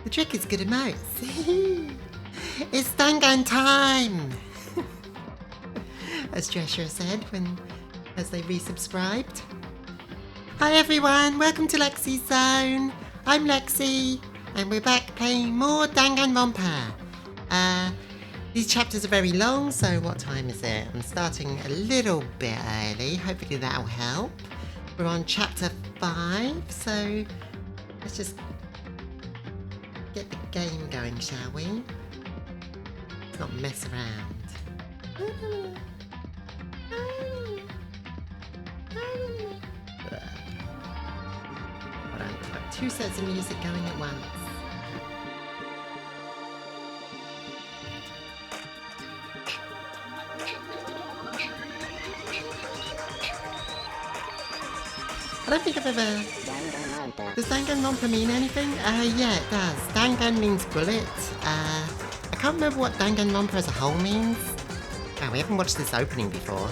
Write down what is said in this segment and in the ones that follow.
The trick is good emotes. It's Dangan time! As Joshua said as they resubscribed. Hi everyone, welcome to Lexi's Zone. I'm Lexi, and we're back playing more Danganronpa. These chapters are very long, so what time is it? I'm starting a little bit early, hopefully that'll help. We're on chapter 5, so let's just get the game going, shall we? Let's not mess around. Hold on, I've got 2 sets of music going at once. I don't think I've ever... Does Danganronpa mean anything? Yeah, it does. Dangan means bullet. I can't remember what Danganronpa as a whole means. Oh, we haven't watched this opening before.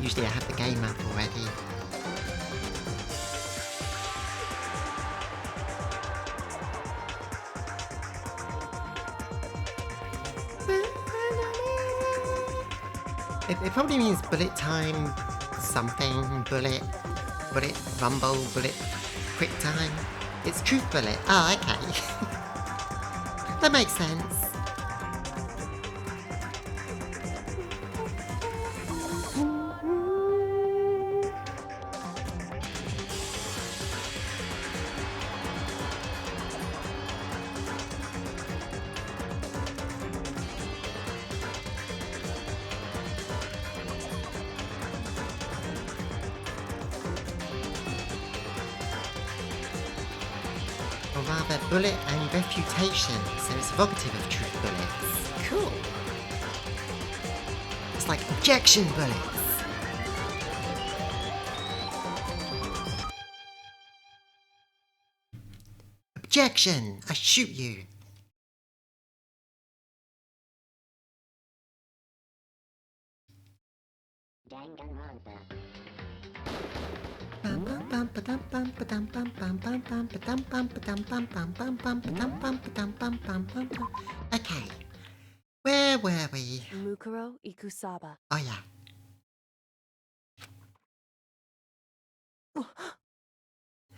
Usually I have the game up already. It probably means bullet time... something, bullet, rumble, bullet, quick time. It's truth bullet. Oh, okay. That makes sense. Or rather, bullet and refutation, so it's evocative of truth bullets. Cool. It's like objection bullets. Objection! I shoot you. Danganronpa. Okay, where were we? Mukuro Ikusaba. Oh yeah.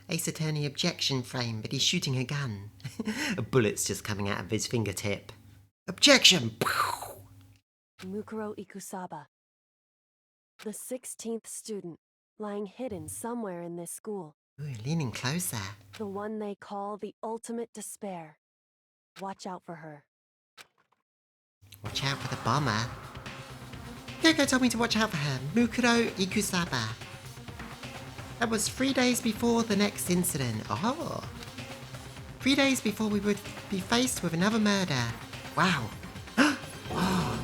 Ace Attorney objection frame, but he's shooting a gun. A bullet's just coming out of his fingertip. Objection! Mukuro Ikusaba. The 16th student, lying hidden somewhere in this school. Ooh, leaning closer. The one they call the ultimate despair. Watch out for her. Watch out for the bomber. Kyoko told me to watch out for her. Mukuro Ikusaba. That was 3 days before the next incident. Oh. 3 days before we would be faced with another murder. Wow. Oh.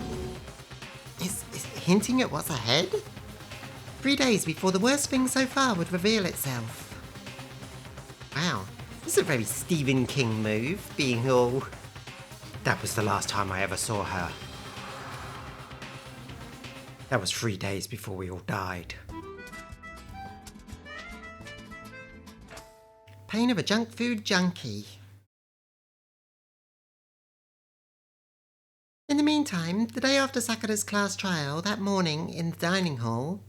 Is hinting at what's ahead? 3 days before the worst thing so far would reveal itself. Wow, this is a very Stephen King move, being all... That was the last time I ever saw her. That was 3 days before we all died. Pain of a junk food junkie. In the meantime, the day after Sakura's class trial, that morning in the dining hall...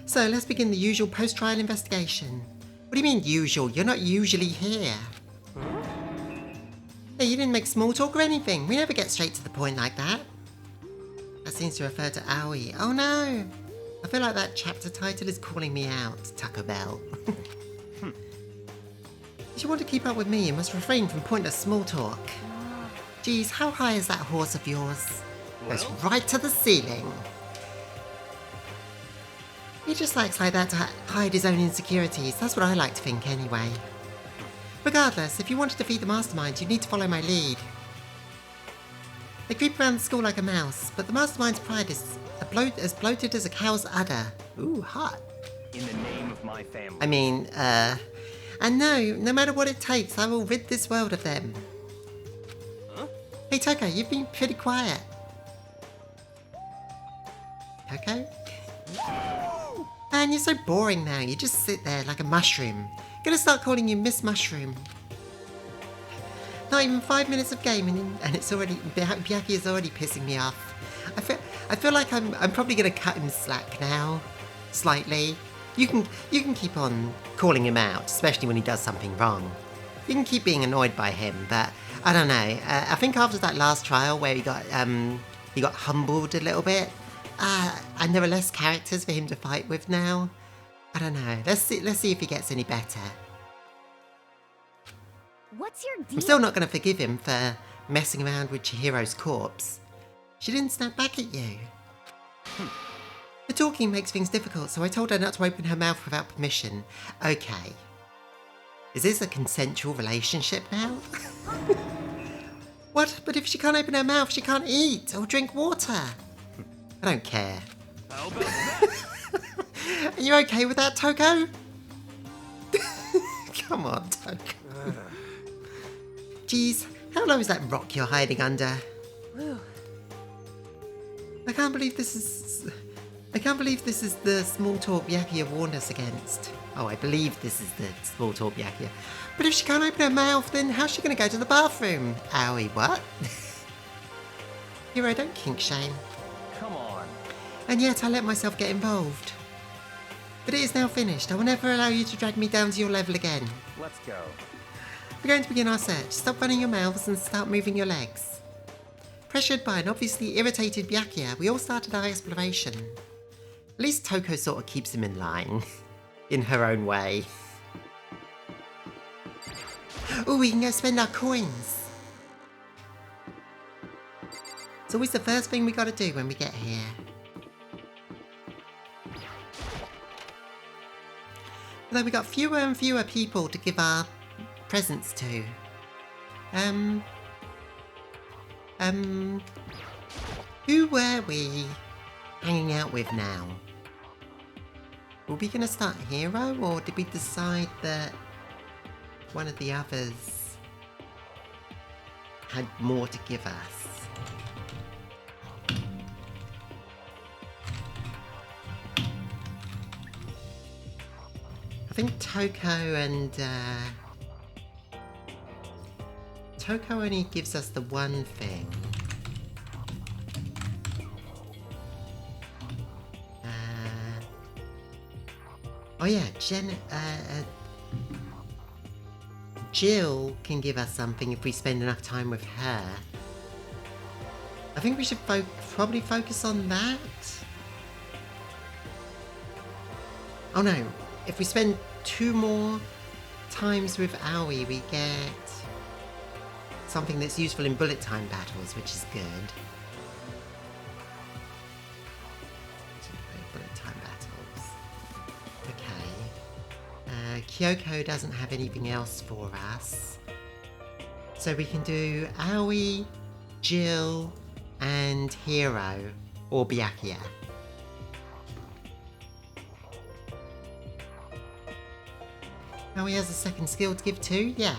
So, let's begin the usual post-trial investigation. What do you mean, usual? You're not usually here. Hey, you didn't make small talk or anything. We never get straight to the point like that. That seems to refer to Aoi. Oh no! I feel like that chapter title is calling me out, Taco Bell. If you want to keep up with me, you must refrain from pointless small talk. Geez, how high is that horse of yours? Goes right to the ceiling. He just likes like that to hide his own insecurities. That's what I like to think anyway. Regardless, if you want to defeat the mastermind, you need to follow my lead. They creep around the school like a mouse, but the mastermind's pride is as bloated as a cow's udder. Ooh, hot. In the name of my family. I mean, and no matter what it takes, I will rid this world of them. Huh? Hey Toko, you've been pretty quiet. Toko? Man, you're so boring now. You just sit there like a mushroom. Gonna start calling you Miss Mushroom. Not even 5 minutes of gaming and it's already... Byakuya is already pissing me off. I feel like I'm probably gonna cut him slack now. Slightly. You can keep on calling him out, especially when he does something wrong. You can keep being annoyed by him, but I don't know. I think after that last trial where he got humbled a little bit, and there are less characters for him to fight with now. I don't know. Let's see if he gets any better. What's your deal? I'm still not going to forgive him for messing around with Chihiro's corpse. She didn't snap back at you. The talking makes things difficult, so I told her not to open her mouth without permission. Okay. Is this a consensual relationship now? What? But if she can't open her mouth, she can't eat or drink water. I don't care. How about that? Are you okay with that, Toko? Come on, Toko. Jeez, how low is that rock you're hiding under? Whew. I can't believe this is the small talk Byakuya warned us against. Oh, I believe this is the small talk Byakuya. But if she can't open her mouth, then how's she going to go to the bathroom? Owie, what? Hero, don't kink shame. Come on. And yet I let myself get involved. But it is now finished. I will never allow you to drag me down to your level again. Let's go. We're going to begin our search. Stop running your mouths and start moving your legs. Pressured by an obviously irritated Byakuya, we all started our exploration. At least Toko sort of keeps him in line. In her own way. Oh, we can go spend our coins. It's always the first thing we gotta do when we get here. Although we got fewer and fewer people to give our presents to. Who were we hanging out with now? Were we gonna start Hero, or did we decide that one of the others had more to give us? I think Toko only gives us the one thing. Oh yeah, Jill can give us something if we spend enough time with her. I think we should probably focus on that. Oh no, if we spend 2 more times with Aoi, we get something that's useful in bullet time battles, which is good. Bullet time battles. Okay. Kyoko doesn't have anything else for us. So we can do Aoi, Jill, and Hero, or Byakuya. Aoi has a second skill to give too? Yeah.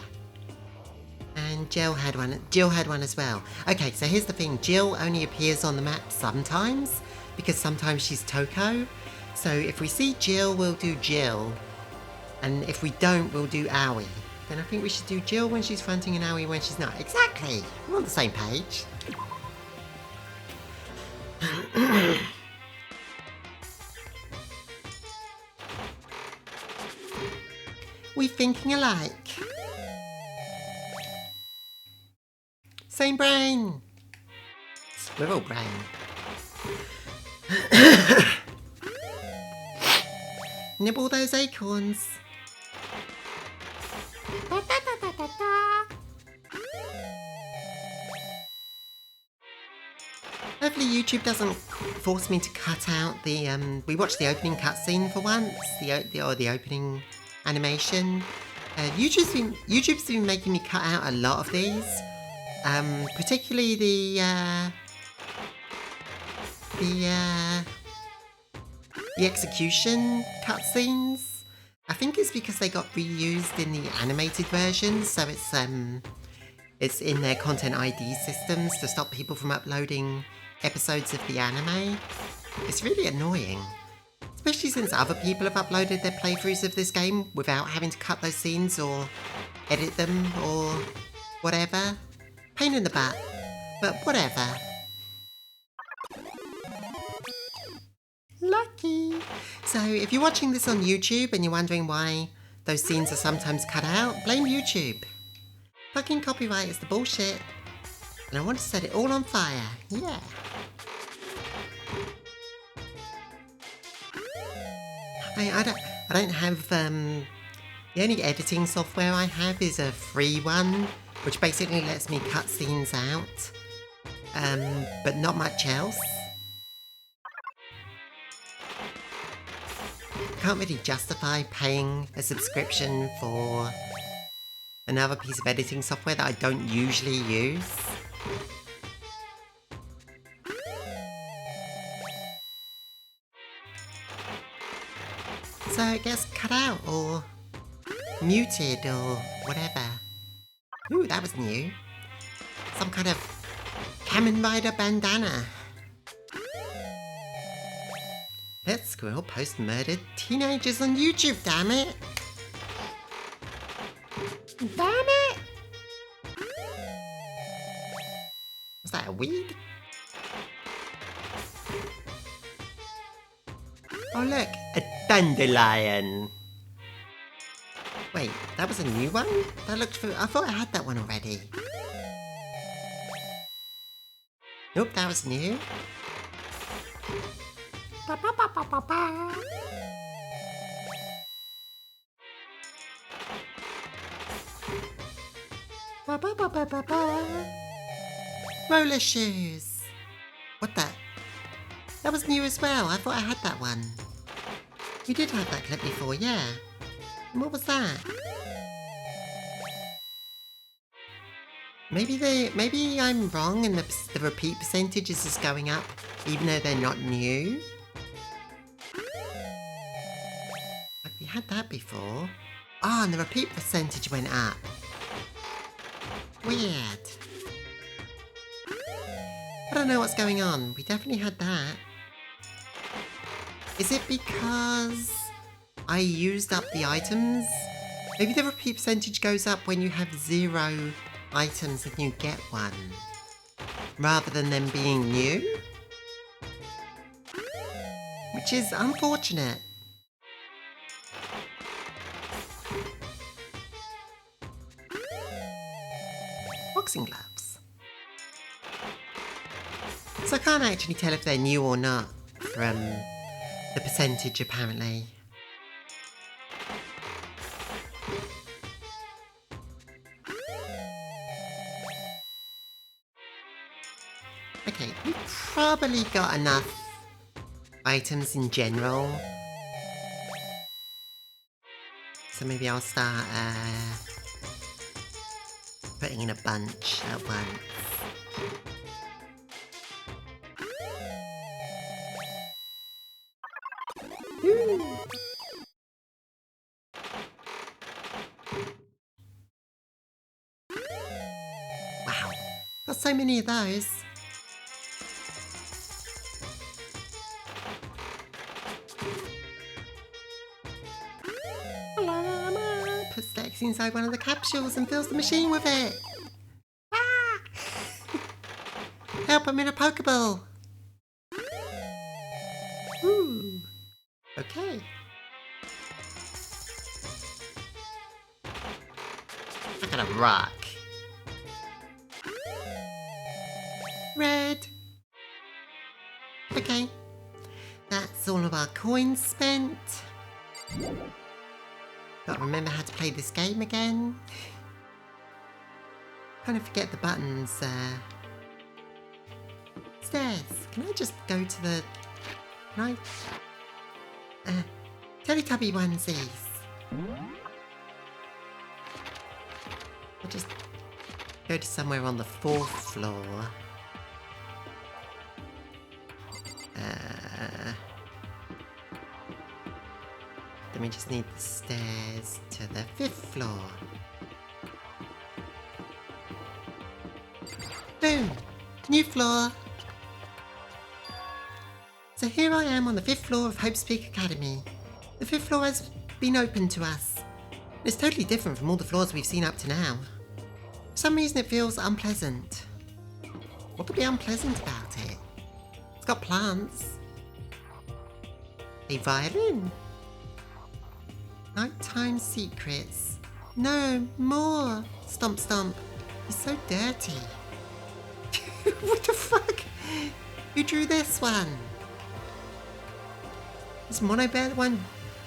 And Jill had one as well. Okay, so here's the thing. Jill only appears on the map sometimes, because sometimes she's Toko. So if we see Jill, we'll do Jill. And if we don't, we'll do Aoi. Then I think we should do Jill when she's fronting and Aoi when she's not. Exactly! We're on the same page. We thinking alike. Same brain. Squirrel brain. Nibble those acorns. Hopefully YouTube doesn't force me to cut out the we watched the opening cutscene for once, the opening animation. YouTube's been making me cut out a lot of these, particularly the execution cutscenes. I think it's because they got reused in the animated version, so it's in their content ID systems to stop people from uploading episodes of the anime. It's really annoying. Especially since other people have uploaded their playthroughs of this game without having to cut those scenes or edit them or whatever. Pain in the butt, but whatever. Lucky! So if you're watching this on YouTube and you're wondering why those scenes are sometimes cut out, blame YouTube. Fucking copyright is the bullshit. And I want to set it all on fire. Yeah. I don't have, the only editing software I have is a free one, which basically lets me cut scenes out, but not much else. Can't really justify paying a subscription for another piece of editing software that I don't usually use. So it gets cut out or muted or whatever. Ooh, that was new. Some kind of Kamen Rider bandana. Let Squirrel post murdered teenagers on YouTube, damn it! Damn it! Was that a weed? Oh look, a dandelion! Wait, that was a new one? That looked I thought I had that one already. Nope, that was new. Ba ba ba ba ba ba. Ba ba ba ba ba ba. Roller shoes! What the? That was new as well, I thought I had that one. We did have that clip before, yeah. And what was that? Maybe I'm wrong and the repeat percentage is just going up, even though they're not new. Like we had that before. Oh, and the repeat percentage went up. Weird. I don't know what's going on. We definitely had that. Is it because I used up the items? Maybe the repeat percentage goes up when you have 0 items and you get one, rather than them being new? Which is unfortunate. Boxing gloves. So I can't actually tell if they're new or not from the percentage apparently. Okay, we've probably got enough items in general. So maybe I'll start putting in a bunch at once. Ooh. Wow, got so many of those. Puts Dex inside one of the capsules and fills the machine with it. Ah! Help, I'm in a Pokeball. Ooh. Okay. I got a rock. Red. Okay. That's all of our coins spent. Gotta remember how to play this game again. Kind of forget the buttons. Stairs. Can I just go to the... Can I... Teletubby onesies. I'll just go to somewhere on the 4th floor. Then we just need the stairs to the 5th floor. Boom! New floor! So here I am on the 5th floor of Hope's Peak Academy. The 5th floor has been opened to us. It's totally different from all the floors we've seen up to now. For some reason it feels unpleasant. What could be unpleasant about it? It's got plants. A violin. Nighttime secrets. No, more. Stomp stomp. He's so dirty. What the fuck? Who drew this one? Is Monobear the one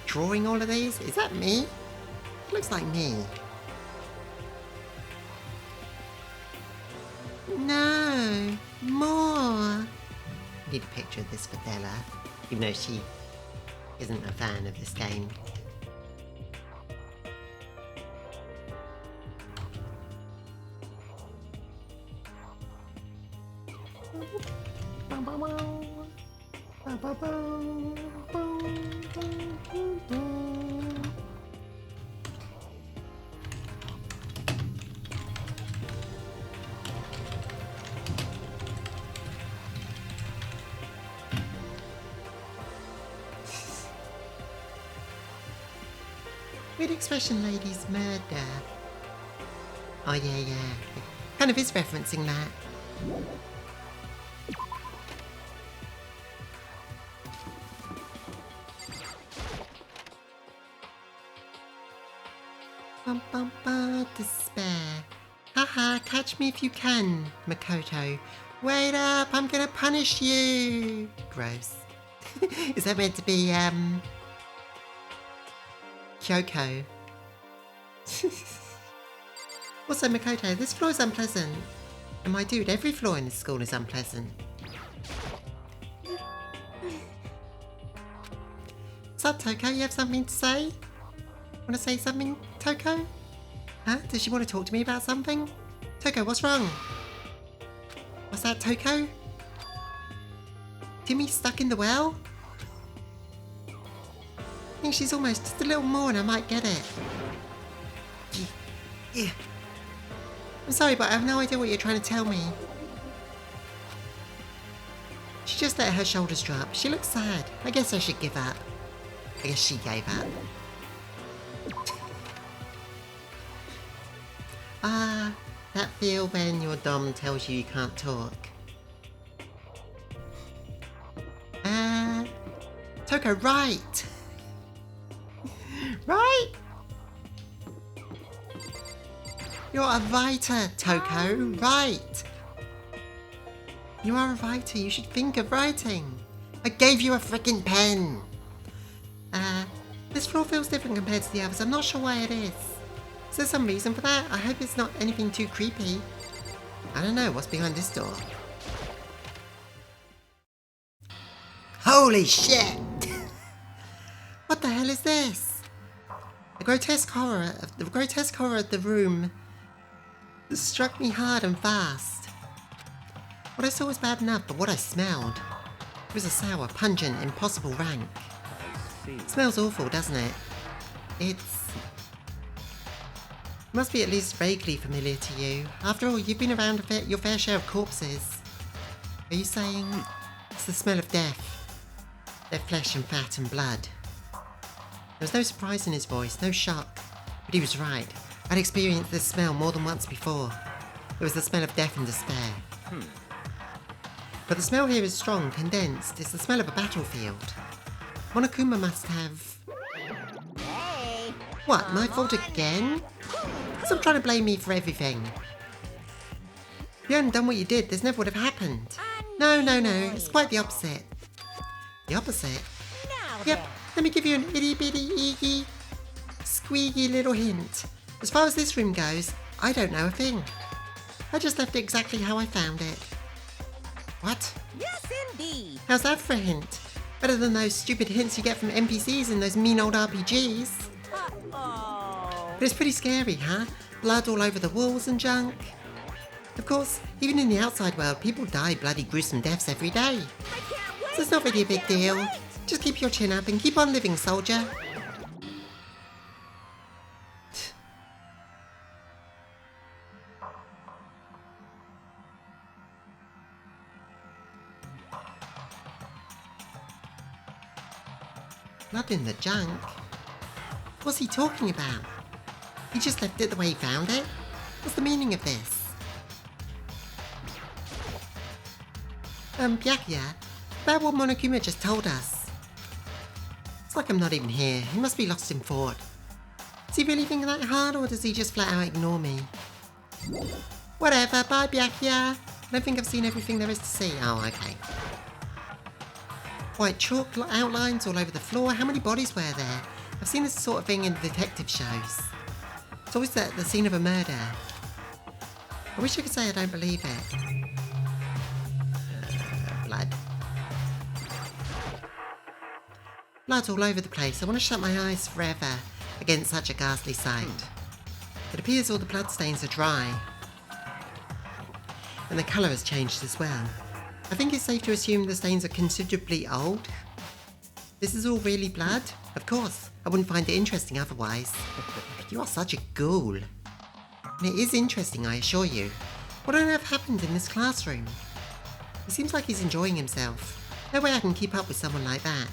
drawing all of these? Is that me? It looks like me. No, more. I need a picture of this for Della, even though she isn't a fan of this game. Weird expression, ladies, murder. Oh yeah. Kind of is referencing that. Bum bum bum, despair. Haha, catch me if you can, Makoto. Wait up, I'm gonna punish you. Gross. Is that meant to be, Kyoko? Also, Makoto, this floor is unpleasant. And my dude, every floor in this school is unpleasant. What's up, Toko? You have something to say? Want to say something, Toko? Huh? Does she want to talk to me about something? Toko, what's wrong? What's that, Toko? Timmy stuck in the well? I think she's almost just a little more and I might get it. Yeah. I'm sorry, but I have no idea what you're trying to tell me. She just let her shoulders drop. She looks sad. I guess I should give up. I guess she gave up. Ah, that feel when your dom tells you can't talk. Toko, right! Right? You're a writer, Toko, right! You are a writer, you should think of writing. I gave you a freaking pen! This floor feels different compared to the others. I'm not sure why it is. Is there some reason for that? I hope it's not anything too creepy. I don't know, what's behind this door? Holy shit! What the hell is this? The grotesque horror of the room struck me hard and fast. What I saw was bad enough, but what I smelled, it was a sour, pungent, impossible rank. It smells awful, doesn't it? It must be at least vaguely familiar to you. After all, you've been around your fair share of corpses. Are you saying it's the smell of death? Their flesh and fat and blood. There was no surprise in his voice, no shock. But he was right. I'd experienced this smell more than once before. It was the smell of death and despair. But the smell here is strong, condensed. It's the smell of a battlefield. Monokuma must have... Hey, What, my fault again? Stop trying to blame me for everything. If you hadn't done what you did, this never would have happened. No, it's quite the opposite. The opposite? now Yep, then. let me give you an itty bitty eegy, squeaky little hint. As far as this room goes, I don't know a thing. I just left it exactly how I found it. What? Yes, indeed. How's that for a hint? Better than those stupid hints you get from NPCs in those mean old RPGs. Uh-oh. But it's pretty scary, huh? Blood all over the walls and junk. Of course, even in the outside world, people die bloody gruesome deaths every day. I can't wait. So it's not really a big I can't deal. wait. Just keep your chin up and keep on living, soldier. Blood in the junk? What's he talking about? He just left it the way he found it? What's the meaning of this? Byakuya, about what Monokuma just told us. It's like I'm not even here. He must be lost in thought. Does he really think that hard, or does he just flat out ignore me? Whatever, bye Byakuya. I don't think I've seen everything there is to see. Oh, okay. White chalk outlines all over the floor. How many bodies were there? I've seen this sort of thing in detective shows. It's always the scene of a murder. I wish I could say I don't believe it. Blood. Blood all over the place. I want to shut my eyes forever against such a ghastly sight. It appears all the bloodstains are dry. And the colour has changed as well. I think it's safe to assume the stains are considerably old. This is all really blood? Of course, I wouldn't find it interesting otherwise. You are such a ghoul. And it is interesting, I assure you. What on earth happened in this classroom? He seems like he's enjoying himself. No way I can keep up with someone like that.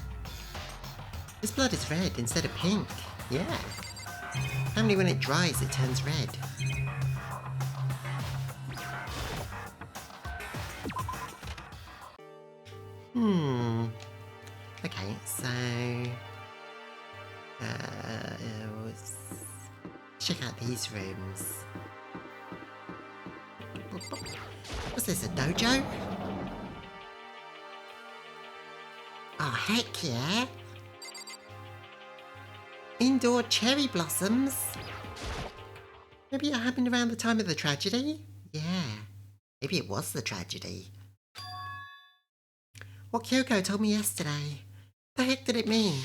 This blood is red instead of pink. Yeah. Apparently when it dries, it turns red. Okay, so... let's check out these rooms. What's this, a dojo? Oh, heck yeah! Indoor cherry blossoms? Maybe it happened around the time of the tragedy? Yeah, maybe it was the tragedy. What Kyoko told me yesterday. The heck did it mean?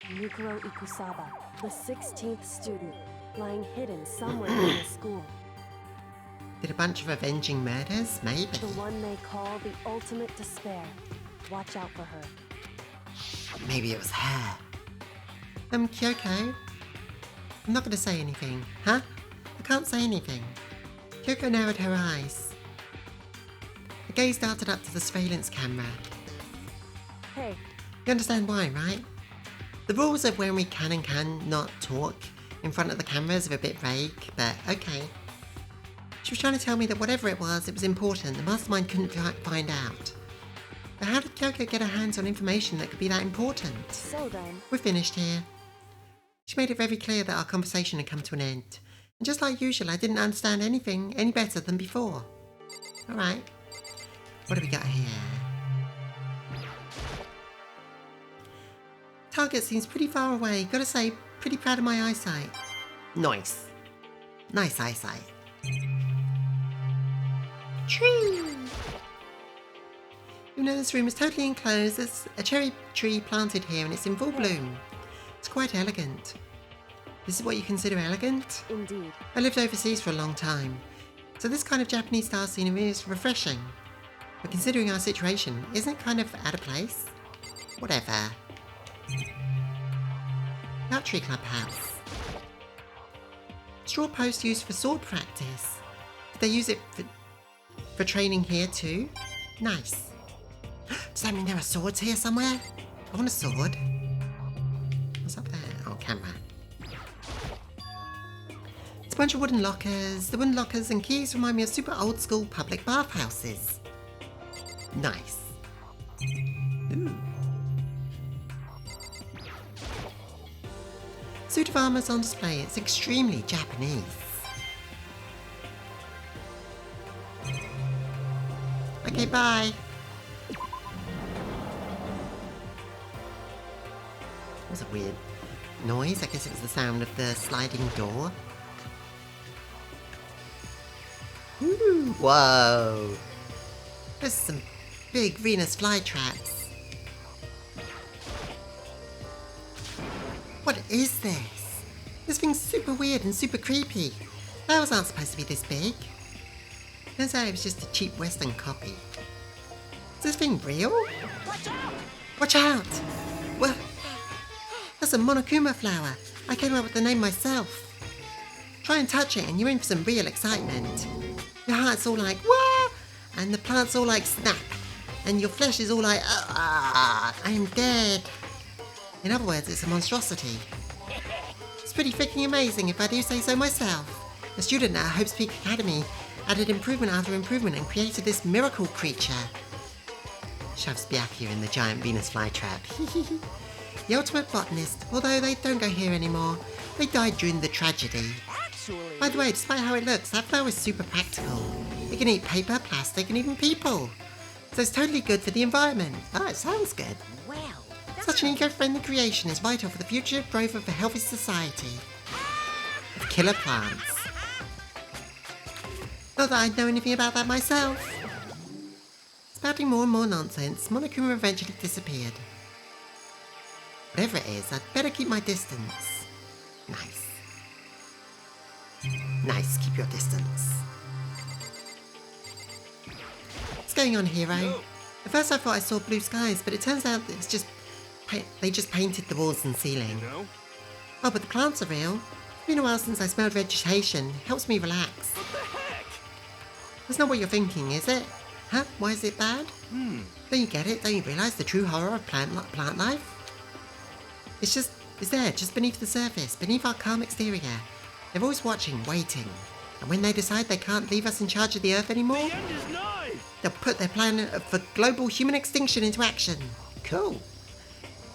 Mikuro Ikusaba, the 16th student, lying hidden somewhere in the school. Did a bunch of avenging murders? Maybe. The one they call the ultimate despair. Watch out for her. Maybe it was her. Kyoko? I'm not going to say anything. Huh? I can't say anything. Kyoko narrowed her eyes. Her gaze darted up to the surveillance camera. Hey, You understand why, right? The rules of when we can and cannot talk in front of the cameras are a bit vague, but okay. She was trying to tell me that whatever it was important. The mastermind couldn't find out. But how did Kyoko get her hands on information that could be that important? so then, We're finished here. She made it very clear that our conversation had come to an end. And just like usual, I didn't understand anything any better than before. Alright. What do we got here? Target seems pretty far away. Gotta say, pretty proud of my eyesight. Nice. Nice eyesight. Tree! Even though this room is totally enclosed, there's a cherry tree planted here and it's in full bloom. It's quite elegant. This is what you consider elegant? indeed. I lived overseas for a long time, so this kind of Japanese style scenery is refreshing. But considering our situation, isn't it kind of out of place? Whatever. Archery clubhouse. Straw post used for sword practice. Did they use it for training here too? Nice. Does that mean there are swords here somewhere? I want a sword. What's up there? Oh, camera. It's a bunch of wooden lockers. The wooden lockers and keys remind me of super old school public bathhouses. Nice. Ooh. Suit of armour's on display. It's extremely Japanese. Okay, bye. That was a weird noise. I guess it was the sound of the sliding door. Ooh, whoa. There's some big Venus flytraps. What is this? This thing's super weird and super creepy. Flowers aren't supposed to be this big. Turns out it was just a cheap Western copy. Is this thing real? Watch out! Watch out! What? That's a Monokuma flower. I came up with the name myself. Try and touch it and you're in for some real excitement. Your heart's all like, wah! And the plant's all like, snap. And your flesh is all like, I am dead. In other words, it's a monstrosity. It's pretty freaking amazing if I do say so myself. A student at Hope's Peak Academy added improvement after improvement and created this miracle creature. Shoves Byakuya in the giant Venus flytrap. The ultimate botanist, although they don't go here anymore. They died during the tragedy. Actually, By the way, despite how it looks, that flower is super practical. It can eat paper, plastic, and even people. So it's totally good for the environment. Oh, it sounds good. well, Such an eco-friendly creation is vital for the future growth of a healthy society. Of killer plants. Not that I know anything about that myself. Spouting more and more nonsense, Monokuma eventually disappeared. Whatever it is, I'd better keep my distance. Nice. Nice, keep your distance. What's going on, hero? At first I thought I saw blue skies, but it turns out it's just... they just painted the walls and ceiling. No? Oh, but the plants are real. It's been a while since I smelled vegetation. Helps me relax. What the heck? That's not what you're thinking, is it? Huh? Why is it bad? Don't you get it? Don't you realise the true horror of plant life? It's there, just beneath the surface, beneath our calm exterior. They're always watching, waiting. And when they decide they can't leave us in charge of the Earth anymore, The end is nigh! they'll put their plan for global human extinction into action. Cool.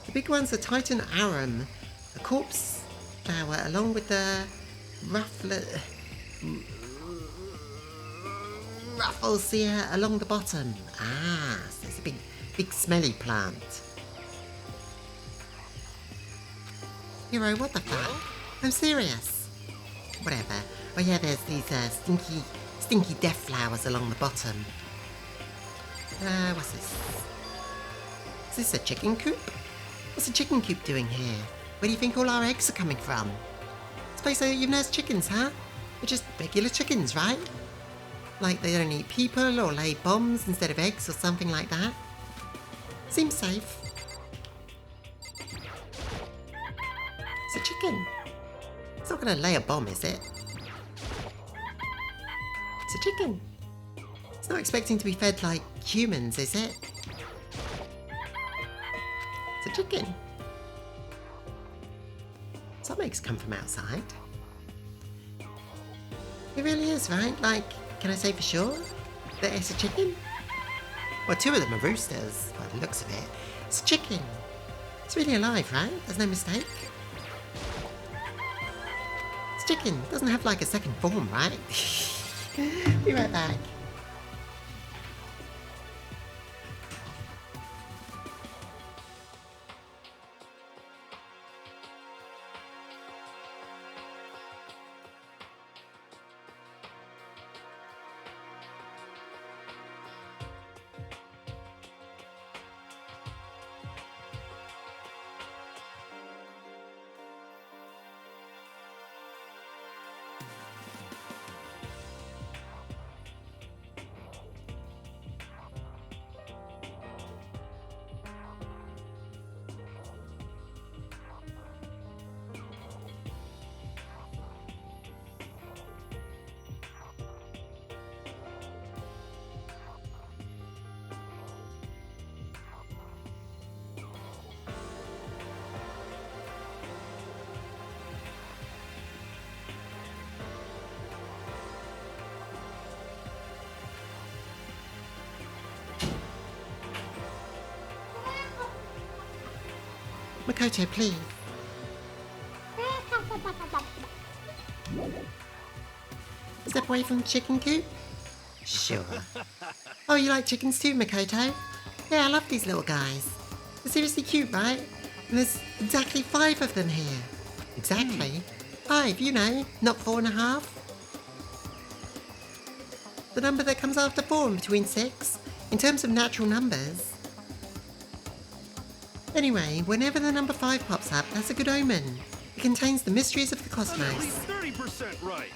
The big one's the Titan Arum, a corpse flower along with the Rafflesia along the bottom. Ah, so it's a big smelly plant. Hero, what the fuck? I'm serious. Whatever. Oh yeah, there's these stinky death flowers along the bottom. What's this? Is this a chicken coop? What's a chicken coop doing here? Where do you think all our eggs are coming from? Suppose you've nursed chickens, huh? They're just regular chickens, right? Like they don't eat people or lay bombs instead of eggs or something like that. Seems safe. It's a chicken. It's not gonna lay a bomb, is it? It's a chicken. It's not expecting to be fed like humans, is it? It's a chicken. Some eggs come from outside. It really is, right? Like, can I say for sure that it's a chicken? Well, two of them are roosters, by the looks of it. It's a chicken. It's really alive, right? There's no mistake. It's chicken. It doesn't have like a second form, right? Be right back. Makoto, please. Step away from the chicken coop? Sure. Oh, you like chickens too, Makoto? Yeah, I love these little guys. They're seriously cute, right? And there's exactly 5 of them here. Exactly. 5, you know, not 4.5. The number that comes after 4 and between 6, in terms of natural numbers. Anyway, whenever the number 5 pops up, that's a good omen. It contains the mysteries of the At cosmos. least 30% right.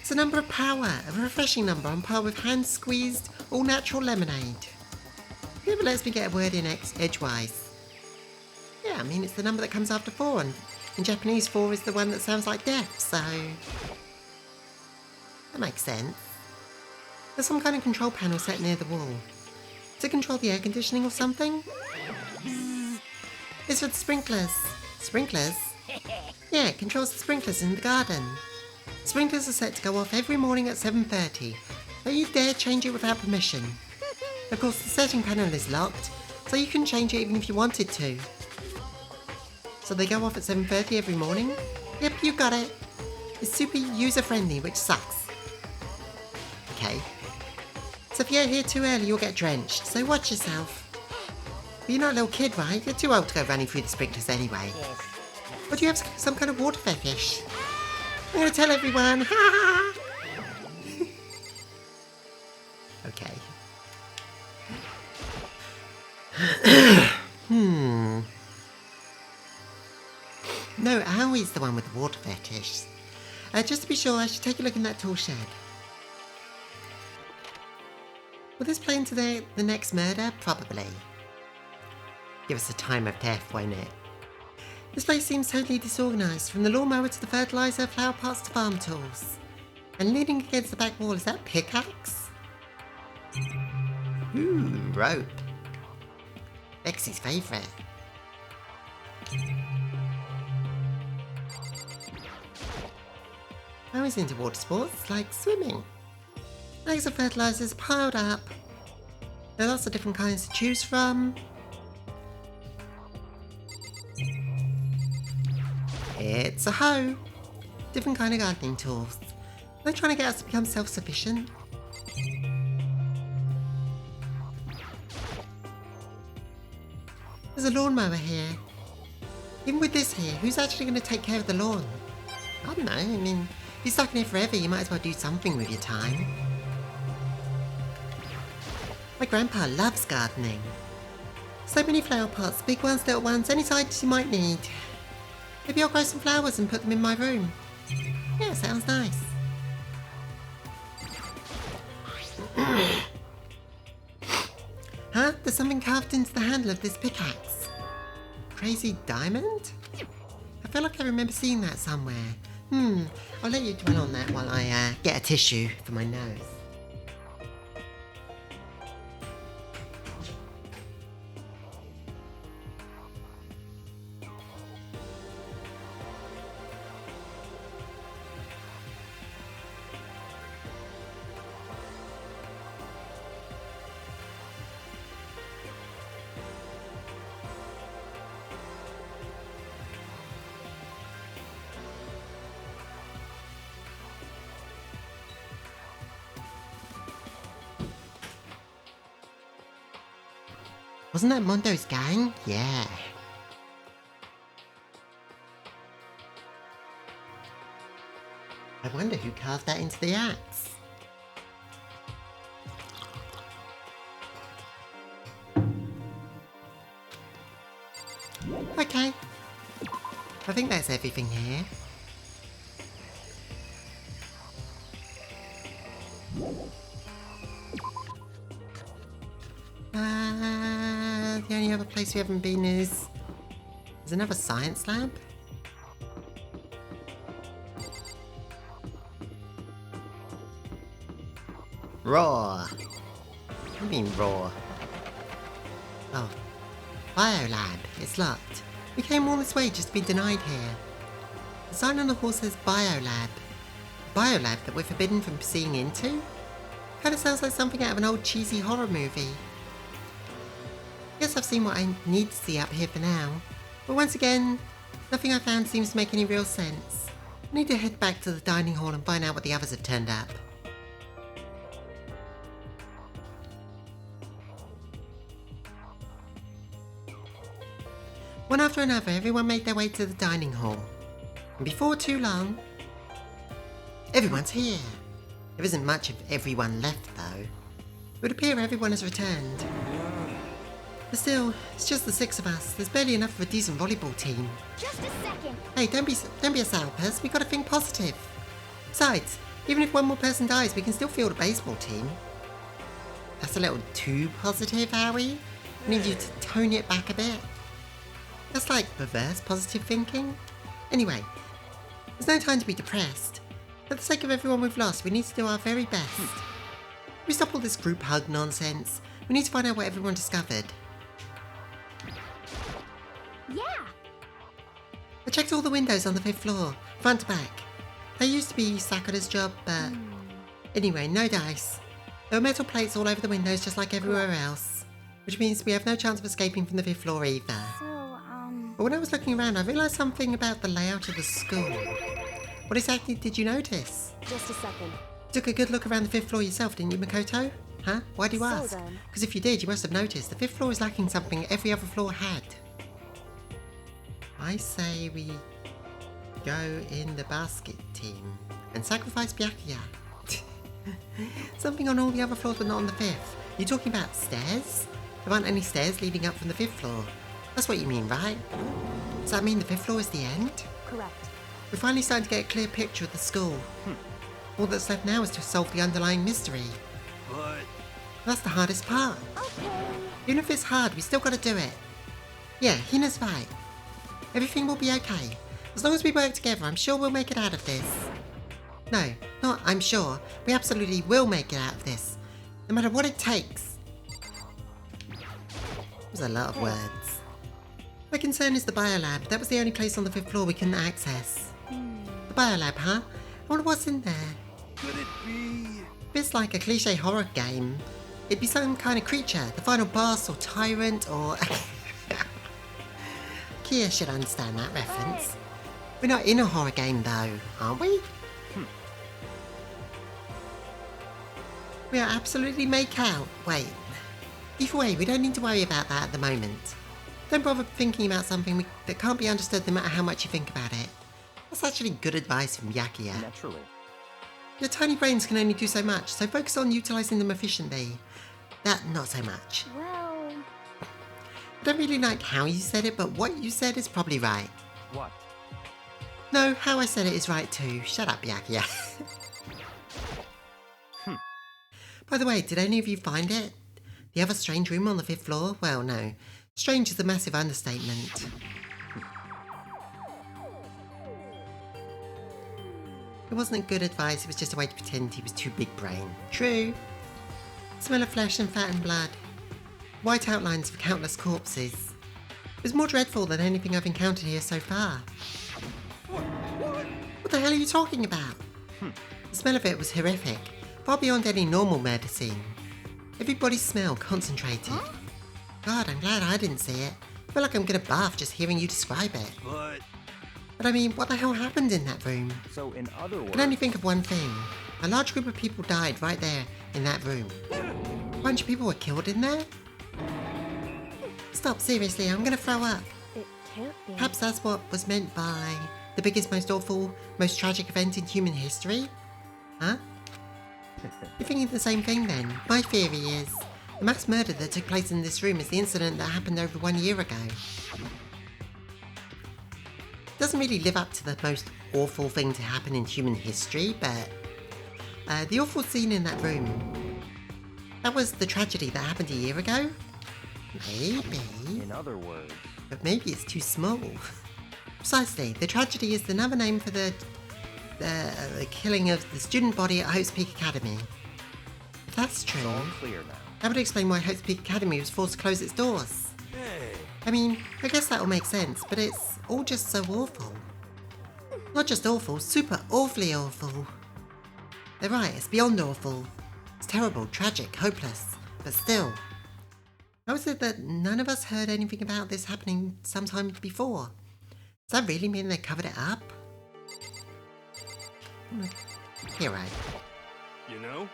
It's a number of power, a refreshing number on par with hand-squeezed, all-natural lemonade. Never lets me get a word in edgewise. Yeah, I mean, it's the number that comes after 4, and in Japanese 4 is the one that sounds like death, so... that makes sense. There's some kind of control panel set near the wall. To control the air conditioning or something? It's for the sprinklers. Sprinklers? Yeah, it controls the sprinklers in the garden. Sprinklers are set to go off every morning at 7:30. Don't you dare change it without permission. Of course, the setting panel is locked, so you couldn't change it even if you wanted to. So they go off at 7:30 every morning? Yep, you got it. It's super user-friendly, which sucks. Okay. So if you get here too early, you'll get drenched, so watch yourself. But you're not a little kid, right? You're too old to go running through the sprinklers anyway. Yes. Or do you have some kind of water fetish? I'm gonna tell everyone. Ha ha! Okay. No, Owie's the one with the water fetish. Just to be sure, I should take a look in that tool shed. Will this play into the next murder? Probably. Give us a time of death, won't it? This place seems totally disorganised, from the lawnmower to the fertiliser, flower pots to farm tools. And leaning against the back wall, is that pickaxe? Ooh, rope. Bexy's favourite. I was into water sports, like swimming. Bags of fertilisers piled up. There are lots of different kinds to choose from. It's a hoe. Different kind of gardening tools. They're trying to get us to become self-sufficient. There's a lawnmower here. Even with this here, who's actually going to take care of the lawn? I don't know, I mean, if you're stuck in here forever, you might as well do something with your time. My grandpa loves gardening. So many flower pots, big ones, little ones, any size you might need. Maybe I'll grow some flowers and put them in my room. Yeah, sounds nice. Huh? There's something carved into the handle of this pickaxe. Crazy diamond? I feel like I remember seeing that somewhere. I'll let you dwell on that while I get a tissue for my nose. Wasn't that Mondo's gang? Yeah. I wonder who carved that into the axe. Okay. I think that's everything here. The only other place we haven't been is another science lab. Raw. What do you mean raw? Oh, biolab. It's locked. We came all this way just to be denied here. The sign on the wall says biolab. Biolab that we're forbidden from seeing into? Kinda sounds like something out of an old cheesy horror movie. Guess I've seen what I need to see up here for now. But once again, nothing I found seems to make any real sense. I need to head back to the dining hall and find out what the others have turned up. One after another, everyone made their way to the dining hall. And before too long, everyone's here. There isn't much of everyone left though. It would appear everyone has returned. But still, it's just the 6 of us. There's barely enough for a decent volleyball team. Just a second. Hey, don't be a sourpuss. We gotta think positive. Besides, even if one more person dies, we can still field a baseball team. That's a little too positive, Howie. I need you to tone it back a bit. That's like reverse positive thinking. Anyway, there's no time to be depressed. For the sake of everyone we've lost, we need to do our very best. We stop all this group hug nonsense. We need to find out what everyone discovered. Yeah. I checked all the windows on the 5th floor, front to back. They used to be Sakura's job, but... Anyway, no dice. There were metal plates all over the windows just like everywhere else. Which means we have no chance of escaping from the 5th floor either. But when I was looking around, I realised something about the layout of the school. What exactly did you notice? Just a second. You took a good look around the 5th floor yourself, didn't you, Makoto? Huh? Why do you ask? then. Because if you did, you must have noticed the 5th floor is lacking something every other floor had. I say we go in the basket team and sacrifice Byakuya. Something on all the other floors but not on the 5th. You talking about stairs? There aren't any stairs leading up from the 5th floor. That's what you mean, right? Does that mean the 5th floor is the end? Correct. We're finally starting to get a clear picture of the school. All that's left now is to solve the underlying mystery. But That's the hardest part. Okay. Even if it's hard, we still gotta do it. Yeah, Hina's right. Everything will be okay. As long as we work together, I'm sure we'll make it out of this. No, not I'm sure. We absolutely will make it out of this. No matter what it takes. That was a lot of words. My concern is the biolab. That was the only place on the 5th floor we couldn't access. The biolab, huh? I wonder what's in there. could it be? If it's like a cliche horror game, it'd be some kind of creature. The final boss or tyrant or... Kia should understand that reference. We're not in a horror game though, aren't we? We are absolutely make out. Wait. Either way, we don't need to worry about that at the moment. Don't bother thinking about something that can't be understood no matter how much you think about it. That's actually good advice from Byakuya. Naturally. Your tiny brains can only do so much, so focus on utilising them efficiently. That, not so much. Well, I don't really like how you said it, but what you said is probably right. What? No, how I said it is right too. Shut up, Byakuya. By the way, did any of you find it? The other strange room on the 5th floor? Well, no. Strange is a massive understatement. It wasn't good advice, it was just a way to pretend he was too big brain. True. Smell of flesh and fat and blood. White outlines of countless corpses. It was more dreadful than anything I've encountered here so far. What the hell are you talking about? The smell of it was horrific, far beyond any normal murder scene. Everybody's smell concentrated. God, I'm glad I didn't see it. I feel like I'm gonna barf just hearing you describe it. But I mean, what the hell happened in that room? So in other I words, can only think of one thing. A large group of people died right there in that room. A bunch of people were killed in there? Stop, seriously, I'm gonna throw up. it can't be. Perhaps that's what was meant by the biggest, most awful, most tragic event in human history? Huh? You're thinking the same thing then. My theory is, the mass murder that took place in this room is the incident that happened over 1 year ago. Doesn't really live up to the most awful thing to happen in human history, but the awful scene in that room, that was the tragedy that happened a year ago? Maybe. in other words, But maybe it's too small. Precisely, the tragedy is another name for the killing of the student body at Hope's Peak Academy. If that's true, all clear now. that would explain why Hope's Peak Academy was forced to close its doors. I mean, I guess that'll make sense, but it's all just so awful. Not just awful, super awfully awful. They're right, it's beyond awful. It's terrible, tragic, hopeless, but still. How is it that none of us heard anything about this happening sometime before? Does that really mean they covered it up? You're right. You know?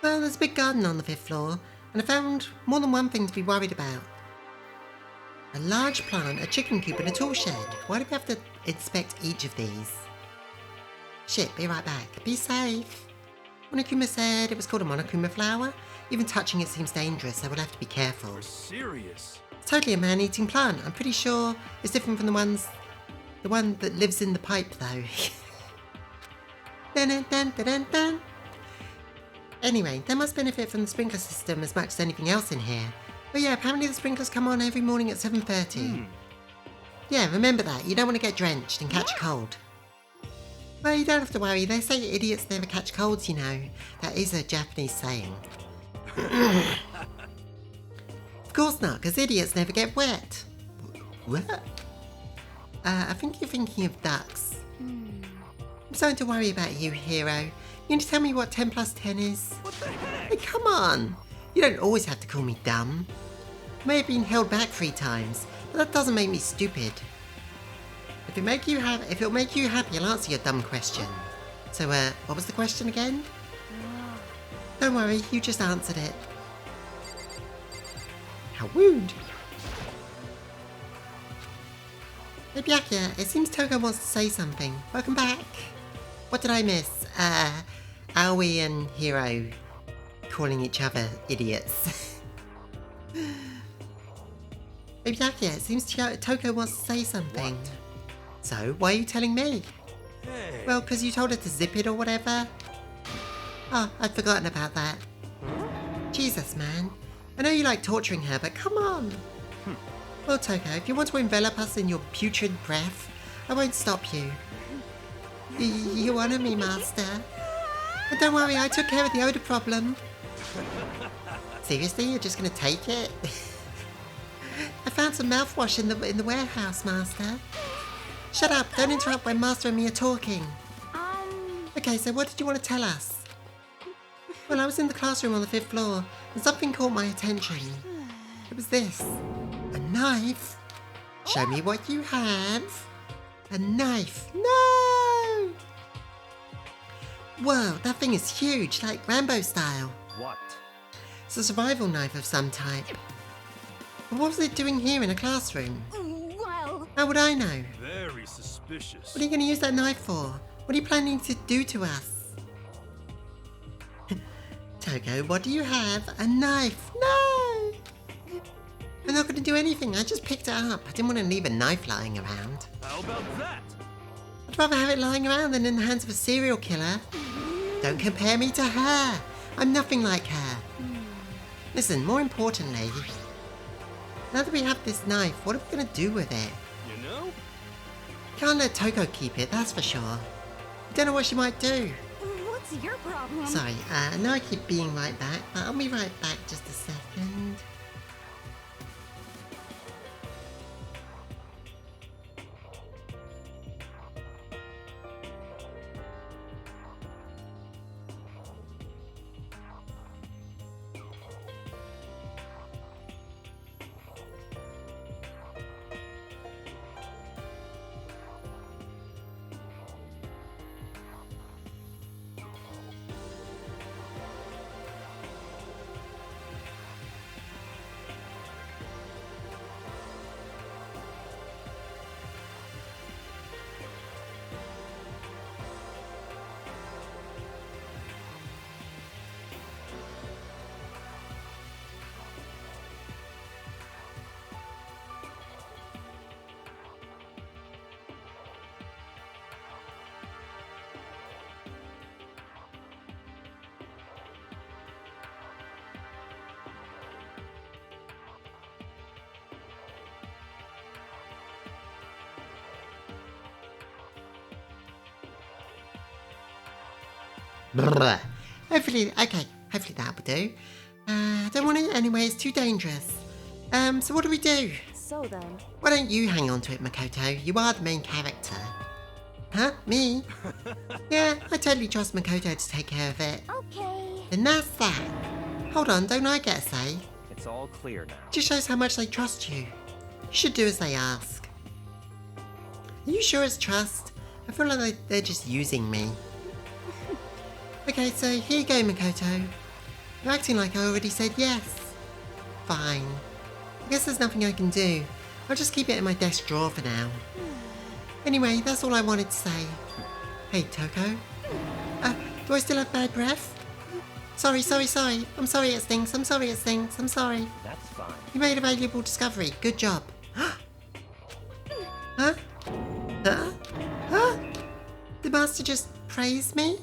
Well, there's a big garden on the 5th floor, and I found more than one thing to be worried about. A large plant, a chicken coop, and a tool shed. Why do we have to inspect each of these? Shit, be right back. Be safe. Monokuma said it was called a Monokuma flower. Even touching it seems dangerous, so we'll have to be careful. You're serious? It's totally a man-eating plant. I'm pretty sure it's different from the one that lives in the pipe, though. Dun, dun, dun, dun, dun, dun. Anyway, they must benefit from the sprinkler system as much as anything else in here. But yeah, apparently the sprinklers come on every morning at 7:30. Yeah, remember that. You don't want to get drenched and catch a cold. Well, you don't have to worry. They say idiots never catch colds, you know. That is a Japanese saying. Of course not, because idiots never get wet. What? I think you're thinking of ducks. I'm starting to worry about you, Hero. You need to tell me what 10 plus 10 is? What the heck? Hey, come on! You don't always have to call me dumb. I may have been held back 3 times, but that doesn't make me stupid. If it'll make you happy, I'll answer your dumb question. So, what was the question again? Don't worry, you just answered it. How rude! Hey Byakuya, it seems Toko wants to say something. Welcome back. What did I miss? Aoi and Hiro calling each other idiots. Hey Byakuya, it seems Toko wants to say something. What? So, why are you telling me? Hey. Well, because you told her to zip it or whatever? Oh, I'd forgotten about that. Jesus, man. I know you like torturing her, but come on. Well, Toko, if you want to envelop us in your putrid breath, I won't stop you. You honour me, Master. But don't worry, I took care of the odour problem. Seriously, you're just gonna take it? I found some mouthwash in the warehouse, Master. Shut up, don't interrupt when Master and me are talking. Okay, so what did you want to tell us? Well, I was in the classroom on the 5th floor, and something caught my attention. It was this. A knife? Show me what you have. A knife. No! Whoa, that thing is huge, like Rambo style. What? It's a survival knife of some type. But what was it doing here in a classroom? Well, How would I know? Very suspicious. What are you going to use that knife for? What are you planning to do to us? Toko, what do you have? A knife. No! I'm not going to do anything. I just picked it up. I didn't want to leave a knife lying around. How about that? I'd rather have it lying around than in the hands of a serial killer. Don't compare me to her. I'm nothing like her. Listen, more importantly, now that we have this knife, what are we going to do with it? You know? Can't let Toko keep it, that's for sure. Don't know what she might do. what's your problem? Sorry, I know I keep being right back, but I'll be right back just a second. Blah. Hopefully that will do. I don't want it anyway, it's too dangerous. So what do we do? So then, Why don't you hang on to it, Makoto? You are the main character. Huh? Me? Yeah, I totally trust Makoto to take care of it. Okay. And that's that. Hold on, don't I get a say? It's all clear now. Just shows how much they trust you. You should do as they ask. Are you sure it's trust? I feel like they're just using me. Okay, so here you go, Makoto. You're acting like I already said yes. Fine. I guess there's nothing I can do. I'll just keep it in my desk drawer for now. Anyway, that's all I wanted to say. Hey, Toko. Do I still have bad breath? Sorry. I'm sorry it stinks. I'm sorry. That's fine. You made a valuable discovery. Good job. Huh? Huh? The master just praised me?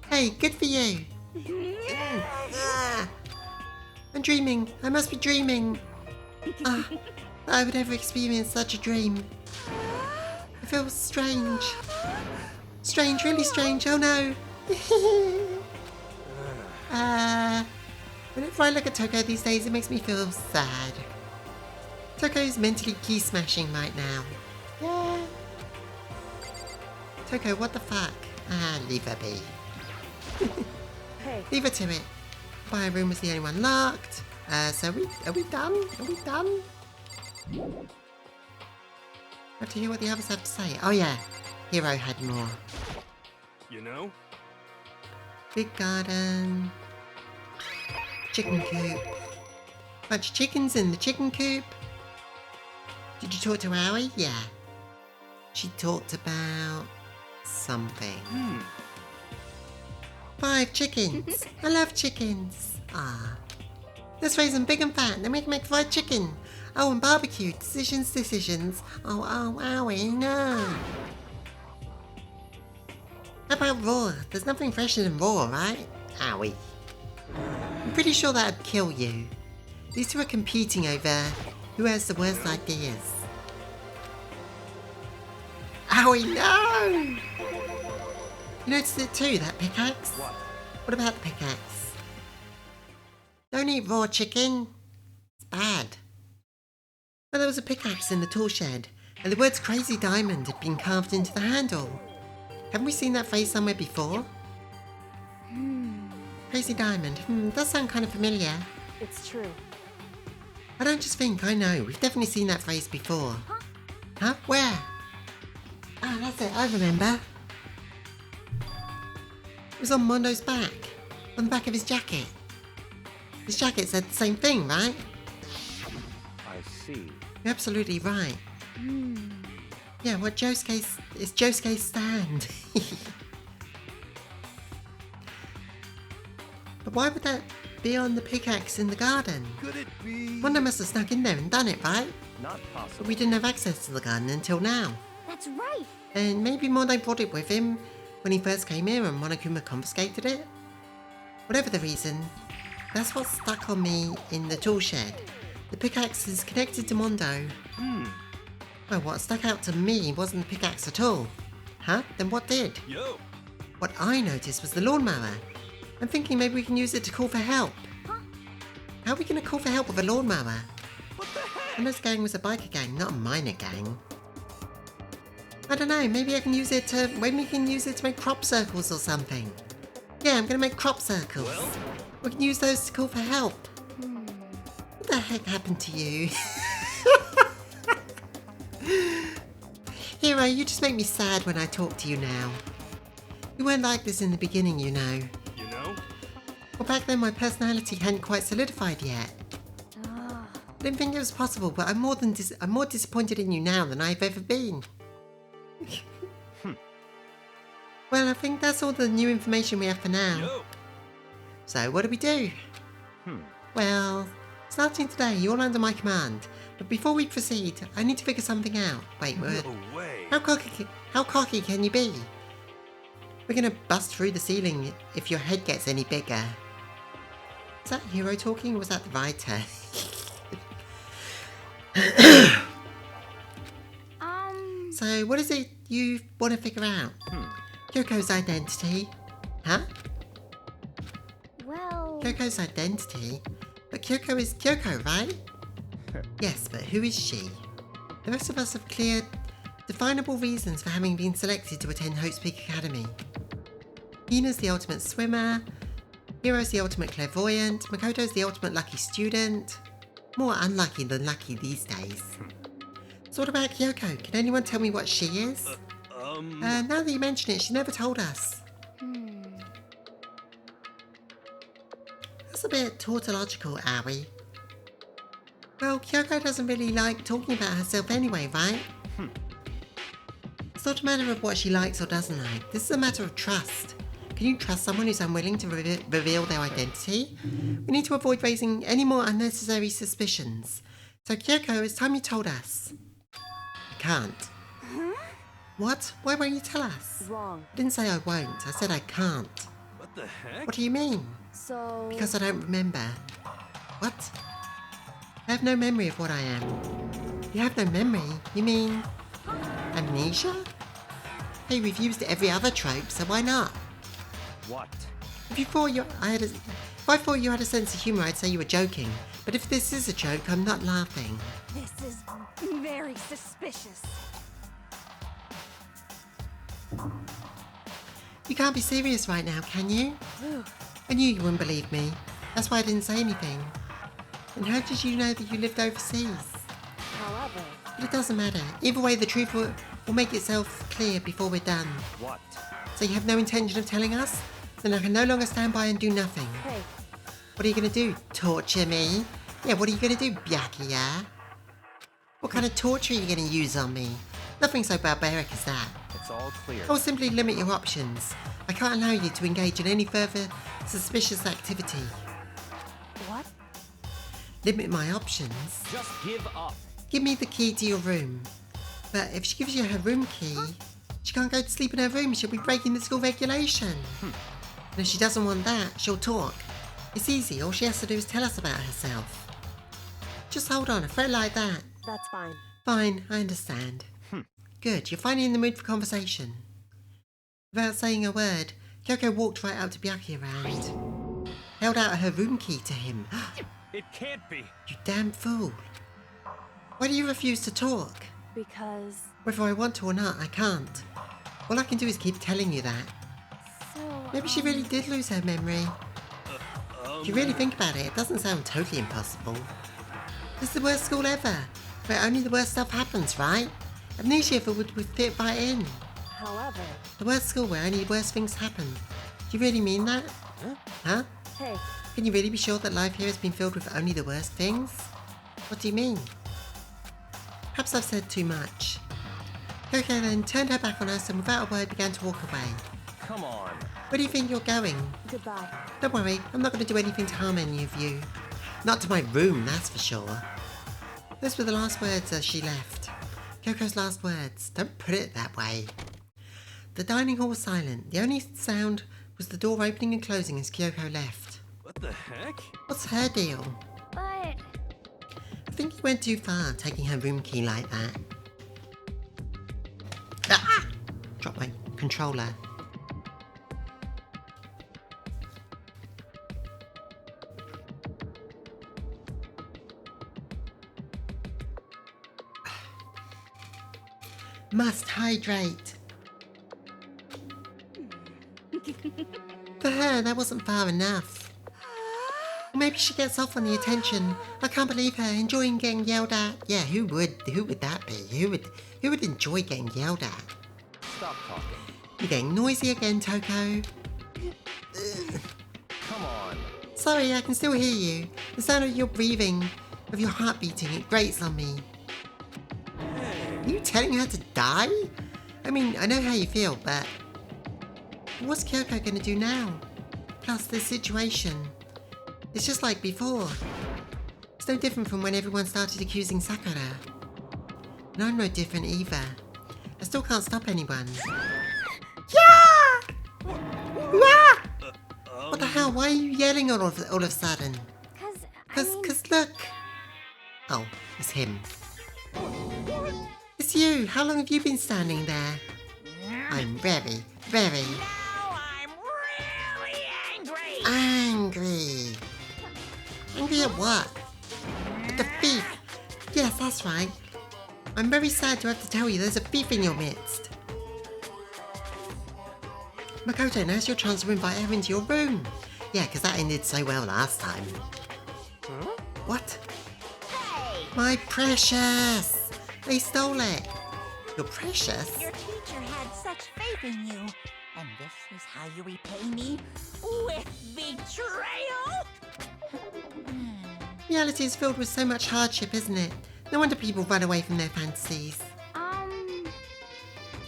Hey, good for you. I'm dreaming. I must be dreaming. That I would ever experience such a dream. It feels strange. Strange, really strange. Oh no. Whenever I look at Toko these days, it makes me feel sad. Toko's mentally key smashing right now. Yeah. Toko, what the fuck? Ah, leave her be. Hey, Leave her to it. Fire room was the only one locked. So are we done? Are we done? Have to hear what the others have to say. Oh yeah, Hero had more. You know? Big garden. Chicken coop. Bunch of chickens in the chicken coop. Did you talk to Aoi? Yeah. She talked about something. 5 chickens. I love chickens. Ah. Let's raise them big and fat, then we can make fried chicken. Oh, and barbecue. Decisions. Oh, Aoi, no. How about raw? There's nothing fresher than raw, right? Aoi. I'm pretty sure that'd kill you. These two are competing over who has the worst ideas. Aoi, no! You noticed it too, that pickaxe? What about the pickaxe? Don't eat raw chicken. It's bad. Well, there was a pickaxe in the tool shed, and the words Crazy Diamond had been carved into the handle. Haven't we seen that phrase somewhere before? Crazy Diamond. Does sound kind of familiar. it's true. I don't just think, I know. We've definitely seen that phrase before. Huh? Where? Ah, that's it. I remember. It was on Mondo's back. On the back of his jacket. His jacket said the same thing, right? I see. You're absolutely right. Yeah, what Josuke's... It's Josuke's stand. But why would that be on the pickaxe in the garden? Could it be? Mondo must have snuck in there and done it, right? Not But possible. we didn't have access to the garden until now. That's right. And maybe Mondo brought it with him when he first came here and Monokuma confiscated it? Whatever the reason, that's what stuck on me in the tool shed. The pickaxe is connected to Mondo. Well, what stuck out to me wasn't the pickaxe at all. Huh? Then what did? Yo. What I noticed was the lawnmower. I'm thinking maybe we can use it to call for help. How are we going to call for help with a lawnmower? What the heck? Mono's gang was a biker gang, not a minor gang. I don't know, maybe I can use it to... Maybe we can use it to make crop circles or something. Yeah, I'm gonna make crop circles. Well? We can use those to call for help. What the heck happened to you? Hero, you just make me sad when I talk to you now. You weren't like this in the beginning, you know. You know? Well, back then my personality hadn't quite solidified yet. I didn't think it was possible, but I'm more disappointed in you now than I've ever been. Well, I think that's all the new information we have for now. Yo. So, what do we do? Well, starting today, you're under my command. But before we proceed, I need to figure something out. Wait, what? No way. How cocky can you be? We're gonna bust through the ceiling if your head gets any bigger. Is that Hero talking or was that the writer? So, what is it you want to figure out? Kyoko's identity. Huh? Well, Kyoko's identity? But Kyoko is Kyoko, right? Yes, but who is she? The rest of us have clear, definable reasons for having been selected to attend Hope's Peak Academy. Hina's the ultimate swimmer, Hiro's the ultimate clairvoyant, Makoto's the ultimate lucky student. More unlucky than lucky these days. So what about Kyoko? Can anyone tell me what she is? Now that you mention it, she never told us. That's a bit tautological, Aoi. Well, Kyoko doesn't really like talking about herself anyway, right? It's not a matter of what she likes or doesn't like. This is a matter of trust. Can you trust someone who's unwilling to reveal their identity? We need to avoid raising any more unnecessary suspicions. So Kyoko, it's time you told us. I can't. What? Why won't you tell us? Wrong. I didn't say I won't. I said I can't. What the heck? What do you mean? So... Because I don't remember. What? I have no memory of what I am. You have no memory? You mean... amnesia? Hey, we've used every other trope, so why not? What? If I thought you had a sense of humour, I'd say you were joking. But if this is a joke, I'm not laughing. this is very suspicious. You can't be serious right now, can you? I knew you wouldn't believe me. That's why I didn't say anything. And how did you know that you lived overseas? However, But it doesn't matter. Either way, the truth will make itself clear before we're done. What? So you have no intention of telling us? Then I can no longer stand by and do nothing. hey, What are you going to do? Torture me? Yeah, what are you going to do, Byakuya? What kind of torture are you going to use on me? Nothing so barbaric as that. It's all clear. I will simply limit your options. I can't allow you to engage in any further suspicious activity. what? Limit my options? Just give up. Give me the key to your room. But if she gives you her room key, she can't go to sleep in her room. She'll be breaking the school regulation. And if she doesn't want that, she'll talk. It's easy. All she has to do is tell us about herself. Just hold on. A threat like that. That's fine. Fine, I understand. Good, you're finally in the mood for conversation. Without saying a word, Kyoko walked right up to Byakuya and held out her room key to him. It can't be. You damn fool. Why do you refuse to talk? Because, Whether I want to or not, I can't. All I can do is keep telling you that. so, Maybe she really did lose her memory. If you really think about it, it doesn't sound totally impossible. This is the worst school ever, where only the worst stuff happens, right? Amnesia would fit right in. however, The worst school where only the worst things happen. Do you really mean that? Huh? hey, Can you really be sure that life here has been filled with only the worst things? What do you mean? Perhaps I've said too much. Kyoko then turned her back on us and without a word began to walk away. Come on. Where do you think you're going? goodbye. Don't worry, I'm not going to do anything to harm any of you. Not to my room, that's for sure. Those were the last words as she left. Kyoko's last words. Don't put it that way. The dining hall was silent. The only sound was the door opening and closing as Kyoko left. What the heck? What's her deal? But I think he went too far, taking her room key like that. Ah! Dropped my controller. Must hydrate. For her, that wasn't far enough. Maybe she gets off on the attention. I can't believe her enjoying getting yelled at. Yeah, who would that be? Who would enjoy getting yelled at? Stop talking. You're getting noisy again, Toko. Come on. Sorry, I can still hear you. The sound of your breathing, of your heart beating, it grates on me. Are you telling her to die? I mean, I know how you feel, but what's Kyoko gonna do now? Plus, this situation. It's just like before. It's no different from when everyone started accusing Sakura. And I'm no different either. I still can't stop anyone. Yeah! What the hell? Why are you yelling all of a sudden? Cause look. Oh, it's him. It's you. How long have you been standing there? I'm very. Now I'm really angry. Angry. Angry at what? At the thief. Yes, that's right. I'm very sad to have to tell you there's a thief in your midst. Makoto, now's your chance to invite her into your room. Yeah, because that ended so well last time. What? Hey, My precious! They stole it. Your precious? your teacher had such faith in you. And this is how you repay me? With betrayal? Reality is filled with so much hardship, isn't it? No wonder people run away from their fantasies.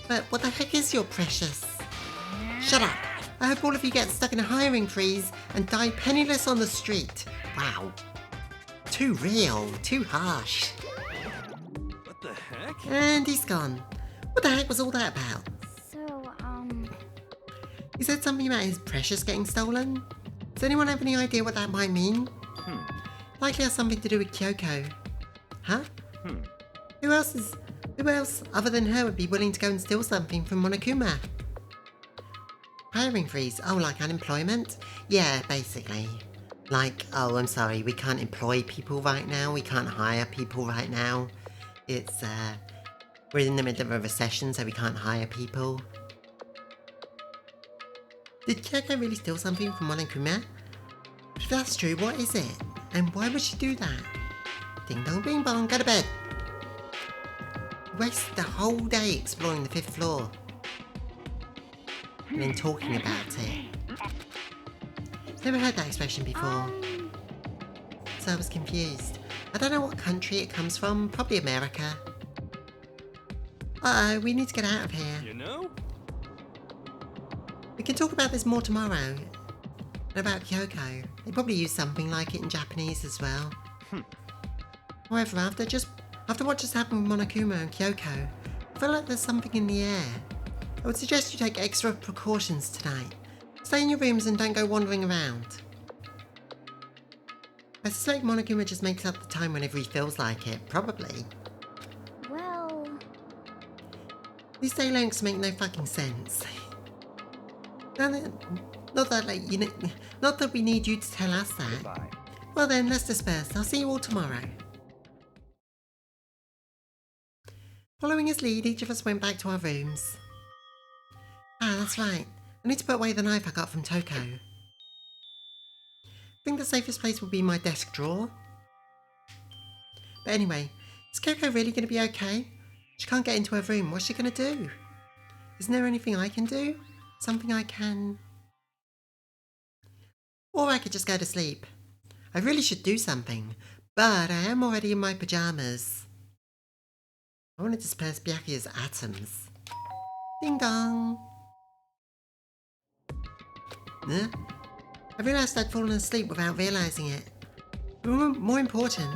But what the heck is your precious? Shut up! I hope all of you get stuck in a hiring freeze and die penniless on the street. Wow. Too real, too harsh. What the heck? And he's gone. What the heck was all that about? so, He said something about his precious getting stolen? Does anyone have any idea what that might mean? Likely has something to do with Kyoko. Huh? Who else other than her would be willing to go and steal something from Monokuma? Hiring freeze? Oh, like unemployment? Yeah, basically. Like, oh, I'm sorry, we can't employ people right now, we can't hire people right now. It's, we're in the middle of a recession, so we can't hire people. Did Kyoko really steal something from Monokuma? If that's true, what is it? And why would she do that? Ding dong bing bong, go to bed. Wasted the whole day exploring the 5th floor. And then talking about it. Never heard that expression before. So I was confused. I don't know what country it comes from, probably America. Uh-oh, we need to get out of here. You know? We can talk about this more tomorrow. And about Kyoko. They probably use something like it in Japanese as well. However, after what just happened with Monokuma and Kyoko, I feel like there's something in the air. I would suggest you take extra precautions tonight. Stay in your rooms and don't go wandering around. I suspect Monokuma just makes up the time whenever he feels like it, probably. Well, These day lengths make no fucking sense. Not that we need you to tell us that. Goodbye. Well then, let's disperse. I'll see you all tomorrow. Following his lead, each of us went back to our rooms. Ah, that's right. I need to put away the knife I got from Toko. I think the safest place will be my desk drawer. But anyway, is Kyoko really going to be okay? She can't get into her room. What's she going to do? Isn't there anything I can do? Something I can... Or I could just go to sleep. I really should do something, but I am already in my pyjamas. I want to disperse Byakuya's atoms. Ding dong! Huh? I realised I'd fallen asleep without realising it. But more important,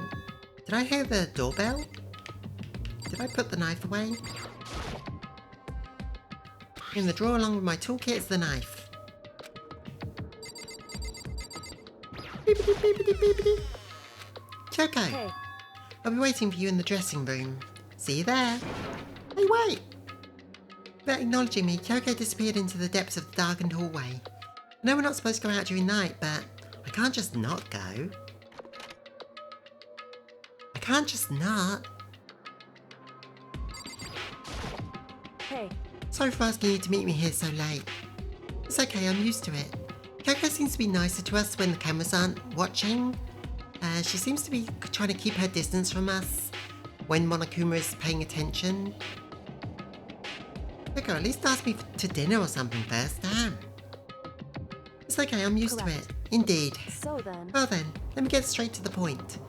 did I hear the doorbell? Did I put the knife away? In the drawer along with my toolkit is the knife. Beepity beepity beepity. Kyoko, Hey, I'll be waiting for you in the dressing room. See you there. Hey, wait! Without acknowledging me, Kyoko disappeared into the depths of the darkened hallway. I know we're not supposed to go out during night, but I can't just not go. I can't just not. hey, Sorry for asking you to meet me here so late. It's okay, I'm used to it. Kyoko seems to be nicer to us when the cameras aren't watching. She seems to be trying to keep her distance from us when Monokuma is paying attention. Kyoko, at least ask me to dinner or something first, damn. It's okay, I'm used to Correct. it. Indeed. so then, Well then, let me get straight to the point.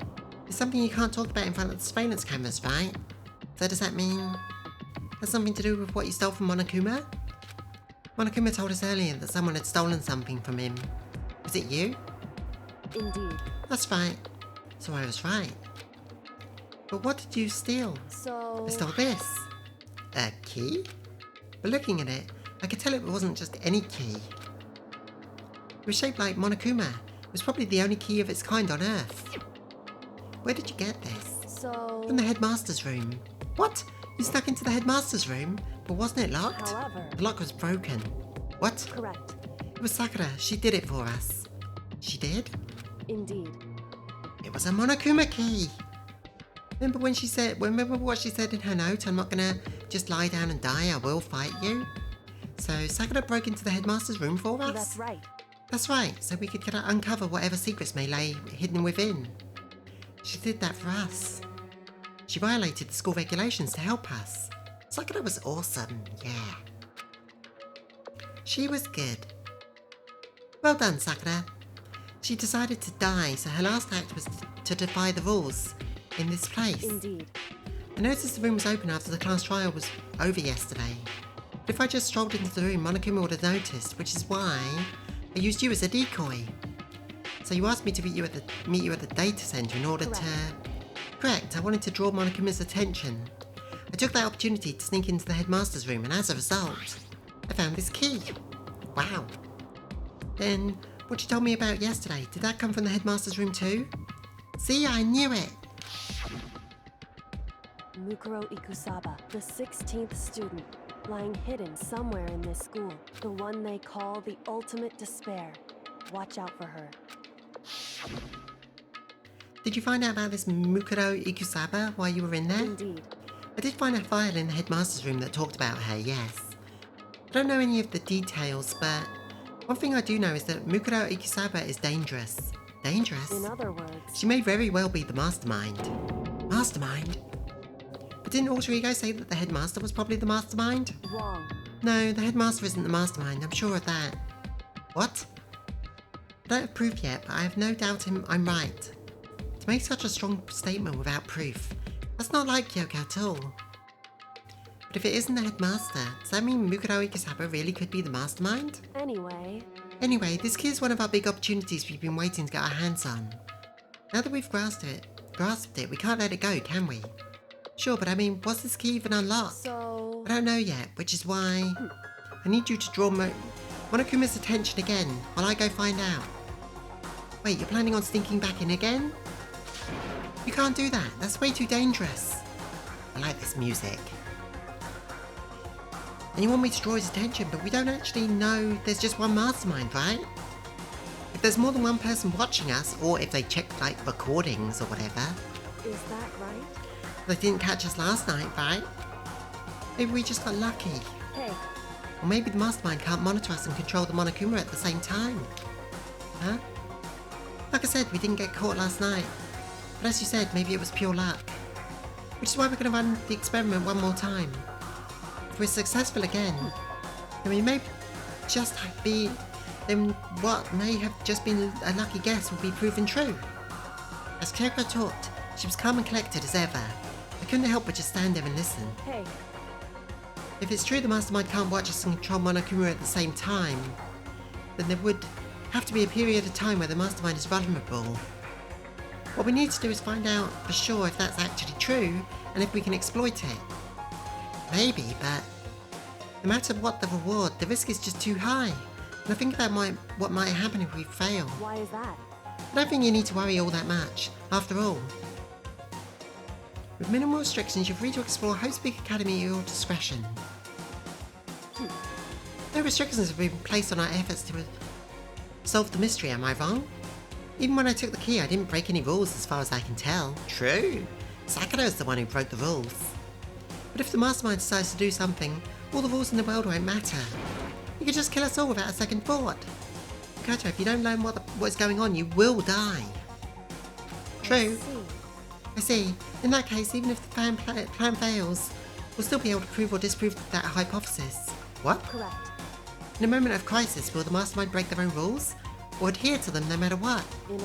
It's something you can't talk about in front of the surveillance cameras, right? So does that mean... has something to do with what you stole from Monokuma? Monokuma told us earlier that someone had stolen something from him. Was it you? indeed. That's right. So I was right. But what did you steal? So, I stole this. A key? But looking at it, I could tell it wasn't just any key. It was shaped like Monokuma. It was probably the only key of its kind on Earth. Where did you get this? From the headmaster's room. What? You snuck into the headmaster's room? But wasn't it locked? however, The lock was broken. What? correct, It was Sakura. She did it for us. She did? indeed. It was a Monokuma key. Remember what she said in her note? I'm not gonna just lie down and die. I will fight you. So Sakura broke into the headmaster's room for us? That's right. That's right, so we could uncover whatever secrets may lay hidden within. She did that for us. She violated the school regulations to help us. Sakura was awesome, yeah. She was good. Well done, Sakura. She decided to die, so her last act was to defy the rules in this place. Indeed. I noticed the room was open after the class trial was over yesterday. But if I just strolled into the room, Monokuma would have noticed, which is why I used you as a decoy. So you asked me to meet you at the data center in order Correct. Correct, I wanted to draw Monokuma's attention. I took that opportunity to sneak into the headmaster's room, and as a result, I found this key. Wow. Then, what you told me about yesterday, did that come from the headmaster's room too? See, I knew it. Mukuro Ikusaba, the 16th student, lying hidden somewhere in this school. The one they call the ultimate despair. Watch out for her. Did you find out about this Mukuro Ikusaba while you were in there? Indeed. I did find a file in the headmaster's room that talked about her, yes. I don't know any of the details, but One thing I do know is that Mukuro Ikusaba is dangerous. Dangerous? In other words, She may very well be the mastermind. Mastermind? But didn't Alter Ego say that the headmaster was probably the mastermind? wrong. No, the headmaster isn't the mastermind, I'm sure of that. What? I don't have proof yet, but I have no doubt I'm right. To make such a strong statement without proof, that's not like Kyoko at all. But if it isn't the headmaster, does that mean Mukuro Ikusaba really could be the mastermind? Anyway, This key is one of our big opportunities we've been waiting to get our hands on. Now that we've grasped it, we can't let it go, can we? Sure, but I mean, was this key even unlocked? so... I don't know yet, which is why I need you to draw Monokuma's attention again while I go find out. Wait, you're planning on sneaking back in again? You can't do that. That's way too dangerous. I like this music. And you want me to draw his attention, but we don't actually know there's just one mastermind, right? If there's more than one person watching us, or if they check like recordings or whatever, Is that right? they didn't catch us last night, right? Maybe we just got lucky. Hey, Or maybe the mastermind can't monitor us and control the Monokuma at the same time. Huh? Like I said, we didn't get caught last night. But as you said, maybe it was pure luck. Which is why we're going to run the experiment one more time. If we're successful again, then we may just be... then what may have just been a lucky guess will be proven true. As Kyoko talked, she was calm and collected as ever. I couldn't help but just stand there and listen. hey, If it's true the mastermind can't watch us and control Monokuma at the same time, then there would have to be a period of time where the mastermind is vulnerable. What we need to do is find out for sure if that's actually true and if we can exploit it. Maybe, but no matter what the reward, the risk is just too high. And I think about what might happen if we fail. why is that? I don't think you need to worry all that much. After all, with minimal restrictions, you're free to explore Host Peak Academy at your discretion. No restrictions have been placed on our efforts to solve the mystery, am I wrong? Even when I took the key, I didn't break any rules as far as I can tell. True. Sakura's the one who broke the rules. But if the mastermind decides to do something, all the rules in the world won't matter. You could just kill us all without a second thought. Koto, if you don't learn what is going on, you will die. True. I see. In that case, even if the plan fails, we'll still be able to prove or disprove that hypothesis. What? Correct. In a moment of crisis, will the mastermind break their own rules? Or adhere to them no matter what? In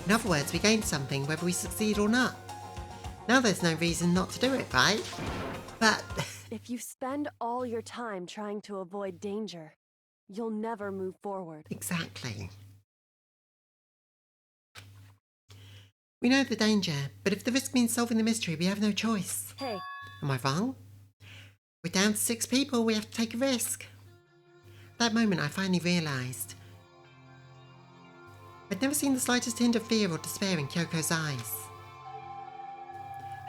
other words, We gained something whether we succeed or not. Now there's no reason not to do it, right? But... if you spend all your time trying to avoid danger, you'll never move forward. exactly. We know the danger, but if the risk means solving the mystery, we have no choice. Hey, Am I wrong? We're down to 6 people, we have to take a risk. At that moment, I finally realised. I'd never seen the slightest hint of fear or despair in Kyoko's eyes.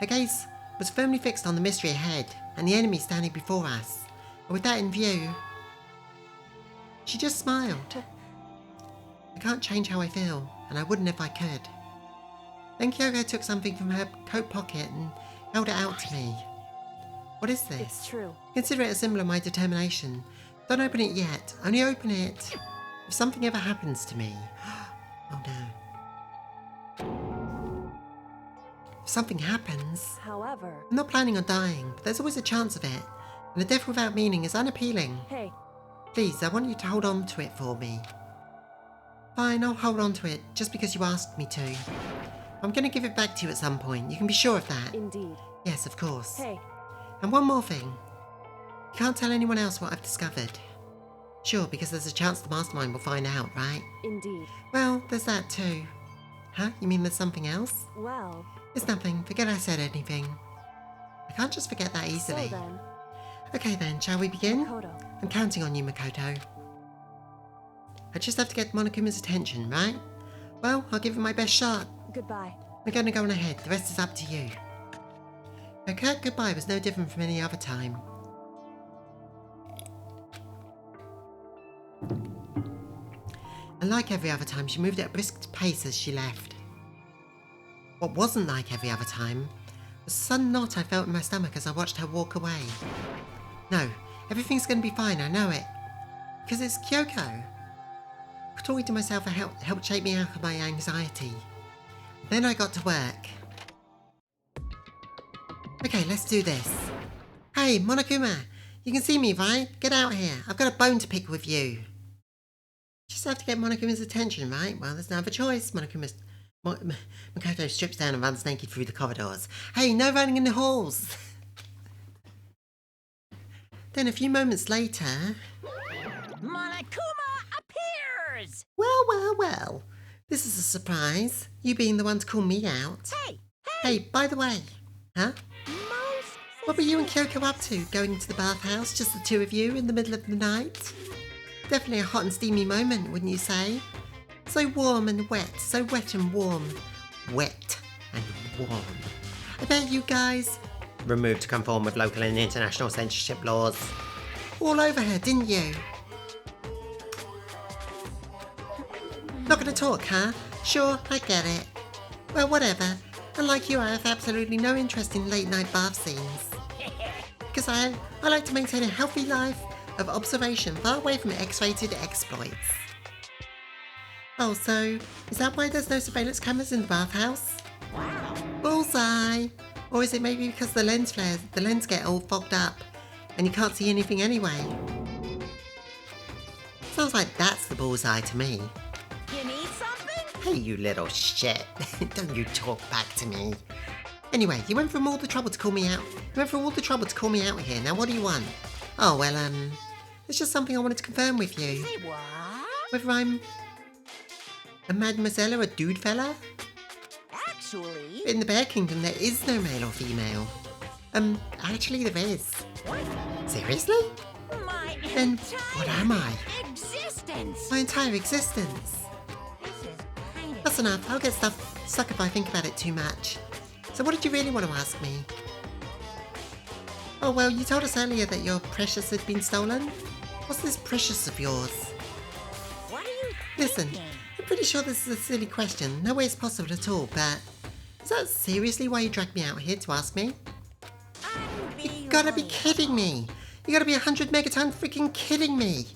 Her gaze was firmly fixed on the mystery ahead and the enemy standing before us, and with that in view, she just smiled. I can't change how I feel, and I wouldn't if I could. Then Kyoko took something from her coat pocket and held it out to me. What is this? it's true. Consider it a symbol of my determination. Don't open it yet. Only open it if something ever happens to me. Oh no. If something happens... However, I'm not planning on dying, but there's always a chance of it. And a death without meaning is unappealing. hey, Please, I want you to hold on to it for me. Fine, I'll hold on to it, just because you asked me to. I'm going to give it back to you at some point. You can be sure of that. indeed. Yes, of course. Hey, And one more thing. You can't tell anyone else what I've discovered. Sure, because there's a chance the mastermind will find out, right? indeed. Well, there's that too. Huh? You mean there's something else? Well, It's nothing. Forget I said anything. I can't just forget that easily. so then, Okay then, shall we begin? Makoto, I'm counting on you, Makoto. I just have to get Monokuma's attention, right? Well, I'll give it my best shot. goodbye. I'm gonna go on ahead. The rest is up to you. Her curt goodbye was no different from any other time. And like every other time, she moved at a brisk pace as she left. What wasn't like every other time was a sudden knot I felt in my stomach as I watched her walk away. No, everything's gonna be fine, I know it. Because it's Kyoko. Talking to myself helped shake me out of my anxiety. Then I got to work. Okay, let's do this. Hey, Monokuma, you can see me, right? Get out here. I've got a bone to pick with you. Just have to get Monokuma's attention, right? Well, there's no other choice. Makoto strips down and runs naked through the corridors. Hey, no running in the halls! Then a few moments later... Monokuma appears! Well. This is a surprise. You being the one to call me out. Hey, by the way. Huh? What were you and Kyoko up to, going into the bathhouse, just the two of you, in the middle of the night? Definitely a hot and steamy moment, wouldn't you say? So warm and wet, so wet and warm. Wet and warm. I bet you guys... removed to conform with local and international censorship laws. All over her, didn't you? Not gonna talk, huh? Sure, I get it. Well, whatever. Unlike you, I have absolutely no interest in late night bath scenes. Because I like to maintain a healthy life of observation far away from X-rated exploits. Oh, so is that why there's no surveillance cameras in the bathhouse? Wow. Bullseye! Or is it maybe because the lens get all fogged up and you can't see anything anyway? Sounds like that's the bullseye to me. You need something? Hey, you little shit. Don't you talk back to me. Anyway, you went through all the trouble to call me out. Here. Now what do you want? Oh, well, it's just something I wanted to confirm with you. Say what? Whether I'm a mademoiselle or a dude fella? Actually... In the Bear Kingdom, there is no male or female. Actually there is. What? Seriously? My Then entire what am I? existence! My entire existence. This is kind of... That's enough. I'll get stuck if I think about it too much. So what did you really want to ask me? Oh, well, you told us earlier that your precious had been stolen. What's this precious of yours? What are you Listen, thinking? I'm pretty sure this is a silly question. No way it's possible at all, but... is that seriously why you dragged me out here to ask me? You gotta be kidding me! You gotta be 100 megaton freaking kidding me!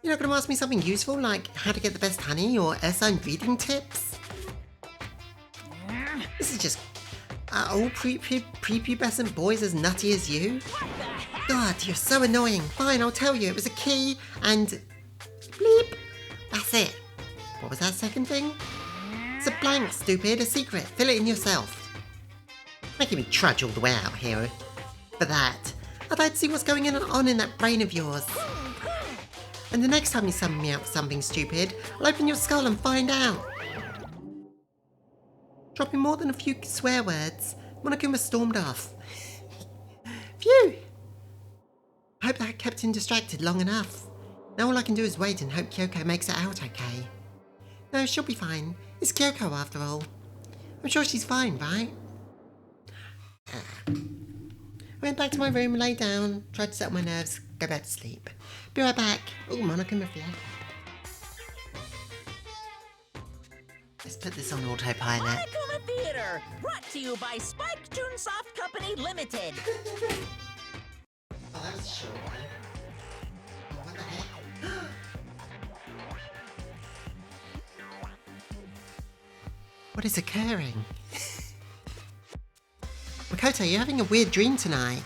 You're not gonna ask me something useful like how to get the best honey or assigned reading tips? This is just... are all prepubescent boys as nutty as you? God, you're so annoying. Fine, I'll tell you. It was a key and... bleep. That's it. What was that second thing? It's a blank, stupid. A secret. Fill it in yourself. Making me trudge all the way out here for that. I'd like to see what's going on in that brain of yours. And the next time you summon me out for something stupid, I'll open your skull and find out. Dropping more than a few swear words, Monokuma stormed off. Phew! I hope that kept him distracted long enough. Now all I can do is wait and hope Kyoko makes it out okay. No, she'll be fine. It's Kyoko after all. I'm sure she's fine, right? I went back to my room, lay down, tried to settle my nerves, go back to sleep. Be right back. Oh, Monokuma flag. Let's put this on autopilot. Monokuma Theater, brought to you by Spike Toonsoft Company Limited. Oh, that was a short one. Oh, what the heck? What is occurring? Makoto, you're having a weird dream tonight.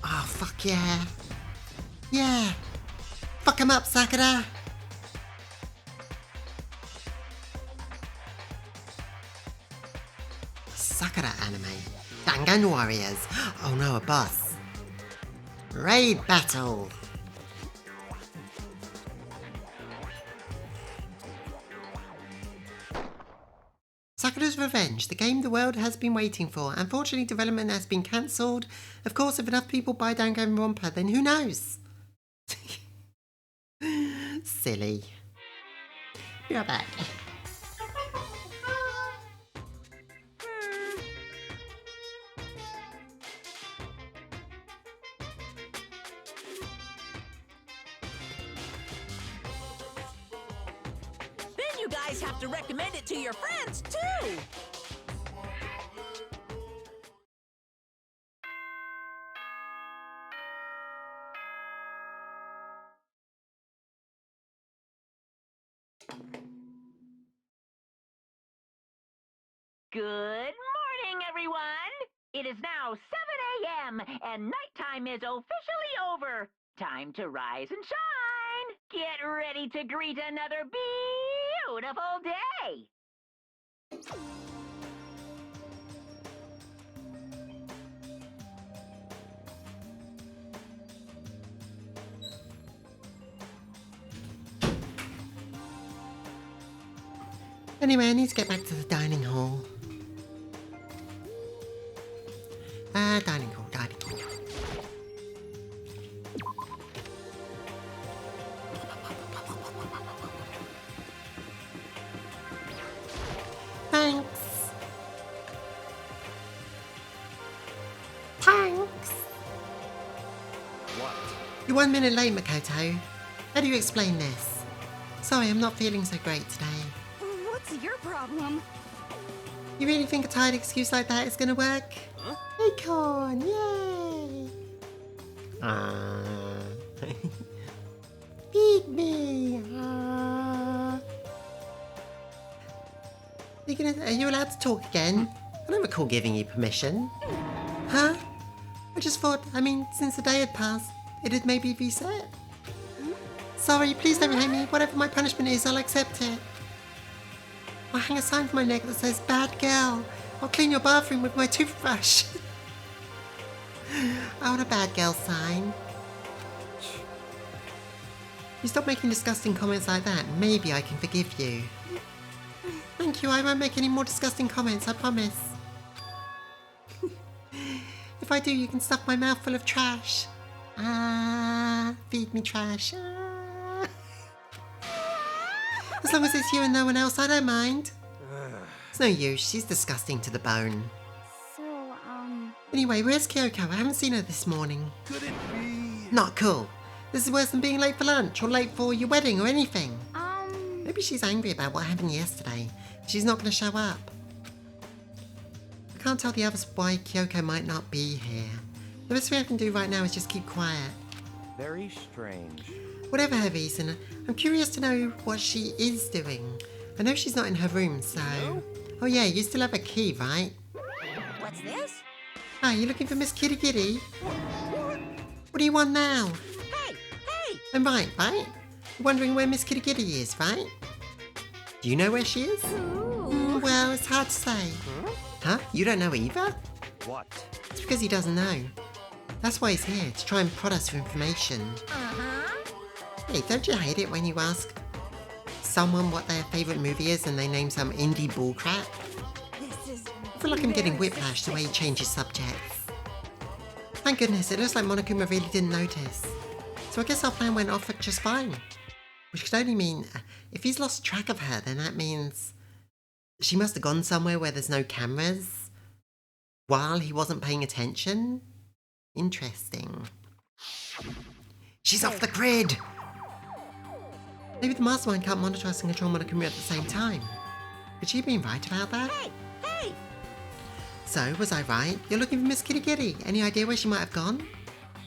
Oh, fuck yeah. Yeah. Fuck him up, Sakura. Sakura anime. Dangan Warriors. Oh no, a boss. Raid battle. Sakura's Revenge, the game the world has been waiting for. Unfortunately, development has been cancelled. Of course, if enough people buy Danganronpa, then who knows? Silly. Be right back. Then you guys have to recommend it to your friends, too! Good morning, everyone! It is now 7 a.m., and nighttime is officially over. Time to rise and shine! Get ready to greet another beautiful day! Anyway, I need to get back to the dining hall. Dining hall. Thanks. What? You're 1 minute late, Makoto. How do you explain this? Sorry, I'm not feeling so great today. What's your problem? You really think a tired excuse like that is gonna work? Huh? Acorn, yay! Feed me! Are you allowed to talk again? I don't recall giving you permission. Huh? I just thought, since the day had passed, it had maybe reset. Sorry, please don't hate me. Whatever my punishment is, I'll accept it. I'll hang a sign from my neck that says, "Bad girl." I'll clean your bathroom with my toothbrush. I want a bad girl sign. You stop making disgusting comments like that, maybe I can forgive you. Thank you, I won't make any more disgusting comments, I promise. If I do, you can stuff my mouth full of trash. Feed me trash. As long as it's you and no one else, I don't mind. It's no use, she's disgusting to the bone. So, Anyway, where's Kyoko? I haven't seen her this morning. Could it be? Not cool. This is worse than being late for lunch or late for your wedding or anything. Maybe she's angry about what happened yesterday. She's not going to show up. I can't tell the others why Kyoko might not be here. The best thing I can do right now is just keep quiet. Very strange. Whatever her reason, I'm curious to know what she is doing. I know she's not in her room, so... Oh yeah, you still have a key, right? What's this? Ah, you looking for Miss Kitty Kitty? What do you want now? Hey! I'm right? You're wondering where Miss Kitty Kitty is, right? Do you know where she is? Well, it's hard to say. Huh? You don't know either? What? It's because he doesn't know. That's why he's here, to try and prod us for information. Hey, don't you hate it when you ask someone what their favourite movie is and they name some indie bullcrap? This is... I feel like I'm getting whiplash the way he changes subjects. Thank goodness, it looks like Monokuma really didn't notice. So I guess our plan went off just fine. Which could only mean, if he's lost track of her, then that means she must have gone somewhere where there's no cameras while he wasn't paying attention. Interesting. She's off the grid! Maybe the mastermind can't monitor us and control Monokuma at the same time. Could she have been right about that? Hey! So, was I right? You're looking for Miss Kitty Kitty. Any idea where she might have gone?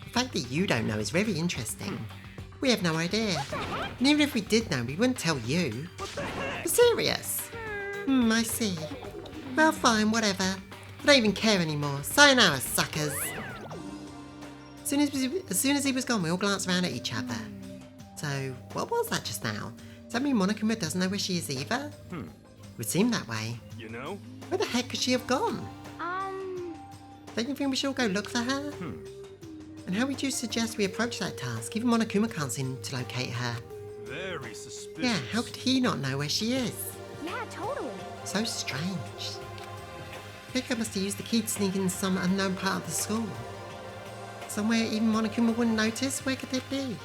The fact that you don't know is very interesting. We have no idea. And even if we did know, we wouldn't tell you. We're serious. I see. Well, fine, whatever. I don't even care anymore. Sayonara, suckers. As soon as he was gone, we all glanced around at each other. So, what was that just now? Does that mean Monokuma doesn't know where she is either? It would seem that way. You know? Where the heck could she have gone? Don't you think we should all go look for her? And how would you suggest we approach that task? Even Monokuma can't seem to locate her. Very suspicious. Yeah, how could he not know where she is? yeah, totally. So strange. Kyoko must have used the key to sneak in some unknown part of the school. Somewhere even Monokuma wouldn't notice? Where could it be?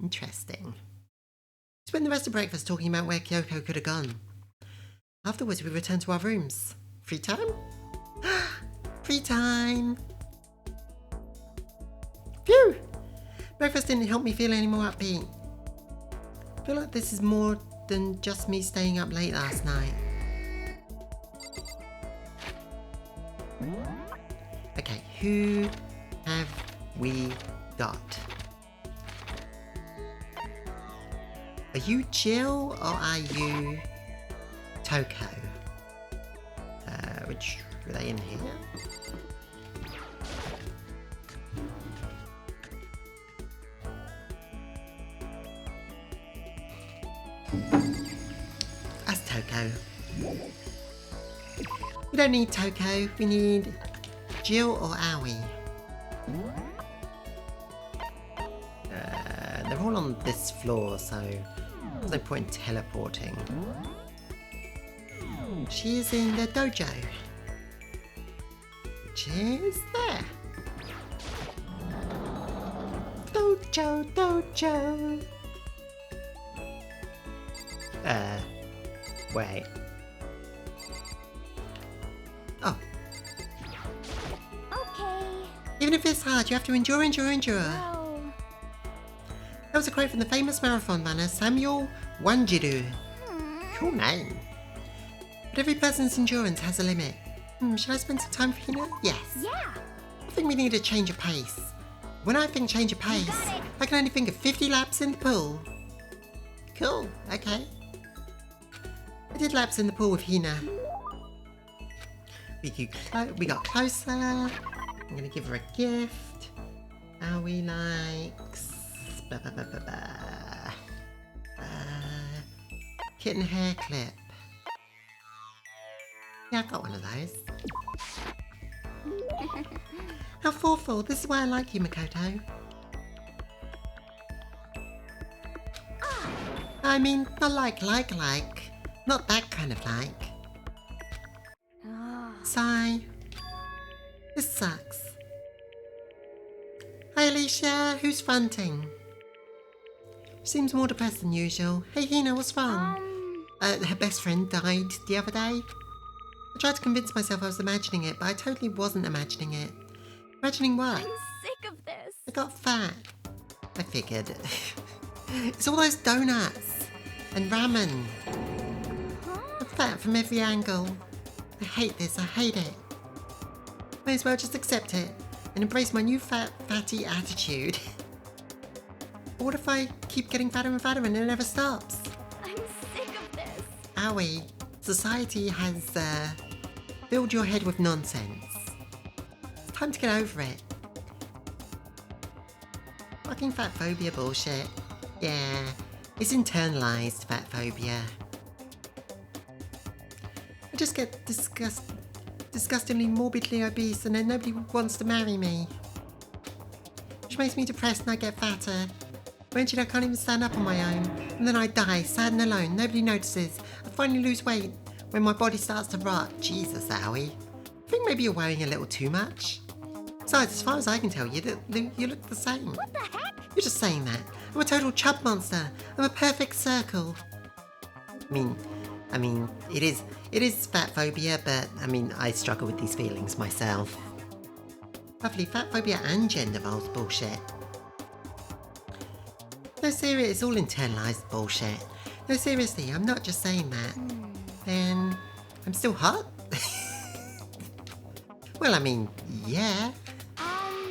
Interesting. We spent the rest of breakfast talking about where Kyoko could have gone. Afterwards, we returned to our rooms. Free time? Free time! Phew! Breakfast didn't help me feel any more upbeat. I feel like this is more than just me staying up late last night. Okay, who have we got? Are you Jill or are you Toko? Which were they in here? That's Toko. We don't need Toko, we need Jill or Aoi. They're all on this floor, so there's no point in teleporting. She is in the dojo. Which is there. Dojo, dojo. Wait. Oh. Okay. Even if it's hard, you have to endure. Well, That was a quote from the famous marathon runner Samuel Wanjiru. Cool name. But every person's endurance has a limit. Shall I spend some time for Hina? Yes. yeah. I think we need a change of pace. When I think change of pace, got it. I can only think of 50 laps in the pool. Cool, okay. I did laps in the pool with Hina. We got closer. I'm gonna give her a gift. Aoi likes... kitten hair clip. Yeah, I've got one of those. How thoughtful. This is why I like you, Makoto. I mean, not like. Not that kind of like. Sigh. This sucks. Hi, Alicia. Who's fronting? Seems more depressed than usual. Hey, Hina, what's wrong? Her best friend died the other day. I tried to convince myself I was imagining it, but I totally wasn't imagining it. Imagining what? I'm sick of this. I got fat. I figured. It's all those donuts and ramen. I'm fat from every angle. I hate this, I hate it. May as well just accept it and embrace my new fatty attitude. But what if I keep getting fatter and fatter and it never stops? I'm sick of this. Aoi, society has filled your head with nonsense. It's time to get over it. Fucking fat phobia bullshit. Yeah, it's internalized fat phobia. I just get disgustingly morbidly obese and then nobody wants to marry me. Which makes me depressed and I get fatter. Eventually I can't even stand up on my own. And then I die, sad and alone, nobody notices. I finally lose weight when my body starts to rot. Jesus, Aoi. I think maybe you're worrying a little too much. Besides, as far as I can tell, you look the same. What the heck? You're just saying that. I'm a total chub monster. I'm a perfect circle. I mean, it is fat phobia, but I mean, I struggle with these feelings myself. Lovely, fat phobia and gender roles bullshit. No, seriously, it's all internalized bullshit. No, seriously, I'm not just saying that. Then, I'm still hot? Well, I mean, yeah.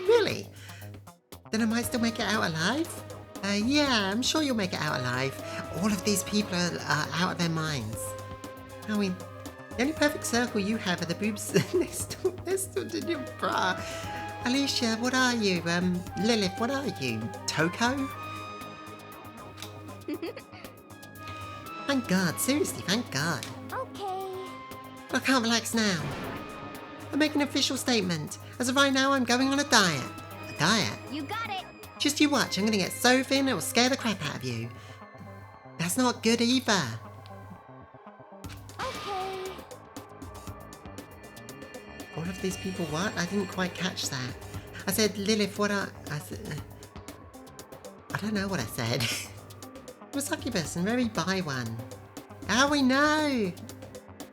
Really? Then I might still make it out alive? Yeah, I'm sure you'll make it out alive. All of these people are out of their minds. I mean, the only perfect circle you have are the boobs next to your bra. Alicia, what are you? Lilith, what are you? Toko? Thank God, seriously, thank God. Okay. But I can't relax now. I make an official statement. As of right now, I'm going on a diet. A diet? You got it. Just you watch, I'm gonna get so thin it will scare the crap out of you. That's not good either. Okay. All of these people what? I didn't quite catch that. I said, Lilith, what are... I don't know what I said. I'm a succubus and very by one. How we know?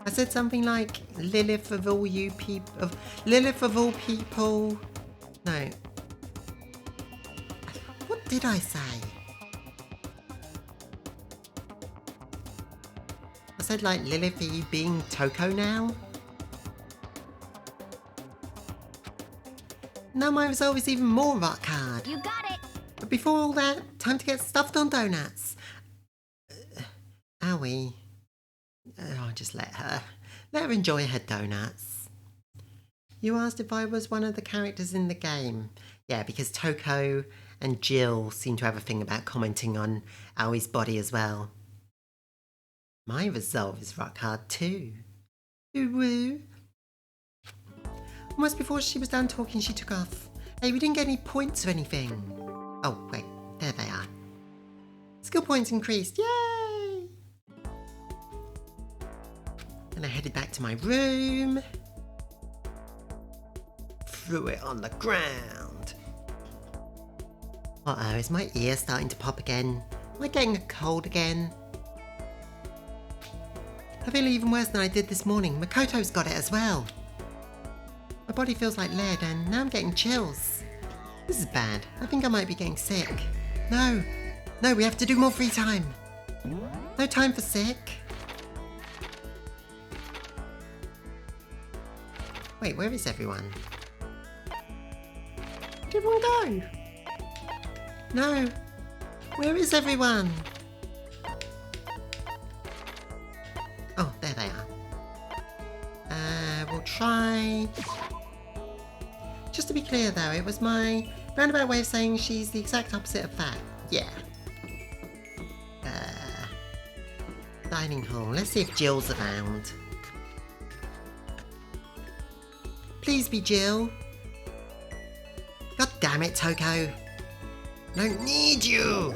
I said something like, Lilith of all you people... Lilith of all people... No. What did I say? I said like, Lilith, are you being Toko now? Now my resolve is even more rock hard. You got it. But before all that, time to get stuffed on donuts. Owie. Oh, just let her enjoy her donuts. You asked if I was one of the characters in the game. Yeah, because Toko and Jill seem to have a thing about commenting on Awie's body as well. My resolve is rock hard too. Woo-woo. Almost before she was done talking, she took off. Hey, we didn't get any points or anything. Oh, wait, there they are. Skill points increased, yay! And I headed back to my room. Threw it on the ground. Uh-oh, is my ear starting to pop again? Am I getting a cold again? I feel even worse than I did this morning. Makoto's got it as well. My body feels like lead and now I'm getting chills. This is bad. I think I might be getting sick. No, we have to do more free time. No time for sick. Wait, where is everyone? Where'd everyone go? No, where is everyone? Oh, there they are. We'll try... Just to be clear though, it was my roundabout way of saying she's the exact opposite of fat. Yeah. Dining hall. Let's see if Jill's around. Please be Jill. God damn it, Toko. I don't need you.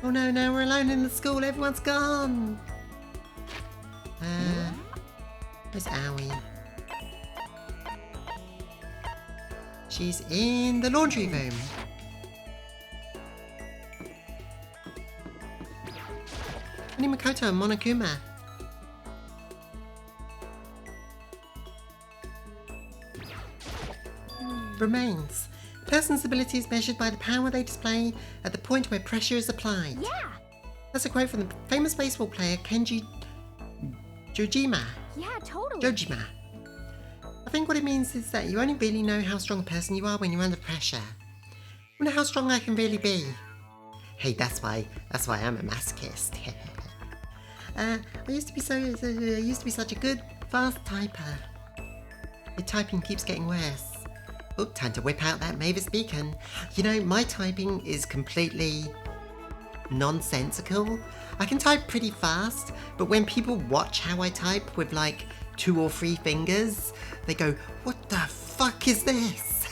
Oh no, now we're alone in the school. Everyone's gone. Where's Owie? She's in the laundry room. I need Makoto and Monokuma. Remains. A person's ability is measured by the power they display at the point where pressure is applied. Yeah. That's a quote from the famous baseball player Kenji Jojima. Yeah, totally. Jojima. I think what it means is that you only really know how strong a person you are when you're under pressure. I wonder how strong I can really be. Hey, that's why I'm a masochist. I used to be such a good, fast typer. The typing keeps getting worse. Oh, time to whip out that Mavis beacon. You know, my typing is completely nonsensical. I can type pretty fast, but when people watch how I type with like 2 or 3 fingers, they go, "What the fuck is this?"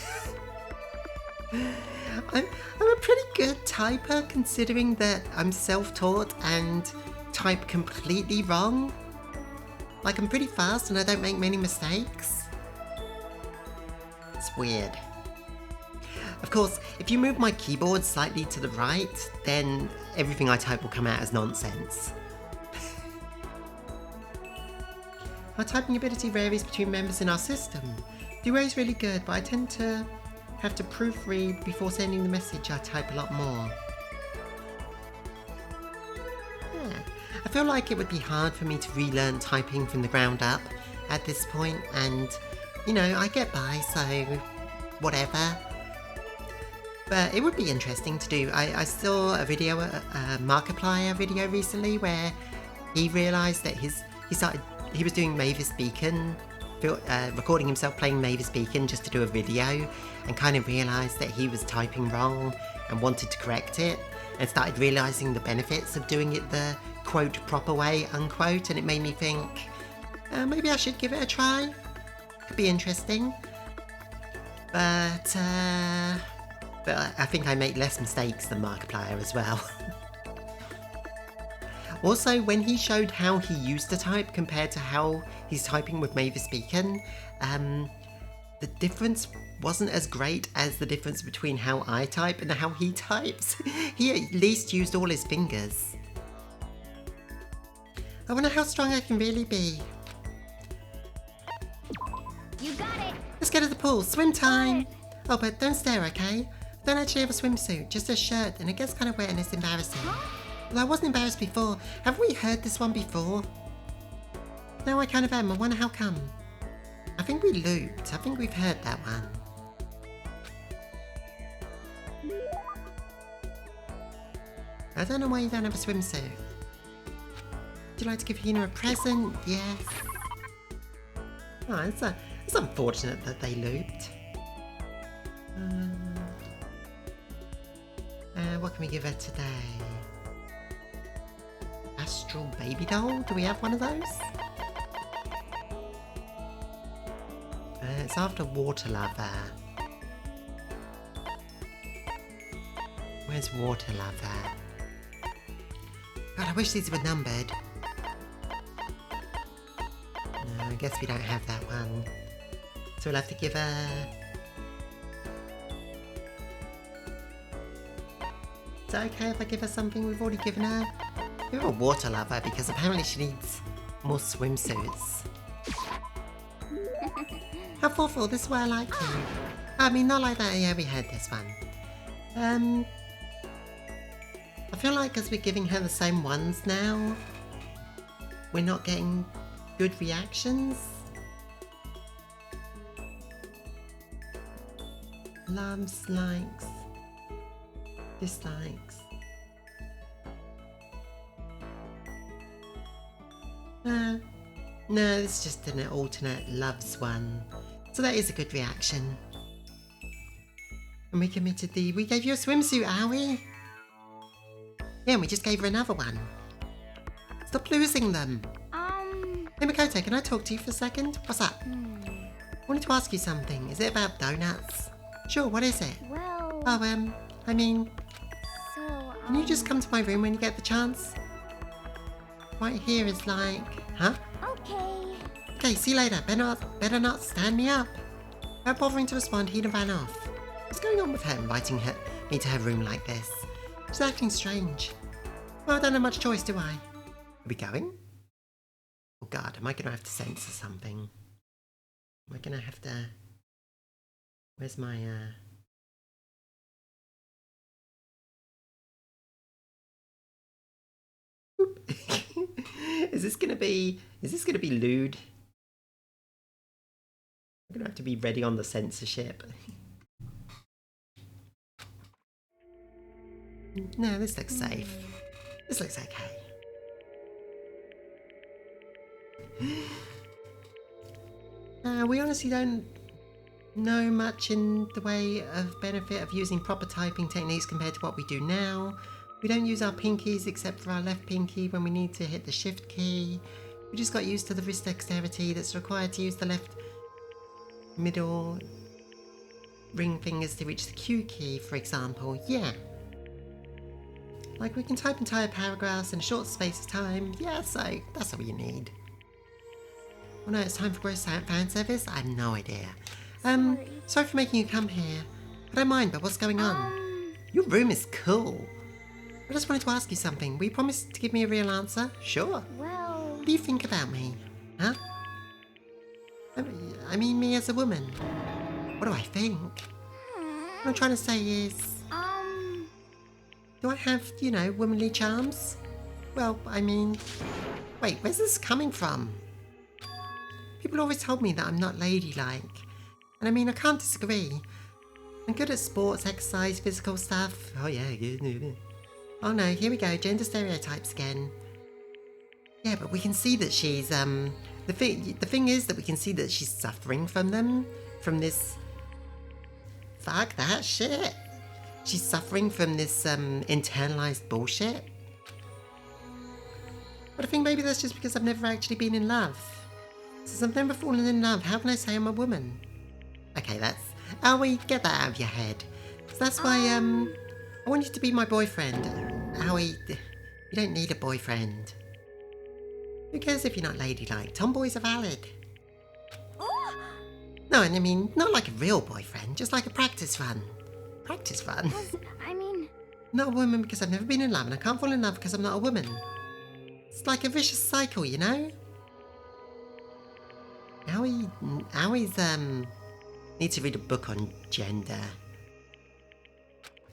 I'm a pretty good typer considering that I'm self-taught and type completely wrong. Like, I'm pretty fast and I don't make many mistakes. It's weird. Of course, if you move my keyboard slightly to the right, then everything I type will come out as nonsense. Our typing ability varies between members in our system. Duo is really good, but I tend to have to proofread before sending the message. I type a lot more. Yeah. I feel like it would be hard for me to relearn typing from the ground up at this point, and you know, I get by, so whatever. But it would be interesting to do. I saw a video, a Markiplier video recently where he realised that he was doing Mavis Beacon, recording himself playing Mavis Beacon just to do a video, and kind of realised that he was typing wrong and wanted to correct it, and started realising the benefits of doing it the quote proper way, unquote, and it made me think, maybe I should give it a try. Could be interesting. But I think I make less mistakes than Markiplier as well. Also, when he showed how he used to type compared to how he's typing with Mavis Beacon, the difference wasn't as great as the difference between how I type and how he types. He at least used all his fingers. I wonder how strong I can really be. You got it. Let's go to the pool. Swim time! Oh, but don't stare, okay? I don't actually have a swimsuit, just a shirt, and it gets kind of wet and it's embarrassing. Well, I wasn't embarrassed before. Have we heard this one before? No, I kind of am. I wonder how come. I think we looped. I think we've heard that one. I don't know why you don't have a swimsuit. Would you like to give Hina a present? Yes. Oh, it's unfortunate that they looped. What can we give her today? Astral baby doll? Do we have one of those? It's after Water Lover. Where's Water Lover? God, I wish these were numbered. No, I guess we don't have that one. So we'll have to give her... Is it okay if I give her something we've already given her? Give her a Water Lover because apparently she needs more swimsuits. How thoughtful, this is why I like you. I mean, not like that, yeah, we heard this one. I feel like as we're giving her the same ones now, we're not getting good reactions. Loves, likes, dislikes. No, this is just an alternate loves one. So that is a good reaction. And we committed we gave you a swimsuit, Owie. Yeah, and we just gave her another one. Stop losing them. Hey Makoto, can I talk to you for a second? What's up? I wanted to ask you something. Is it about donuts? Sure, what is it? Well... Oh, I mean, So, can you just come to my room when you get the chance? Right here is like... Huh? Okay. Okay, see you later. Better not stand me up. Without bothering to respond, Hina ran off. What's going on with her inviting me to her room like this? She's acting strange. Well, I don't have much choice, do I? Are we going? Oh god, am I gonna have to censor something? Am I gonna have to... Where's my, Is this gonna be lewd? I'm gonna have to be ready on the censorship. No, this looks safe. This looks okay. We honestly don't know much in the way of benefit of using proper typing techniques compared to what we do now. We don't use our pinkies except for our left pinky when we need to hit the shift key. We just got used to the wrist dexterity that's required to use the left middle ring fingers to reach the Q key, for example. Yeah. Like we can type entire paragraphs in a short space of time. Yeah, so that's all you need. Oh no, it's time for gross fan service? I have no idea. Sorry for making you come here. I don't mind, but what's going on? Your room is cool. I just wanted to ask you something. Will you promise to give me a real answer? Sure. Well... What do you think about me? Huh? I mean me as a woman. What do I think? What I'm trying to say is... Do I have, you know, womanly charms? Well, I mean... Wait, where's this coming from? People always told me that I'm not ladylike. And I mean, I can't disagree. I'm good at sports, exercise, physical stuff. Oh yeah, good. Oh no, here we go, gender stereotypes again. Yeah, but we can see that she's, the thing is that we can see that she's suffering from them. From this... Fuck that shit. She's suffering from this, internalized bullshit. But I think maybe that's just because I've never actually been in love. Since I've never fallen in love, how can I say I'm a woman? Okay, that's... Aoi, get that out of your head. So that's why, I want you to be my boyfriend. Aoi, you don't need a boyfriend. Who cares if you're not ladylike? Tomboys are valid. No, and I mean, not like a real boyfriend, just like a practice run. Practice run? I mean... Not a woman because I've never been in love, and I can't fall in love because I'm not a woman. It's like a vicious cycle, you know? Aoi's, need to read a book on gender.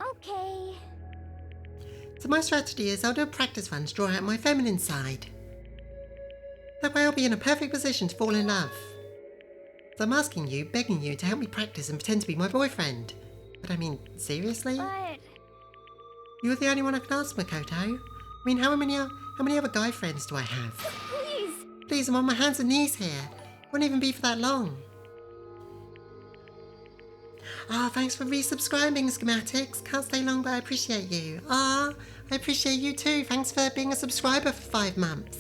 Okay. So my strategy is I'll do a practice run to draw out my feminine side. That way I'll be in a perfect position to fall in love. So I'm asking you, begging you to help me practice and pretend to be my boyfriend. But I mean, seriously? But... You're the only one I can ask, Makoto. I mean, how many other guy friends do I have? Please. Please, I'm on my hands and knees here. Won't even be for that long. Thanks for resubscribing, Schematics. Can't stay long, but I appreciate you. I appreciate you too. Thanks for being a subscriber for 5 months.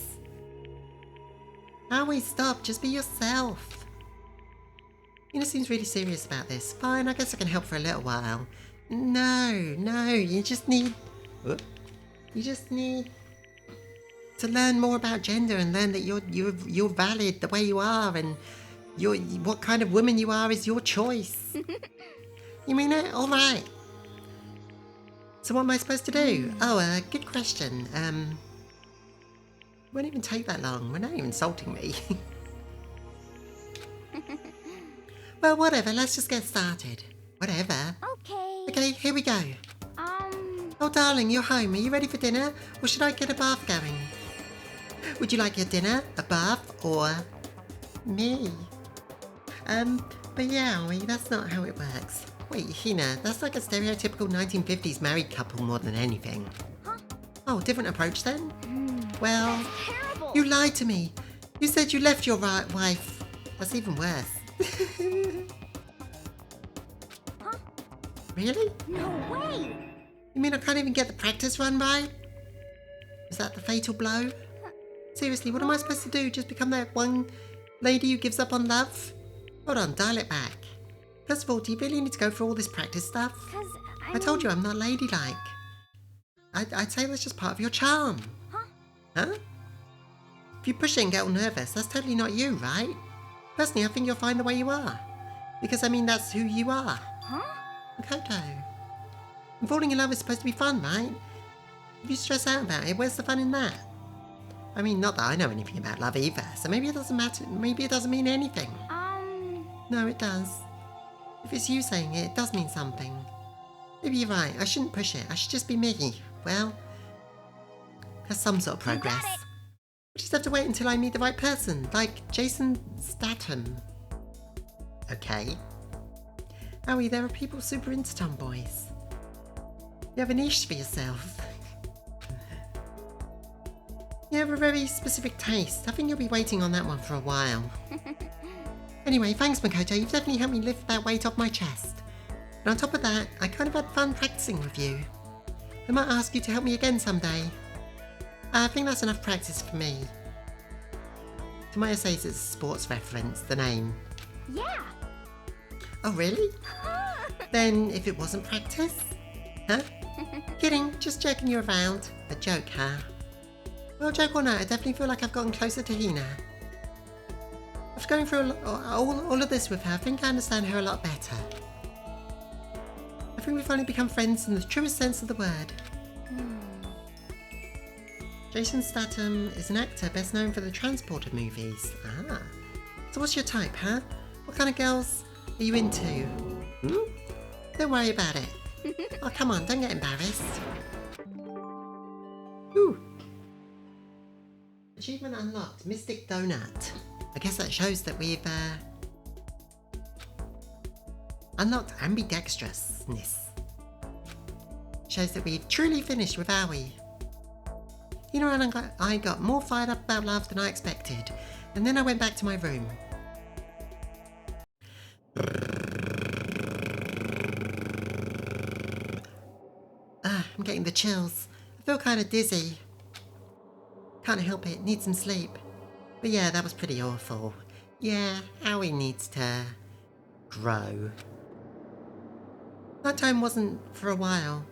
Always stop. Just be yourself. Ina seems really serious about this. Fine, I guess I can help for a little while. No, you just need to learn more about gender and learn that you're valid the way you are, and what kind of woman you are is your choice. You mean it? All right. So what am I supposed to do? Good question. Won't even take that long. We're not even insulting me. Well, whatever. Let's just get started. Whatever. Okay. Okay, here we go. Oh, darling, you're home. Are you ready for dinner? Or should I get a bath going? Would you like your dinner, a bath, or me? But yeah, that's not how it works. Wait, Hina, that's like a stereotypical 1950s married couple more than anything. Huh? Oh, different approach then? Well, That's terrible. you lied to me. You said you left your wife. That's even worse. Huh? Really? No way. You mean I can't even get the practice run right? Is that the fatal blow? Seriously, what am I supposed to do? Just become that one lady who gives up on love? Hold on, dial it back. First of all, do you really need to go through all this practice stuff? 'Cause I told you I'm not ladylike. I'd say that's just part of your charm. Huh? Huh? If you push it and get all nervous, that's totally not you, right? Personally, I think you'll find the way you are. Because, I mean, that's who you are. Huh? Makoto. And falling in love is supposed to be fun, right? If you stress out about it, where's the fun in that? I mean, not that I know anything about love either, so maybe it doesn't matter. Maybe it doesn't mean anything. No, it does. If it's you saying it, it does mean something. Maybe you're right. I shouldn't push it. I should just be me. Well, that's some sort of progress. got it. I just have to wait until I meet the right person, like Jason Statham. Okay. Owie, there are people super into tomboys. You have a niche for yourself. You have a very specific taste. I think you'll be waiting on that one for a while. Anyway, thanks, Makoto. You've definitely helped me lift that weight off my chest. And on top of that, I kind of had fun practicing with you. I might ask you to help me again someday. I think that's enough practice for me. Tomoyo says it's a sports reference, the name. Yeah. Oh, really? Then if it wasn't practice? Huh? Kidding, just joking you around. A joke, huh? Well, joke or not, I definitely feel like I've gotten closer to Hina. After going through all of this with her, I think I understand her a lot better. I think we've finally become friends in the truest sense of the word. Jason Statham is an actor best known for the Transporter movies. Ah. So what's your type, huh? What kind of girls are you into? Don't worry about it. Oh, come on, don't get embarrassed. Ooh. Achievement unlocked, Mystic Donut. I guess that shows that we've unlocked ambidextrousness. Shows that we've truly finished with Aoi. You know, and I got more fired up about love than I expected, and then I went back to my room. I'm getting the chills. I feel kind of dizzy. Can't help it, need some sleep. But yeah, that was pretty awful. Yeah, Aoi needs to grow. That time wasn't for a while,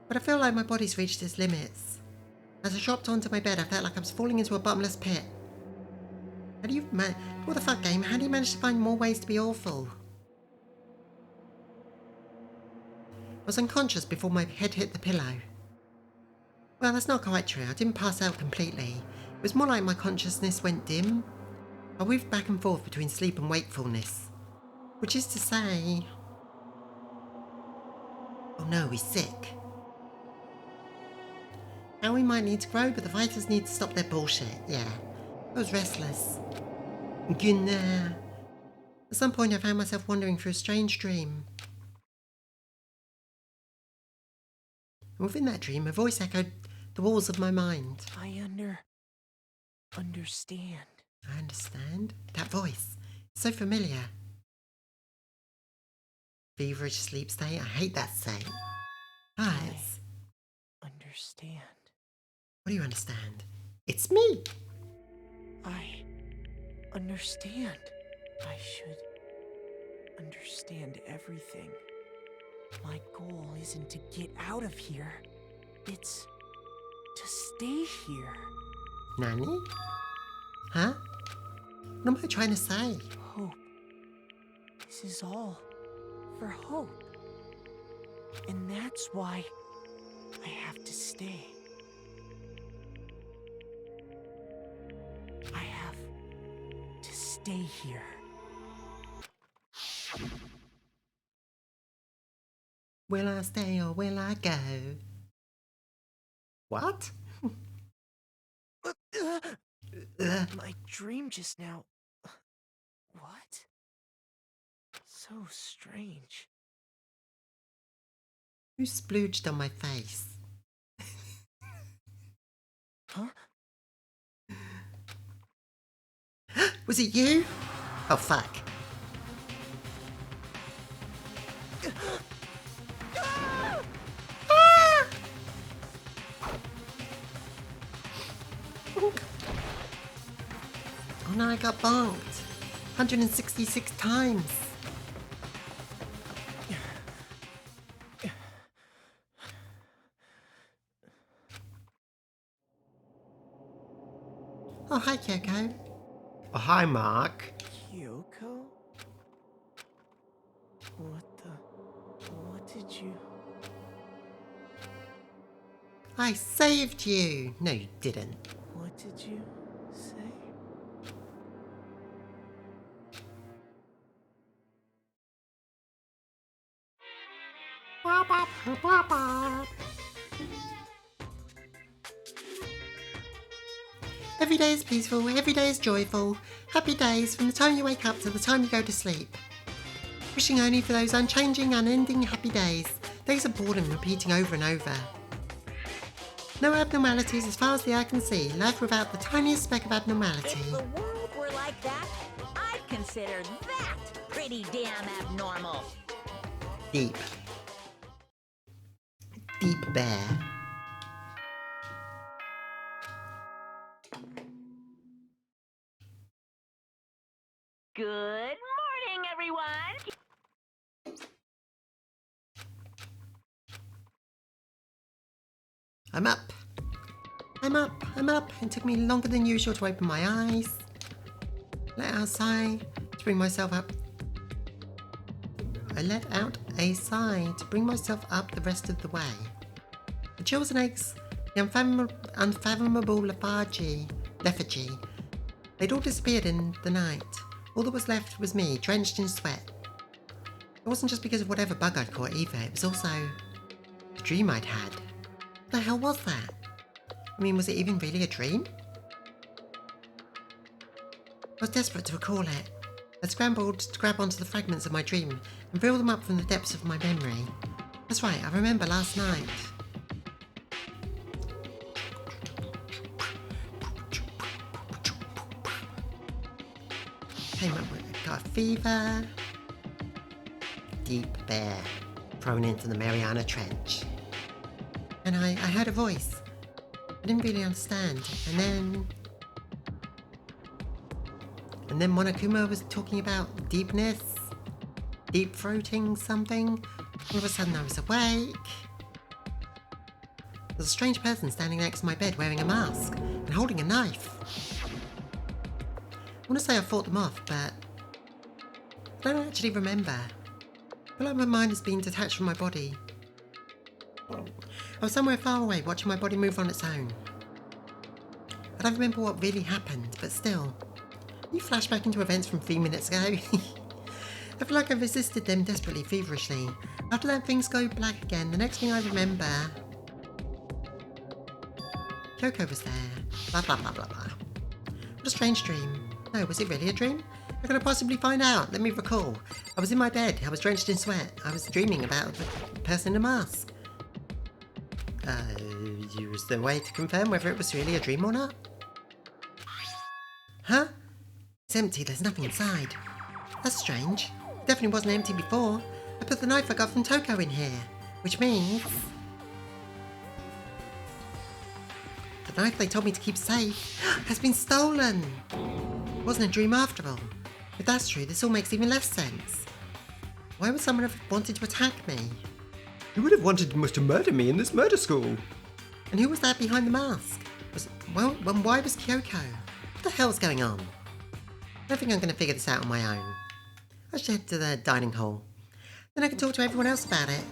but I feel like my body's reached its limits. As I dropped onto my bed, I felt like I was falling into a bottomless pit. How do you what the fuck, game? How do you manage to find more ways to be awful? I was unconscious before my head hit the pillow. Well, that's not quite true. I didn't pass out completely. It was more like my consciousness went dim. I weaved back and forth between sleep and wakefulness. Which is to say... Oh no, he's sick. Aoi might need to grow, but the fighters need to stop their bullshit. Yeah. I was restless. At some point I found myself wandering through a strange dream. And within that dream, a voice echoed the walls of my mind. I understand. I understand. That voice. So familiar. Feverish sleep state. I hate that state. Eyes. Understand. What do you understand? It's me. I understand. I should understand everything. My goal isn't to get out of here. It's to stay here. Nanny? Huh? What am I trying to say? Hope. This is all for hope. And that's why I have to stay. I have to stay here. Will I stay or will I go? What? My dream just now. What? So strange. Who splooged on my face? Huh? Was it you? Oh, fuck. Ah! Oh no, I got bonked. 166 times. Oh, hi, Kyoko. Oh, hi, Mark. Kyoko? What did you... I saved you. No, you didn't. What did you say? Every day is peaceful, every day is joyful. Happy days from the time you wake up to the time you go to sleep. Wishing only for those unchanging, unending happy days. Days of boredom repeating over and over. No abnormalities as far as the eye can see. Life without the tiniest speck of abnormality. If the world were like that, I'd consider that pretty damn abnormal. Deep. Deep bear. Good morning, everyone. I'm up. I'm up. I'm up. It took me longer than usual to open my eyes. Let out a sigh to bring myself up. I let out a sigh to bring myself up the rest of the way. The chills and aches, the unfathomable lethargy, they'd all disappeared in the night. All that was left was me, drenched in sweat. It wasn't just because of whatever bug I'd caught either, it was also the dream I'd had. What the hell was that? I mean, was it even really a dream? I was desperate to recall it. I scrambled to grab onto the fragments of my dream and reel them up from the depths of my memory. That's right, I remember last night. Came up with got a fever. Deep bear thrown into the Mariana Trench. And I heard a voice. I didn't really understand. And then Monokuma was talking about deepness, deep throating something. All of a sudden I was awake. There was a strange person standing next to my bed wearing a mask and holding a knife. I want to say I fought them off, but I don't actually remember. I feel like my mind has been detached from my body. I was somewhere far away watching my body move on its own. I don't remember what really happened, but still. You flash back into events from 3 minutes ago. I feel like I resisted them desperately, feverishly. After that, things go black again. The next thing I remember... Kyoko was there. Blah blah blah blah blah. What a strange dream. No, was it really a dream? How could I possibly find out? Let me recall. I was in my bed. I was drenched in sweat. I was dreaming about the person in a mask. Use the way to confirm whether it was really a dream or not. Huh? It's empty, there's nothing inside. That's strange. Definitely wasn't empty before. I put the knife I got from Toko in here, which means... the knife they told me to keep safe has been stolen. It wasn't a dream after all. If that's true, this all makes even less sense. Why would someone have wanted to attack me? Who would have wanted to murder me in this murder school? And who was that behind the mask? Why was Kyoko? What the hell's going on? I don't think I'm going to figure this out on my own. I should head to the dining hall. Then I can talk to everyone else about it.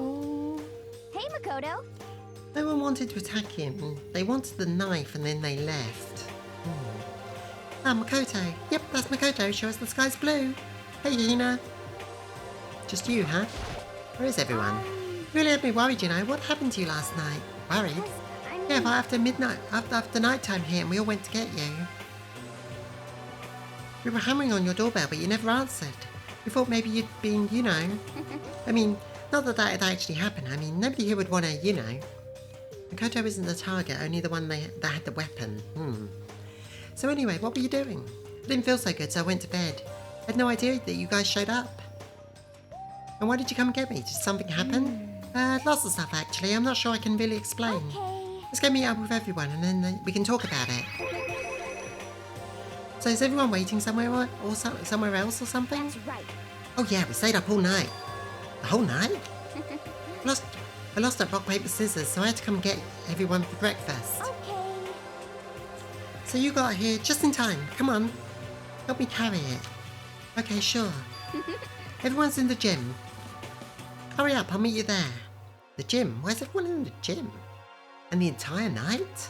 Hey, Makoto. No one wanted to attack him. They wanted the knife and then they left. Ah, Makoto. Yep, that's Makoto. Show us the sky's blue. Hey, Hina. Just you, huh? Where is everyone? Really had me worried, you know. What happened to you last night? Worried? I mean, Yeah, but after midnight, after nighttime here, and we all went to get you. We were hammering on your doorbell, but you never answered. We thought maybe you'd been, you know. I mean, not that had actually happened. I mean, nobody here would want to, you know. Makoto isn't the target, only the one that had the weapon. So anyway, what were you doing? I didn't feel so good, so I went to bed. I had no idea that you guys showed up. And why did you come and get me? Did something happen? Lots of stuff actually. I'm not sure I can really explain. okay. Let's go meet up with everyone and then we can talk about it. So is everyone waiting somewhere or somewhere else or something? That's right. Oh yeah, we stayed up all night. The whole night? I lost at rock, paper, scissors, so I had to come and get everyone for breakfast. Okay. So you got here just in time. Come on. Help me carry it. Okay, sure. Everyone's in the gym. Hurry up, I'll meet you there. The gym? Why is everyone in the gym? And the entire night?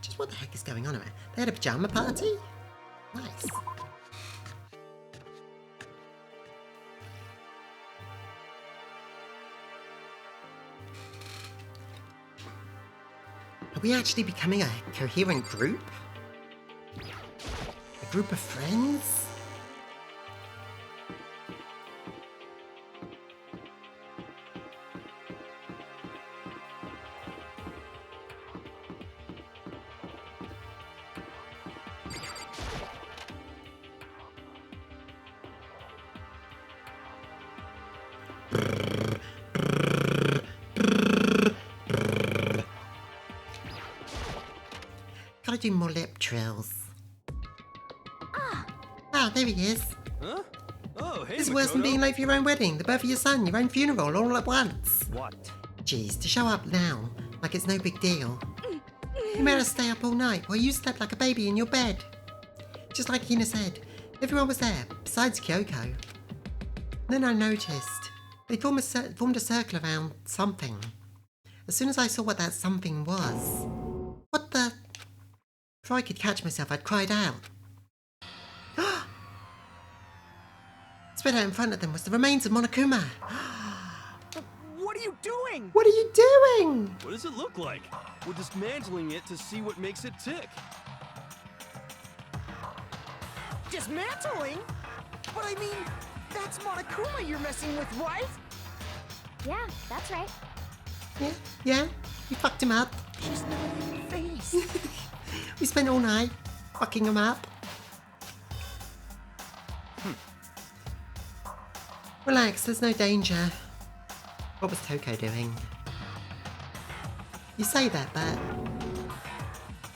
Just what the heck is going on around? They had a pajama party? Nice. Are we actually becoming a coherent group? A group of friends? Gotta do more lip trills. Ah, there he is. Huh? Oh, hey, This is worse than Makoto. being late for your own wedding, the birth of your son, your own funeral, all at once. What? Jeez, to show up now, like it's no big deal. You made us stay up all night while you slept like a baby in your bed. Just like Hina said, everyone was there, besides Kyoko. Then I noticed, they formed a circle around something. As soon as I saw what that something was, what the... Before I could catch myself, I'd cried out. Spread out in front of them was the remains of Monokuma. What are you doing? What are you doing? What does it look like? We're dismantling it to see what makes it tick. Dismantling? But I mean, that's Monokuma you're messing with, right? Yeah, that's right. Yeah, you fucked him up. She's not even face. We spent all night fucking him up. Relax, there's no danger. What was Toko doing? You say that, but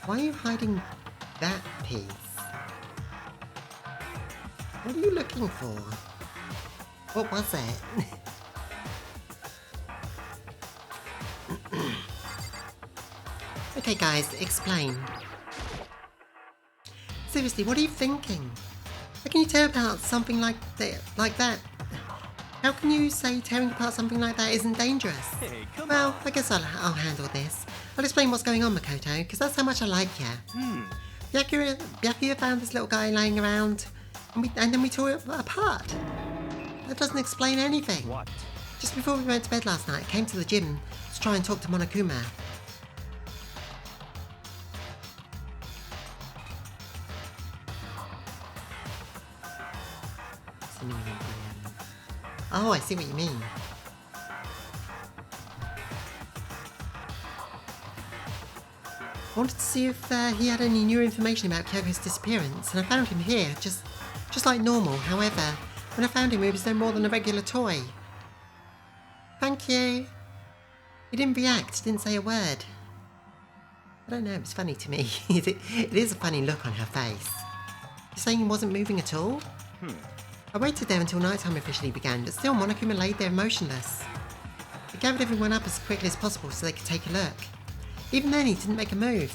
why are you hiding that piece? What are you looking for? What was it? Okay guys, explain. Seriously, what are you thinking? How can you tear apart something like that? How can you say tearing apart something like that isn't dangerous? Hey, come Well, on. I guess I'll handle this. I'll explain what's going on, Makoto, because that's how much I like you. Byakuya found this little guy laying around, and then we tore it apart. That doesn't explain anything. What? Just before we went to bed last night, I came to the gym to try and talk to Monokuma. Oh, I see what you mean. I wanted to see if he had any new information about Kyoko's disappearance, and I found him here, just like normal. However, when I found him, he was no more than a regular toy. Thank you. He didn't react, didn't say a word. I don't know, it was funny to me. It is a funny look on her face. You're saying he wasn't moving at all? I waited there until nighttime officially began, but still Monokuma laid there motionless. I gathered everyone up as quickly as possible so they could take a look. Even then, he didn't make a move,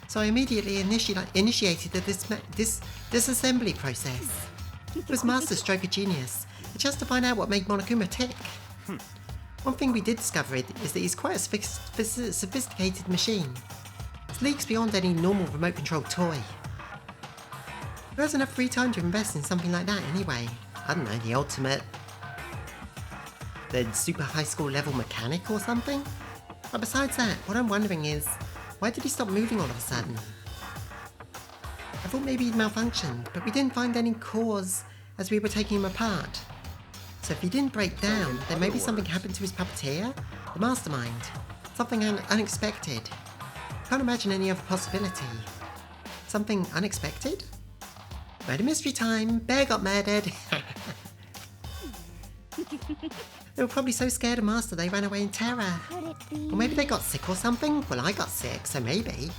so I immediately initiated the disassembly process. It was masterstroke of genius, just to find out what made Monokuma tick. One thing we did discover is that he's quite a sophisticated machine. His leagues beyond any normal remote-controlled toy. Who has enough free time to invest in something like that anyway? I don't know, the ultimate... the super high school level mechanic or something? But besides that, what I'm wondering is, why did he stop moving all of a sudden? I thought maybe he'd malfunctioned, but we didn't find any cause as we were taking him apart. So if he didn't break down, then maybe something happened to his puppeteer? The mastermind? Something unexpected? Can't imagine any other possibility. Something unexpected? Murder mystery time! Bear got murdered! They were probably so scared of Master they ran away in terror. Or maybe they got sick or something? Well, I got sick, so maybe.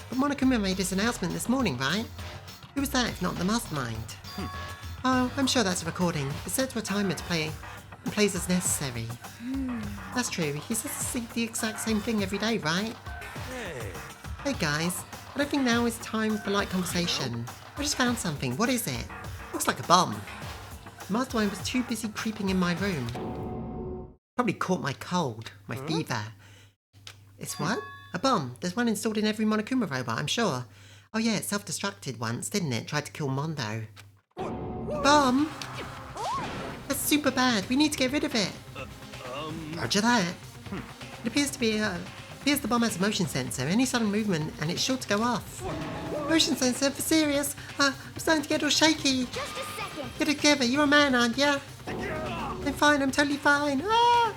But Monokuma made his announcement this morning, right? Who was that if not the mastermind? Oh, I'm sure that's a recording. It's set to a timer to play and plays as necessary. That's true. He says the exact same thing every day, right? Hey guys, I don't think now is time for light conversation. I just found something. What is it? Looks like a bomb. The mastermind was too busy creeping in my room. Probably caught my cold, my fever. It's what? A bomb. There's one installed in every Monokuma robot, I'm sure. Oh yeah, it self-destructed once, didn't it? Tried to kill Mondo. Bomb? That's super bad. We need to get rid of it. Roger that. It appears the bomb has a motion sensor. Any sudden movement and it's sure to go off. Motion sensor? For serious? I'm starting to get all shaky. Just a second. Get it together. You're a man, aren't ya? I'm fine. I'm totally fine. Ah!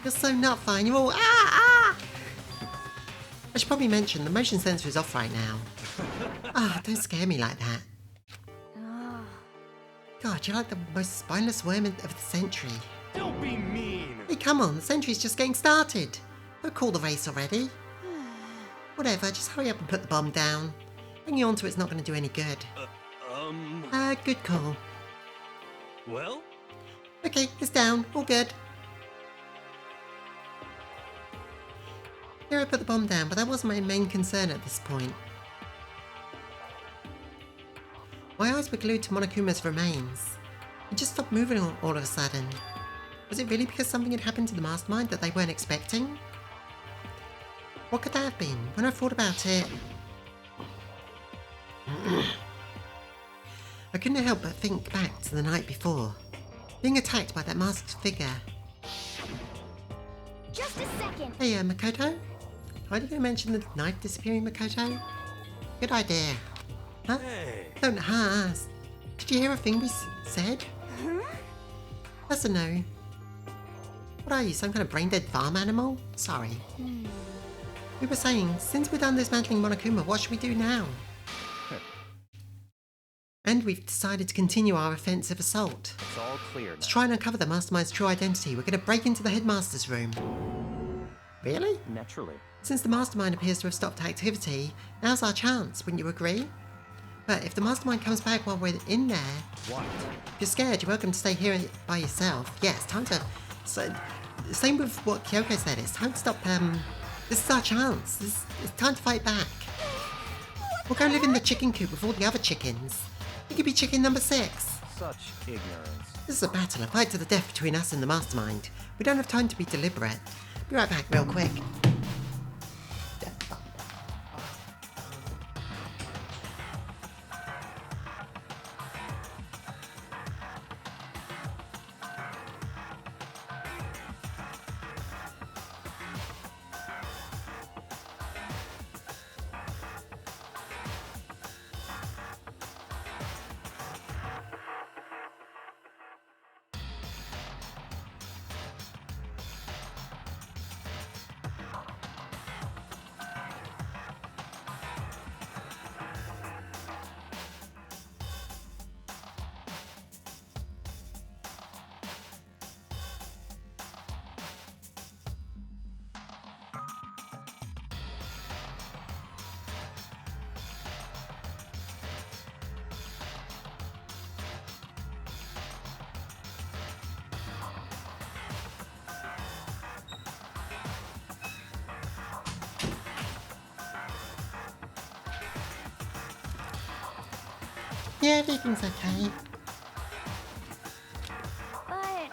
You're so not fine. You're all ah! I should probably mention the motion sensor is off right now. Don't scare me like that. God, you're like the most spineless worm of the century. Don't be mean. Hey, come on, the century's just getting started. Don't call the race already. Whatever, just hurry up and put the bomb down. Hanging on to it's not going to do any good. Good call. Well? Okay, it's down. All good. Here I put the bomb down, but that wasn't my main concern at this point. My eyes were glued to Monokuma's remains. He just stopped moving all of a sudden. Was it really because something had happened to the mastermind that they weren't expecting? What could that have been? When I thought about it... I couldn't help but think back to the night before. Being attacked by that masked figure. Just a second. Hey, Makoto? Are you going to mention the knife disappearing, Makoto? Good idea. Huh? Hey. Don't ask. Did you hear a thing we said? That's a no. What are you, some kind of brain-dead farm animal? Sorry. We were saying, since we're done dismantling Monokuma, what should we do now? And we've decided to continue our offensive assault. It's all clear now. To try and uncover the mastermind's true identity, we're going to break into the headmaster's room. Really? Naturally. Since the mastermind appears to have stopped activity, now's our chance, wouldn't you agree? But if the mastermind comes back while we're in there... What? If you're scared, you're welcome to stay here by yourself. Yeah, it's time to... same with what Kyoko said, it's time to stop, this is our chance. It's time to fight back. We'll go live in the chicken coop with all the other chickens. You could be chicken number 6. Such ignorance. This is a battle, a fight to the death between us and the mastermind. We don't have time to be deliberate. Be right back real quick. Yeah, everything's okay. But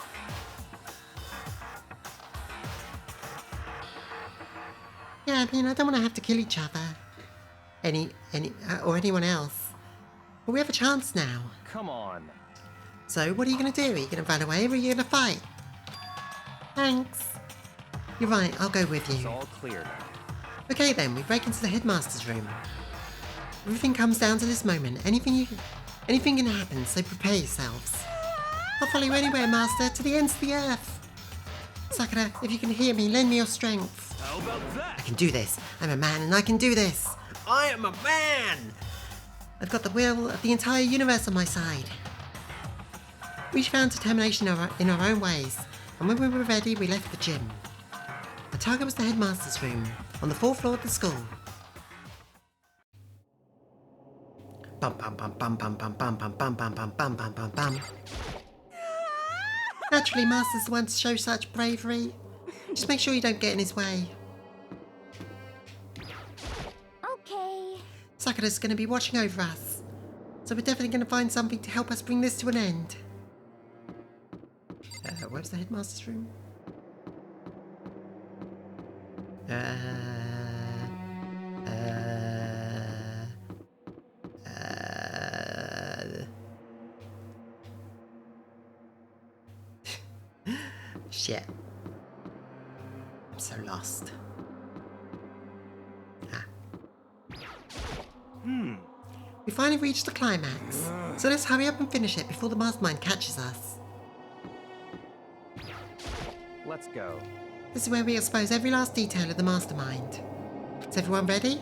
Yeah, I mean, I don't want to have to kill each other. Or anyone else. But we have a chance now. Come on. So, what are you going to do? Are you going to run away or are you going to fight? Thanks. You're right, I'll go with It's you. all clear now. Okay then, we break into the headmaster's room. Everything comes down to this moment. Anything can happen, so prepare yourselves. I'll follow you anywhere, Master, to the ends of the earth. Sakura, if you can hear me, lend me your strength. How about I that? can do this. I'm a man and I can do this. I am a man! I've got the will of the entire universe on my side. We found determination in our own ways, and when we were ready, we left the gym. The target was the headmaster's room, on the 4th floor of the school. Bum bum bum bum bum bum bum bum bum bum bum bum bum bum bum. Naturally, Master's the one to show such bravery. Just make sure you don't get in his way. okay. Sakura's going to be watching over us, so we're definitely going to find something to help us bring this to an end. Where's the headmaster's room? Shit. I'm so lost. We finally reached the climax, so let's hurry up and finish it before the mastermind catches us. Let's go. This is where we expose every last detail of the mastermind. Is everyone ready?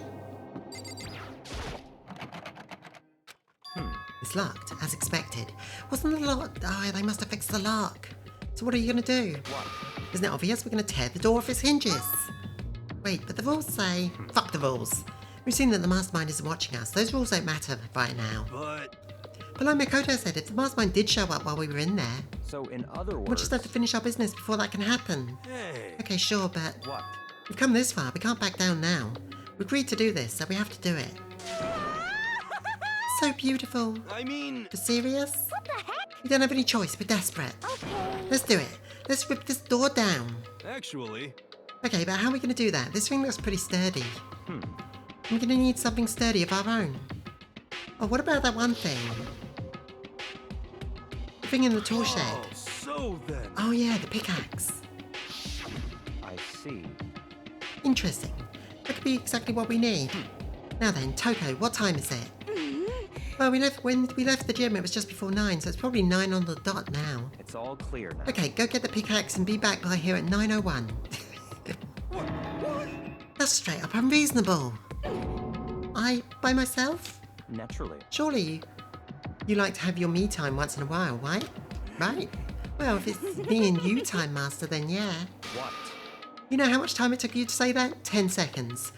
It's locked, as expected. Wasn't the lock? Oh, they must have fixed the lock. So what are you going to do? What? Isn't it obvious? We're going to tear the door off its hinges. Wait, but the rules say... Fuck the rules. We've seen that the mastermind isn't watching us. Those rules don't matter right now. But But like Makoto said, if the mastermind did show up while we were in there, So in other we'll words... just have to finish our business before that can happen. hey, Okay, sure, but What? we've come this far. We can't back down now. We agreed to do this, so we have to do it. So beautiful. I mean, For serious? What the heck? We don't have any choice. We're desperate. Okay. Let's do it. Let's rip this door down. actually, Okay, but how are we going to do that? This thing looks pretty sturdy. I'm going to need something sturdy of our own. Oh, what about that one thing? The thing in the tool shed. oh, so then. Oh yeah, the pickaxe. I see. Interesting. That could be exactly what we need. Now then, Toko, what time is it? Well, when we left the gym, it was just before 9, so it's probably 9 on the dot now. It's all clear now. Okay, go get the pickaxe and be back by here at 9:01. That's straight up unreasonable. I, by myself? Naturally. Surely you like to have your me time once in a while, right? Right. Well, if it's me and you time, Master, then yeah. What? You know how much time it took you to say that? 10 seconds.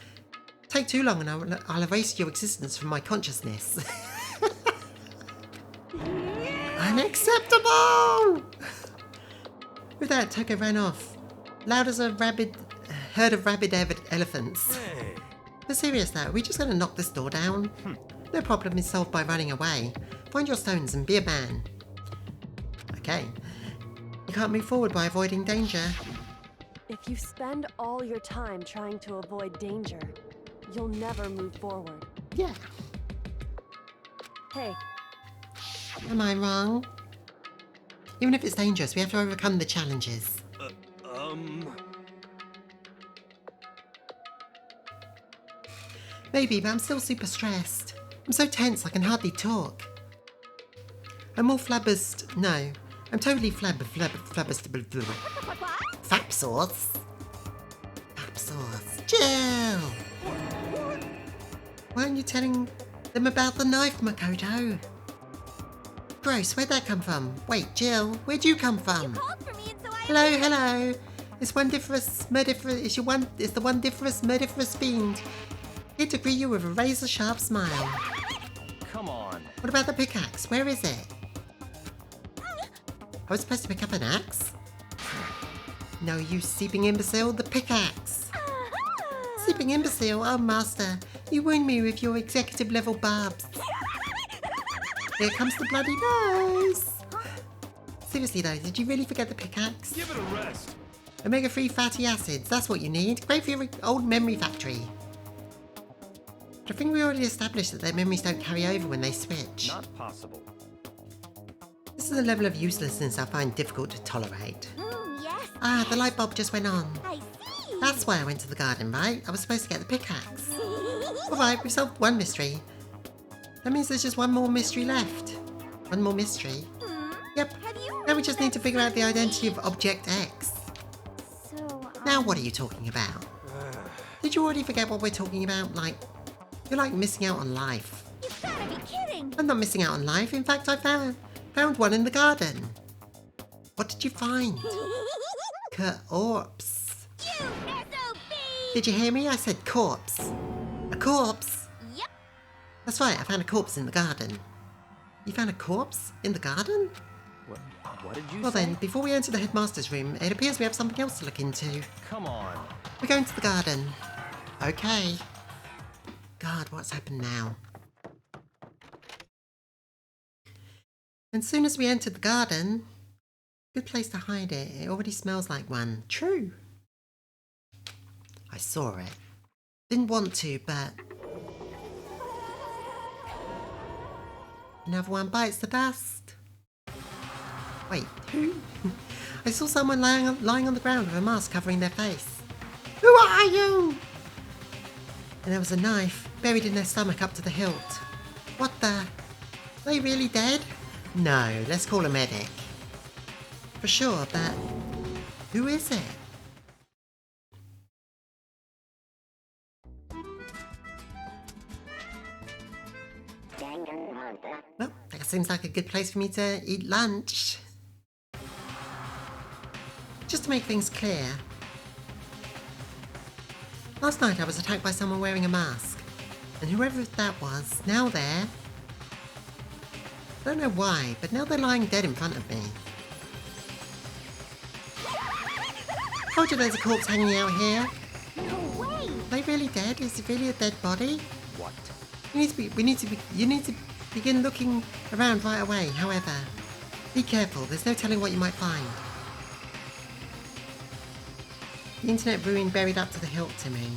Take too long and I'll erase your existence from my consciousness. Unacceptable! With that, Toko ran off, loud as a herd of rabid elephants. Hey, But serious though, are we just gonna knock this door down? No problem is solved by running away. Find your stones and be a man. Okay. You can't move forward by avoiding danger. If you spend all your time trying to avoid danger, you'll never move forward. Yeah. Hey, Am I wrong? Even if it's dangerous, we have to overcome the challenges. Maybe, but I'm still super stressed. I'm so tense I can hardly talk. I'm all flabbersed. No, I'm totally flabbersed. Fap sauce. Fap sauce. Jill! Why aren't you telling them about the knife, Makoto? Gross, where'd that come from? Wait, Jill, where'd you come from? Called for me, and so I. Hello. It's the wondiferous murdiferous fiend. Here to greet you with a razor sharp smile. Come on. What about the pickaxe? Where is it? I was supposed to pick up an axe? No, you seeping imbecile, the pickaxe. Seeping imbecile, oh master, you wound me with your executive level barbs. Here comes the bloody nose! Seriously though, did you really forget the pickaxe? Give it a rest. Omega-3 fatty acids, that's what you need. Great for your old memory factory. But I think we already established that their memories don't carry over when they switch. Not possible. This is a level of uselessness I find difficult to tolerate. Yes, Ah, the light bulb just went on. I see. That's why I went to the garden, right? I was supposed to get the pickaxe. Alright, we've solved one mystery. That means there's just one more mystery left. One more mystery. Yep. Have you Now we just need to figure out the identity of Object X. So, Now what are you talking about? Did you already forget what we're talking about? Like, you're like missing out on life. you've gotta be kidding. I'm not missing out on life. In fact, I found one in the garden. What did you find? Corpse. You SOB! Did you hear me? I said corpse. A corpse? Yep. That's right, I found a corpse in the garden. You found a corpse in the garden? What did you Well say? then, before we enter the headmaster's room, it appears we have something else to look into. Come on. We're going to the garden. Okay. God, what's happened now? And soon as we entered the garden, good place to hide it. It already smells like one. True. I saw it. Didn't want to, but... Another one bites the dust. Wait, who? I saw someone lying on the ground with a mask covering their face. Who are you? And there was a knife buried in their stomach up to the hilt. What the? Are they really dead? No, let's call a medic. For sure, but who is it? Well, that seems like a good place for me to eat lunch. Just to make things clear, last night I was attacked by someone wearing a mask, and whoever that was, now they're... I don't know why, but now they're lying dead in front of me. Told you there's a corpse hanging out here. No way. Are they really dead? Is it really a dead body? What? You need to begin looking around right away. However, be careful. There's no telling what you might find. The internet ruin buried up to the hilt to me.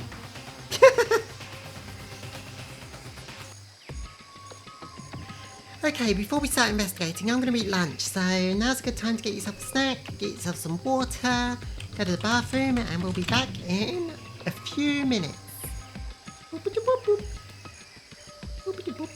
Okay, before we start investigating, I'm going to eat lunch. So now's a good time to get yourself a snack, get yourself some water, go to the bathroom, and we'll be back in a few minutes. Boop-a-doop-boop-boop. Boop-a-doop-boop.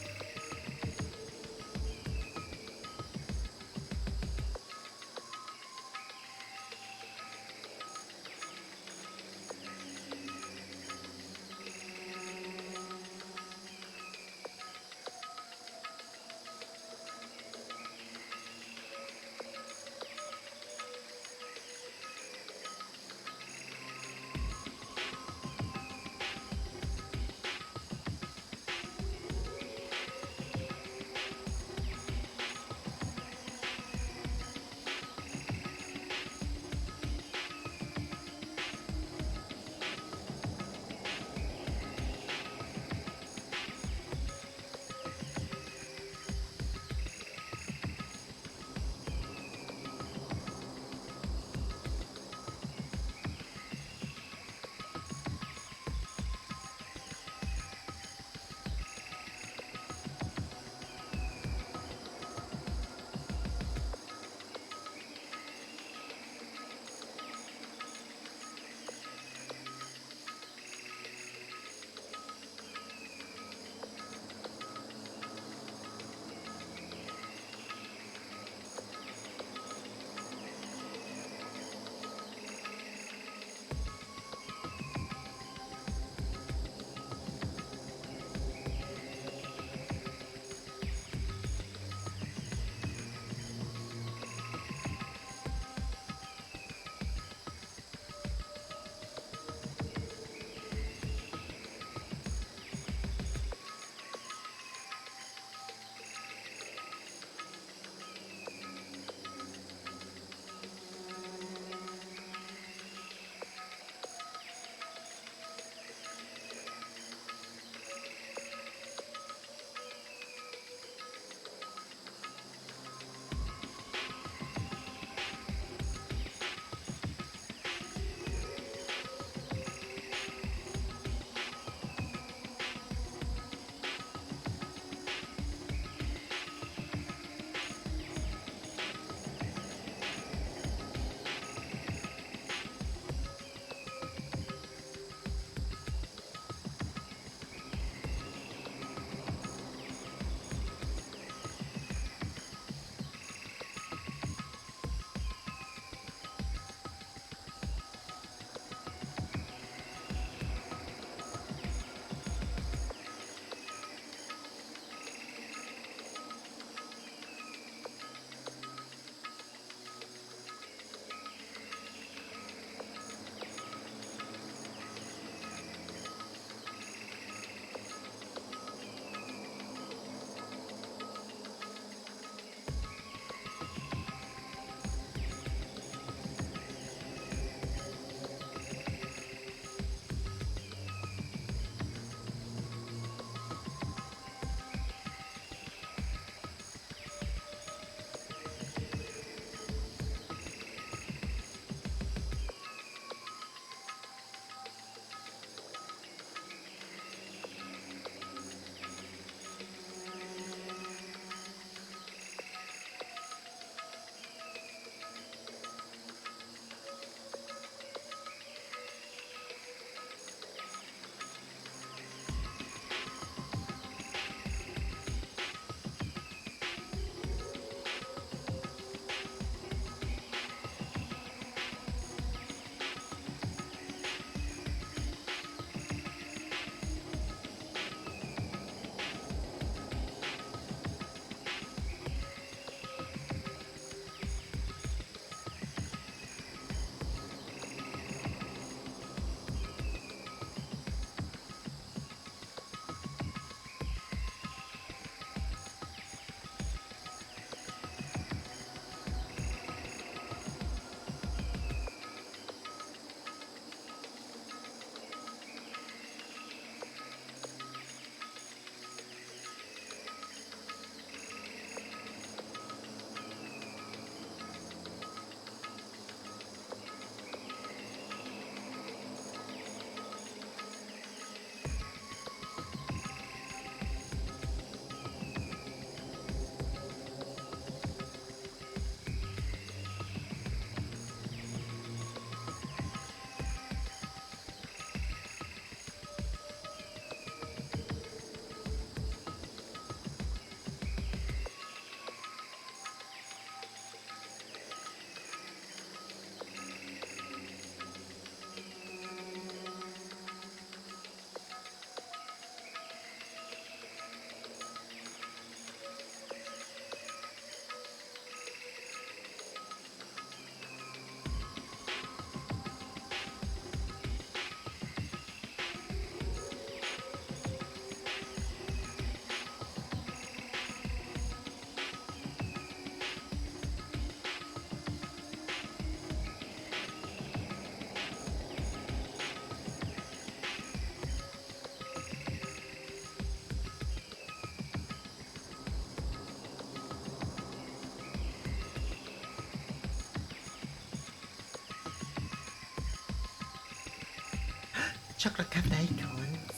chocolate covered acorns.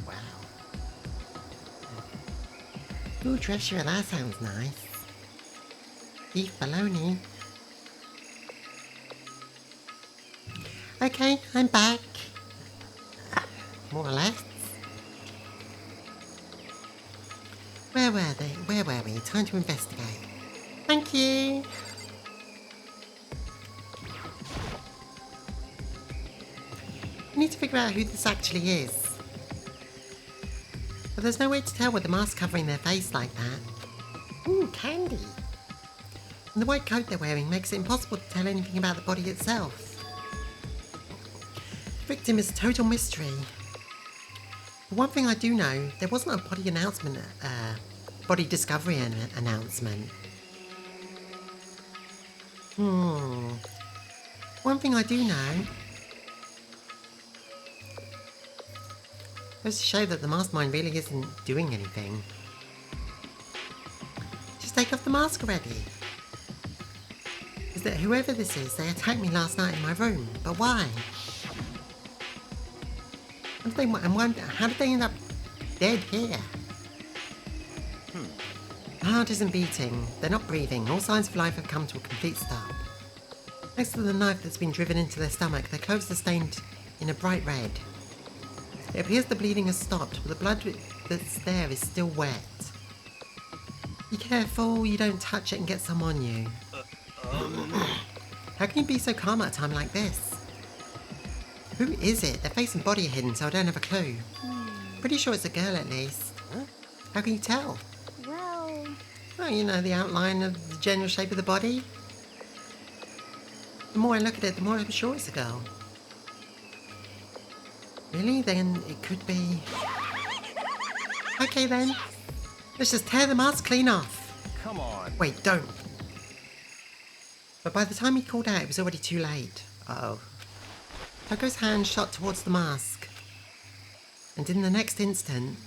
Wow. Ooh, treasure, that sounds nice. Beef bologna. Okay, I'm back. More or less. Where were they? Where were we? Time to investigate. Thank you. I need to figure out who this actually is. But there's no way to tell with the mask covering their face like that. Ooh, candy. And the white coat they're wearing makes it impossible to tell anything about the body itself. The victim is a total mystery. But one thing I do know, there wasn't a body announcement, body discovery announcement. One thing I do know goes to show that the mastermind really isn't doing anything. Just take off the mask already. Is that whoever this is, they attacked me last night in my room, but why? How did they end up dead here? The heart isn't beating, they're not breathing, all signs of life have come to a complete stop. Next to the knife that's been driven into their stomach, their clothes are stained in a bright red. It appears the bleeding has stopped, but the blood that's there is still wet. Be careful, you don't touch it and get some on you. How can you be so calm at a time like this? Who is it? Their face and body are hidden, so I don't have a clue. Pretty sure it's a girl at least. How can you tell? Well, you know, the outline of the general shape of the body. The more I look at it, the more I'm sure it's a girl. Really? Then it could be... Okay then. Let's just tear the mask clean off. Come on. Wait, don't. But by the time he called out, it was already too late. Uh-oh. Toko's hand shot towards the mask. And in the next instant...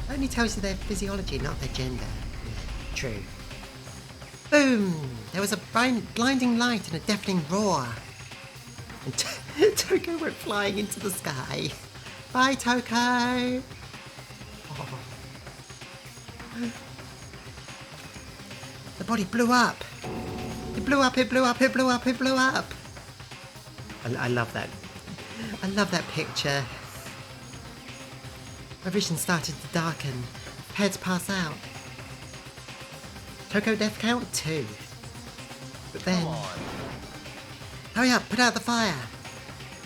That only tells you their physiology, not their gender. Yeah, true. Boom! There was a blinding light and a deafening roar. And Toko went flying into the sky. Bye, Toko! Oh. The body blew up. It blew up, it blew up, it blew up, it blew up. I love that. I love that picture. My vision started to darken. Prepared to pass out. Toko death count 2. But then... Hurry up, put out the fire!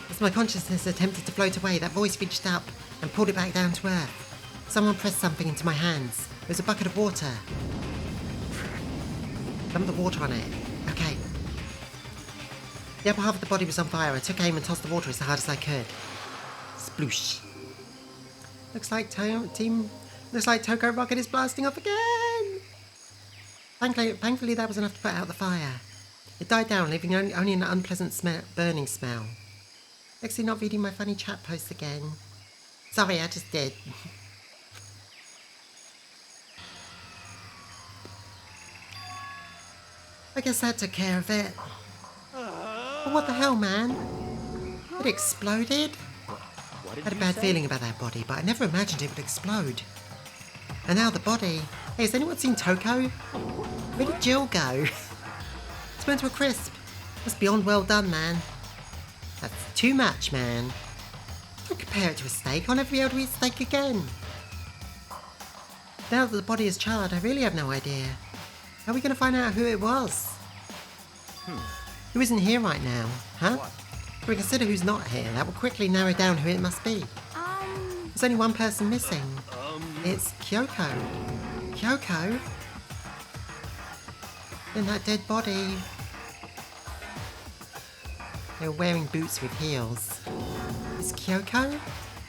As my consciousness attempted to float away, that voice reached up and pulled it back down to earth. Someone pressed something into my hands. It was a bucket of water. Dump the water on it. Okay. The upper half of the body was on fire. I took aim and tossed the water as hard as I could. Sploosh. Looks like Toko Rocket is blasting off again! Thankfully that was enough to put out the fire. It died down, leaving only an unpleasant burning smell. Actually not reading my funny chat posts again. Sorry, I just did. I guess that took care of it. But what the hell, man? It exploded? I had a bad feeling about that body, but I never imagined it would explode. And now the body... Hey, has anyone seen Toko? Where did Jill go? It's burnt to a crisp. That's beyond well done, man. That's too much, man. Don't compare it to a steak. I'll never be able to eat steak again. Now that the body is charred, I really have no idea. How are we going to find out who it was? Who isn't here right now, huh? If we consider who's not here, that will quickly narrow down who it must be. There's only one person missing. It's Kyoko. Kyoko? In that dead body. They were wearing boots with heels. Is Kyoko?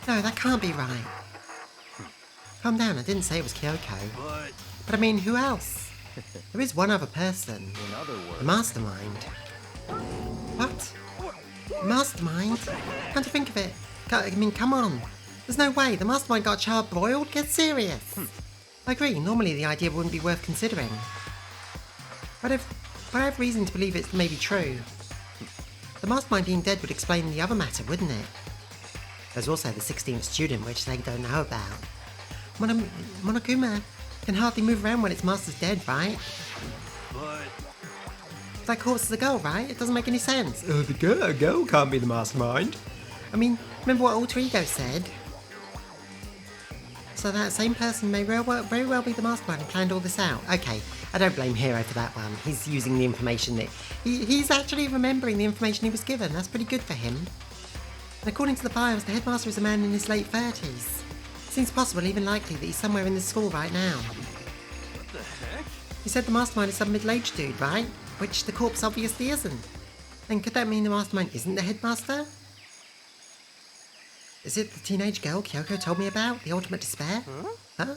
No, that can't be right. Calm down, I didn't say it was Kyoko. But I mean, who else? There is one other person. In other words, The mastermind. What? Mastermind? Can't you think of it? I mean, come on. There's no way. The mastermind got charred broiled? Get serious. I agree. Normally the idea wouldn't be worth considering. But if but I have reason to believe it may be true. The mastermind being dead would explain the other matter, wouldn't it? There's also the 16th student, which they don't know about. Monokuma can hardly move around when its master's dead, right? But That corpse is a girl, right? It doesn't make any sense. The girl can't be the mastermind. I mean, remember what Alter Ego said? So that same person may very well be the mastermind and planned all this out. Okay, I don't blame Hero for that one. He's using the information that... He's actually remembering the information he was given. That's pretty good for him. And according to the files, the headmaster is a man in his late 30s. Seems possible, even likely, that he's somewhere in the school right now. what the heck? You said the mastermind is some middle-aged dude, right? Which the corpse obviously isn't. Then could that mean the mastermind isn't the headmaster? Is it the teenage girl Kyoko told me about? The ultimate despair? Huh?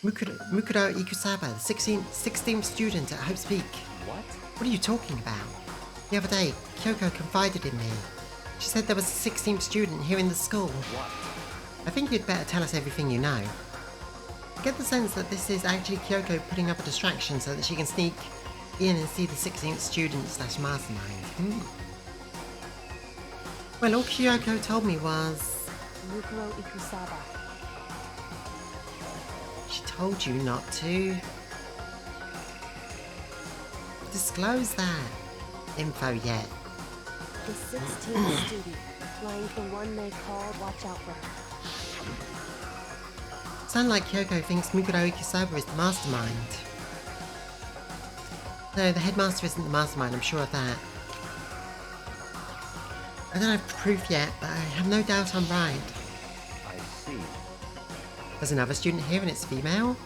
Mukuro Ikusaba, the 16th student at Hope's Peak. What? What are you talking about? The other day, Kyoko confided in me. She said there was a 16th student here in the school. What? I think you'd better tell us everything you know. I get the sense that this is actually Kyoko putting up a distraction so that she can sneak in and see the 16th student / mastermind. Well, all Kyoko told me was... Mukuro Ikusaba. She told you not to... disclose that info yet. The 16th student, flying the one they call Watch Out for Her. Sound like Kyoko thinks Mukuro Ikusaba is the mastermind. No, the headmaster isn't the mastermind, I'm sure of that. I don't have proof yet, but I have no doubt I'm right. I see. There's another student here and it's female?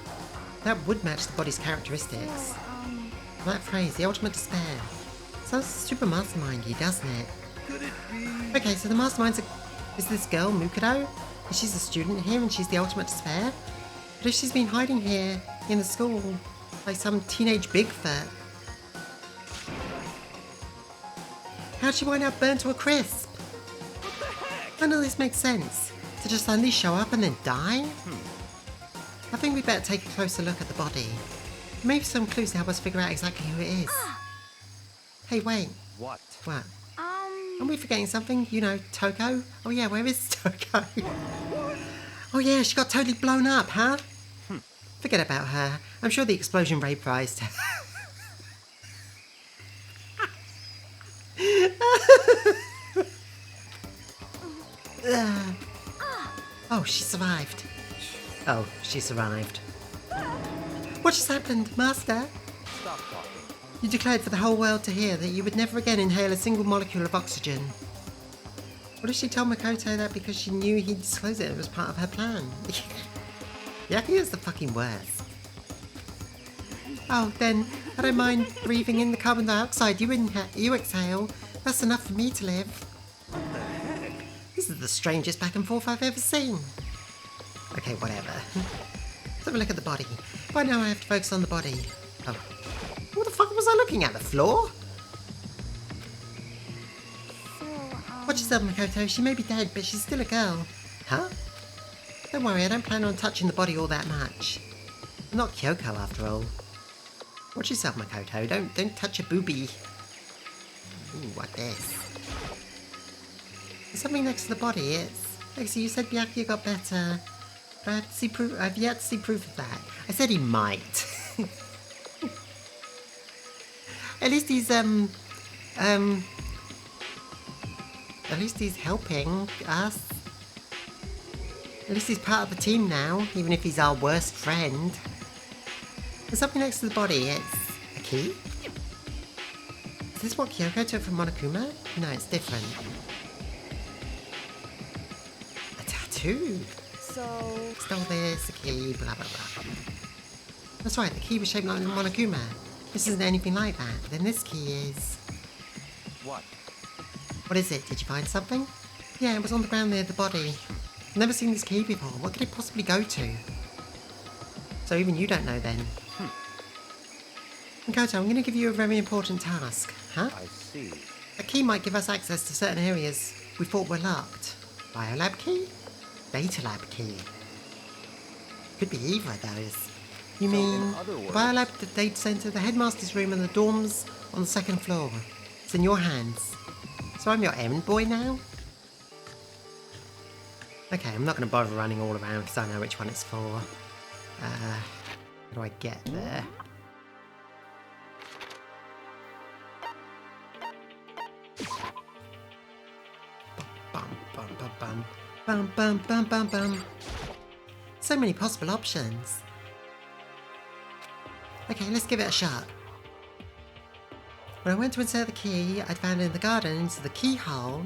That would match the body's characteristics. So, That phrase, the ultimate despair. Sounds super mastermindy, doesn't it? Could it be? Okay, so the mastermind's is this girl, Mukuro? And she's a student here and she's the ultimate despair? But if she's been hiding here in the school like some teenage Bigfoot, how'd she wind up burnt to a crisp? None of this makes sense. To just suddenly show up and then die? I think we'd better take a closer look at the body. Maybe some clues to help us figure out exactly who it is. Hey, wait. What? What? Are we forgetting something? You know, Toko? Oh yeah, where is Toko? Oh yeah, she got totally blown up, huh? Forget about her. I'm sure the explosion vaporized her. Oh, she survived. Oh, she survived. What just happened, Master? Stop talking. You declared for the whole world to hear that you would never again inhale a single molecule of oxygen. What if she told Makoto that because she knew he'd disclose it as part of her plan? Yeah, he is the fucking worst. Oh, then, I don't mind breathing in the carbon dioxide you exhale. That's enough for me to live. This is the strangest back and forth I've ever seen. Okay, whatever. Let's have a look at the body. By now I have to focus on the body. Oh. What the fuck was I looking at? The floor? Watch yourself, Makoto. She may be dead, but she's still a girl. Huh? Don't worry, I don't plan on touching the body all that much. I'm not Kyoko, after all. Watch yourself, Makoto. Don't touch a boobie. Ooh, what this? There's something next to the body. It's... Actually, you said Byakuya got better. But I've yet to see proof of that. I said he might. At least he's, at least he's helping us. At least he's part of the team now, even if he's our worst friend. There's something next to the body. It's a key? Is this what Kyoko took from Monokuma? No, it's different. A tattoo. So, Stole this, a key, blah blah blah. That's right, the key was shaped like Monokuma. This isn't anything like that. Then this key is... What? What is it? Did you find something? Yeah, it was on the ground near the body. I've never seen this key before. What could it possibly go to? So even you don't know then. Makoto, I'm going to give you a very important task. Huh? I see. A key might give us access to certain areas we thought were locked. Biolab key? Data lab key. Could be either of those. You mean, in other if I words- left the data center, the headmaster's room and the dorms on the second floor. It's in your hands. So I'm your errand boy now? Okay, I'm not going to bother running all around because I know which one it's for. How do I get there? Bum, bum, bum, bum, bum, bum, bum, bum, bum. So many possible options. Okay, let's give it a shot. When I went to insert the key I'd found in the garden into the keyhole,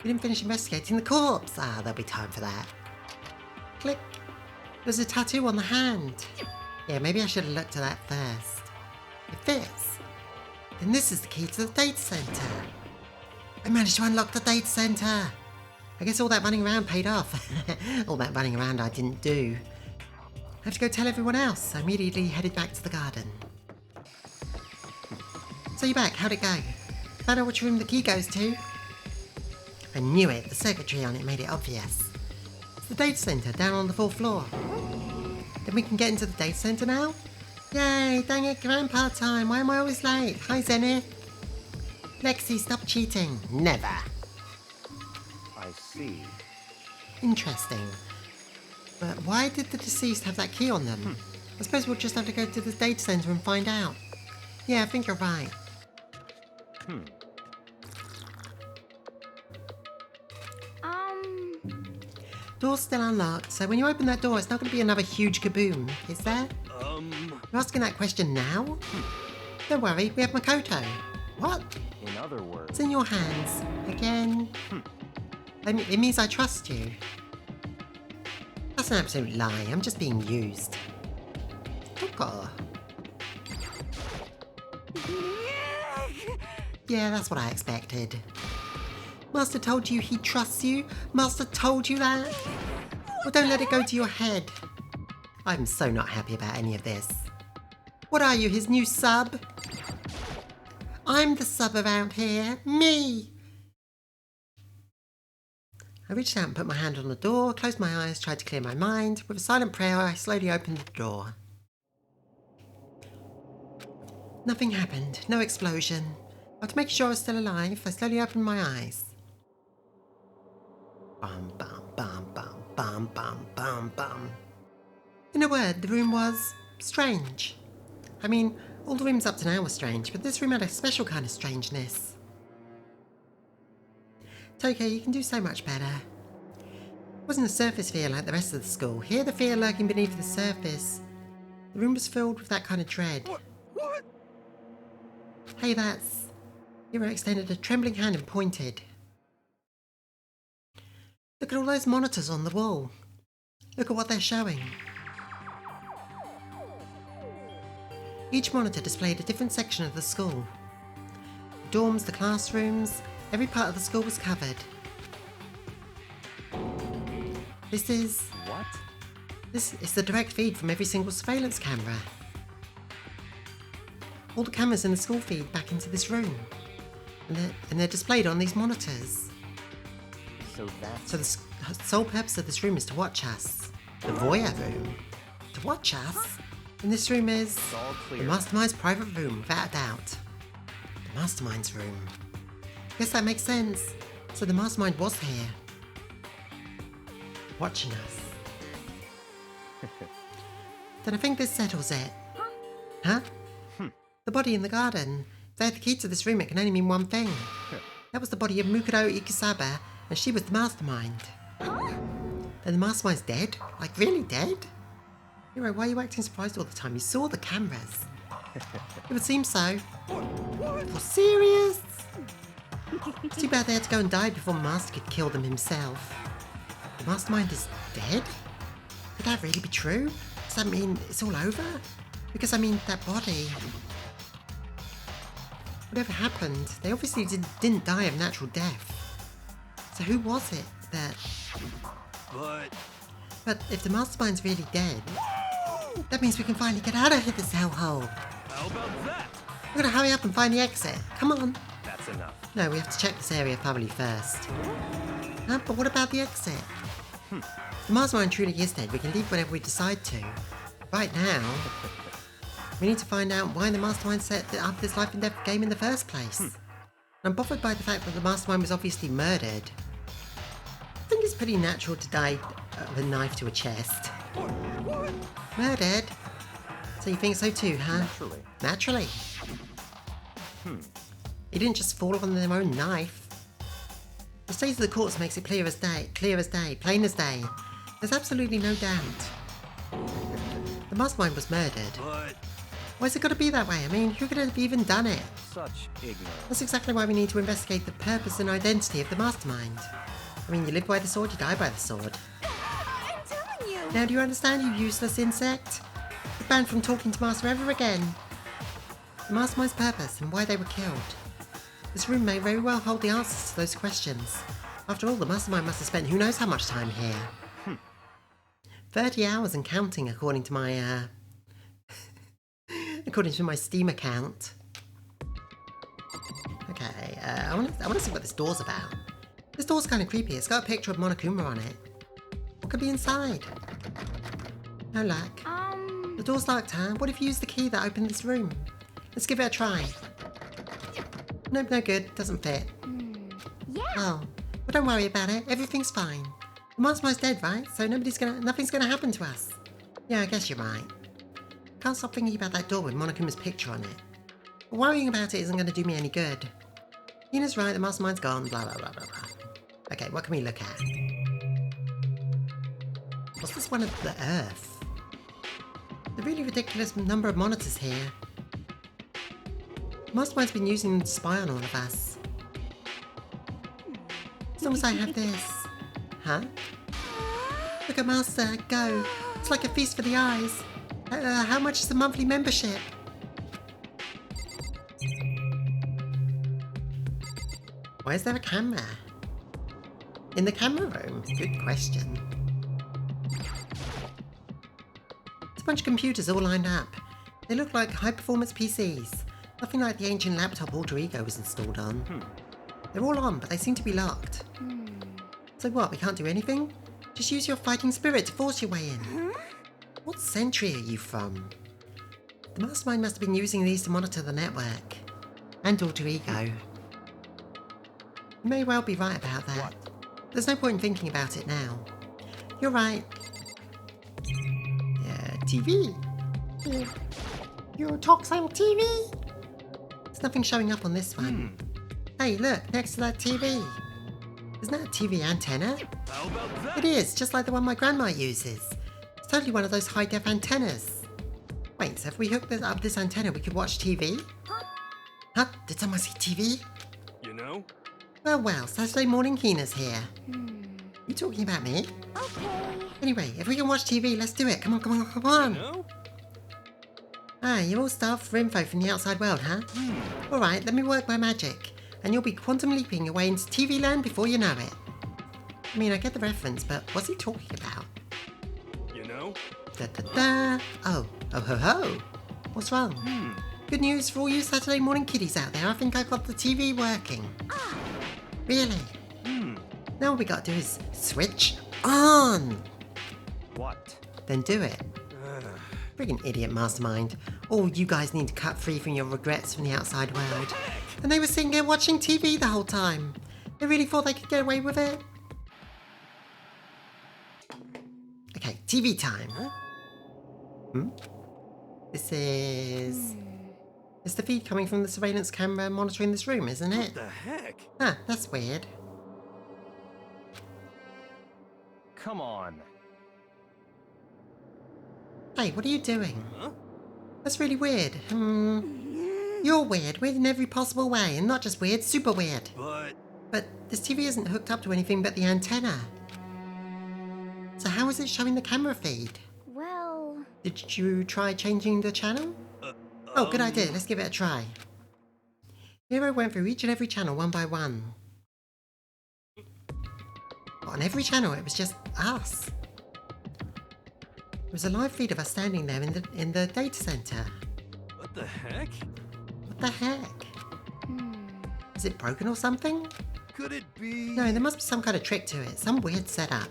we didn't finish investigating the corpse. Ah, there'll be time for that. Click. There's a tattoo on the hand. Yeah, maybe I should have looked at that first. It fits. Then this is the key to the data center. I managed to unlock the data center. I guess all that running around paid off. All that running around I didn't do. I have to go tell everyone else. I immediately headed back to the garden. So you're back, how'd it go? Found out which room the key goes to? I knew it, the circuitry on it made it obvious. It's the data center down on the 4th floor. Then we can get into the data center now? Yay, dang it, grandpa time, why am I always late? Hi Zenith. Lexi, stop cheating. Never. I see. Interesting. But why did the deceased have that key on them? I suppose we'll just have to go to the data center and find out. Yeah, I think you're right. Door's still unlocked, so when you open that door, it's not going to be another huge kaboom, is there? You're asking that question now? Don't worry, we have Makoto. What? In other words, It's in your hands. Again. It means I trust you. That's an absolute lie. I'm just being used. Okay. Yeah, that's what I expected. Master told you he trusts you? Master told you that? Well, don't let it go to your head. I'm so not happy about any of this. What are you, his new sub? I'm the sub around here. Me! I reached out and put my hand on the door, closed my eyes, tried to clear my mind. With a silent prayer, I slowly opened the door. Nothing happened. No explosion. After making sure I was still alive, I slowly opened my eyes. Bum, bum, bum, bum, bum, bum, bum, bum. In a word, the room was strange. I mean, all the rooms up to now were strange, but this room had a special kind of strangeness. Tokyo, you can do so much better. It wasn't a surface fear like the rest of the school. Here, the fear lurking beneath the surface. The room was filled with that kind of dread. What? Hey, that's... Hiro extended a trembling hand and pointed. Look at all those monitors on the wall. Look at what they're showing. Each monitor displayed a different section of the school. The dorms, the classrooms, every part of the school was covered. This is the direct feed from every single surveillance camera. All the cameras in the school feed back into this room. And they're displayed on these monitors. so that's... So the sole purpose of this room is to watch us. The voyeur room. To watch us? And this room is It's all the clear. Mastermind's private room, without a doubt. The Mastermind's room. Guess that makes sense. So the Mastermind was here. Watching us. Then I think this settles it. Huh? The body in the garden. If they had the key to this room, it can only mean one thing. That was the body of Mukuro Ikusaba, and she was the Mastermind. Then the Mastermind's dead? Like, really dead? Hiro, why are you acting surprised all the time? You saw the cameras. It would seem so. You're serious? It's too bad they had to go and die before Master could kill them himself. The Mastermind is dead? Could that really be true? Does that mean it's all over? Because, I mean, that body... Whatever happened, they obviously didn't die of natural death. So who was it that... But if the Mastermind's really dead, that means we can finally get out of this hellhole. How about that? We're gonna hurry up and find the exit. Come on. That's enough. No, we have to check this area thoroughly first. But what about the exit? If the Mastermind truly is dead, we can leave whenever we decide to. right now, we need to find out why the mastermind set up this life and death game in the first place. I'm bothered by the fact that the mastermind was obviously murdered. I think it's pretty natural to die of a knife to a chest. Murdered? So you think so too, huh? Naturally. Naturally. He didn't just fall on their own knife. The state of the courts makes it clear as day, plain as day. There's absolutely no doubt. The mastermind was murdered. But Why's it got to be that way? I mean, who could have even done it? Such ignorance. That's exactly why we need to investigate the purpose and identity of the mastermind. I mean, you live by the sword, you die by the sword. I'm telling you. Now do you understand, you useless insect? You're banned from talking to Master ever again. The mastermind's purpose and why they were killed. This room may very well hold the answers to those questions. After all, the mastermind must have spent who knows how much time here. 30 hours and counting, according to my, according to my Steam account. Okay, I want to see what this door's about. This door's kind of creepy. It's got a picture of Monokuma on it. What could be inside? No luck. The door's locked, huh? What if you use the key that opened this room? Let's give it a try. Nope, no good. Doesn't fit. Yeah. Oh, well, don't worry about it. Everything's fine. The mastermind's dead, right? So nothing's gonna happen to us. Yeah, I guess you're right. Can't stop thinking about that door with Monokuma's picture on it. But worrying about it isn't gonna do me any good. Hina's right, the mastermind's gone, blah blah blah blah blah. Okay, what can we look at? What's this one of the Earth? The really ridiculous number of monitors here. The mastermind's been using them to spy on all of us. As long as I have this. Huh? Look at Master, go. It's like a feast for the eyes. How much is the monthly membership? Why is there a camera? In the camera room? Good question. There's a bunch of computers all lined up. They look like high-performance PCs. Nothing like the ancient laptop Alter Ego was installed on. They're all on, but they seem to be locked. So what, we can't do anything? Just use your fighting spirit to force your way in. What century are you from? The mastermind must have been using these to monitor the network. And Alter Ego. You may well be right about that. There's no point in thinking about it now. You're right. Yeah, TV. You talk some TV? There's nothing showing up on this one. Hey, look, next to that TV. Isn't that a TV antenna? how about that? It is, just like the one my grandma uses. It's totally one of those high-def antennas. Wait, so if we hook up this antenna, we could watch TV? Huh? Did someone see TV? You know? Well, Saturday morning Hina's here. You talking about me? Okay. Anyway, if we can watch TV, let's do it. Come on. No? Ah, you're all starved for info from the outside world, huh? Alright, let me work my magic. And you'll be quantum leaping your way into TV land before you know it. I mean, I get the reference, but what's he talking about? You know? Da-da-da. Oh ho ho. What's wrong? Good news for all you Saturday morning kiddies out there. I think I got the TV working. Really? Now all we gotta do is switch on. What? Then do it. Friggin' idiot mastermind. All you guys need to cut free from your regrets from the outside world. And they were sitting here watching TV the whole time. They really thought they could get away with it? Okay, TV time. This is... It's the feed coming from the surveillance camera monitoring this room, isn't it? What the heck? Huh, that's weird. Come on. Hey, what are you doing? Huh? That's really weird. You're weird in every possible way, and not just weird, super weird. But this TV isn't hooked up to anything but the antenna. So how is it showing the camera feed? Well, Did you try changing the channel? Oh, good idea. Let's give it a try. Hero went through each and every channel one by one. But on every channel, it was just us. It was a live feed of us standing there in the data center. What the heck? What the heck? Is it broken or something? Could it be? No, there must be some kind of trick to it. Some weird setup.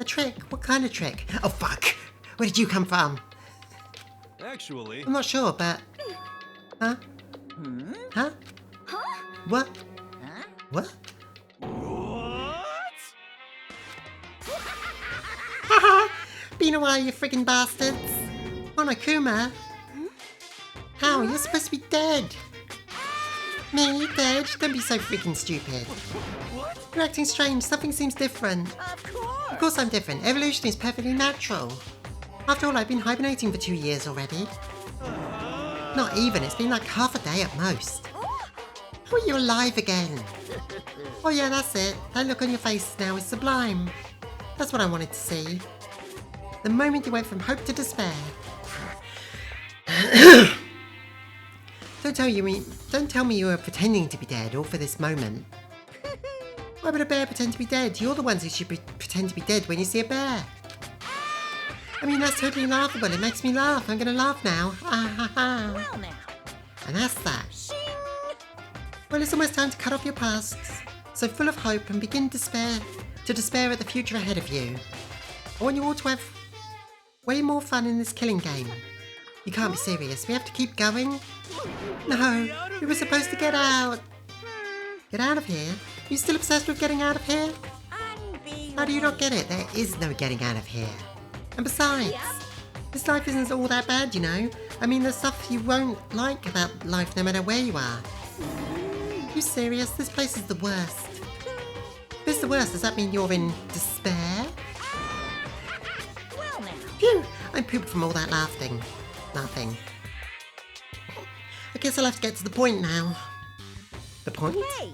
A trick? What kind of trick? Oh, fuck! Where did you come from? Actually, I'm not sure, but... Huh? Huh? What? What? what? Been a while, you friggin' bastards. Monokuma? How? You're supposed to be dead. Me? Dead? Don't be so freaking stupid. What? You're acting strange. Something seems different. Of course I'm different. Evolution is perfectly natural. After all, I've been hibernating for 2 years already. Not even. It's been like half a day at most. How are you alive again? Oh yeah, that's it. That look on your face now is sublime. That's what I wanted to see. The moment you went from hope to despair. Don't tell me you were pretending to be dead all for this moment. Why would a bear pretend to be dead? You're the ones who should pretend to be dead when you see a bear. I mean, that's totally laughable. It makes me laugh. I'm gonna laugh now. Well now. And that's that. Well, it's almost time to cut off your pasts. So full of hope and begin to despair at the future ahead of you. I want you all to have way more fun in this killing game. You can't be serious. We have to keep going. No, we were supposed to get out. Get out of here? You still obsessed with getting out of here? How do you not get it? There is no getting out of here. And besides, this life isn't all that bad, you know. I mean, there's stuff you won't like about life no matter where you are. You serious? This place is the worst. If it's the worst, does that mean you're in despair? Well now. Phew! I'm pooped from all that laughing. I guess I'll have to get to the point now. The point? Hey,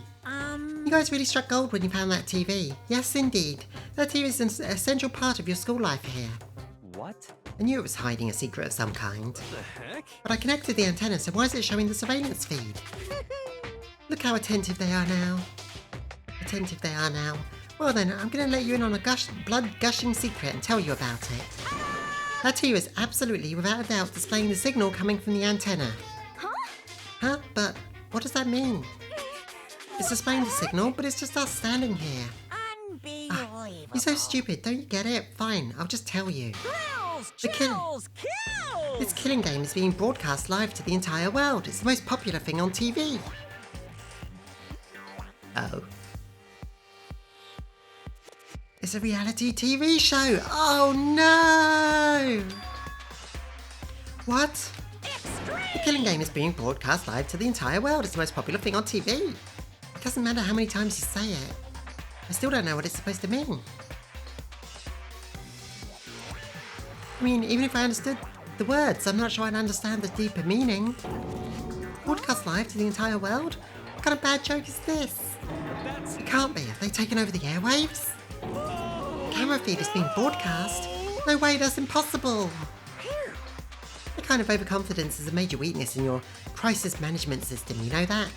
You guys really struck gold when you found that TV. Yes, indeed. That TV is an essential part of your school life here. What? I knew it was hiding a secret of some kind. The heck? But I connected the antenna, so why is it showing the surveillance feed? Look how attentive they are now. Well then, I'm going to let you in on a blood-gushing secret and tell you about it. That TV is absolutely, without a doubt, displaying the signal coming from the antenna. Huh? But what does that mean? It's displaying the signal, but it's just us standing here. unbelievable. You're so stupid, don't you get it? Fine, I'll just tell you. Thrills, The kill- chills, kills. This killing game is being broadcast live to the entire world. It's the most popular thing on TV. Oh. It's a reality TV show. Oh no! What? The killing game is being broadcast live to the entire world. It's the most popular thing on TV. It doesn't matter how many times you say it. I still don't know what it's supposed to mean. I mean, even if I understood the words, I'm not sure I'd understand the deeper meaning. Broadcast live to the entire world? What kind of bad joke is this? It can't be. Have they taken over the airwaves? Camera feed is being broadcast? No way, that's impossible. That kind of overconfidence is a major weakness in your crisis management system, you know that?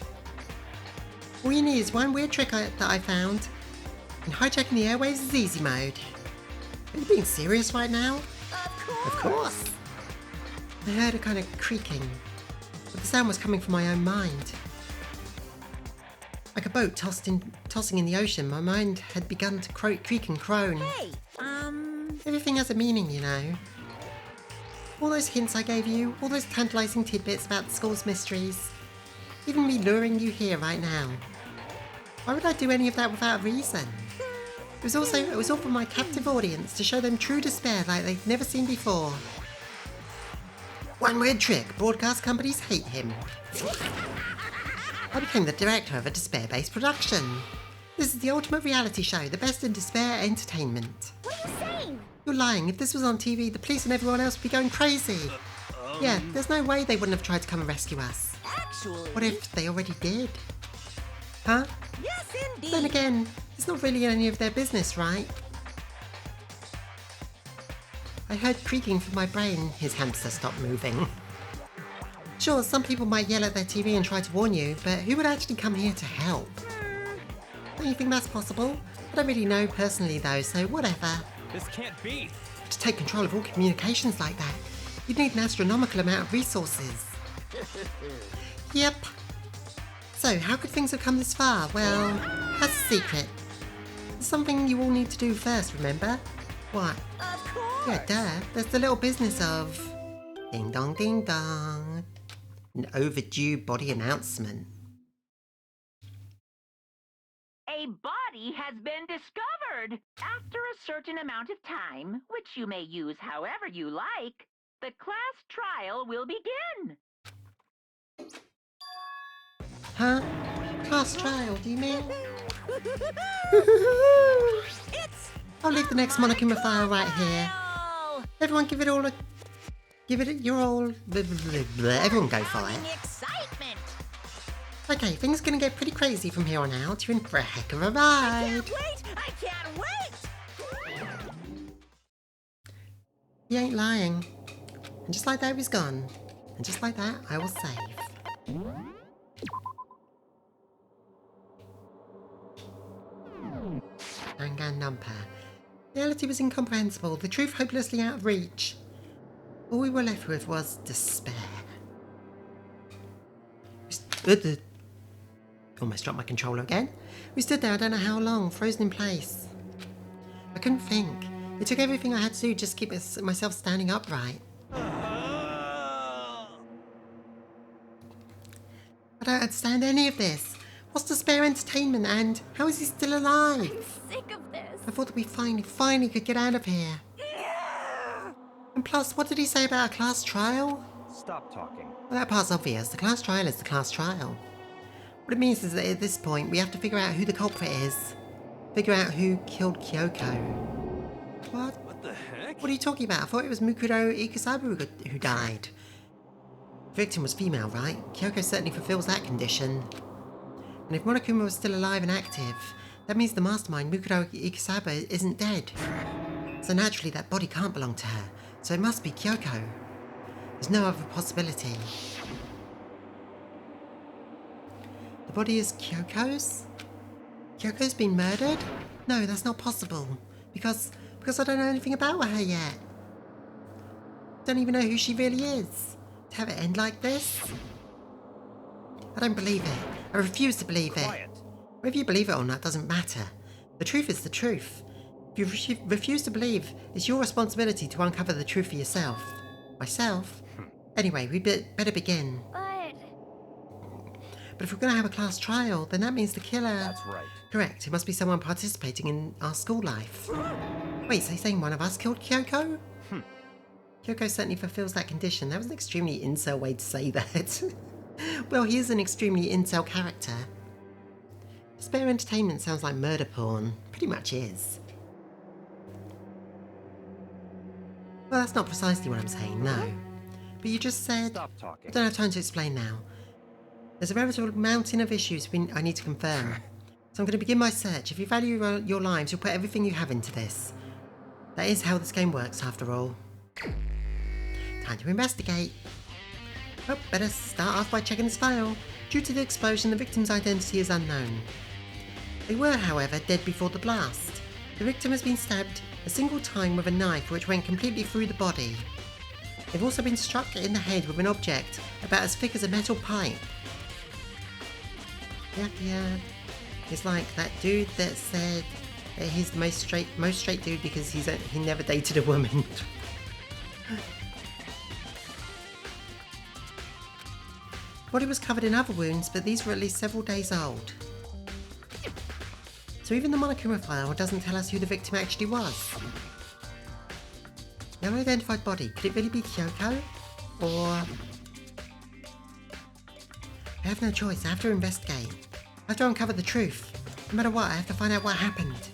All you need is one weird trick that I found, and hijacking the airwaves is easy mode. Are you being serious right now? Of course. I heard a kind of creaking, but the sound was coming from my own mind. Like a boat tossing in the ocean, my mind had begun to creak and groan. Hey, Everything has a meaning, you know. All those hints I gave you, all those tantalizing tidbits about the school's mysteries, even me luring you here right now. Why would I do any of that without a reason? It was all for my captive audience, to show them true despair like they've never seen before. One weird trick, broadcast companies hate him. I became the director of a despair-based production. This is the ultimate reality show, the best in despair entertainment. What are you saying? You're lying. If this was on TV, the police and everyone else would be going crazy. Yeah, there's no way they wouldn't have tried to come and rescue us. actually. What if they already did? Huh? Yes, indeed. Then again, it's not really any of their business, right? I heard creaking from my brain. His hamster stopped moving. Sure, some people might yell at their TV and try to warn you, but who would actually come here to help? Don't you think that's possible? I don't really know personally though, so whatever. This can't be. To take control of all communications like that, you'd need an astronomical amount of resources. Yep. So, how could things have come this far? Well, that's a secret. There's something you all need to do first, remember? What? Of course. Yeah, duh. There's the little business of ding dong ding dong. An overdue body announcement. A body has been discovered. After a certain amount of time, which you may use however you like, the class trial will begin. Huh? Class trial, do you mean? I'll leave the next Monokuma file right here. Everyone give it all a... Give it your all... Blah, blah, blah. Everyone go for it. Excitement! Okay, things are gonna get pretty crazy from here on out. You're in for a heck of a ride. I can't wait! He ain't lying. And just like that, he was gone. And just like that, I will save. Danganronpa. Reality was incomprehensible, the truth hopelessly out of reach. All we were left with was despair. Almost dropped my controller again. We stood there I don't know how long, frozen in place. I couldn't think. It took everything I had to do just to keep myself standing upright. I don't understand any of this. What's despair entertainment and how is he still alive? Sick of this. I thought that we finally could get out of here. And plus, what did he say about a class trial? Stop talking. Well, that part's obvious. The class trial is the class trial. What it means is that at this point, we have to figure out who the culprit is. Figure out who killed Kyoko. What? What the heck? What are you talking about? I thought it was Mukuro Ikusabu who died. The victim was female, right? Kyoko certainly fulfills that condition. And if Monokuma was still alive and active, that means the mastermind, Mukuro Ikusabu, isn't dead. So naturally that body can't belong to her, so it must be Kyoko. There's no other possibility. The body is Kyoko's? Kyoko's been murdered? No, that's not possible. Because I don't know anything about her yet. Don't even know who she really is. To have it end like this? I don't believe it. I refuse to believe it. Quiet. Whether you believe it or not doesn't matter. The truth is the truth. If you refuse to believe, it's your responsibility to uncover the truth for yourself. Myself? Anyway, we better begin. But if we're going to have a class trial, then that means the killer... That's right. Correct, it must be someone participating in our school life. Wait, so you're saying one of us killed Kyoko? Kyoko certainly fulfills that condition. That was an extremely incel way to say that. Well, he is an extremely incel character. Despair entertainment sounds like murder porn. Pretty much is. Well, that's not precisely what I'm saying, no. But you just said... Stop I talking. don't have time to explain now. There's a veritable mountain of issues I need to confirm. So I'm going to begin my search. If you value your lives, you'll put everything you have into this. That is how this game works, after all. Time to investigate. Well, better start off by checking this file. Due to the explosion, the victim's identity is unknown. They were, however, dead before the blast. The victim has been stabbed a single time with a knife which went completely through the body. They've also been struck in the head with an object about as thick as a metal pipe. Yeah. It's like that dude that said that he's the most straight dude because he never dated a woman. The body was covered in other wounds, but these were at least several days old. So even the Monokuma file doesn't tell us who the victim actually was. The unidentified body, could it really be Kyoko? Or... I have no choice, I have to investigate. I have to uncover the truth. No matter what, I have to find out what happened.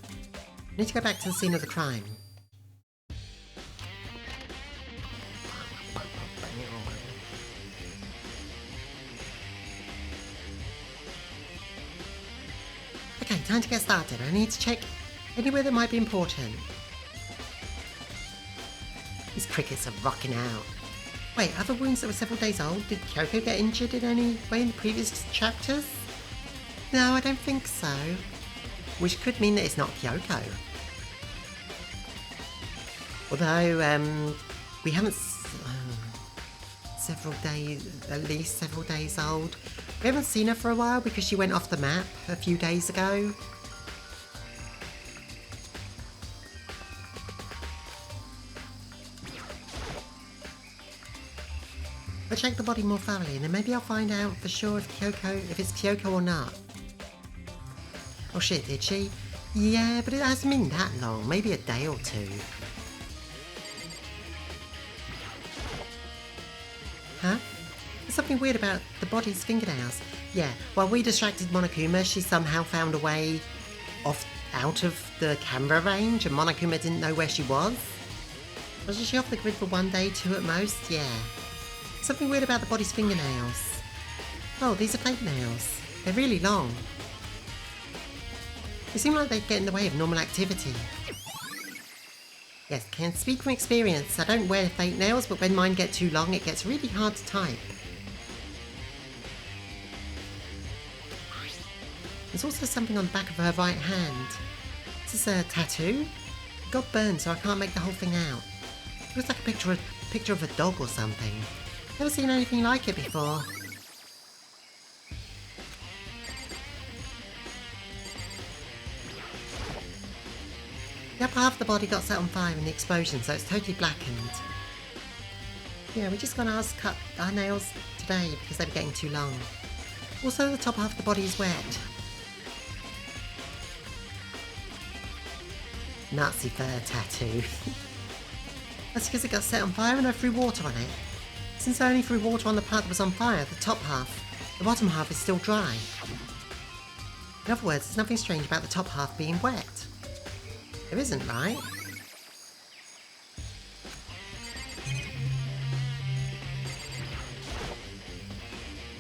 I need to go back to the scene of the crime. Okay, time to get started. I need to check anywhere that might be important. These crickets are rocking out. Wait, other wounds that were several days old? Did Kyoko get injured in any way in the previous chapters? No, I don't think so. Which could mean that it's not Kyoko. Although, we haven't... at least several days old. We haven't seen her for a while because she went off the map a few days ago. I'll check the body more thoroughly and then maybe I'll find out for sure if it's Kyoko or not. Oh shit, did she? Yeah, but it hasn't been that long, maybe a day or two. Huh? There's something weird about the body's fingernails. Yeah, while we distracted Monokuma, she somehow found a way out of the camera range and Monokuma didn't know where she was. Wasn't she off the grid for 1 day, 2 at most? Yeah. Something weird about the body's fingernails. Oh, these are fake nails. They're really long. They seem like they get in the way of normal activity. Yes, can speak from experience. I don't wear fake nails, but when mine get too long, it gets really hard to type. There's also something on the back of her right hand. Is this a tattoo? It got burned, so I can't make the whole thing out. It looks like a picture of a dog or something. Never seen anything like it before. The upper half of the body got set on fire in the explosion, so it's totally blackened. Yeah, we just got to cut our nails today because they were getting too long. Also, the top half of the body is wet. Nazi fur tattoo. That's because it got set on fire and I threw water on it. Since I only threw water on the part that was on fire, the top half, the bottom half is still dry. In other words, there's nothing strange about the top half being wet. There isn't, right?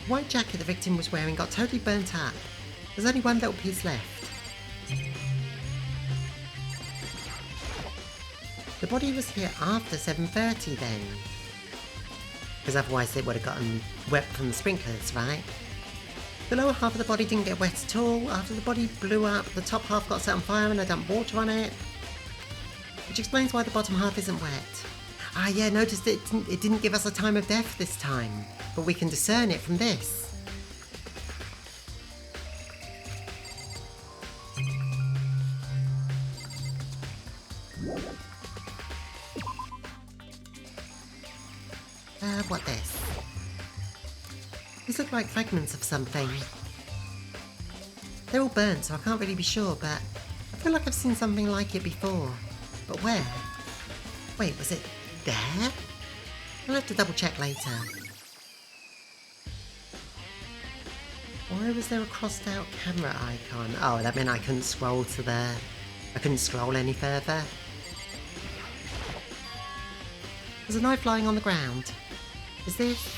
The white jacket the victim was wearing got totally burnt up. There's only one little piece left. The body was here after 7:30 then. Because otherwise it would have gotten wet from the sprinklers, right? The lower half of the body didn't get wet at all. After the body blew up, the top half got set on fire and I dumped water on it. Which explains why the bottom half isn't wet. Ah yeah, noticed it didn't give us a time of death this time. But we can discern it from this. What this? These look like fragments of something. They're all burnt, so I can't really be sure, but I feel like I've seen something like it before. But where? Wait, was it there? I'll have to double check later. Why was there a crossed out camera icon? Oh, that meant I couldn't scroll any further. There's a knife lying on the ground. Is this?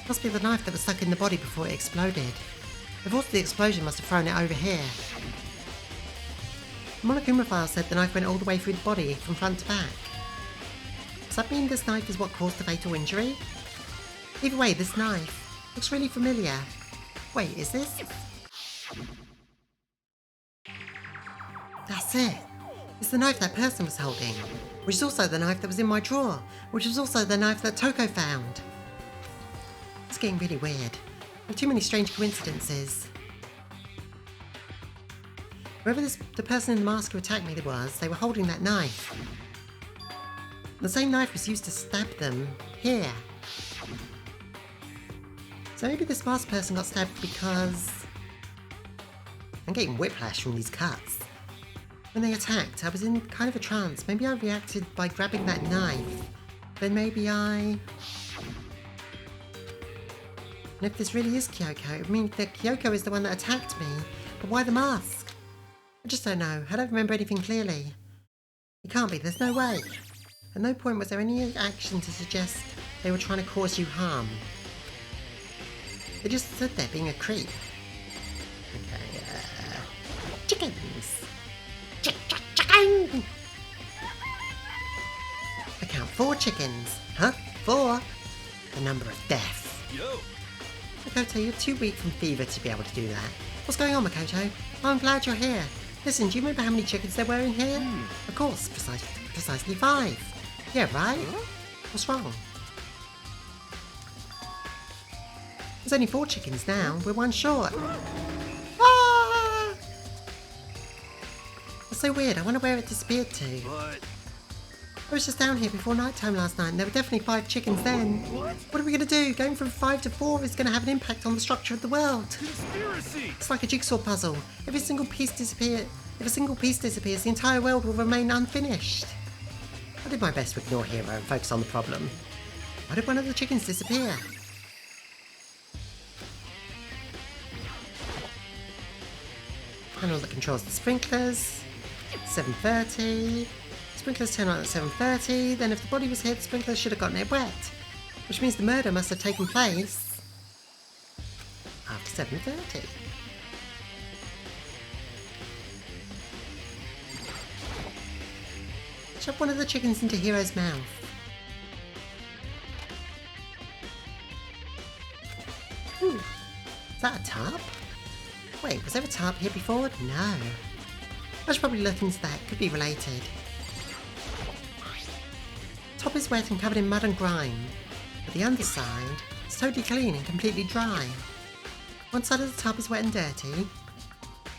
Must be the knife that was stuck in the body before it exploded. The force of the explosion must have thrown it over here. The Monokuma file said the knife went all the way through the body from front to back. Does that mean this knife is what caused the fatal injury? Either way, this knife looks really familiar. Wait, is this? That's it. It's the knife that person was holding, which is also the knife that was in my drawer, which was also the knife that Toko found. It's getting really weird. There are too many strange coincidences. Whoever the person in the mask who attacked me was, they were holding that knife. The same knife was used to stab them here. So maybe this masked person got stabbed because... I'm getting whiplash from these cuts. When they attacked, I was in kind of a trance. Maybe I reacted by grabbing that knife. Then maybe I... And if this really is Kyoko, it means that Kyoko is the one that attacked me. But why the mask? I just don't know. I don't remember anything clearly. It can't be. There's no way. At no point was there any action to suggest they were trying to cause you harm. They just stood there being a creep. Okay, chickens! Chicken! I count 4 chickens. Huh? 4? The number of deaths. Yo! Makoto, you're too weak from fever to be able to do that. What's going on, Makoto? Oh, I'm glad you're here. Listen, do you remember how many chickens there were in here? Of course, precisely 5. Yeah, right? What's wrong? There's only 4 chickens now. We're 1 short. Ah! That's so weird. I wonder where it disappeared to. But I was just down here before nighttime last night and there were definitely 5 chickens then. What are we gonna do? Going from 5 to 4 is gonna have an impact on the structure of the world. Conspiracy! It's like a jigsaw puzzle. If a single piece disappears, the entire world will remain unfinished. I did my best to ignore Hero and focus on the problem. Why did one of the chickens disappear? Panel that controls the sprinklers. 7:30. Sprinklers turn on at 7:30. Then if the body was here, the sprinklers should have gotten it wet. Which means the murder must have taken place after 7:30. Shove one of the chickens into Hero's mouth. Ooh, is that a tarp? Wait, was there a tarp here before? No. I should probably look into that, could be related. Top is wet and covered in mud and grime, but the underside is totally clean and completely dry. One side of the tarp is wet and dirty.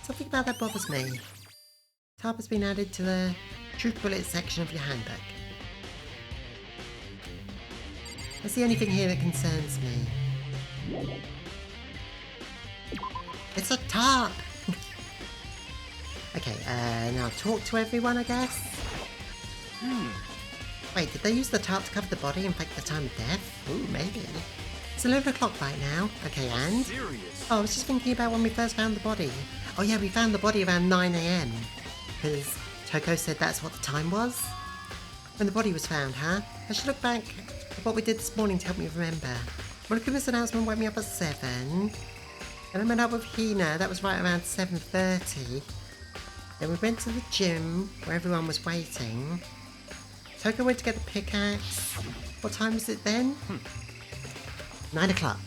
Something about that bothers me. Tarp has been added to the Truth Bullet section of your handbook. That's the only thing here that concerns me. It's a tarp! Okay, now talk to everyone, I guess? Wait, did they use the tarp to cover the body and fake the time of death? Ooh, maybe. It's 11 o'clock right now. Okay, and? Serious? Oh, I was just thinking about when we first found the body. Oh yeah, we found the body around 9 AM. Because Toko said that's what the time was? When the body was found, huh? I should look back at what we did this morning to help me remember. Monokuma's announcement woke me up at 7. Then I met up with Hina, that was right around 7:30. Then we went to the gym, where everyone was waiting. Toko went to get the pickaxe. What time was it then? 9 o'clock.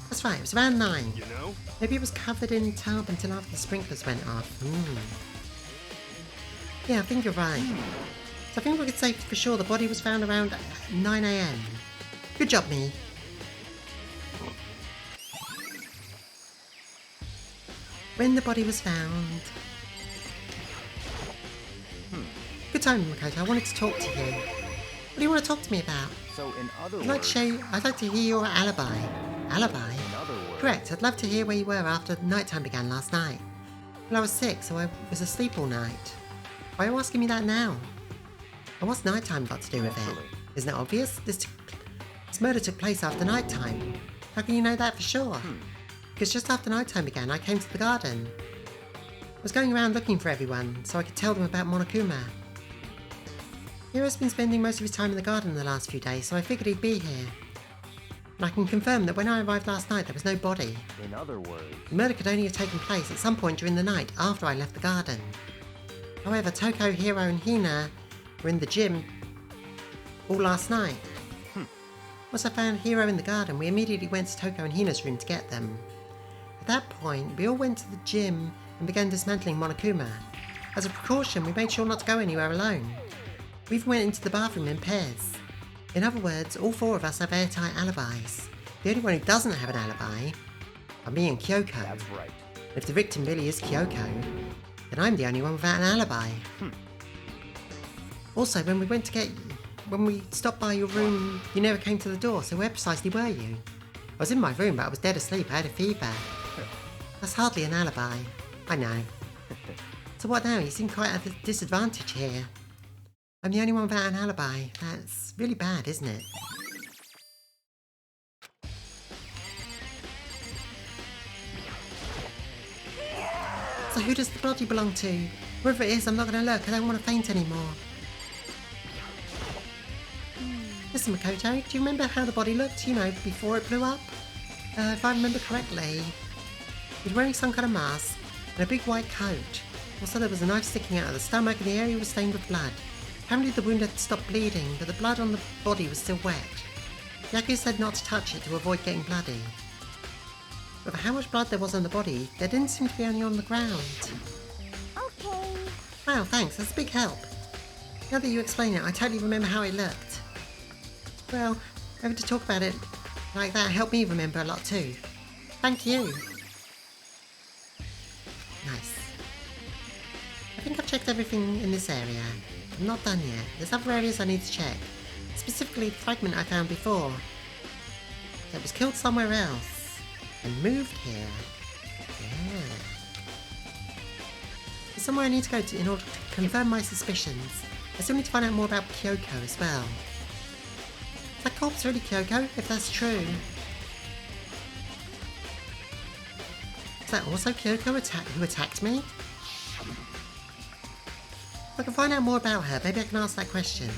That's right, it was around 9. You know? Maybe it was covered in tarp until after the sprinklers went off. Yeah, I think you're right. So I think we could say for sure the body was found around 9 AM. Good job, me. When the body was found... Good time, Makoto. I wanted to talk to you. What do you want to talk to me about? So in other I'd like to hear your alibi. Alibi? in other words, Correct. I'd love to hear where you were after nighttime began last night. Well, I was sick, so I was asleep all night. Why are you asking me that now? And what's nighttime got to do with it? Isn't it obvious? This murder took place after nighttime. How can you know that for sure? Because just after nighttime began, I came to the garden. I was going around looking for everyone, so I could tell them about Monokuma. Hero's been spending most of his time in the garden the last few days, so I figured he'd be here. And I can confirm that when I arrived last night, there was no body. in other words, The murder could only have taken place at some point during the night after I left the garden. However, Toko, Hiro and Hina were in the gym all last night. Once I found Hiro in the garden, we immediately went to Toko and Hina's room to get them. At that point, we all went to the gym and began dismantling Monokuma. As a precaution, we made sure not to go anywhere alone. We even went into the bathroom in pairs. In other words, all 4 of us have airtight alibis. The only one who doesn't have an alibi are me and Kyoko. that's right. And if the victim really is Kyoko, then I'm the only one without an alibi. Also, when we stopped by your room, you never came to the door, so where precisely were you? I was in my room, but I was dead asleep. I had a fever. That's hardly an alibi. I know. So what now? You seem quite at a disadvantage here. I'm the only one without an alibi. That's really bad, isn't it? So who does the body belong to? Whoever it is, I'm not going to look. I don't want to faint anymore. Listen, Makoto, do you remember how the body looked, before it blew up? If I remember correctly, he was wearing some kind of mask and a big white coat. Also, there was a knife sticking out of the stomach and the area was stained with blood. Apparently the wound had stopped bleeding, but the blood on the body was still wet. Yaku said not to touch it to avoid getting bloody. But for how much blood there was on the body, there didn't seem to be any on the ground. Okay. Wow, thanks, that's a big help. Now that you explain it, I totally remember how it looked. Well, having to talk about it like that helped me remember a lot too. Thank you. Nice. I think I've checked everything in this area. I'm not done yet. There's other areas I need to check. Specifically the fragment I found before. That was killed somewhere else. And moved here. Yeah. There's somewhere I need to go to in order to confirm my suspicions. I still need to find out more about Kyoko as well. Is that corpse really Kyoko, if that's true? Is that also Kyoko who attacked me? If I can find out more about her, maybe I can ask that question.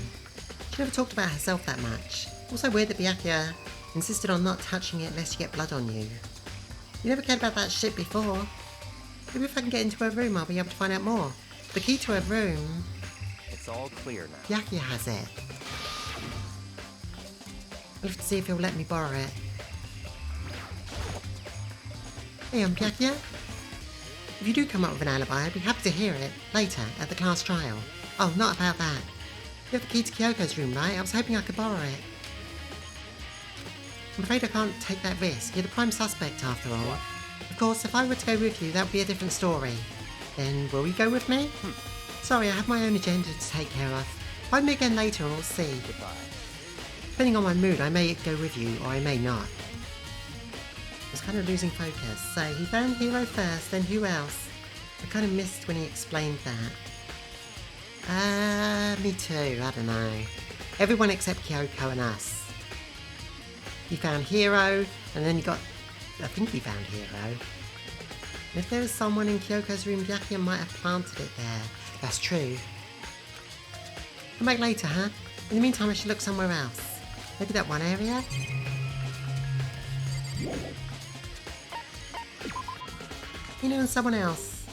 She never talked about herself that much. Also weird that Byakuya insisted on not touching it lest you get blood on you. You never cared about that shit before. Maybe if I can get into her room, I'll be able to find out more. The key to her room... It's all clear now. Byakuya has it. I'll have to see if he'll let me borrow it. Hey, I'm Byakuya. If you do come up with an alibi, I'd be happy to hear it later at the class trial. Oh, not about that. You have the key to Kyoko's room, right? I was hoping I could borrow it. I'm afraid I can't take that risk. You're the prime suspect after all. Of course, if I were to go with you, that would be a different story. Then will you go with me? Sorry, I have my own agenda to take care of. Find me again later and we'll see. Goodbye. Depending on my mood, I may go with you or I may not. I was kind of losing focus. So he found Hero first, then who else? I kind of missed when he explained that. Me too, I don't know. Everyone except Kyoko and us. He found Hero, and then he got... I think he found Hero. And if there was someone in Kyoko's room, Byakuya might have planted it there. That's true. Come back later, huh? In the meantime, I should look somewhere else. Maybe that one area? You know, and someone else.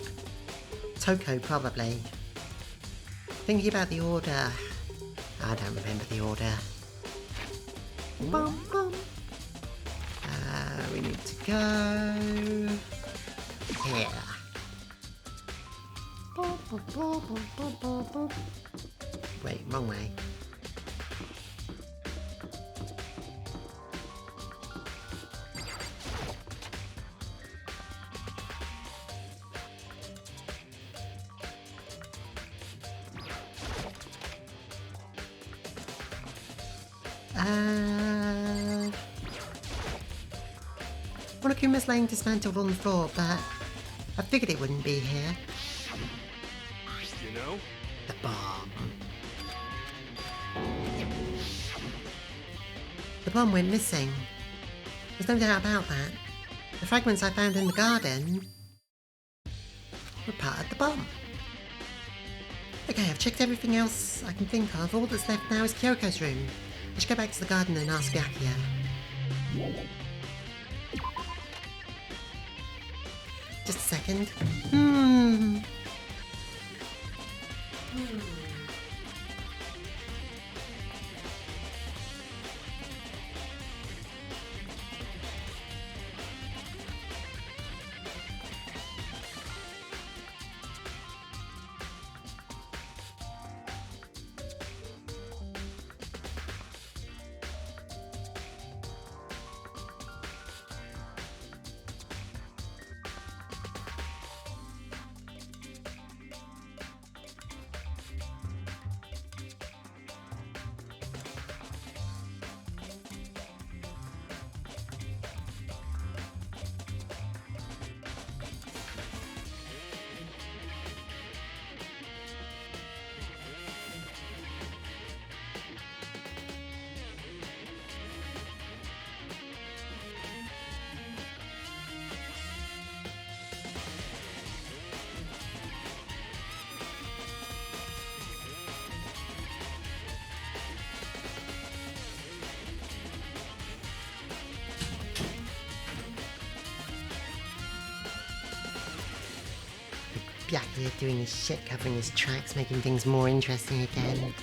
Toko, probably. Thinking about the order. I don't remember the order. Bum, bum. We need to go... here. Wait, wrong way. Monokuma's laying dismantled on the floor, but I figured it wouldn't be here. You know? The bomb. The bomb went missing. There's no doubt about that. The fragments I found in the garden were part of the bomb. Okay, I've checked everything else I can think of. All that's left now is Kyoko's room. I should go back to the garden and ask Byakuya. Just a second. Byakuya doing his shit, covering his tracks, making things more interesting again.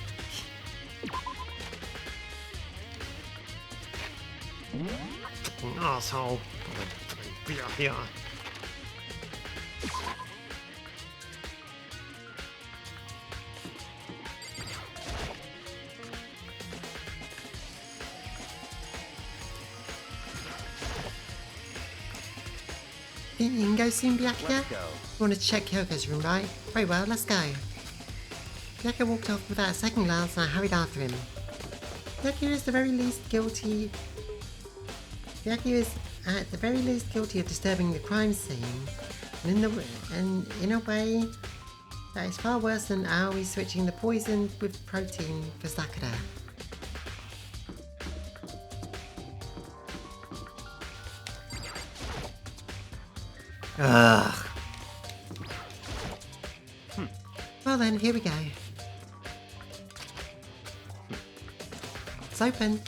Asshole. Byakuya. You can go soon, Byakuya? Let's go. You want to check Kyoko's room, right? Very well, let's go. Kyoko walked off without a second glance and I hurried after him. Kyoko is the very least guilty... Kyoko is at the very least guilty of disturbing the crime scene, and in a way that is far worse than Aoi switching the poison with protein for Sakura. Ugh. Well then, here we go. It's open.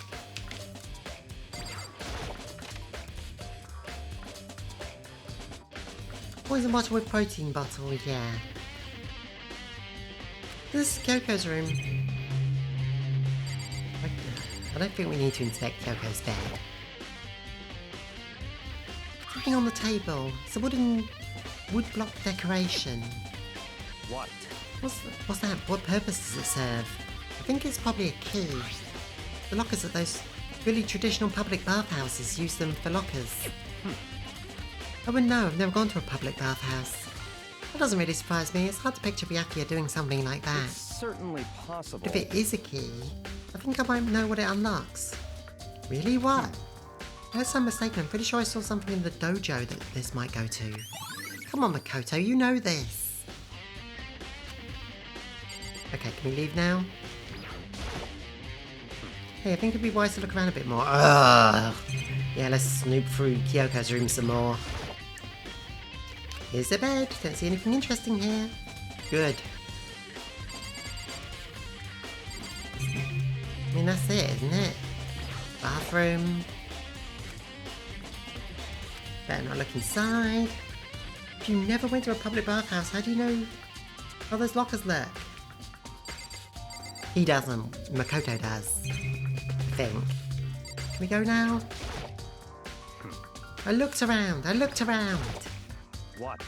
Poison bottle with protein bottle, yeah. This is Kyoko's room. I don't think we need to inspect Kyoko's bed. Something on the table. It's a wood block decoration. What? What's that? What purpose does it serve? I think it's probably a key. The lockers at those really traditional public bathhouses use them for lockers. I wouldn't know, I've never gone to a public bathhouse. That doesn't really surprise me, it's hard to picture Byakuya doing something like that. It's certainly possible. But if it is a key, I think I might know what it unlocks. Really? What? Unless I'm mistaken, I'm pretty sure I saw something in the dojo that this might go to. Come on, Makoto, you know this. Okay, can we leave now? Hey, I think it'd be wise to look around a bit more. Ugh. Yeah, let's snoop through Kyoko's room some more. Here's the bed. Don't see anything interesting here. Good. I mean, that's it, isn't it? Bathroom. Better not look inside. If you never went to a public bathhouse, how do you know how those lockers lurk? He doesn't. Makoto does. I think. Can we go now? I looked around. What?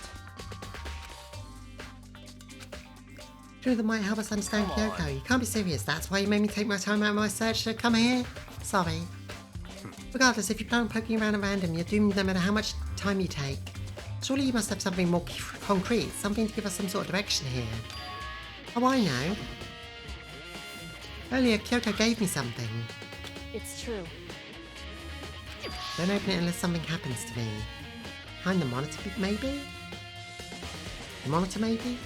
Sure, that might help us understand Kyoko. You can't be serious. That's why you made me take my time out of my search to come here? Sorry. Regardless, if you plan on poking around at random, you're doomed no matter how much time you take. Surely you must have something more concrete, something to give us some sort of direction here. Oh, I know. Earlier, Kyoko gave me something. It's true. Don't open it unless something happens to me. Behind the monitor, maybe? The monitor, maybe?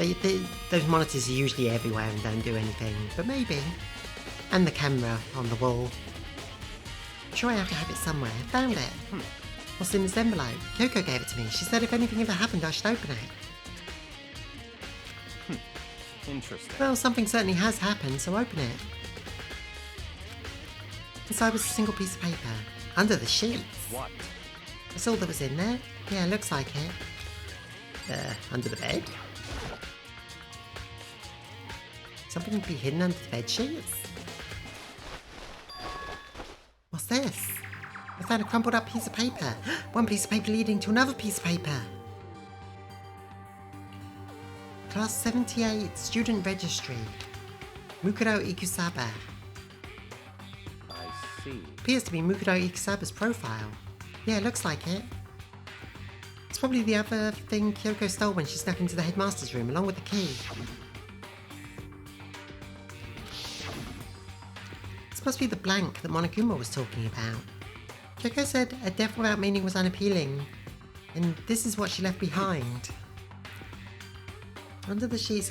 Maybe. Those monitors are usually everywhere and don't do anything, but maybe. And the camera on the wall. I'm sure I have to have it somewhere. I found it. What's in this envelope? Kyoko gave it to me. She said if anything ever happened, I should open it. Interesting. Well, something certainly has happened, so open it. Inside was a single piece of paper. Under the sheets. What? That's all that was in there. Yeah, looks like it. Under the bed? Something to be hidden under the bed sheets? What's this? I found a crumpled up piece of paper. One piece of paper leading to another piece of paper. Class 78 Student Registry. Mukuro Ikusaba. I see. Appears to be Mukuro Ikusaba's profile. Yeah, looks like it. It's probably the other thing Kyoko stole when she snuck into the headmaster's room along with the key. This must be the blank that Monokuma was talking about. Kyoko said a death without meaning was unappealing, and this is what she left behind. Under the sheets,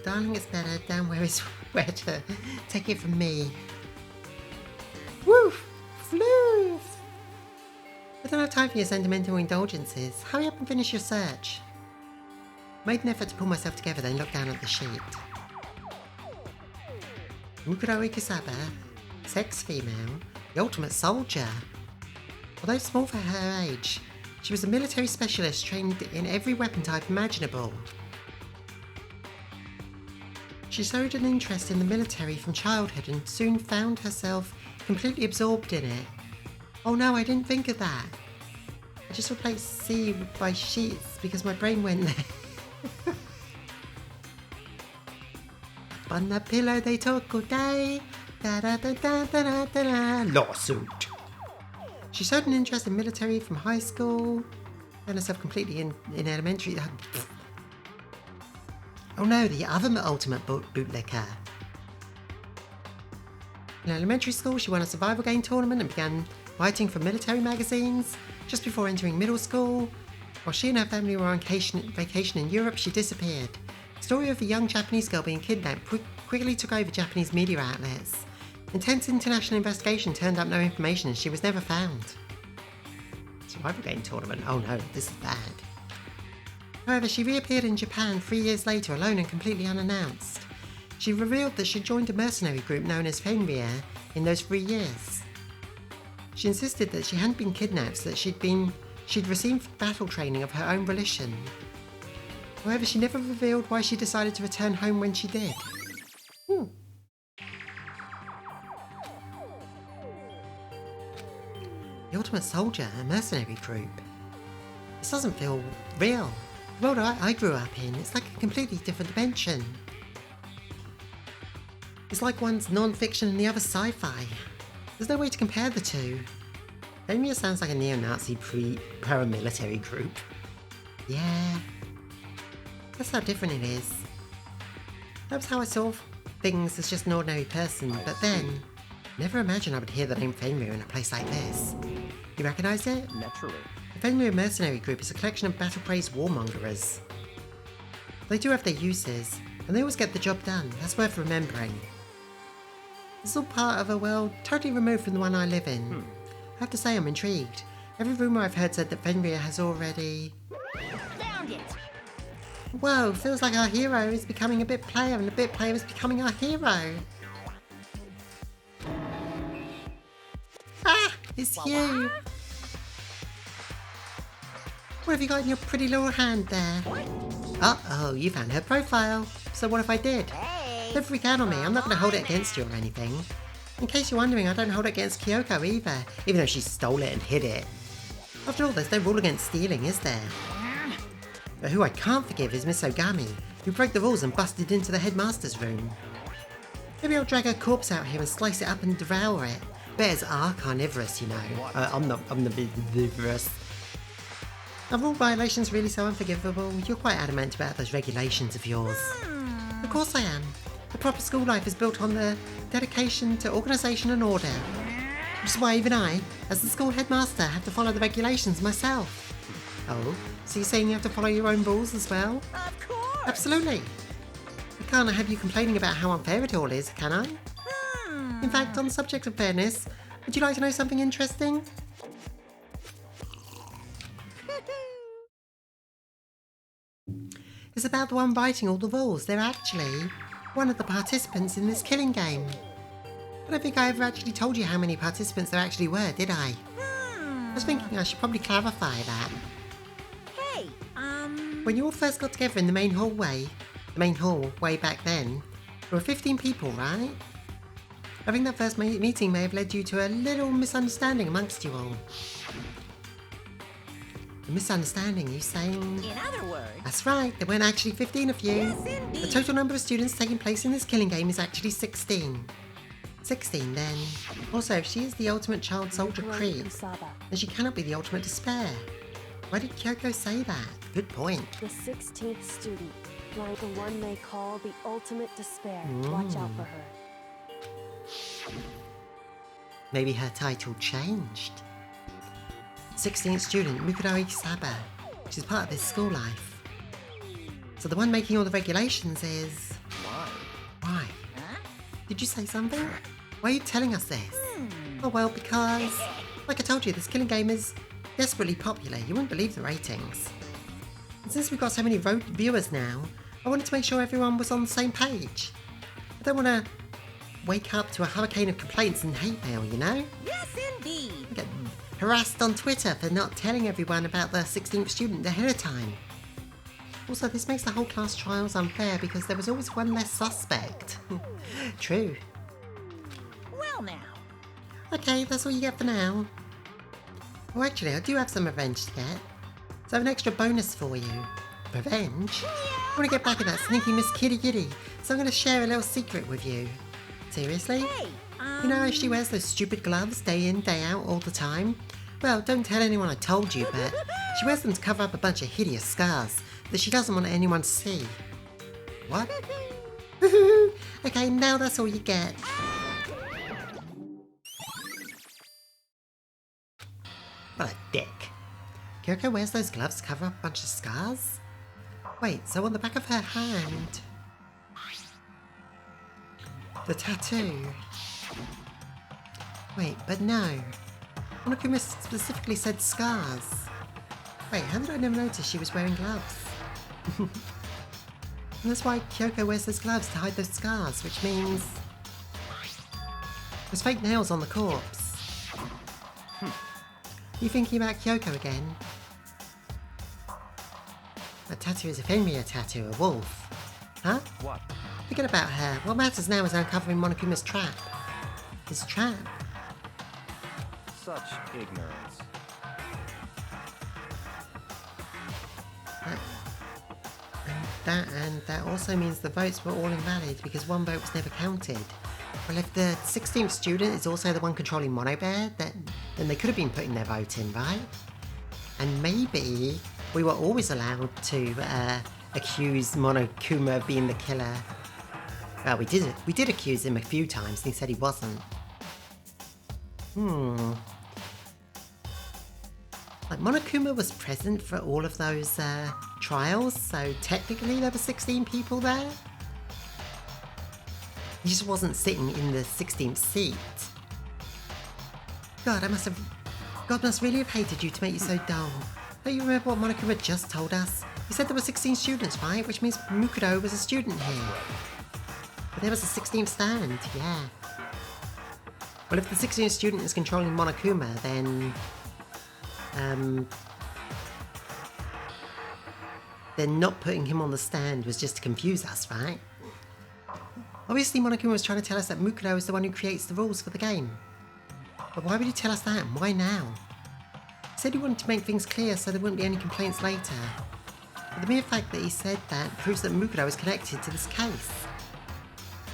darling, it's better, down where it's wetter. Take it from me. Woof! Floof! I don't have time for your sentimental indulgences. Hurry up and finish your search. Made an effort to pull myself together, then looked down at the sheet. Mukuro Ikusaba, sex female, the ultimate soldier. Although small for her age, she was a military specialist trained in every weapon type imaginable. She showed an interest in the military from childhood and soon found herself completely absorbed in it. Oh no, I didn't think of that. I just replaced C by sheets because my brain went there. On the pillow they talk all day. Da da da da da da da. Lawsuit. She showed an interest in military from high school. Found herself completely in elementary. Oh no, the other ultimate bootlicker. In elementary school, she won a survival game tournament and began writing for military magazines. Just before entering middle school, while she and her family were on vacation in Europe, she disappeared. The story of a young Japanese girl being kidnapped quickly took over Japanese media outlets. Intense international investigation turned up no information and she was never found. Survival game tournament? Oh no, this is bad. However, she reappeared in Japan 3 years later alone and completely unannounced. She revealed that she joined a mercenary group known as Fenrir in those 3 years. She insisted that she hadn't been kidnapped, so that she'd received battle training of her own volition. However, she never revealed why she decided to return home when she did. The Ultimate Soldier, a mercenary group. This doesn't feel real. The world I grew up in, it's like a completely different dimension. It's like one's non-fiction and the other sci-fi. There's no way to compare the two. Fenrir sounds like a neo-Nazi paramilitary group. Yeah. That's how different it is. That was how I saw things as just an ordinary person, but then, never imagined I would hear the name Fenrir in a place like this. You recognise it? Naturally. The Fenrir Mercenary Group is a collection of battle-crazed warmongers. They do have their uses, and they always get the job done. That's worth remembering. This is all part of a world totally removed from the one I live in. I have to say I'm intrigued. Every rumour I've heard said that Fenrir has already... Found it! Whoa, feels like our hero is becoming a bit player and the bit player is becoming our hero. Ah, it's you. What have you got in your pretty little hand there? Uh-oh, you found her profile. So what if I did? Don't freak out on me, I'm not going to hold it against you or anything. In case you're wondering, I don't hold it against Kyoko either, even though she stole it and hid it. After all, there's no rule against stealing, is there? But who I can't forgive is Miss Ogami, who broke the rules and busted into the headmaster's room. Maybe I'll drag her corpse out here and slice it up and devour it. Bears are carnivorous, you know. I'm the omnivorous. Are rule violations really so unforgivable? You're quite adamant about those regulations of yours. Of course I am. The proper school life is built on the dedication to organisation and order. Which is why even I, as the school headmaster, have to follow the regulations myself. Oh, so you're saying you have to follow your own rules as well? Of course! Absolutely. I can't have you complaining about how unfair it all is, can I? In fact, on the subject of fairness, would you like to know something interesting? It's about the one writing all the rules. They're actually one of the participants in this killing game. I don't think I ever actually told you how many participants there actually were, did I? I was thinking I should probably clarify that. Hey, When you all first got together in the main hall way back then, there were 15 people, right? I think that first meeting may have led you to a little misunderstanding amongst you all. A misunderstanding, you saying? in other words... That's right, there weren't actually 15 of you. Yes, indeed. The total number of students taking place in this killing game is actually 16. 16 then. Also, if she is the ultimate child soldier creep, Kusaba, then she cannot be the ultimate despair. Why did Kyoko say that? Good point. the 16th student, like the one they call the ultimate despair. Watch out for her. Maybe her title changed. 16th student, Mukuro Ikisaba. She's part of this school life. So the one making all the regulations is... Why? Huh? Did you say something? Why are you telling us this? Oh well, because... Like I told you, this killing game is desperately popular. You wouldn't believe the ratings. And since we've got so many viewers now, I wanted to make sure everyone was on the same page. I don't want to wake up to a hurricane of complaints and hate mail, you know? Yes, indeed! I get harassed on Twitter for not telling everyone about the 16th student ahead of time. Also, this makes the whole class trials unfair because there was always one less suspect. True. Well now. Okay, that's all you get for now. Oh, actually, I do have some revenge to get. So I have an extra bonus for you. Revenge? I want to get back at that sneaky Miss Kitty Kitty, so I'm going to share a little secret with you. Seriously? Hey, You know how she wears those stupid gloves day in, day out, all the time? Well, don't tell anyone I told you, but she wears them to cover up a bunch of hideous scars that she doesn't want anyone to see. What? Okay, now that's all you get. What a dick. Kyoko wears those gloves to cover up a bunch of scars? Wait, so on the back of her hand... the tattoo... Wait, but no. Monokuma specifically said scars. Wait, how did I never notice she was wearing gloves? And that's why Kyoko wears those gloves to hide those scars, which means... there's fake nails on the corpse. You thinking about Kyoko again? That tattoo is a Fenrir tattoo, a wolf. Huh? What? Forget about her. What matters now is uncovering Monokuma's trap. His trap? Such ignorance. And that also means the votes were all invalid because one vote was never counted. Well, if the 16th student is also the one controlling Monobear, then they could have been putting their vote in, right? And maybe we were always allowed to accuse Monokuma of being the killer. Well, we did accuse him a few times and he said he wasn't. Like, Monokuma was present for all of those trials, so technically there were 16 people there. He just wasn't sitting in the 16th seat. God must really have hated you to make you so dull. Don't you remember what Monokuma just told us? He said there were 16 students, right? Which means Mukuro was a student here. But there was a 16th stand, yeah. Well, if the 16th student is controlling Monokuma, then... then not putting him on the stand was just to confuse us, right? Obviously, Monokuma was trying to tell us that Mukuro is the one who creates the rules for the game. But why would he tell us that, and why now? He said he wanted to make things clear so there wouldn't be any complaints later. But the mere fact that he said that proves that Mukuro is connected to this case.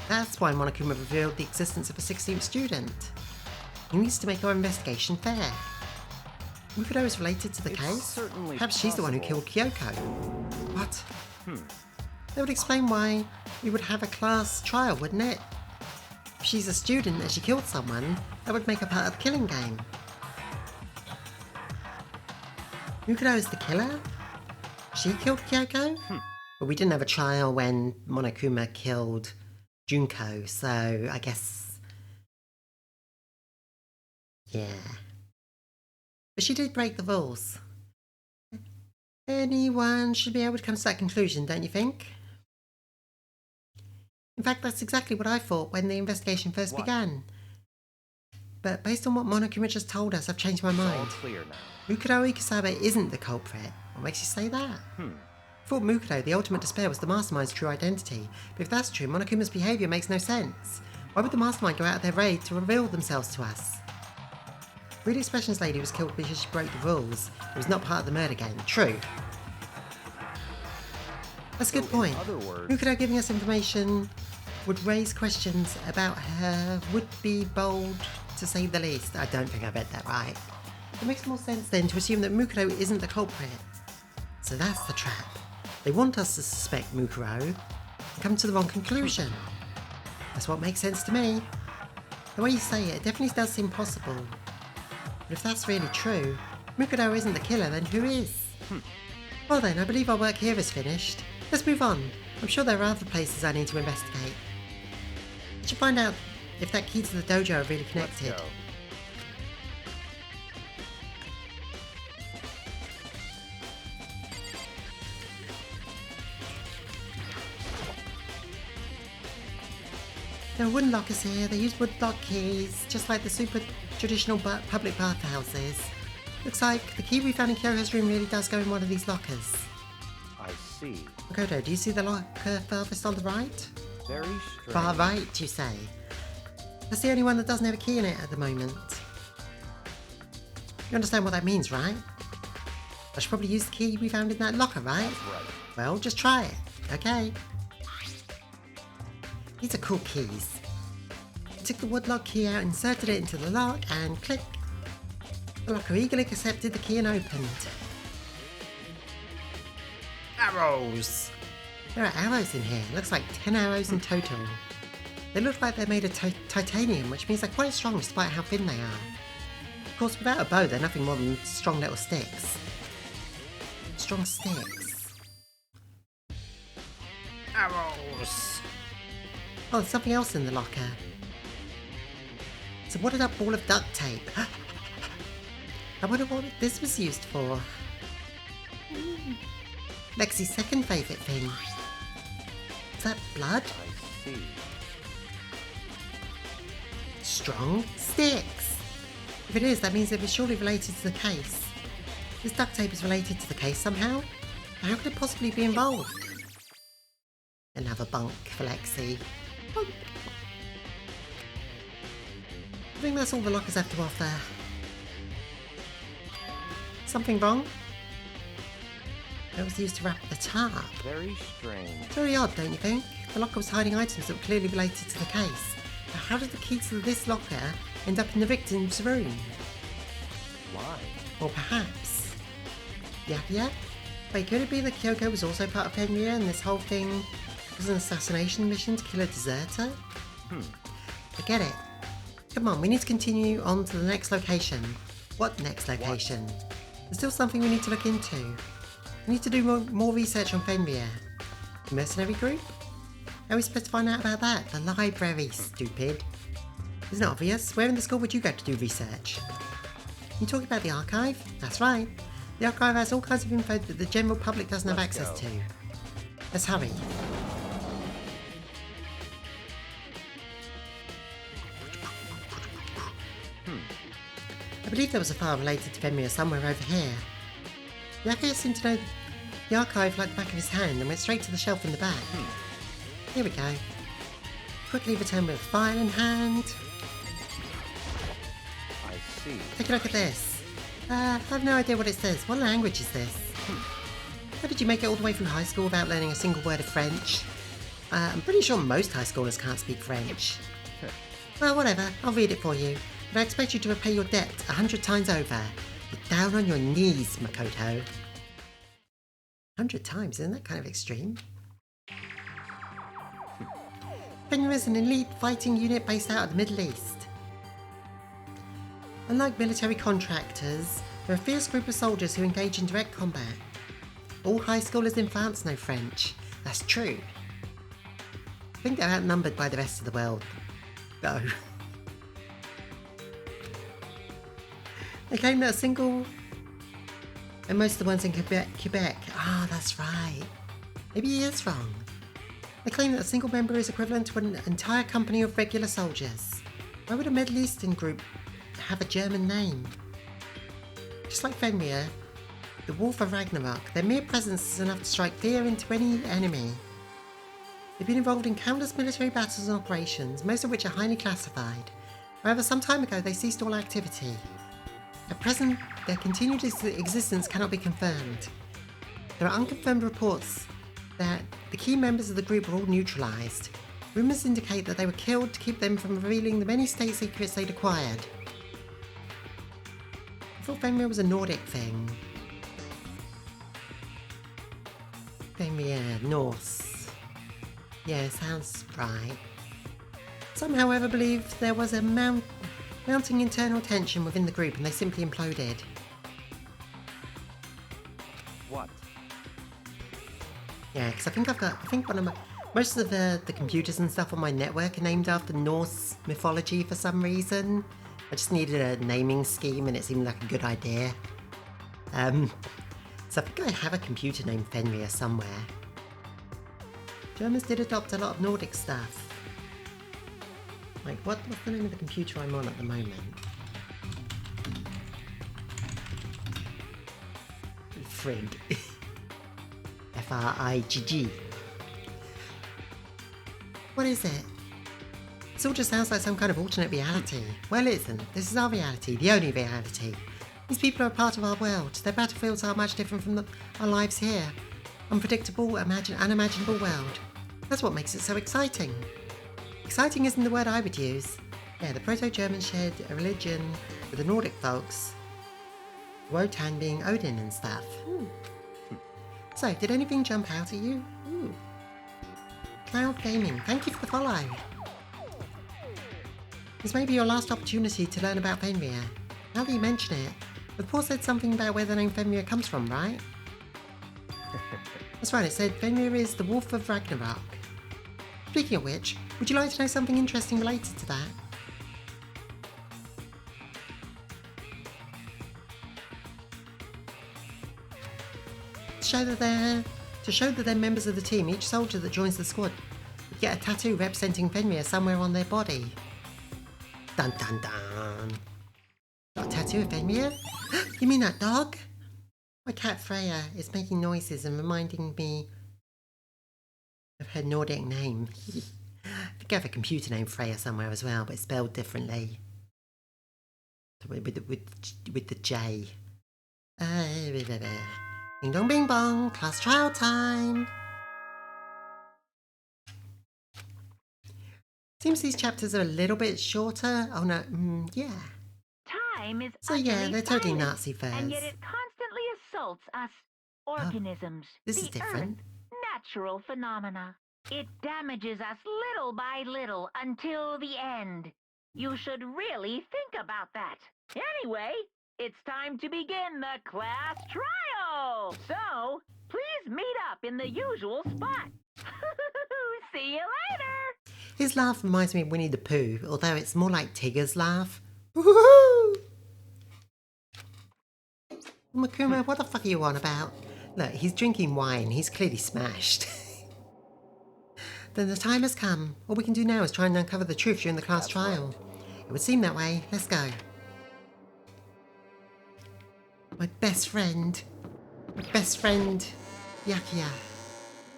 That's why Monokuma revealed the existence of a 16th student. He needs to make our investigation fair. Mukuro is related to the case? Perhaps she's the one who killed Kyoko. What? That would explain why we would have a class trial, wouldn't it? If she's a student and she killed someone, that would make her part of the killing game. Mukuro is the killer? She killed Kyoko? But we didn't have a trial when Monokuma killed Junko, so I guess... yeah. But she did break the rules. Anyone should be able to come to that conclusion, don't you think? In fact, that's exactly what I thought when the investigation first began. But based on what Monokuma just told us, I've changed my mind. All clear now. Mukuro Ikusaba isn't the culprit. What makes you say that? I thought Mukuro, the ultimate despair, was the mastermind's true identity. But if that's true, Monokuma's behaviour makes no sense. Why would the mastermind go out of their way to reveal themselves to us? Real Expressions Lady was killed because she broke the rules. It was not part of the murder game. True. That's a good point. In other words, Mukuro giving us information would raise questions about her would-be bold, to say the least. I don't think I read that right. It makes more sense then to assume that Mukuro isn't the culprit. So that's the trap. They want us to suspect Mukuro and come to the wrong conclusion. That's what makes sense to me. The way you say it definitely does seem possible. But if that's really true, Mukuro isn't the killer, then who is? Well then, I believe our work here is finished. Let's move on. I'm sure there are other places I need to investigate. I should find out if that key to the dojo are really connected. let's go. There are wooden lockers here. They use wood lock keys, just like the super traditional public bathhouses. Looks like the key we found in Kyoko's room really does go in one of these lockers. I see. Makoto, do you see the locker furthest on the right? Very strange. Far right, you say? That's the only one that doesn't have a key in it at the moment. You understand what that means, right? I should probably use the key we found in that locker, right? That's right. Well, just try it, okay? These are cool keys. I took the woodlock key out, inserted it into the lock, and click. The locker eagerly accepted the key and opened. Arrows! There are arrows in here. Looks like 10 arrows in total. They look like they're made of titanium, which means they're quite strong despite how thin they are. Of course, without a bow, they're nothing more than strong little sticks. Strong sticks. Arrows! Oh, there's something else in the locker. It's a wadded up ball of duct tape. I wonder what this was used for. Lexi's second favourite thing. Is that blood? I see. Strong sticks! If it is, that means it was surely related to the case. This duct tape is related to the case somehow? How could it possibly be involved? Another bunk for Lexi. Bunk. I think that's all the lockers have to offer. Something wrong? That was used to wrap the tarp. Very strange. It's very odd, don't you think? The locker was hiding items that were clearly related to the case. But how did the key to this locker end up in the victim's room? Why? Or perhaps... Yeah? Wait, could it be that Kyoko was also part of Fenrir and this whole thing was an assassination mission to kill a deserter? Forget it. Come on, we need to continue on to the next location. What next location? There's still something we need to look into. We need to do more research on Fenrir. The mercenary group? How are we supposed to find out about that? The library, stupid. Isn't it obvious? Where in the school would you go to do research? You talking about the archive? That's right. The archive has all kinds of info that the general public doesn't have access to. Let's hurry. I believe there was a file related to Fenrir somewhere over here. Yaka seemed to know the archive like the back of his hand and went straight to the shelf in the back. Here we go. Quickly return with a file in hand. I see. Take a look at this. I have no idea what it says. What language is this? How did you make it all the way through high school without learning a single word of French? I'm pretty sure most high schoolers can't speak French. Well, whatever. I'll read it for you. But I expect you to repay your debt 100 times over. Get down on your knees, Makoto. 100 times? Isn't that kind of extreme? Fenrir is an elite fighting unit based out of the Middle East. Unlike military contractors, they're a fierce group of soldiers who engage in direct combat. All high schoolers in France know French. That's true. I think they're outnumbered by the rest of the world, though. They claim that a single... And most of the ones in Quebec. Ah, that's right. Maybe he is wrong. They claim that a single member is equivalent to an entire company of regular soldiers. Why would a Middle Eastern group have a German name? Just like Fenrir, the Wolf of Ragnarok, their mere presence is enough to strike fear into any enemy. They've been involved in countless military battles and operations, most of which are highly classified. However, some time ago they ceased all activity. At present, their continued existence cannot be confirmed. There are unconfirmed reports that the key members of the group were all neutralised. Rumours indicate that they were killed to keep them from revealing the many state secrets they'd acquired. I thought Fenrir was a Nordic thing. Fenrir, Norse. Yeah, sounds right. Some, however, believe there was a mounting internal tension within the group and they simply imploded. What? Yeah, because I think one of my... Most of the computers and stuff on my network are named after Norse mythology for some reason. I just needed a naming scheme and it seemed like a good idea. So I think I have a computer named Fenrir somewhere. Germans did adopt a lot of Nordic stuff. Like, what's the name of the computer I'm on at the moment? Frig. F-R-I-G-G. What is it? This all just sounds like some kind of alternate reality. Well, it isn't. This is our reality, the only reality. These people are a part of our world. Their battlefields are much different from our lives here. Unpredictable, unimaginable world. That's what makes it so exciting. Exciting isn't the word I would use. Yeah, the Proto-Germans shared a religion with the Nordic folks. Wotan being Odin and stuff. So, did anything jump out at you? Ooh. Cloud Gaming, thank you for the follow. This may be your last opportunity to learn about Fenrir. Now that you mention it, the Paul said something about where the name Fenrir comes from, right? That's right, it said Fenrir is the wolf of Ragnarok. Speaking of which, would you like to know something interesting related to that? To show that they're members of the team, each soldier that joins the squad would get a tattoo representing Fenrir somewhere on their body. Dun dun dun. Got a tattoo of Fenrir? You mean that dog? My cat Freya is making noises and reminding me of her Nordic name. I think I have a computer named Freya somewhere as well, but it's spelled differently. With the J. Ding dong bing bong, class trial time! Seems these chapters are a little bit shorter. Oh no, yeah. Time is So yeah, utterly they're totally silent, Nazi furs. and yet it constantly assaults us organisms, this is the different. Earth, natural phenomena. It damages us little by little until the end. You should really think about that. Anyway, it's time to begin the class trial. So, please meet up in the usual spot. See you later. His laugh reminds me of Winnie the Pooh, although it's more like Tigger's laugh. Woohoo! Makuma, what the fuck are you on about? Look, he's drinking wine. He's clearly smashed. Then the time has come. All we can do now is try and uncover the truth during the class trial. It would seem that way. Let's go. My best friend. Yakia.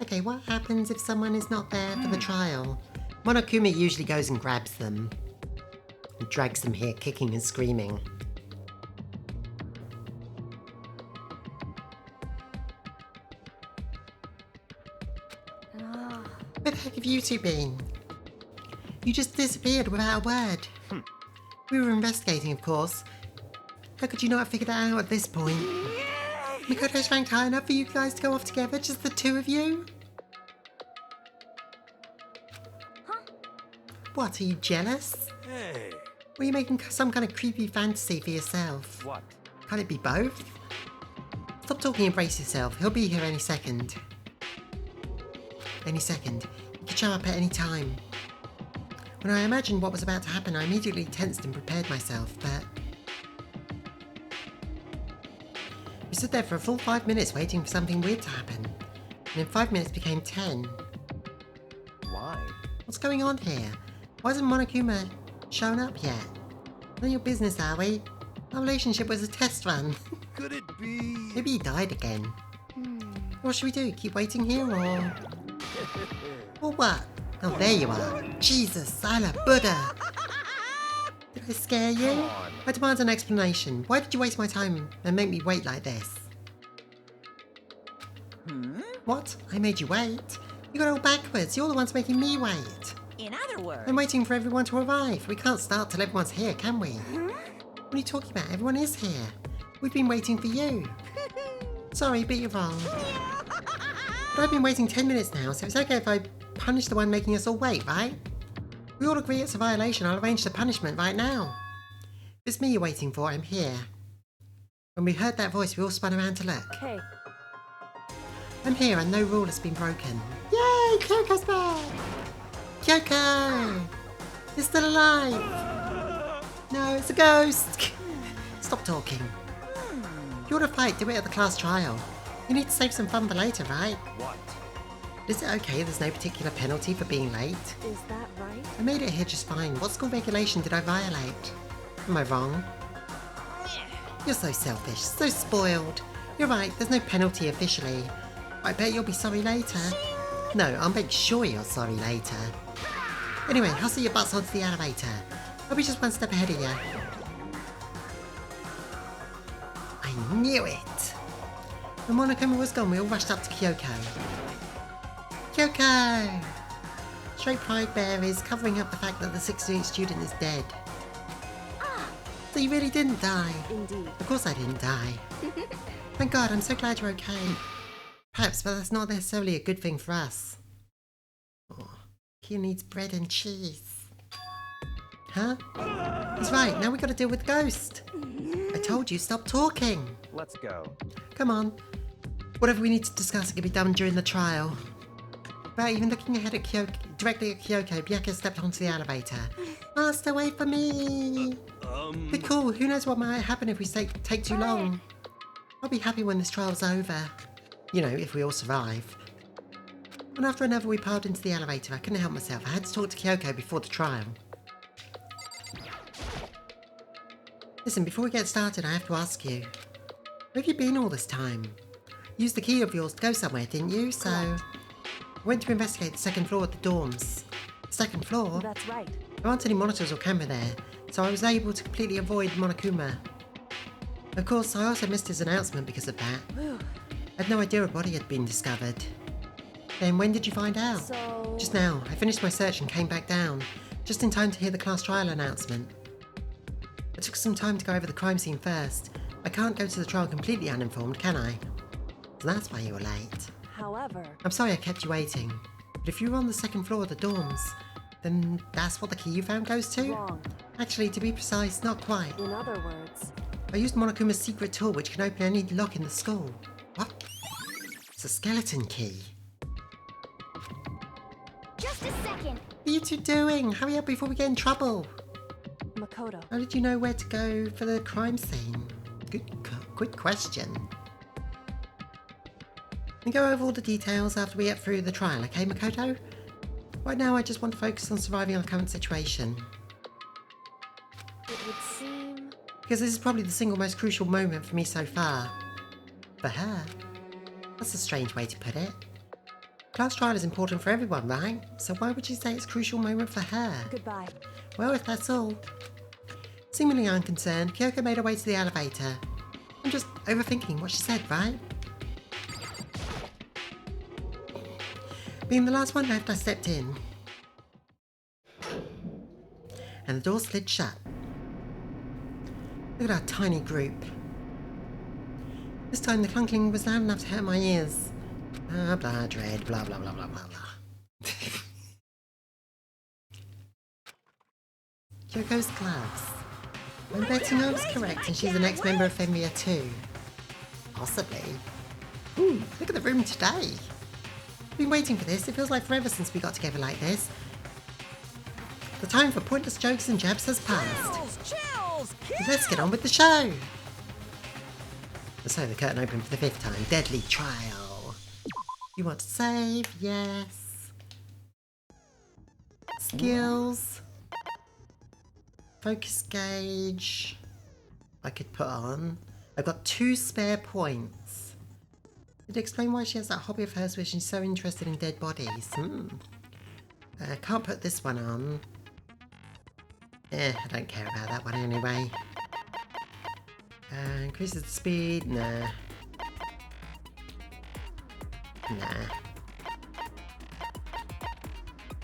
Okay, what happens if someone is not there for the trial? Monokuma usually goes and grabs them. And drags them here, kicking and screaming. Where the heck have you two been? You just disappeared without a word. We were investigating, of course. How could you not have figured that out at this point? Mikoto's ranked high enough for you guys to go off together, just the two of you? What, are you jealous? Hey. Or are you making some kind of creepy fantasy for yourself? What? Can't it be both? Stop talking and brace yourself. He'll be here any second. Any second. He could show up at any time. When I imagined what was about to happen, I immediately tensed and prepared myself, but... We stood there for a full 5 minutes waiting for something weird to happen. And in 5 minutes became 10. Why? What's going on here? Why hasn't Monokuma shown up yet? None of your business, are we? Our relationship was a test run. Could it be? Maybe he died again. What should we do? Keep waiting here, or... Or what? Oh, there you are. Jesus, Sila Buddha! Did I scare you? Come on. I demand an explanation. Why did you waste my time and make me wait like this? What? I made you wait? You got it all backwards. You're the ones making me wait. In other words, I'm waiting for everyone to arrive. We can't start till everyone's here, can we? What are you talking about? Everyone is here. We've been waiting for you. Sorry, but you're wrong. But I've been waiting 10 minutes now, so it's okay if I punish the one making us all wait, right? We all agree it's a violation. I'll arrange the punishment right now. If it's me you're waiting for, I'm here. When we heard that voice, we all spun around to look. Okay, I'm here and no rule has been broken. Yay! Kyoko's back! Kyoko! You're still alive! No, it's a ghost! Stop talking. If you want to fight, do it at the class trial. You need to save some fun for later, right? What? Is it okay there's no particular penalty for being late? is that right? I made it here just fine. What school regulation did I violate? Am I wrong? You're so selfish, so spoiled. You're right, there's no penalty officially. I bet you'll be sorry later. No, I'll make sure you're sorry later. Anyway, hustle your butts onto the elevator. I'll be just one step ahead of you. I knew it! When Monokuma was gone, we all rushed up to Kyoko. Kyoko! Straight Pride Bear is covering up the fact that the 16th student is dead. So you really didn't die? Indeed. Of course I didn't die. Thank God, I'm so glad you're okay. Perhaps, but that's not necessarily a good thing for us. Oh, He needs bread and cheese. Huh? He's right, now we gotta deal with the ghost. I told you, stop talking. Let's go. Come on. Whatever we need to discuss can be done during the trial. Right, even looking ahead at directly at Kyoko, Byaka stepped onto the elevator. Master, wait for me! But cool, who knows what might happen if we take too long. I'll be happy when this trial's over. You know, if we all survive. One after another we piled into the elevator. I couldn't help myself. I had to talk to Kyoko before the trial. Listen, before we get started, I have to ask you. Where have you been all this time? You used the key of yours to go somewhere, didn't you? So, I went to investigate the second floor of the dorms. Second floor? That's right. There aren't any monitors or camera there, so I was able to completely avoid Monokuma. Of course, I also missed his announcement because of that. I had no idea a body had been discovered. Then when did you find out? So... Just now. I finished my search and came back down, just in time to hear the class trial announcement. I took some time to go over the crime scene first. I can't go to the trial completely uninformed, can I? So that's why you were late. However... I'm sorry I kept you waiting, but if you were on the second floor of the dorms, then that's what the key you found goes to? Wrong. Actually, to be precise, not quite. In other words... I used Monokuma's secret tool which can open any lock in the school. What? It's a skeleton key. Just a second. What are you two doing? Hurry up before we get in trouble. Makoto. How did you know where to go for the crime scene? Good question. We go over all the details after we get through the trial, okay, Makoto? Right now, I just want to focus on surviving our current situation. It would seem... Because this is probably the single most crucial moment for me so far. For her. That's a strange way to put it. Class trial is important for everyone, right? So why would you say it's a crucial moment for her? Goodbye. Well, if that's all. Seemingly unconcerned, Kyoko made her way to the elevator. I'm just overthinking what she said, right? Being the last one left, I stepped in. And the door slid shut. Look at our tiny group. This time the clunking was loud enough to hurt my ears. Blah blah dread, blah blah blah blah blah blah. Kyoko's gloves. I'm betting I was correct and she's the next member of Fenrir too. Possibly. Ooh, look at the room today. Been waiting for this. It feels like forever since we got together like this. The time for pointless jokes and jabs has passed. Chills! Let's get on with the show. So the curtain opened for the 5th time. Deadly trial. You want to save? Yes. Skills. Focus gauge. I could put on. I've got 2 spare points. It'd explain why she has that hobby of hers where she's so interested in dead bodies. Can't put this one on. I don't care about that one anyway. Increases the speed? Nah.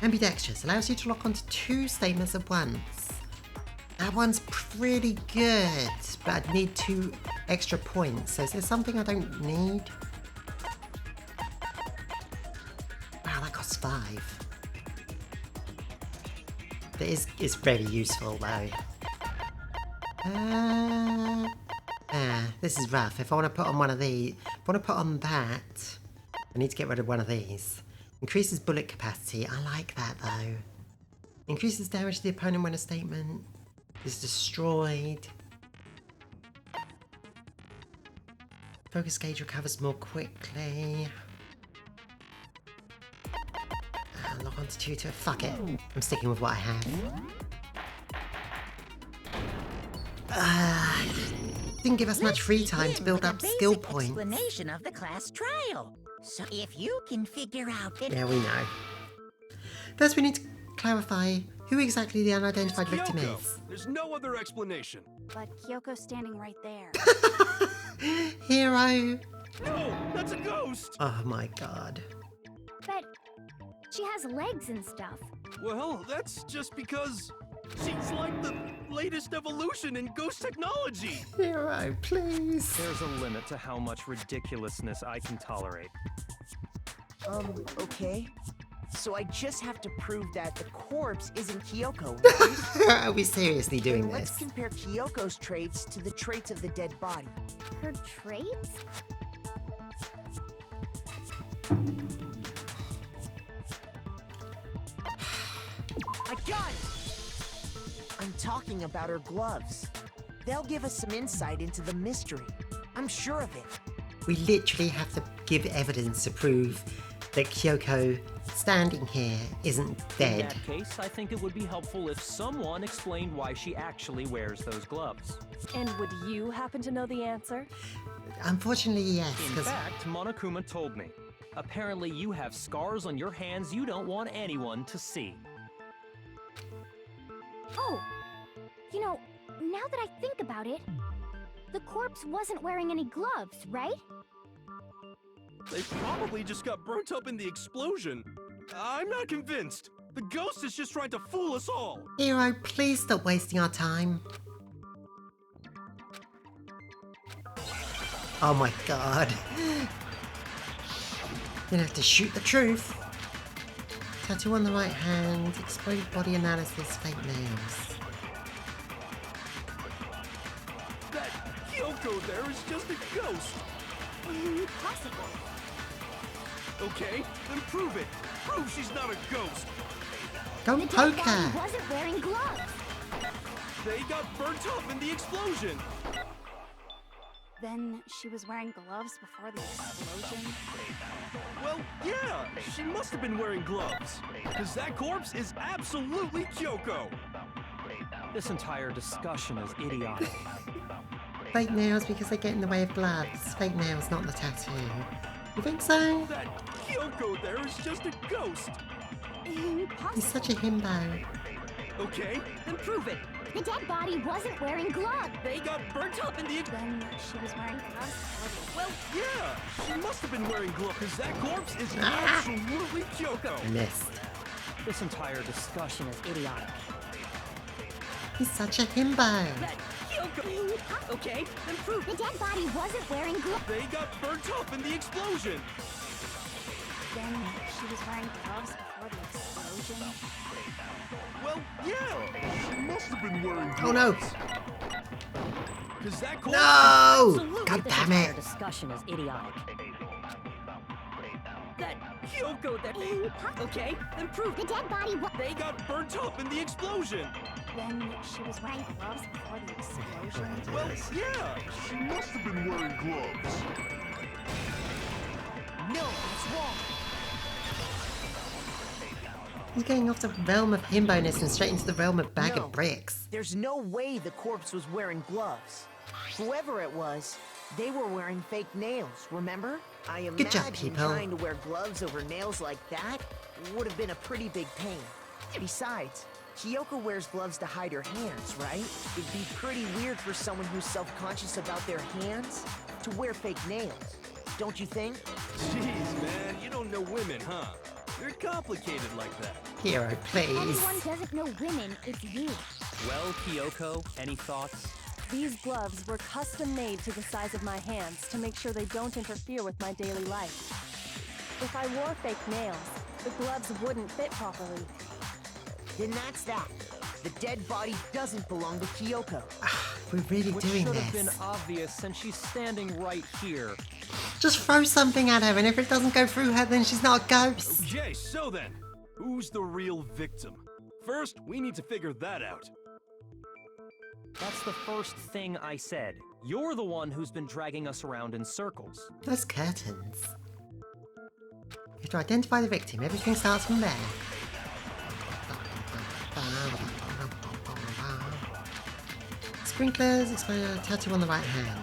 Ambidextrous allows you to lock onto 2 statements at once. That one's pretty good, but I'd need 2 extra points. So is there something I don't need? Wow, that costs 5. That is very useful though. This is rough. If I want to put on one of these, if I want to put on that, I need to get rid of one of these. Increases bullet capacity. I like that though. Increases damage to the opponent when a statement is destroyed. Focus gauge recovers more quickly. Lock onto 2 to fuck it. I'm sticking with what I have. Didn't give us much free time to build up skill points. Explanation of the class trial. So if you can figure out it. Yeah, we know. First, we need to clarify who exactly the unidentified victim Kyoko. is. There's no other explanation. But Kyoko's standing right there. Hero. No, that's a ghost. Oh my god. But she has legs and stuff. Well, that's just because she's like the latest evolution in ghost technology. Hero, please. There's a limit to how much ridiculousness I can tolerate. Okay. So I just have to prove that the corpse isn't Kyoko, right? Are we seriously doing Then let's this? compare Kyoko's traits to the traits of the dead body. Her traits? I got it! I'm talking about her gloves. They'll give us some insight into the mystery. I'm sure of it. We literally have to give evidence to prove that Kyoko standing here isn't In dead. that case, I think it would be helpful if someone explained why she actually wears those gloves. And would you happen to know the answer? Unfortunately, yes, In because fact, Monokuma told me. Apparently you have scars on your hands you don't want anyone to see. Oh, you know, now that I think about it, the corpse wasn't wearing any gloves, right? They probably just got burnt up in the explosion. I'm not convinced. The ghost is just trying to fool us all. Hero, please stop wasting our time. Oh my god. Gonna have to shoot the truth. Tattoo on the right hand, exploded body analysis, fake nails. That Kyoko there is just a ghost. Impossible. Okay, then prove it. Prove she's not a ghost. Go The dead poke body her! wasn't wearing gloves. They got burnt up in the explosion. Then she was wearing gloves before the explosion. Well, yeah, she must have been wearing gloves. Because that corpse is absolutely Kyoko. This entire discussion is idiotic. Fake nails because they get in the way of gloves. Fake nails, not the tattoo. You think so? That Kyoko there is just a ghost. Impossible. He's such a himbo. Okay, then prove it. The dead body wasn't wearing gloves. They got burnt up in the Then she was wearing gloves before Well, yeah, she must have been wearing gloves because that corpse is absolutely Kyoko. Missed. This entire discussion is idiotic. He's such a himbo. That Kyoko. Okay, then prove the dead body wasn't wearing gloves. They got burnt up in the explosion. Then she was wearing gloves before the explosion. Well, yeah, she must have been wearing gloves. Oh no! Because that corpse No! God This damn entire it! discussion is idiotic. That Kyoko that Okay, then prove The dead body They got burnt up in the explosion. Then she was wearing gloves before the explosion. Well, yeah, she must have been wearing gloves. No, that's wrong. He's getting off the realm of himboness and straight into the realm of bag No. of bricks. There's no way the corpse was wearing gloves. Whoever it was, they were wearing fake nails, remember? I Good imagine job, people. trying to wear gloves over nails like that would have been a pretty big pain. Besides, Kyoko wears gloves to hide her hands, right? It'd be pretty weird for someone who's self-conscious about their hands to wear fake nails. Don't you think? Jeez, man, you don't know women, huh? They're complicated like that. Hero, please. Anyone doesn't know women, it's you. Well, Kyoko, any thoughts? These gloves were custom made to the size of my hands to make sure they don't interfere with my daily life. If I wore fake nails, the gloves wouldn't fit properly. Then that's that. The dead body doesn't belong to Kyoko. We're really Which doing should have this. been obvious since she's standing right here. Just throw something at her, and if it doesn't go through her, then she's not a ghost. Okay, so then, who's the real victim? First, we need to figure that out. That's the first thing I said. You're the one who's been dragging us around in circles. Those curtains. You have to identify the victim. Everything starts from there. Sprinklers, exposure, tattoo on the right hand.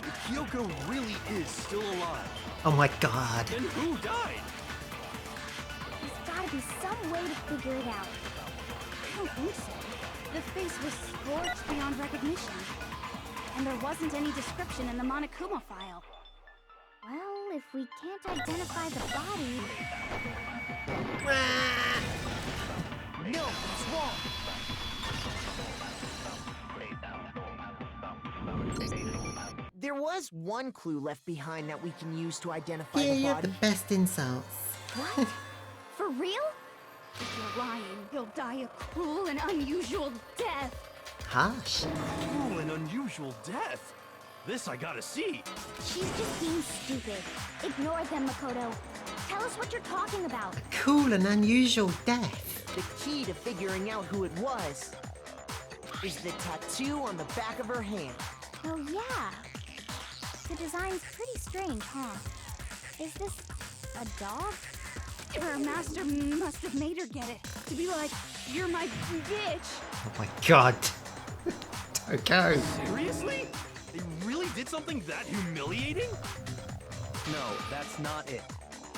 If Kyoko really is still alive, Oh my god. then who died? There's gotta be some way to figure it out. I don't think so. The face was scorched beyond recognition. And there wasn't any description in the Monokuma file. Well, if we can't identify the body... No, that's wrong. There was was one clue left behind that we can use to identify Yeah, the you have the body. best insults. What? For real? If you're lying, he'll die a cruel and unusual death. Harsh. Cruel and unusual death. This I gotta see. She's just being stupid. Ignore them, Makoto. Tell us what you're talking about. A cool and unusual death. The key to figuring out who it was is the tattoo on the back of her hand. Oh, yeah. The design's pretty strange, huh? Is this a dog? Her master must have made her get it. To be like, you're my bitch. Oh my god. Don't go. Seriously? They really did something that humiliating? No, that's not it.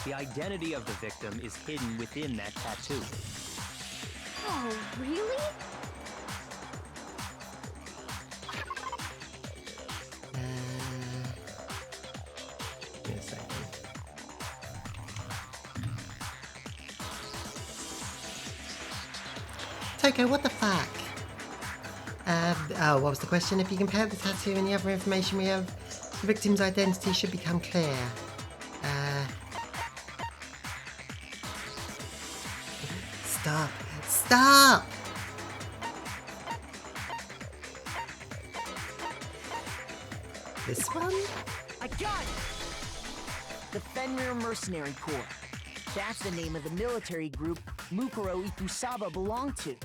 The identity of the victim is hidden within that tattoo. Oh, really? Give me a second. Toko, what the fuck? Oh, what was the question? If you compare the tattoo and the other information we have, the victim's identity should become clear. Stop! Stop! This one? I got it! The Fenrir Mercenary Corps. That's the name of the military group Mukuro Ikusaba belonged to.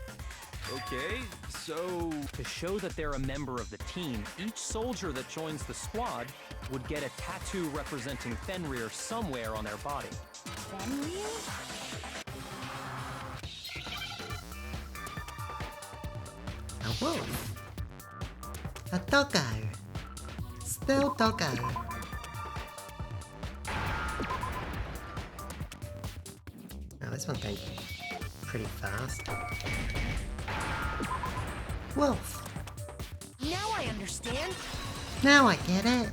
Okay, so... To show that they're a member of the team, each soldier that joins the squad would get a tattoo representing Fenrir somewhere on their body. Fenrir? A wolf. A doggo. Still doggo. Oh, this one's going pretty fast. Wolf. Now I understand. Now I get it.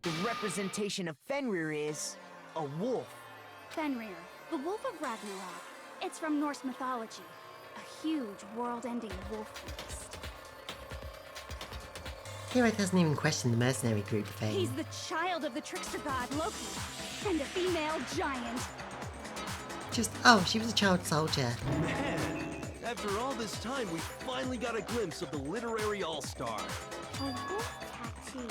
The representation of Fenrir is a wolf. Fenrir, the Wolf of Ragnarok. It's from Norse mythology. A huge, world-ending wolf beast. Hero doesn't even question the mercenary group thing. He's the child of the trickster god Loki, and a female giant. Just, oh, she was a child soldier. Man, after all this time, we finally got a glimpse of the literary all-star. A wolf tattoo.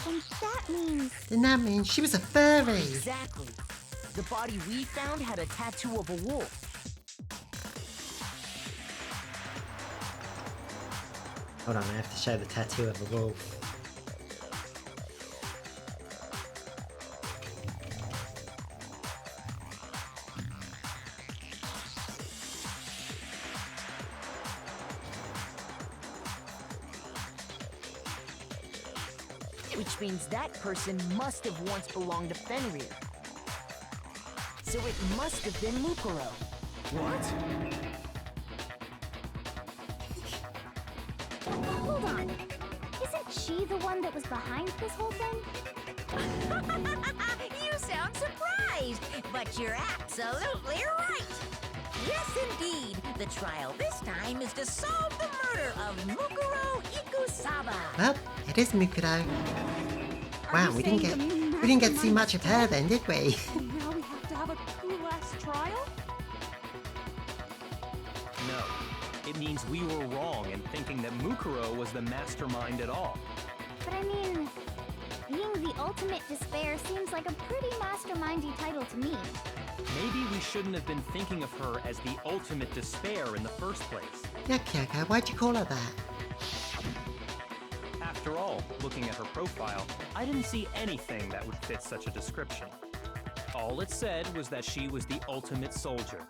And that means... Then that means she was a furry. Exactly. The body we found had a tattoo of a wolf. Hold on, I have to show the tattoo of a wolf. Which means that person must have once belonged to Fenrir. So it must have been Mukuro. What? Hold on. Isn't she the one that was behind this whole thing? You sound surprised, but you're absolutely right. Yes, indeed. The trial this time is to solve the murder of Mukuro Ikusaba. Well, it is Mukuro. Wow, you we didn't saying get the to see much of her then, did we? And now we have to have a cool-ass trial? No. It means we were wrong in thinking that Mukuro was the mastermind at all. But I mean, being the ultimate despair seems like a pretty mastermindy title to me. Maybe we shouldn't have been thinking of her as the ultimate despair in the first place. Yeah, Kyoko, why'd you call her that? After all, looking at her profile, I didn't see anything that would fit such a description. All it said was that she was the ultimate soldier.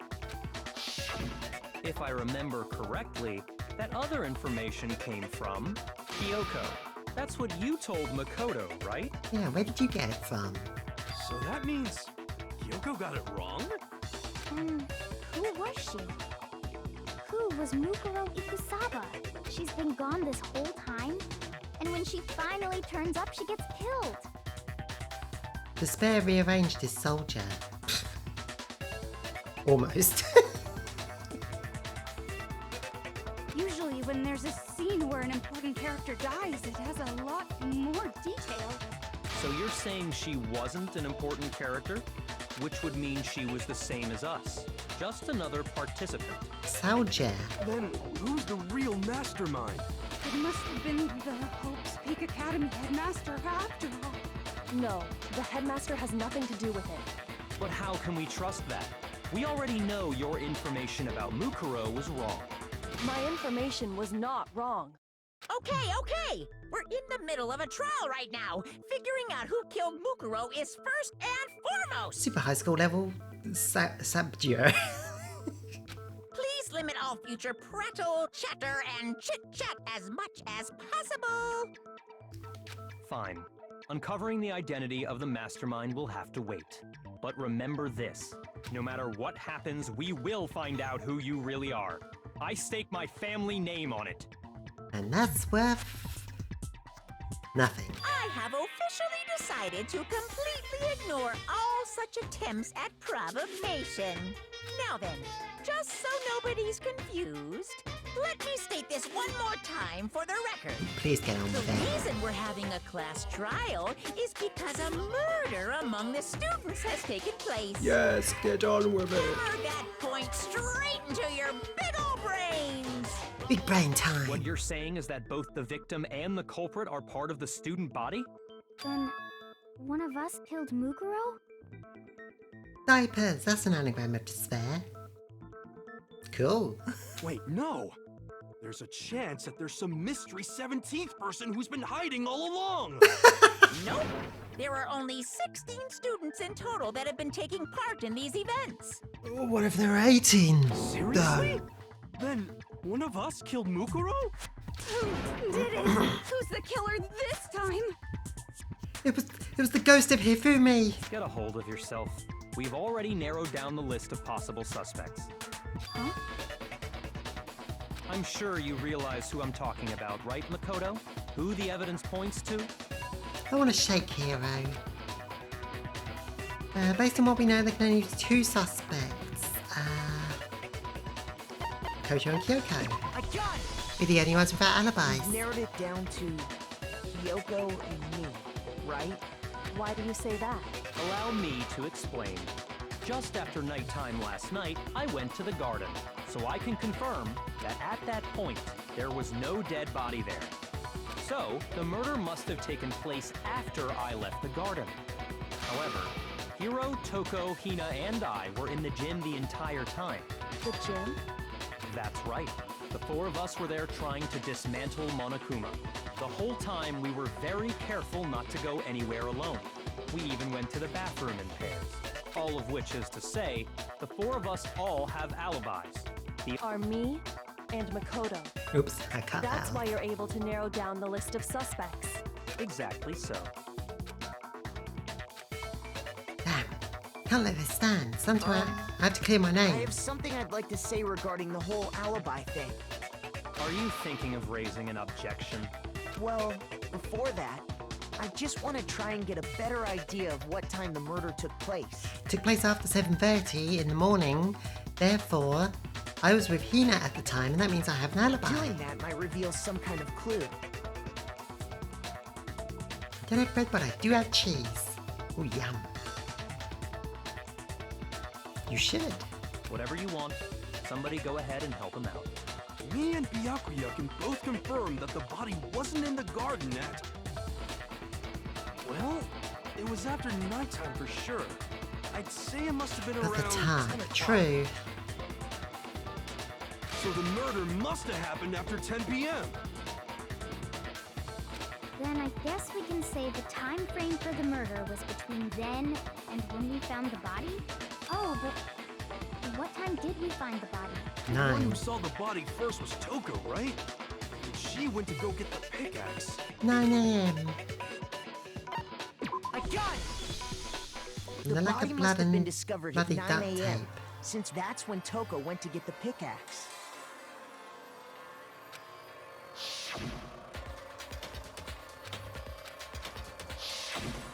If I remember correctly, that other information came from Kyoko. That's what you told Makoto, right? Yeah, where did you get it from? So that means Kyoko got it wrong? And who was she? Who was Mukuro Ikusaba? She's been gone this whole time? And when she finally turns up, she gets killed. Despair rearranged his soldier. Almost. Usually when there's a scene where an important character dies, it has a lot more detail. So you're saying she wasn't an important character? Which would mean she was the same as us. Just another participant. Soldier. Then who's the real mastermind? It must have been the Hope's Peak Academy headmaster after all. No, the headmaster has nothing to do with it. But how can we trust that? We already know your information about Mukuro was wrong. My information was not wrong. Okay. We're in the middle of a trial right now. Figuring out who killed Mukuro is first and foremost. Super high school level subduo. Please limit all future prattle, chatter, and chit-chat as much as possible. Fine. Uncovering the identity of the mastermind will have to wait. But remember this. No matter what happens, we will find out who you really are. I stake my family name on it. And that's worth nothing. I have officially decided to completely ignore all such attempts at provocation. Now then, just so nobody's confused, let me state this one more time for the record. Please get on The with it. reason we're having a class trial is because a murder among the students has taken place. Yes, get on with it. Hammer that point straight into your big ol' brains. Big brain time. What you're saying is that both the victim and the culprit are part of the student body? Then, one of us killed Mukuro? Diapers, that's an anagram of despair. Cool. Wait, no. There's a chance that there's some mystery 17th person who's been hiding all along. Nope. There are only 16 students in total that have been taking part in these events. What if there are 18? Seriously? Then one of us killed Mukuro? Who did it? Who's the killer this time? It was the ghost of Hifumi. Get a hold of yourself. We've already narrowed down the list of possible suspects. Huh? I'm sure you realize who I'm talking about, right, Makoto? Who the evidence points to? I want to shake Hero. Based on what we know, there can only be 2 suspects. Koto and Kyoko. I got it! Be the only ones without alibis. You've narrowed it down to Kyoko and me, right? Why do you say that? Allow me to explain. Just after nighttime last night, I went to the garden, so I can confirm that at that point, there was no dead body there. So, the murder must have taken place after I left the garden. However, Hiro, Toko, Hina, and I were in the gym the entire time. The gym? That's right. The 4 of us were there trying to dismantle Monokuma. The whole time, we were very careful not to go anywhere alone. We even went to the bathroom in pairs. All of which is to say, the 4 of us all have alibis. Are me and Makoto. Oops, I cut That's out. why you're able to narrow down the list of suspects. Exactly so. Damn, can't let this stand. Sometime I have to clear my name. I have something I'd like to say regarding the whole alibi thing. Are you thinking of raising an objection? Well, before that, I just want to try and get a better idea of what time the murder took place. It took place after 7:30 in the morning. Therefore, I was with Hina at the time, and that means I have an alibi. Doing that might reveal some kind of clue. I don't have bread, but I do have cheese. Oh, yum. You should. Whatever you want, somebody go ahead and help him out. Me and Byakuya can both confirm that the body wasn't in the garden at... Well, it was after nighttime for sure. I'd say it must have been At around the time, 10 o'clock. true. So the murder must have happened after 10 p.m. Then I guess we can say the time frame for the murder was between then and when we found the body? Oh, but what time did we find the body? The one 9. who saw the body first was Toko, right? And she went to go get the pickaxe. 9 a.m. I got it! And the lack body of must blood have been and discovered at bloody 9 duct a.m., tape. since that's when Toko went to get the pickaxe.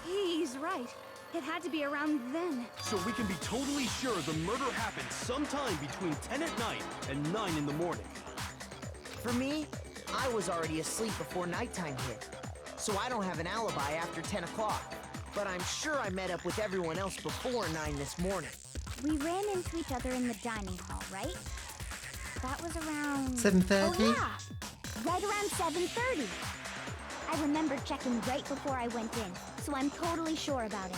He's right. It had to be around then. So we can be totally sure the murder happened sometime between 10 at night and 9 in the morning. For me, I was already asleep before nighttime hit, so I don't have an alibi after 10 o'clock. But I'm sure I met up with everyone else before 9 this morning. We ran into each other in the dining hall, right? That was around... 7:30? Oh, yeah. Right around 7:30. I remember checking right before I went in, so I'm totally sure about it.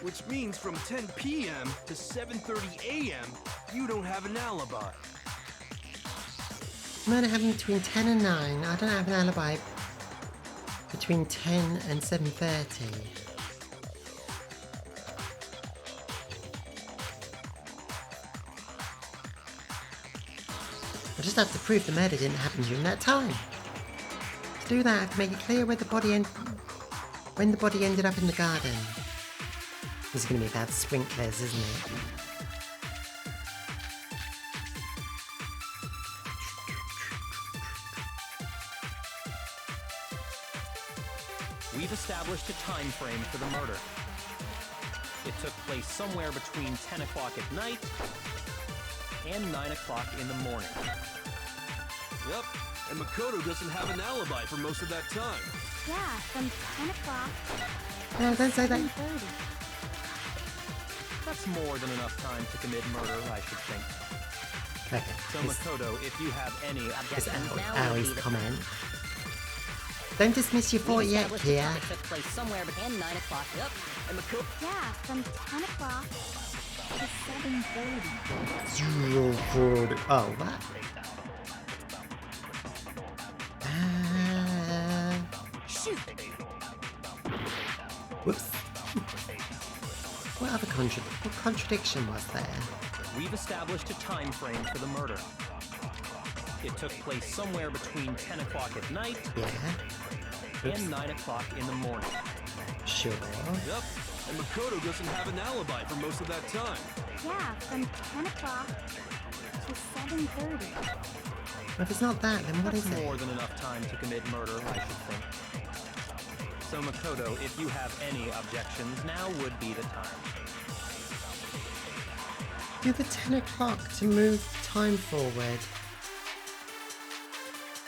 Which means from 10 p.m. to 7:30 a.m., you don't have an alibi. Murder happened between 10 and 9. I don't have an alibi between 10 and 7:30. I just have to prove the murder didn't happen during that time. To do that, I have to make it clear where when the body ended up in the garden. This is going to be about sprinklers, isn't it? We've established a time frame for the murder. It took place somewhere between 10 o'clock at night and 9 o'clock in the morning. Yep, and Makoto doesn't have an alibi for most of that time. Yeah, from 10 o'clock No, don't say that. 7:30. That's more than enough time to commit murder, I should think. Okay. So Makoto, if you have any It's objections, Aoi's comment. Don't dismiss your thought yet, Kia. It took place somewhere between 9 o'clock. Yep. And Makoto. Yeah, from 10 o'clock to 7:30. Zero forward. Oh, what? Shoot! Whoops. What other contradiction was there? we've established a time frame for the murder. It took place somewhere between 10 o'clock at night Yeah. and 9 o'clock in the morning. Sure. Yep, and Makoto doesn't have an alibi for most of that time. Yeah, from 10 o'clock to 7:30. Well, if it's not that, then what That's is more it? than enough time to commit murder, I should think. So Makoto, if you have any objections, now would be the time. Do the 10 o'clock to move time forward.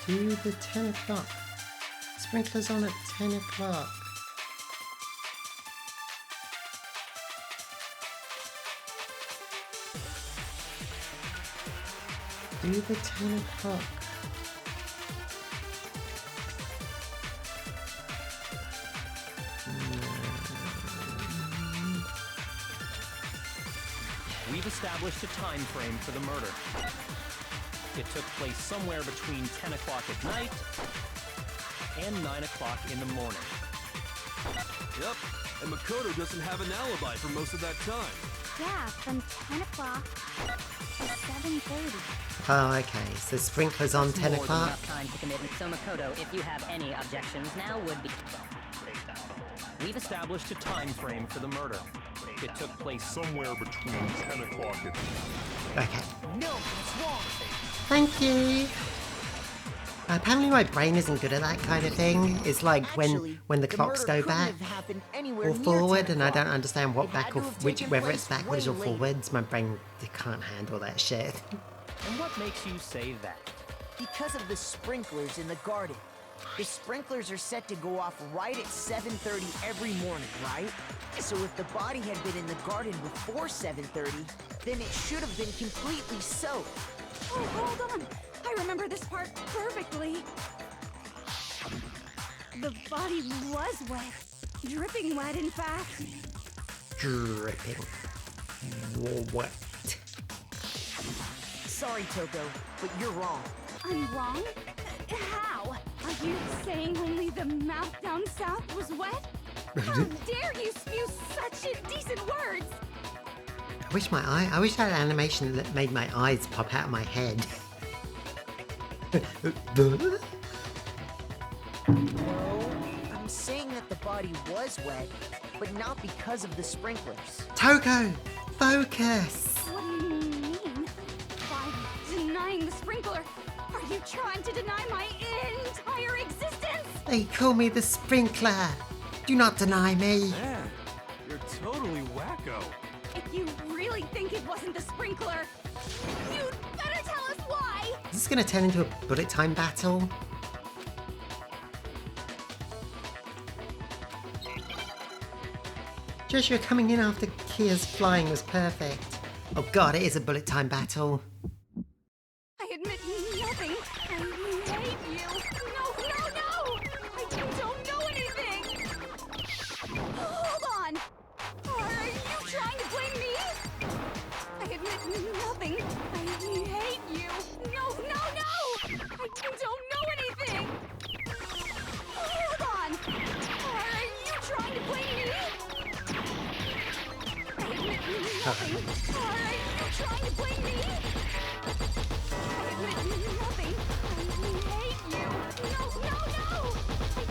Do the 10 o'clock. Sprinklers on at 10 o'clock. Do the 10 o'clock. We've established a time frame for the murder. It took place somewhere between 10 o'clock at night and 9 o'clock in the morning. Yep, and Makoto doesn't have an alibi for most of that time. Yeah, from 10 o'clock to 7:30. Oh, okay. So sprinklers on 10 More than o'clock. enough time to commit. So Makoto, if you have any objections, now would be. We've established a time frame for the murder. It took place somewhere between 10 o'clock and... Okay. No, it's wrong. Thank you. Apparently my brain isn't good at that kind of thing. It's like Actually, when the clocks murder go couldn't back have happened anywhere or near forward, 10 and I don't o'clock. understand what It back had or to have which taken whether it's place backwards or way later. forwards. My brain can't handle that shit. And what makes you say that? Because of the sprinklers in the garden. The sprinklers are set to go off right at 7:30 every morning, right? So if the body had been in the garden before 7:30, then it should have been completely soaked. Oh, hold on. I remember this part perfectly. The body was wet. Dripping wet, in fact. Dripping. What? Sorry, Toko, but you're wrong. I'm wrong? How? Are you saying only the mouth down south was wet? How dare you spew such indecent words? I wish I had an animation that made my eyes pop out of my head. No, I'm saying that the body was wet, but not because of the sprinklers. Toko, focus. What do you mean? By denying the sprinkler, are you trying to deny my entire existence? They call me the sprinkler. Do not deny me. Man, you're totally wacko. If you really think it wasn't the sprinkler, you'd better tell us why! Is this gonna turn into a bullet time battle? Joshua coming in after Kia's flying was perfect. Oh god, it is a bullet time battle. I admit nothing. I hate you. No! I don't know anything. Hold on. Are you trying to blame me? I admit nothing. I hate you. No! I don't know anything. Hold on. Are you trying to blame me? I admit nothing. Are you trying to blame me? I admit nothing. I hate you. No!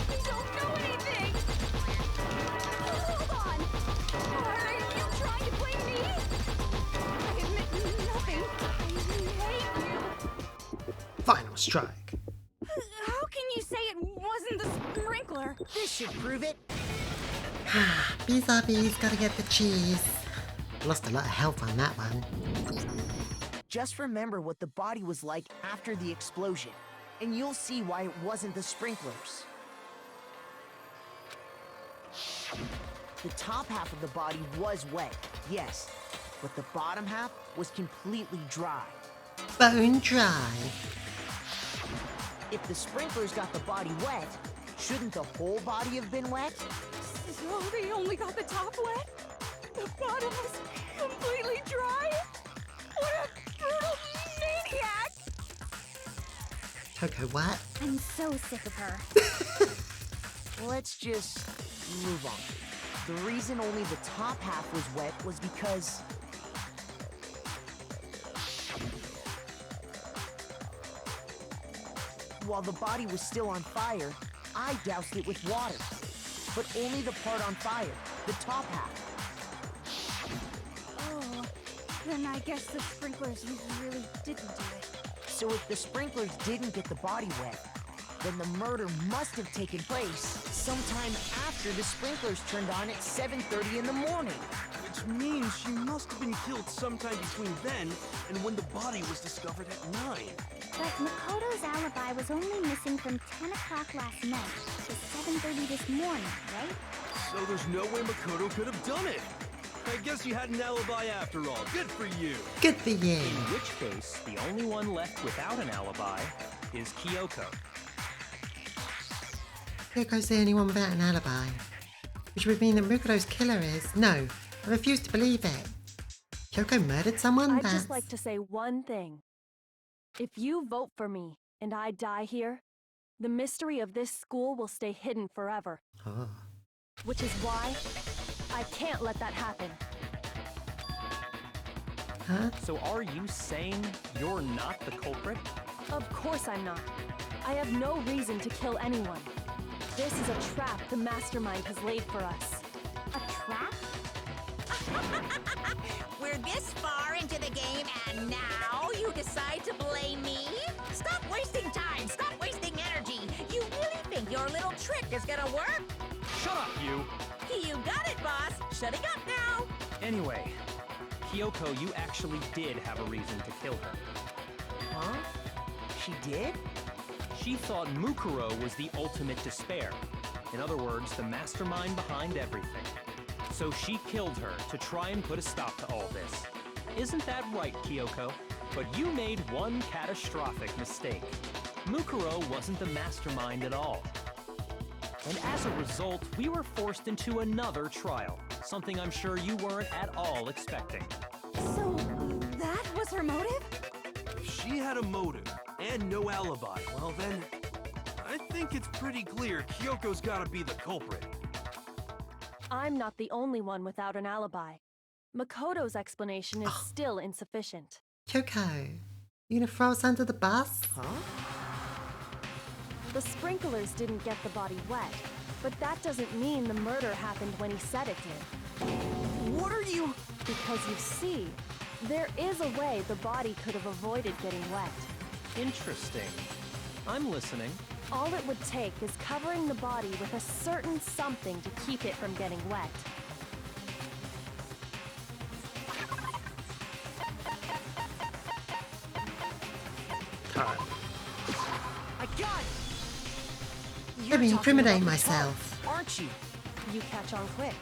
I don't know anything. Hold on. Are you trying to blame me? I admit nothing. I hate you. Final strike. How can you say it wasn't the sprinkler? This should prove it. Bees are bees, gotta get the cheese. Lost a lot of health on that one. Just remember what the body was like after the explosion, and you'll see why it wasn't the sprinklers. The top half of the body was wet, yes, but the bottom half was completely dry. Bone dry. If the sprinklers got the body wet, shouldn't the whole body have been wet? So they only got the top wet? The bottom was completely dry? What a brutal maniac! Coco, what? I'm so sick of her. Let's just move on. The reason only the top half was wet was because... while the body was still on fire, I doused it with water. But only the part on fire, the top half. Oh, then I guess the sprinklers really didn't do it. So if the sprinklers didn't get the body wet, then the murder must have taken place sometime after the sprinklers turned on at 7:30 in the morning. Which means she must have been killed sometime between then and when the body was discovered at 9. But Makoto's alibi was only missing from 10 o'clock last night to 7:30 this morning, right? So there's no way Makoto could have done it. I guess you had an alibi after all. Good for you. Good for you. In which case, the only one left without an alibi is Kyoko. Kyoko's the only one without an alibi. Which would mean that Mukuro's killer is... No, I refuse to believe it. Kyoko murdered someone? I'd just like to say one thing. If you vote for me and I die here, the mystery of this school will stay hidden forever. Oh. Which is why I can't let that happen. Huh? So are you saying you're not the culprit? Of course I'm not. I have no reason to kill anyone. This is a trap the mastermind has laid for us. A trap? We're this far into the game, and now you decide to blame me? Stop wasting time! Stop wasting energy! You really think your little trick is gonna work? Shut up, you! You got it, boss! Shutting up now! Anyway, Kyoko, you actually did have a reason to kill her. Huh? She did? She thought Mukuro was the ultimate despair. In other words, the mastermind behind everything. So she killed her to try and put a stop to all this. Isn't that right, Kyoko? But you made one catastrophic mistake. Mukuro wasn't the mastermind at all. And as a result, we were forced into another trial, something I'm sure you weren't at all expecting. So, that was her motive? If she had a motive and no alibi, well then, I think it's pretty clear Kyoko's gotta be the culprit. I'm not the only one without an alibi. Makoto's explanation is still insufficient. Kyoko, you gonna throw us under the bus? Huh? The sprinklers didn't get the body wet, but that doesn't mean the murder happened when he said it did. What are you... Because you see, there is a way the body could have avoided getting wet. Interesting. I'm listening. All it would take is covering the body with a certain something to keep it from getting wet. I got it! Let You're me talking incriminate about the myself. tarp, aren't you? You catch on quick.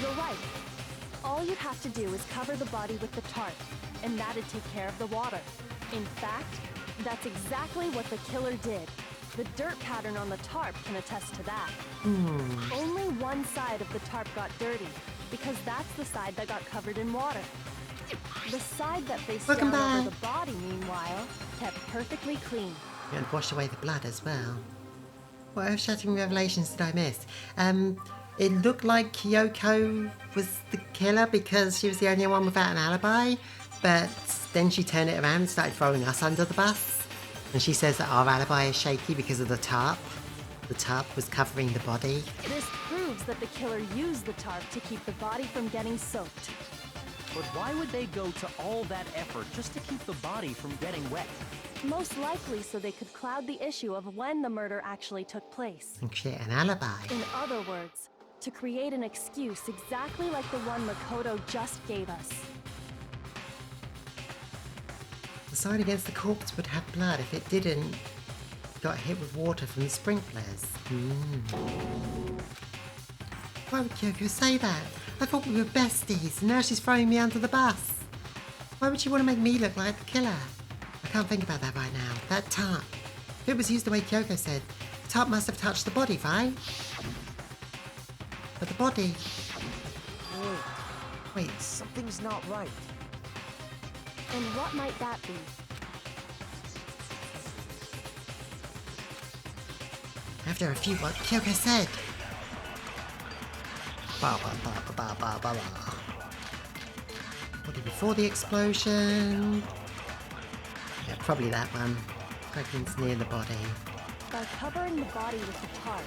You're right. All you'd have to do is cover the body with the tarp, and that'd take care of the water. In fact, that's exactly what the killer did. The dirt pattern on the tarp can attest to that. Only one side of the tarp got dirty, because that's the side that got covered in water. The side that faced Welcome down over back. the body, meanwhile, kept perfectly clean. And washed away the blood as well. What earth-shattering revelations did I miss? It looked like Kyoko was the killer because she was the only one without an alibi, but then she turned it around and started throwing us under the bus. And she says that our alibi is shaky because of the tarp. The tarp was covering the body. This proves that the killer used the tarp to keep the body from getting soaked. But why would they go to all that effort just to keep the body from getting wet? Most likely so they could cloud the issue of when the murder actually took place. And create an alibi. In other words, to create an excuse exactly like the one Makoto just gave us. The sign against the corpse would have blood if it didn't. Got hit with water from the sprinklers. Why would Kyoko say that? I thought we were besties and now she's throwing me under the bus. Why would she want to make me look like the killer? I can't think about that right now. That tarp. If it was used the way Kyoko said, the tarp must have touched the body, right? But the body... Wait, Something's not right. And what might that be? after a few what Kyoko said. Ba ba ba ba ba ba ba ba. Body before the explosion. Yeah, probably that one. Fragments near the body. By covering the body with the tarp,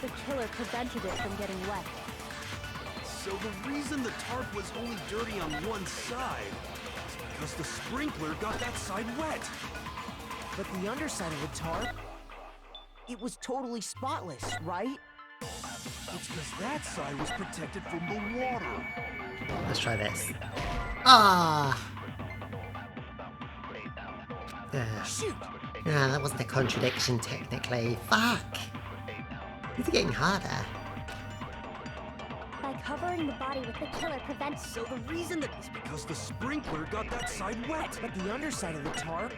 the killer prevented it from getting wet. So the reason the tarp was only dirty on one side is because the sprinkler got that side wet. But the underside of the tarp, it was totally spotless, right? It's because that side was protected from the water. Let's try this. Ah! Shoot! Yeah, that wasn't a contradiction technically. Fuck! These are getting harder. By covering the body with the killer prevents... So the reason that is because the sprinkler got that side wet. But the underside of the tarp,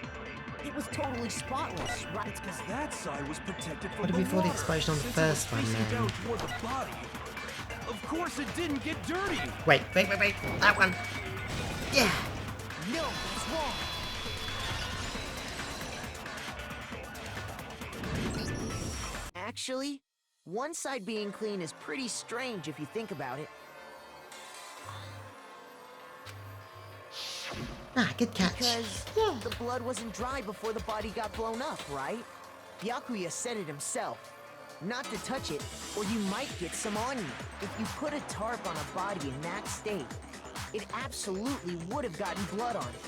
it was totally spotless, right? It's because that side was protected from What did the we before the water. explosion on the Since first it was one facing then? down toward the body. Of course it didn't get dirty. Wait. That one. Yeah! No, that's wrong. Actually, one side being clean is pretty strange if you think about it. Ah, good catch. Because the blood wasn't dry before the body got blown up, right? Byakuya said it himself. Not to touch it, or you might get some on you. If you put a tarp on a body in that state, it absolutely would have gotten blood on it.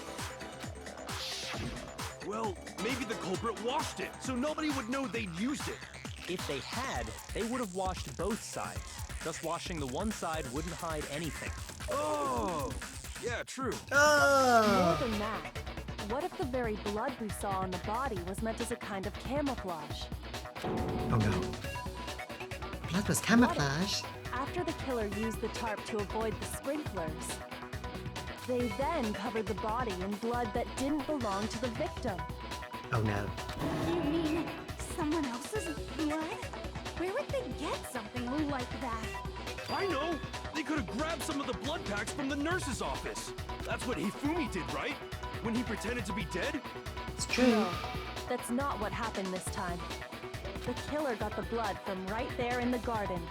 Well, maybe the culprit washed it, so nobody would know they'd used it. If they had, they would have washed both sides. Just washing the one side wouldn't hide anything. Oh, yeah, true. More Oh! than that, what if the very blood we saw on the body was meant as a kind of camouflage? Oh no. Blood was camouflage. After the killer used the tarp to avoid the sprinklers, they then covered the body in blood that didn't belong to the victim. Oh no. You mean someone else's blood? Where would they get something like that? I know! They could have grabbed some of the blood packs from the nurse's office. That's what Hifumi did, right? When he pretended to be dead? It's true. No, that's not what happened this time. The killer got the blood from right there in the garden.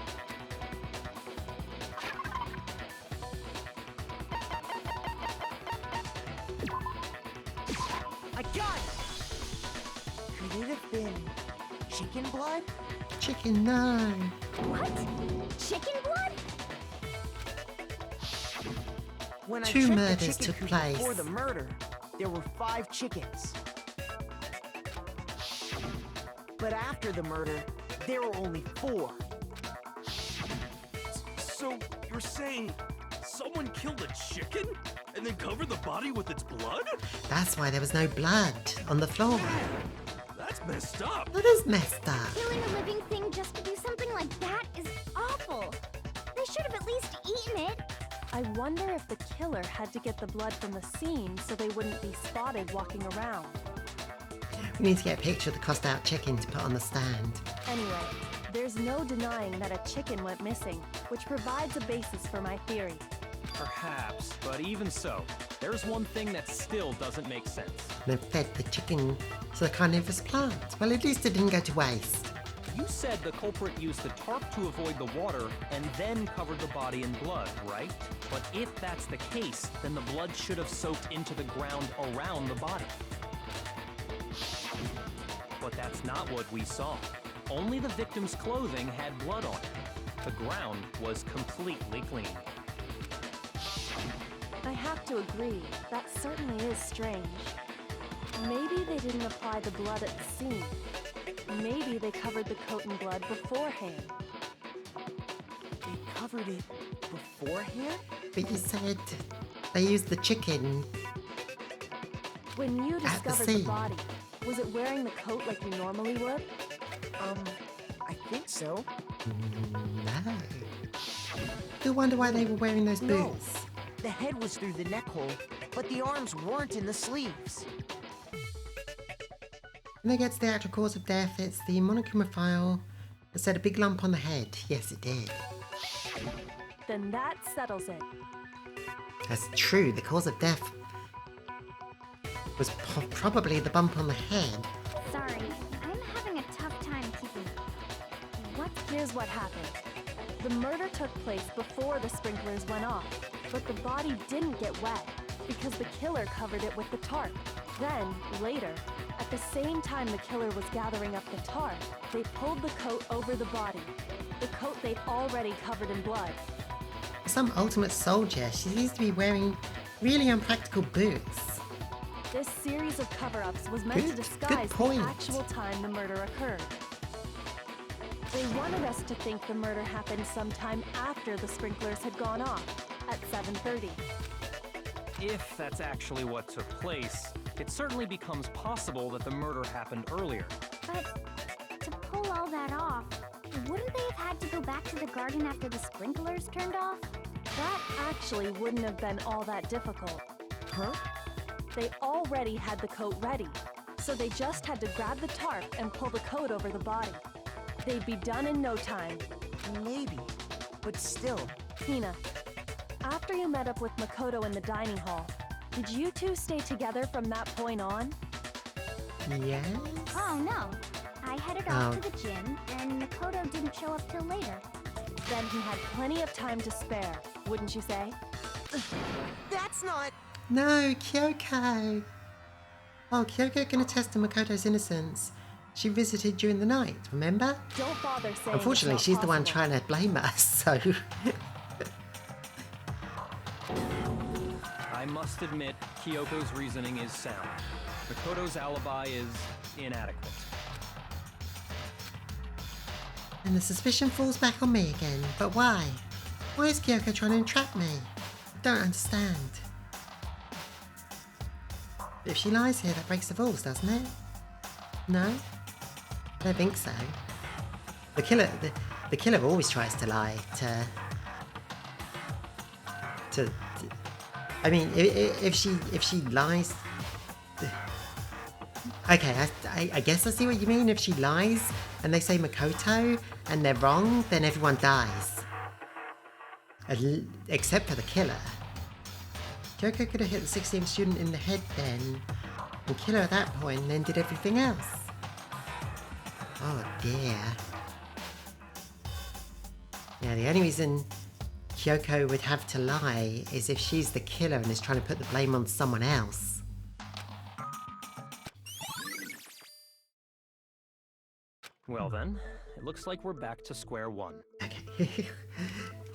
I got it! Could it have been chicken blood? Chicken, no. What? Chicken blood? When I Two checked the murders chicken took coop place. before the murder, there were 5 chickens. But after the murder, there were only 4. So, you're saying someone killed a chicken? And then cover the body with its blood? That's why there was no blood on the floor. That's messed up. That is messed up. Killing a living thing just to do something like that is awful. They should have at least eaten it. I wonder if the killer had to get the blood from the scene so they wouldn't be spotted walking around. We need to get a picture of the crossed out chicken to put on the stand. Anyway, there's no denying that a chicken went missing, which provides a basis for my theory. Perhaps, but even so, there's one thing that still doesn't make sense. And then fed the chicken to the carnivorous plant. Well, at least it didn't go to waste. You said the culprit used the tarp to avoid the water and then covered the body in blood, right? But if that's the case, then the blood should have soaked into the ground around the body. But that's not what we saw. Only the victim's clothing had blood on it. The ground was completely clean. I have to agree, that certainly is strange. Maybe they didn't apply the blood at the scene. Maybe they covered the coat in blood beforehand. They covered it beforehand? But you said they used the chicken. When you At the discovered the scene. body, was it wearing the coat like you normally would? I think so. No. Still wonder why they were wearing those No. boots. The head was through the neck hole, but the arms weren't in the sleeves. When they get to the actual cause of death, it's the monochromophile that said a big lump on the head. Yes, it did. Then that settles it. That's true. The cause of death was probably the bump on the head. Sorry, I'm having a tough time keeping up. Here's what happened. The murder took place before the sprinklers went off, but the body didn't get wet because the killer covered it with the tarp. Then, later, at the same time the killer was gathering up the tarp, they pulled the coat over the body, the coat they'd already covered in blood. Some ultimate soldier, she seems to be wearing really unpractical boots. This series of cover-ups was meant to Good disguise the point. actual time the murder occurred. They wanted us to think the murder happened sometime after the sprinklers had gone off, at 7:30. If that's actually what took place, it certainly becomes possible that the murder happened earlier. But to pull all that off, wouldn't they have had to go back to the garden after the sprinklers turned off? That actually wouldn't have been all that difficult. Huh? They already had the coat ready, so they just had to grab the tarp and pull the coat over the body. They'd be done in no time. Maybe. But still. Tina, after you met up with Makoto in the dining hall, did you two stay together from that point on? Yes? Oh no. I headed off to the gym, and Makoto didn't show up till later. Then he had plenty of time to spare, wouldn't you say? That's not... No, Kyoko! Oh, Kyoko can attest to Makoto's innocence. She visited during the night, remember? Don't bother saying Unfortunately, it's she's not the one possible. trying to blame us, so... I must admit, Kyoko's reasoning is sound. Makoto's alibi is inadequate. And the suspicion falls back on me again. But why? Why is Kyoko trying to entrap me? I don't understand. But if she lies here, that breaks the rules, doesn't it? No? I don't think so. The killer always tries to lie to I mean, if she lies... Okay, I guess I see what you mean. If she lies and they say Makoto and they're wrong, then everyone dies. Except for the killer. Kyoko could have hit the 16th student in the head then, and kill her at that point, and then did everything else. Oh dear. Yeah, the only reason Kyoko would have to lie is if she's the killer and is trying to put the blame on someone else. Well then, it looks like we're back to square one. Okay.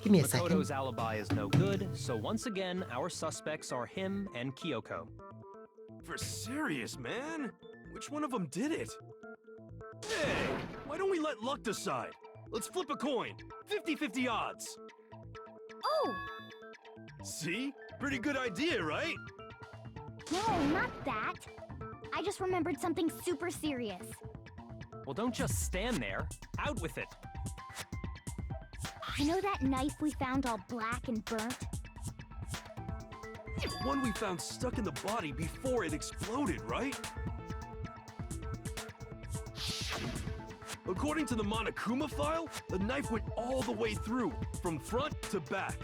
Give me a second. Makoto's alibi is no good, so once again, our suspects are him and Kyoko. For serious, man? Which one of them did it? Hey, why don't we let luck decide? Let's flip a coin. 50-50 odds. Oh! See? Pretty good idea, right? No, not that. I just remembered something super serious. Well, don't just stand there. Out with it. You know that knife we found all black and burnt? The one we found stuck in the body before it exploded, right? According to the Monokuma file, the knife went all the way through, from front to back.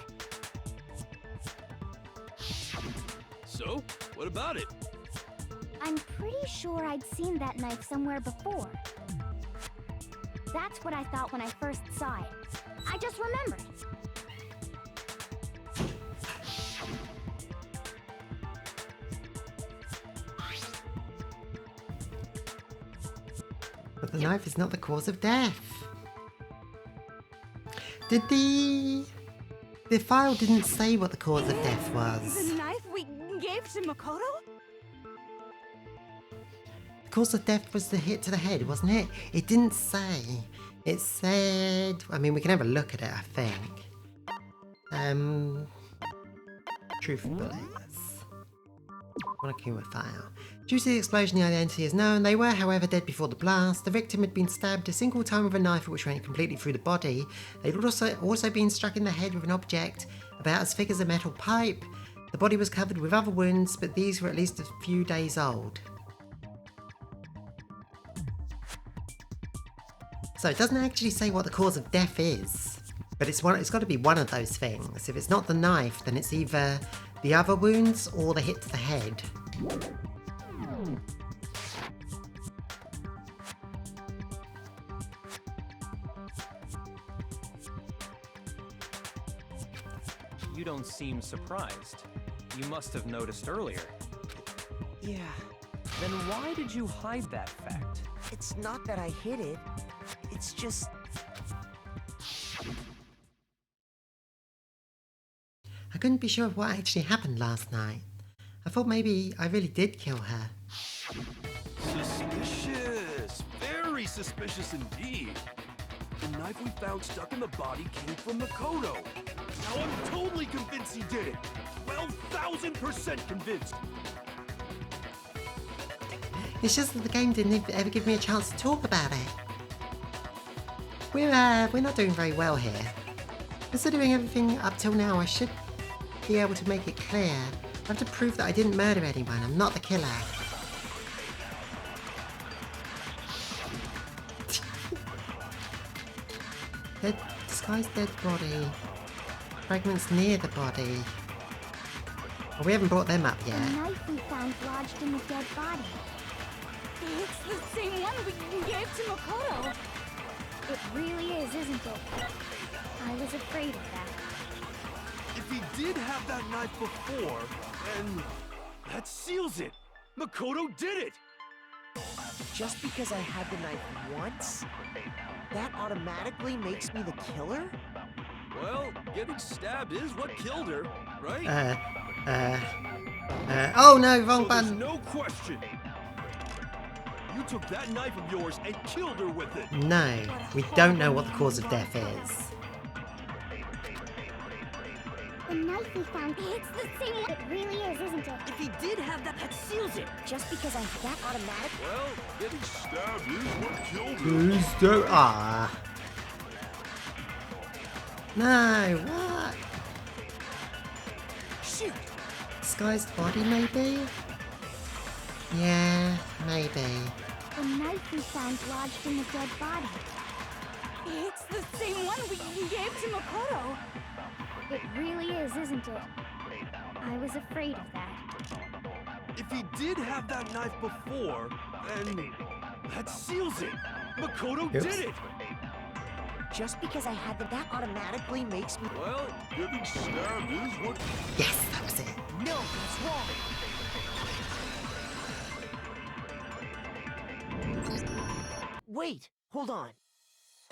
So, what about it? I'm pretty sure I'd seen that knife somewhere before. That's what I thought when I first saw it. I just remembered. But the knife is not the cause of death. Did the file didn't say what the cause of death was. The knife we gave to Makoto? The cause of death was the hit to the head, wasn't it? It didn't say. It said... I mean, we can have a look at it, I think. Truth bullets. Monokuma file. Due to the explosion, the identity is known. They were, however, dead before the blast. The victim had been stabbed a single time with a knife which went completely through the body. They'd also been struck in the head with an object about as thick as a metal pipe. The body was covered with other wounds, but these were at least a few days old. So it doesn't actually say what the cause of death is, but it's got to be one of those things. If it's not the knife, then it's either the other wounds or the hit to the head. You don't seem surprised. You must have noticed earlier. Yeah, Then why did you hide that fact? it's not that I hid it. It's just... I couldn't be sure of what actually happened last night. I thought maybe I really did kill her. Suspicious! Very suspicious indeed. The knife we found stuck in the body came from Makoto. Now I'm totally convinced he did it. 12,000% convinced. It's just that the game didn't ever give me a chance to talk about it. We're not doing very well here. Considering everything up till now, I should be able to make it clear. I have to prove that I didn't murder anyone. I'm not the killer. Disguised dead body. Fragments near the body. Oh, we haven't brought them up yet. The knife we found lodged in the dead body. It's the same one we gave to Makoto. It really is, isn't it? I was afraid of that. If he did have that knife before, then that seals it. Makoto did it. Just because I had the knife once, that automatically makes me the killer? Well, getting stabbed is what killed her, right? Oh no, wrong So there's button. no question. You took that knife of yours and killed her with it. No, we don't know what the cause of death is. The knife we found, it's the same one. It really is, isn't it? If he did have that, that seals it. Just because I had that automatic. Well, getting stabbed is what killed her. Please don't. Ah. No, what? Shoot! Disguised body, maybe? Yeah, maybe. The knife we found lodged in the dead body. It's the same one we gave to Makoto. It really is, isn't it? I was afraid of that. If he did have that knife before, then that seals it. Makoto Oops. did it. Just because I had that automatically makes me... Well, getting stabbed is what... Yes, that was it. No, that's wrong. Wait, hold on.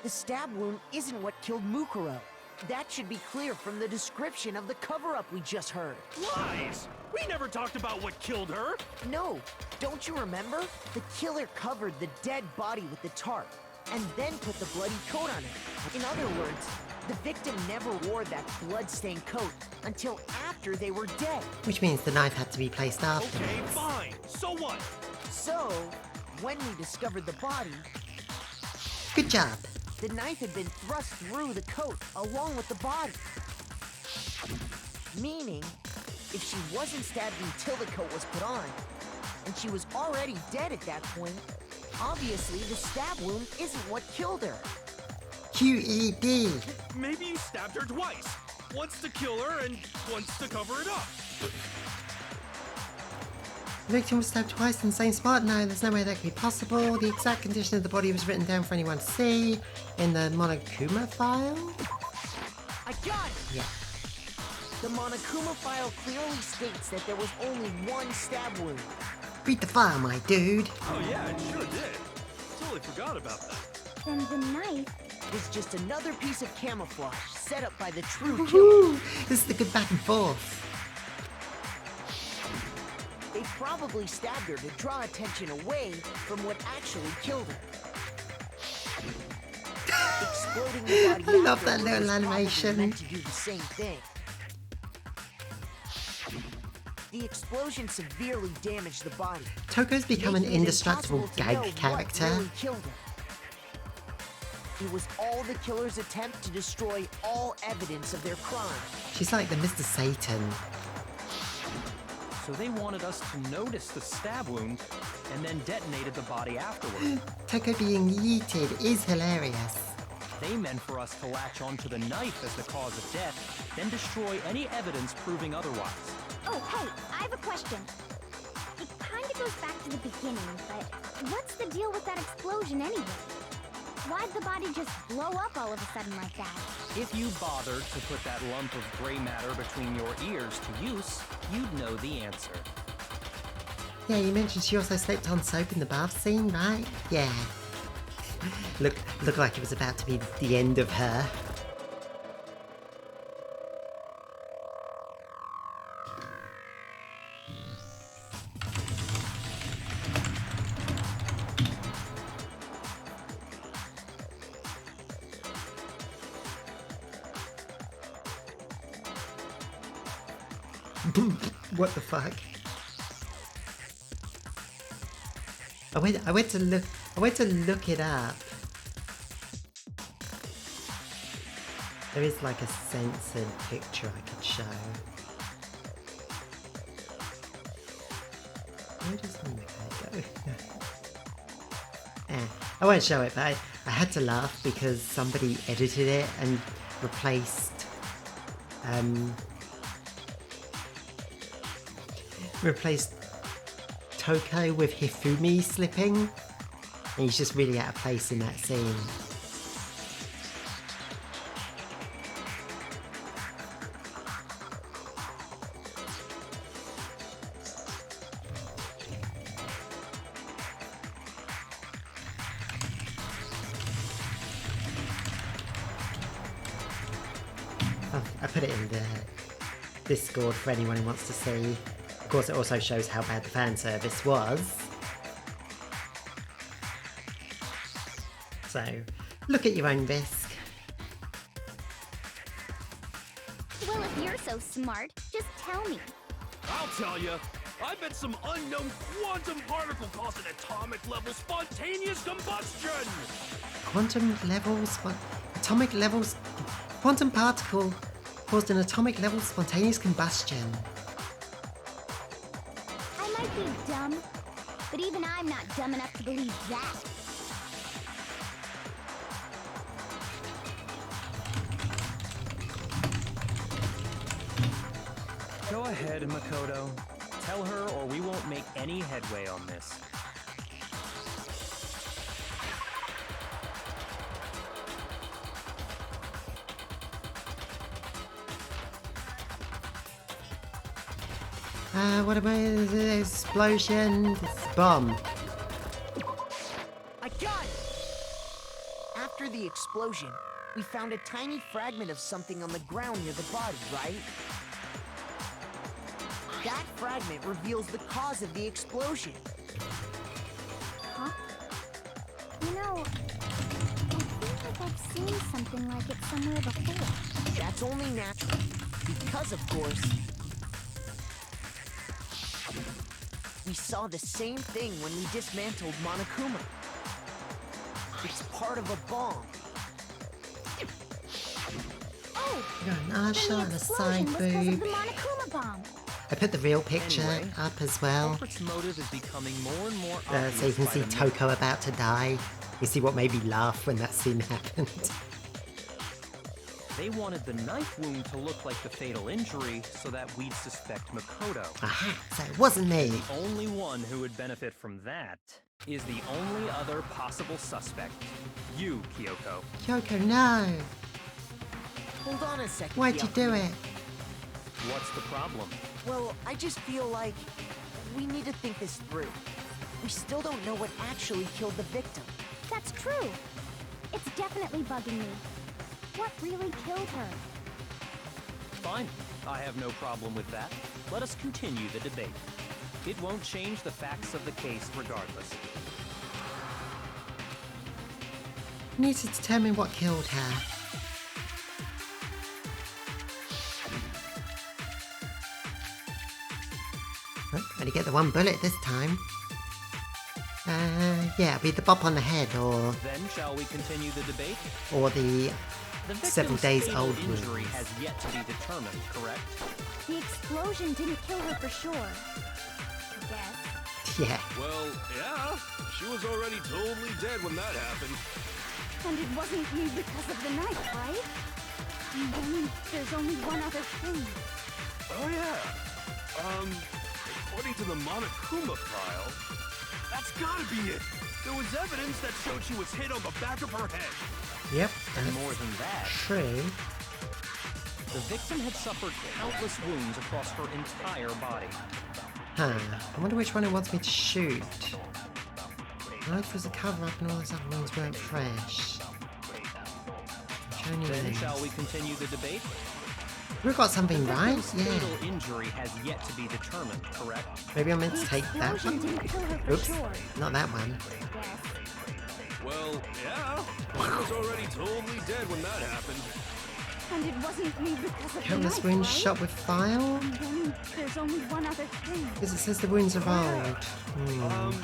The stab wound isn't what killed Mukuro. That should be clear from the description of the cover-up we just heard. Lies! We never talked about what killed her. No, don't you remember? The killer covered the dead body with the tarp, and then put the bloody coat on it. In other words, the victim never wore that blood-stained coat until after after they were dead. Which means the knife had to be placed after. Okay, fine. So what? So, when we discovered the body, Good job. the knife had been thrust through the coat along with the body. Meaning, if she wasn't stabbed until the coat was put on, and she was already dead at that point, obviously the stab wound isn't what killed her. QED. Maybe you stabbed her twice. Once to kill her and once to cover it up. The victim was stabbed twice in the same spot? No, there's no way that could be possible. The exact condition of the body was written down for anyone to see in the Monokuma file. I got it! Yeah. The Monokuma file clearly states that there was only one stab wound. Read the file, my dude. Oh yeah, it sure did. Totally forgot about that. Then the knife. Is just another piece of camouflage set up by the true killer. Woo! This is the good back and forth. They probably stabbed her to draw attention away from what actually killed her. Exploding the body I love that afterwards little was probably animation. meant to do the same thing. The explosion severely damaged the body. Toko's become an making it indestructible impossible to know gag what character. really killed her. It was all the killer's attempt to destroy all evidence of their crime. She's like the Mr. Satan. So they wanted us to notice the stab wound and then detonated the body afterward. Toko being yeeted is hilarious. They meant for us to latch onto the knife as the cause of death, then destroy any evidence proving otherwise. Oh, hey, I have a question. It kind of goes back to the beginning, but what's the deal with that explosion anyway? Why'd the body just blow up all of a sudden like that? If you bothered to put that lump of gray matter between your ears to use, you'd know the answer. Yeah, you mentioned she also slipped on soap in the bath scene, right? Yeah. Looked like it was about to be the end of her. What the fuck? I went to look it up. There is like a censored picture I could show. Where does the go? I won't show it, but I had to laugh because somebody edited it and replaced Toko with Hifumi slipping, and he's just really out of place in that scene. I put it in the Discord for anyone who wants to see. Of course, it also shows how bad the fan service was. So, look at your own risk. Well, if you're so smart, just tell me. I'll tell you. I bet some unknown quantum particle caused an atomic level spontaneous combustion. Quantum particle caused an atomic level spontaneous combustion. I might be dumb, but even I'm not dumb enough to believe that. Go ahead, Makoto. Tell her or we won't make any headway on this. What about the explosion? This bomb. I got it! After the explosion, we found a tiny fragment of something on the ground near the body, right? That fragment reveals the cause of the explosion. Huh? You know, I feel like I've seen something like it somewhere before. That's only natural. Because, of course, We saw the same thing when we dismantled Monokuma. It's part of a bomb. Oh, You got an eye then shot the and a explosion side was because of boob. the Monokuma bomb. I put the real picture Anyway, up as well, Culprit's motive is becoming more and more obvious. so you can by see the minute. Toko about to die. You see what made me laugh when that scene happened. They wanted the knife wound to look like the fatal injury so that we'd suspect Makoto. Aha, so it wasn't me. The only one who would benefit from that is the only other possible suspect. You, Kyoko. Kyoko, no. Hold on a second. Why'd you do Kyoko. it? What's the problem? Well, I just feel like we need to think this through. We still don't know what actually killed the victim. That's true. It's definitely bugging me. What really killed her? Fine. I have no problem with that. Let us continue the debate. It won't change the facts of the case regardless. We need to determine what killed her. Oh, only get the one bullet this time. Yeah, it'll be the bop on the head or Then shall we continue the debate? the The victim's several days fatal old injury wounds. has yet to be determined, correct? The explosion didn't kill her for sure. I guess. Yeah. Well, yeah. She was already totally dead when that happened. And it wasn't me because of the knife, right? And then there's only one other thing. Oh, yeah. According to the Monokuma file, that's gotta be it. There was evidence that showed she was hit on the back of her head. Yep, And that's more than that, true. the victim had suffered countless wounds across her entire body. Huh. I wonder which one it wants me to shoot. Knife was a cover-up and all those other ones weren't fresh. Then shall we continue the debate? We've got something The right, victim's yeah. fatal injury has yet to be determined, correct? Maybe I'm meant The to take that explosion one? didn't kill her for Oops, sure. not that one. I guess. Well, yeah. She was already totally dead when that happened. And it wasn't me because of Countless the knife, wounds right? shot with file? And then there's only one other thing. Because it says the wounds are yeah. old.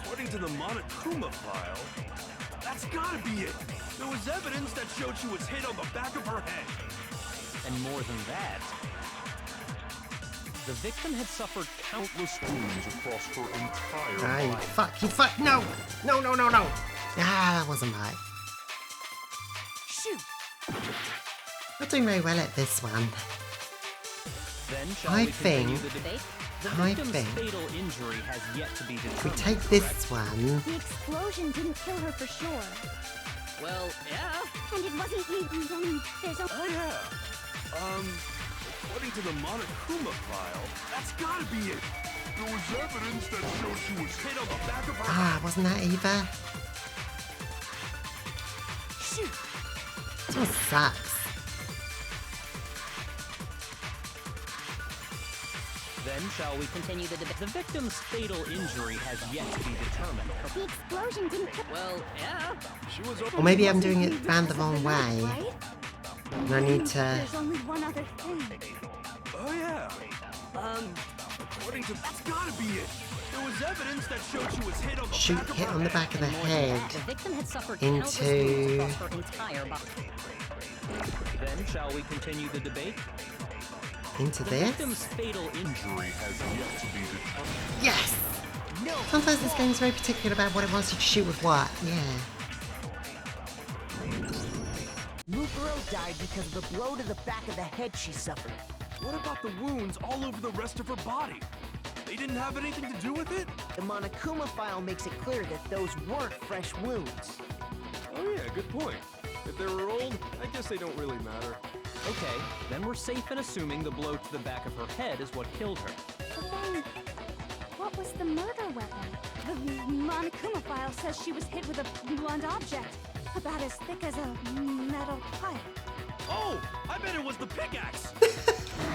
According to the Monokuma file, that's gotta be it. There was evidence that showed she was hit on the back of her head. And more than that, the victim had suffered countless wounds across her entire Ah, you body. fuck, you fuck, no! No, no, no, no! Ah, that wasn't right. Shoot! Not doing very well at this one. Then shall I we continue think- the debate? The I victim's think- fatal injury has yet to be If we determined. take this one, The explosion didn't kill her for sure. Well, yeah. And it wasn't me. And then there's a... Oh, yeah. According to the Monokuma file, that's gotta be it. There was evidence that showed she was hit on the back of her head. ah, wasn't that either? Shoot! This one sucks. Then shall we continue the debate? The victim's fatal injury has yet to be determined. The explosion didn't kill... Well, yeah. She was Or maybe I'm doing it Wasn't me round the because of wrong knife, way. right? And I need to There's only one other thing. Oh, yeah. According to... That's gotta be it. There was evidence that showed she was hit on the shoot back of hit her on the head. back of the And more than that, head the victim had suffered into- countless wounds across her entire body. Then shall we continue the debate? into The this. victim's fatal injury has yet to be determined. Yes! No! Sometimes this game is very particular about what it wants you to shoot with what. Yeah. Mukuro died because of the blow to the back of the head she suffered. What about the wounds all over the rest of her body? They didn't have anything to do with it? The Monokuma file makes it clear that those weren't fresh wounds. Oh yeah, good point. If they were old, I guess they don't really matter. Okay, then we're safe in assuming the blow to the back of her head is what killed her. But then, what was the murder weapon? The Monokuma file says she was hit with a blunt object, about as thick as a metal pipe. Oh, I bet it was the pickaxe!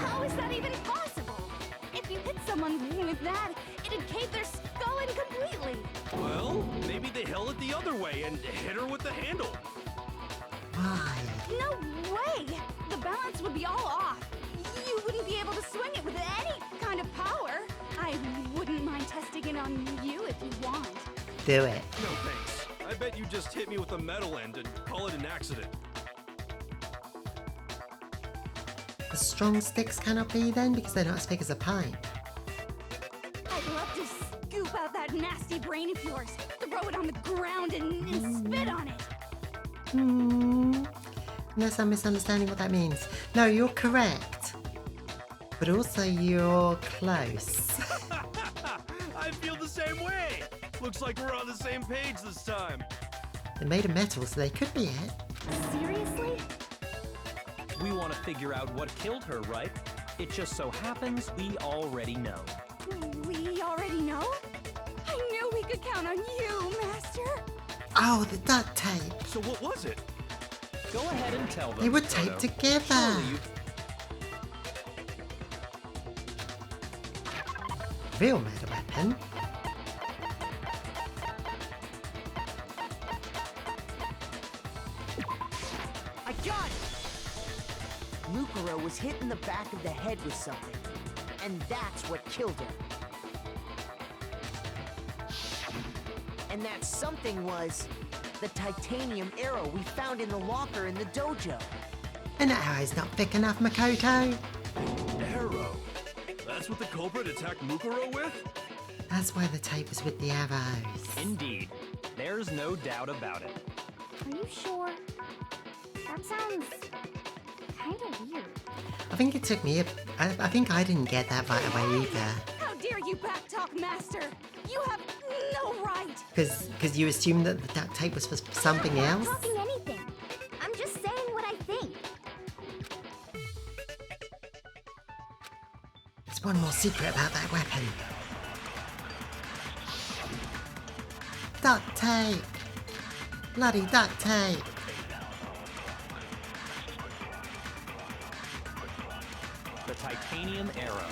How is that even possible? If you hit someone with that, it'd cave their skull in completely. Well, maybe they held it the other way and hit her with the handle. Why? No way! The balance would be all off. You wouldn't be able to swing it with any kind of power. I wouldn't mind Do it. No thanks. I bet you just hit me with a metal end and call it an accident. The strong sticks cannot be then because they're not as big as a pipe. I'd love to scoop out that nasty brain of yours, throw it on the ground, and spit on it. Unless I'm misunderstanding what that means. No, you're correct. But also you're close. I feel the same way. Looks like we're on the same page this time. They're made of metal, so they could be it. Seriously? We want to figure out what killed her, right? It just so happens we already know. We already know? I knew we could count on you, Master. Oh, the duct tape. So what was it? Go ahead and tell them. They were Toto. taped together. Surely you- Real murder weapon. I got it! Mukuro was hit in the back of the head with something, and that's what killed her. And that something was the titanium arrow we found in the locker in the dojo. An arrow's not thick enough, Makoto. Arrow. That's what the culprit attacked Mukuro with? That's why the tape was with the arrows. Indeed. There's no doubt about it. Are you sure? That sounds kinda weird. I think it took me I think I didn't get that right away either. How dare you backtalk, Master? You have no right. Because you assumed that the duct tape was for something I'm else? not talking anything. I'm just saying what I think. There's one more secret about that weapon. Duct tape! Bloody duct tape! The titanium arrow.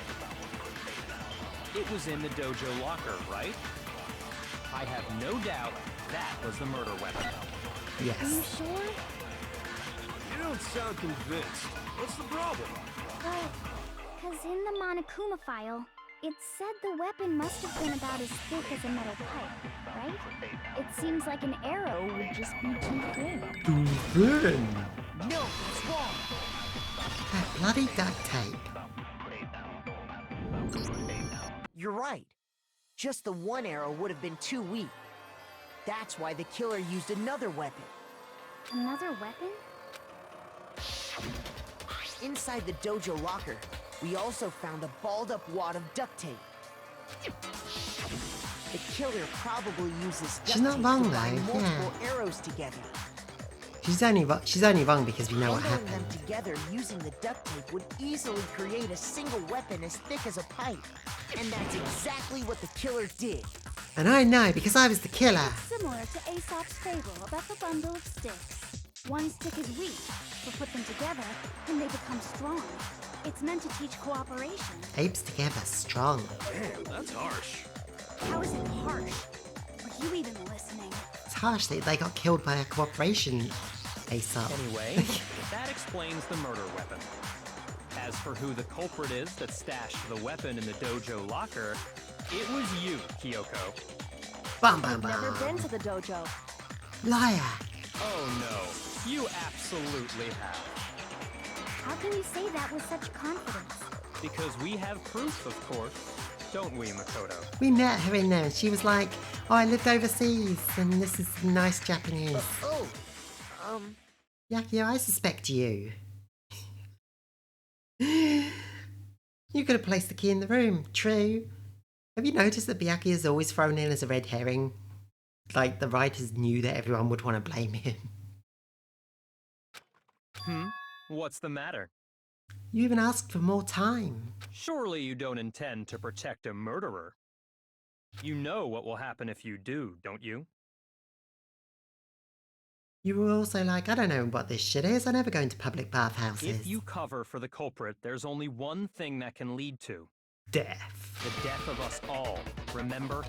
It was in the dojo locker, right? I have no doubt that was the murder weapon. Are you Yes. sure? You don't sound convinced. What's the problem? Well, because in the Monokuma file, it said the weapon must have been about as thick as a metal pipe, right? It seems like an arrow would just be too thin. Too thin! No, it's wrong. That bloody duct tape. You're right. Just the one arrow would have been too weak. That's why the killer used another weapon. Another weapon? Inside the dojo locker, we also found a balled-up wad of duct tape. The killer probably uses duct She's not tape wrong, to bind though, multiple arrows together. She's only wrong because we know what Bundling happened. them together using the duct tape would easily create a single weapon as thick as a pipe. And that's exactly what the killer did. And I know because I was the killer. Similar to Aesop's fable about the bundle of sticks. One stick is weak, but put them together and they become strong. It's meant to teach cooperation. Apes together, strong. Damn, that's harsh. How is it harsh? Are you even listening? It's harsh that they got killed by a cooperation Aesop. Anyway, that explains the murder weapon. As for who the culprit is that stashed the weapon in the dojo locker, it was you, Kyoko. Bum bum Never been bum. to the dojo. Liar. Oh no, you absolutely have. How can you say that with such confidence? Because we have proof, of course. Don't we, Makoto? We met her in there and she was like, oh, I lived overseas and this is nice Japanese. Yaki, I suspect you. You could have placed the key in the room, true. Have you noticed that Byakuya is always thrown in as a red herring? Like the writers knew that everyone would want to blame him. What's the matter? You even asked for more time. Surely you don't intend to protect a murderer. You know what will happen if you do, don't you? You were also like, I don't know what this shit is. I never go into public bathhouses. If you cover for the culprit, there's only one thing that can lead to Death. the death of us all, remember?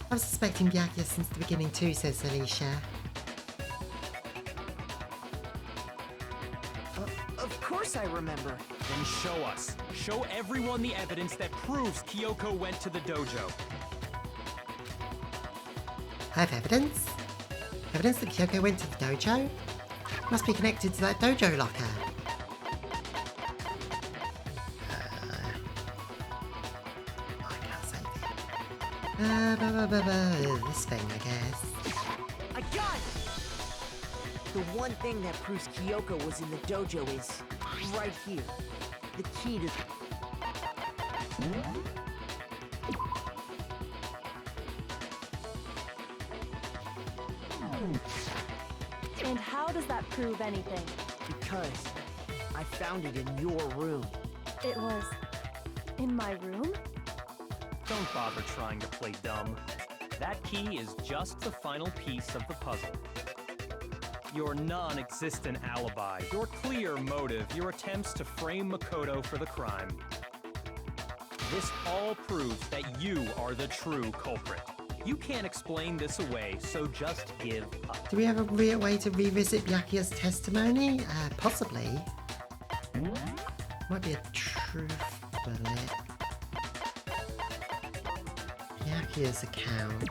I was suspecting Byakuya since the beginning too, says Alicia. Of course I remember. Then show us. Show everyone the evidence that proves Kyoko went to the dojo. I have evidence. Evidence that Kyoko went to the dojo. Must be connected to that dojo locker. I can't say that. This thing, I guess. I got it! The one thing that proves Kyoko was in the dojo is right here. The key to... And how does that prove anything? Because I found it in your room. It was in my room? Don't bother trying to play dumb. That key is just the final piece of the puzzle. Your non-existent alibi, your clear motive, your attempts to frame Makoto for the crime. This all proves that you are the true culprit. You can't explain this away, so just give up. Do we have a real way to revisit Byakuya's testimony? Possibly. Might be a truth bullet. Byakuya's account.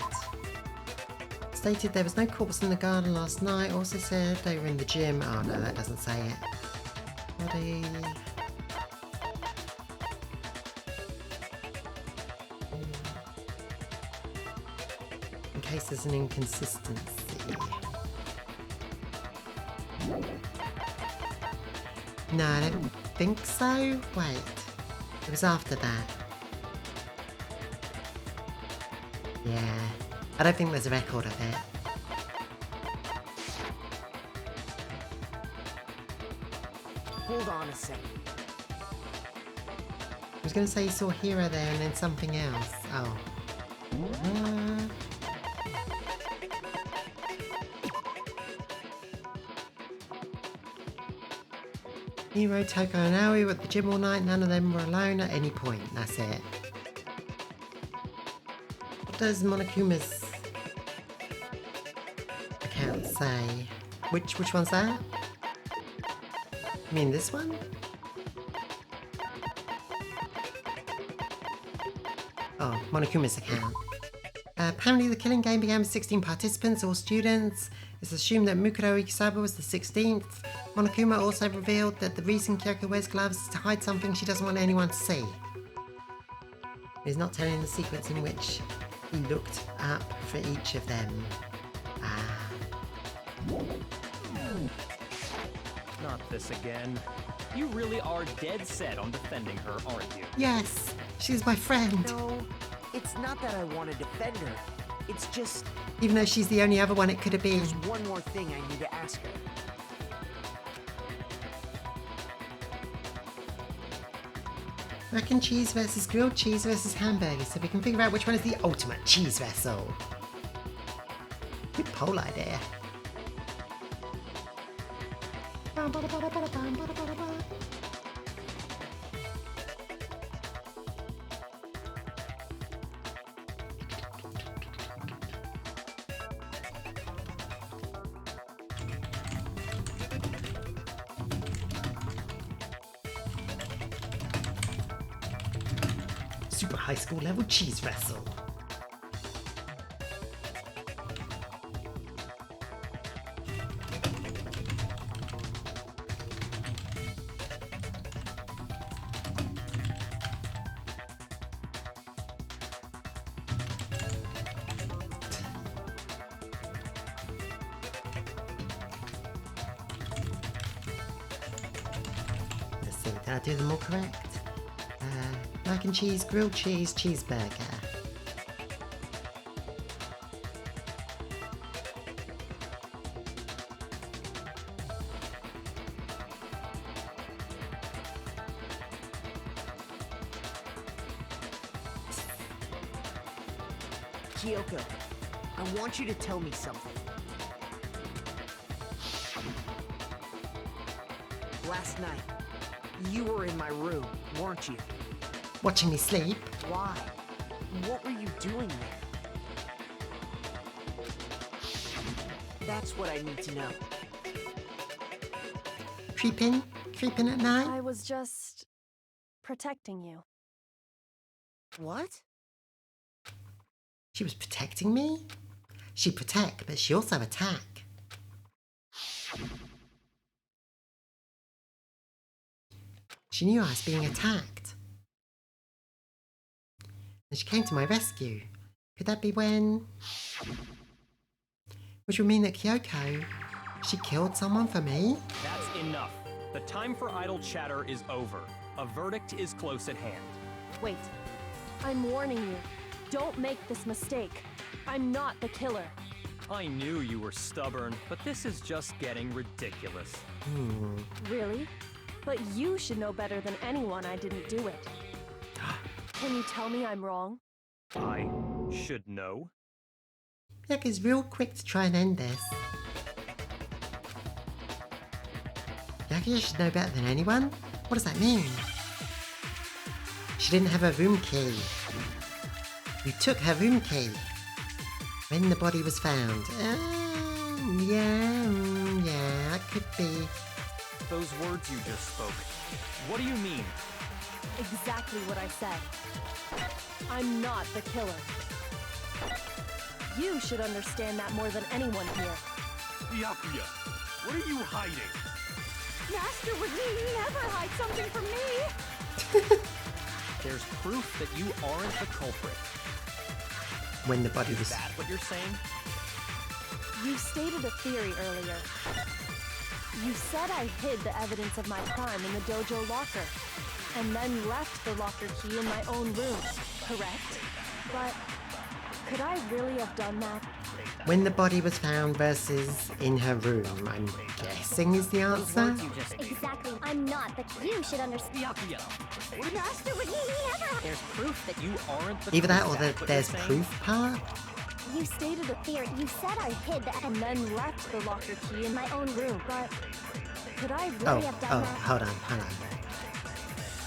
Stated there was no corpse in the garden last night. Also said they were in the gym. Oh no, that doesn't say it. Body. In case there's an inconsistency. No, I don't think so. Wait. It was after that. Yeah. I don't think there's a record of it. Hold on a second. I was going to say you saw Hero there and then something else. Oh. Hero, Toko and Aoi were at the gym all night. None of them were alone at any point. That's it. What does Monokuma's account say? Which one's that? You mean this one? Oh, Monokuma's account. Apparently the killing game began with 16 participants, all students. It's assumed that Mukuro Ikusaba was the 16th. Monokuma also revealed that the reason Kyoko wears gloves is to hide something she doesn't want anyone to see. He's not telling the sequence in which he looked up for each of them. Not this again. You really are dead set on defending her, aren't you? Yes, she's my friend. No, it's not that I want to defend her. It's just... Even though she's the only other one it could have been. There's one more thing I need to ask her. Mac and cheese versus grilled cheese versus hamburgers, so we can figure out which one is the ultimate cheese vessel. Good poll idea. Super high school level cheese vessel. Let's see, did I do them all correct? Mac and cheese, grilled cheese, cheeseburger. Kyoko, I want you to tell me something. Last night, you were in my room, weren't you? Watching me sleep. Why? What were you doing there? That's what I need to know. Creeping at night. I was just protecting you. What? She was protecting me? She protect, but she also attack. She knew I was being attacked. And she came to my rescue. Could that be when... Which would mean that Kyoko, she killed someone for me? That's enough. The time for idle chatter is over. A verdict is close at hand. Wait. I'm warning you. Don't make this mistake. I'm not the killer. I knew you were stubborn, but this is just getting ridiculous. Really? But you should know better than anyone I didn't do it. Can you tell me I'm wrong? I should know? Kyoko's real quick to try and end this. Kyoko should know better than anyone? What does that mean? She didn't have a room key. You took her room key. When the body was found. Yeah, that could be. Those words you just spoke. What do you mean? Exactly what I said. I'm not the killer. You should understand that more than anyone here. Byakuya, what are you hiding? Master would never hide something from me! There's proof that you aren't the culprit. When the body was... Is that what you're saying? You stated a theory earlier. You said I hid the evidence of my crime in the dojo locker, and then left the locker key in my own room, correct? But could I really have done that? When the body was found versus in her room, I'm guessing is the answer? Exactly. I'm not, but you should understand. Master would never. There's proof that you aren't the Either that or culprit. that there's proof part? You stated a theory. You said I hid the And then left the locker key in my own room, but could I really have done that? Hold on.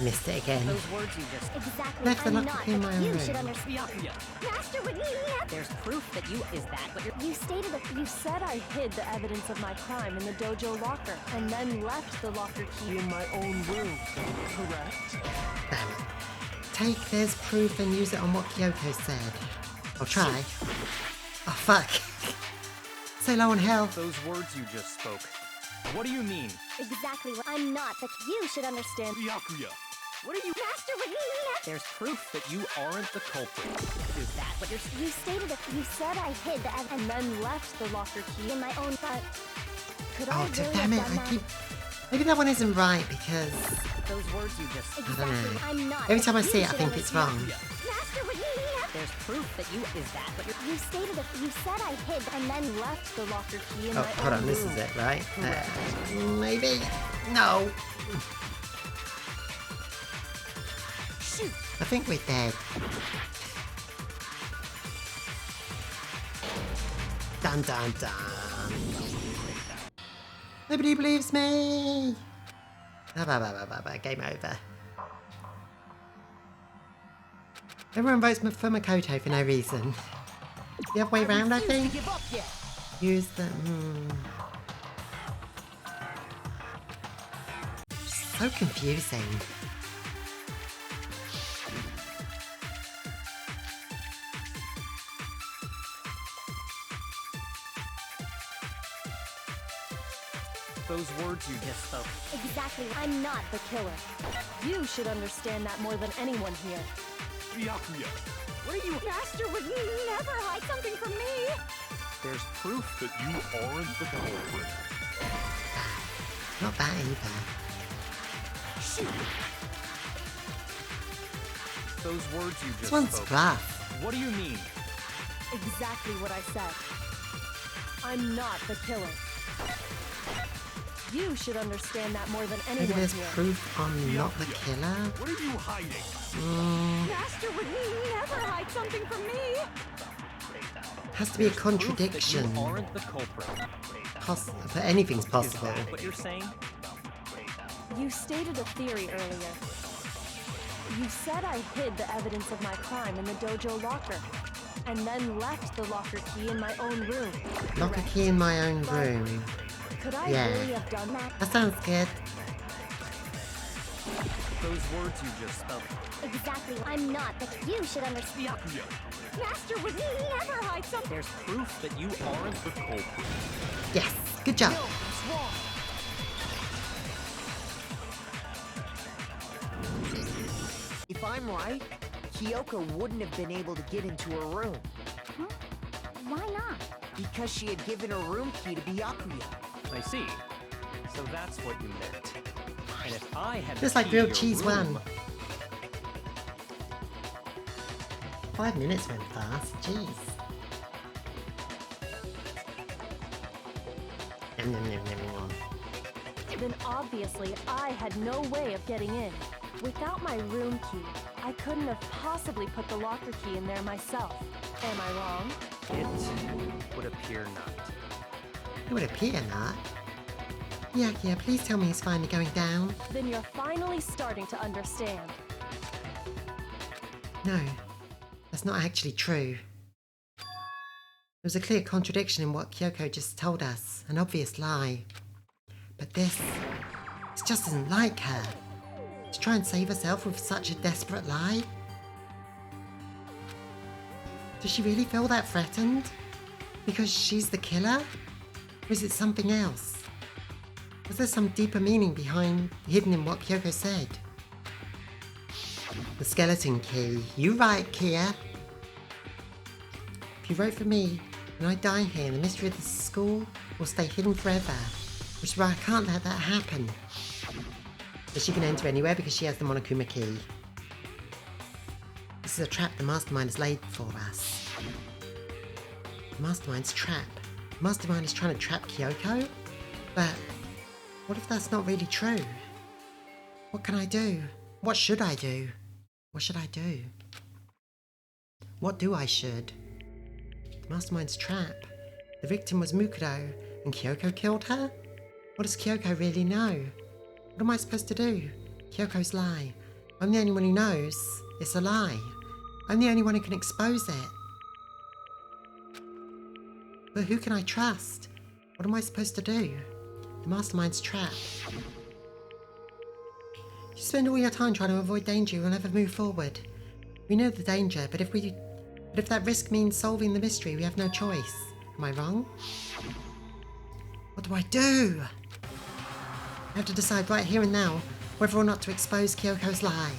Missed it again. Those words you just... Exactly. Left the I'm locker not, key in but my you room. should understand. Master would never. There's proof that you... Is that what you're... You stated a... You said I hid the evidence of my crime in the dojo locker, and then left the locker key in my own room, correct? Damn it. Take there's proof and use it on what Kyoko said. I'll try. Oh fuck. So low on health. Those words you just spoke. What do you mean? Exactly. I'm not, but you should understand. Byakuya, What are you... Master would never. There's proof that you aren't the culprit. Is that what you're... You stated a... You said I hid the evidence And then left the locker key in my own. But could I Oh, really damn have it. done I that? keep... Maybe that one isn't right because... Those words you just... I don't Exactly. know. I'm not. Every but time I you see it, I should think it's understand. wrong. Master would never. There's proof that you... Is that what you're... You stated a... You said I hid and then left the locker key in Oh, my hold own on. This room. is it, right? Maybe. No. Shoot. I think we're dead. Dun dun dun. Nobody believes me. Game over. Everyone votes for Makoto for no reason. The other way around, I think. Give up yet. Use the. So confusing. Those words you just spoke. Exactly. I'm not the killer. You should understand that more than anyone here. Byakuya, What are you... Master would never hide something from me. There's proof that you aren't the culprit. Not that either. Those words you This just one's spoke. rough. What do you mean? Exactly what I said. I'm not the killer. You should understand that more than Maybe anyone there's here. proof I'm not the killer. What are you hiding? Master would never hide something from me. Has to be a Proof contradiction. that you aren't the culprit. But anything's Is possible. that what you're saying? You stated a theory earlier. You said I hid the evidence of my crime in the dojo locker, and then left the locker key in my own room. Lock a key in my own room. Could I Yeah. really have done that? That sounds good. those words you just spelled. Exactly. I'm not, but you should understand. Byakuya. Master would never hide something. There's proof that you aren't the culprit. Yes, good job. If I'm right, Kyoko wouldn't have been able to get into her room Huh? Why not? because she had given her room key to Byakuya. I see. So that's what you meant. And if I had Just the like key grilled to cheese your room, one. 5 minutes went fast, jeez. Nom, nom, nom, nom, nom. Then obviously I had no way of getting in. Without my room key, I couldn't have possibly put the locker key in there myself. Am I wrong? it would appear not. It would appear not. Yeah, please tell me he's finally going down. Then you're finally starting to understand. No, that's not actually true. There was a clear contradiction in what Kyoko just told us, an obvious lie. But this just isn't like her. To try and save herself with such a desperate lie? Does she really feel that threatened? Because she's the killer? Or is it something else? Was there some deeper meaning hidden in what Kyoko said? The skeleton key. You right, Kia. If you wrote for me, and I die here, the mystery of the school will stay hidden forever. Which is why I can't let that happen. But she can enter anywhere because she has the Monokuma key. This is a trap the Mastermind has laid for us. The Mastermind's trap. The Mastermind is trying to trap Kyoko? But what if that's not really true? What can I do? What should I do? What should I do? What do I should? The Mastermind's trap. The victim was Mukuro, and Kyoko killed her? What does Kyoko really know? What am I supposed to do? Kyoko's lie. I'm the only one who knows. It's a lie. I'm the only one who can expose it. But who can I trust? What am I supposed to do? The Mastermind's trap. You spend all your time trying to avoid danger, you'll never move forward. We know the danger, but if that risk means solving the mystery, we have no choice. Am I wrong? What do I do? I have to decide right here and now whether or not to expose Kyoko's lie.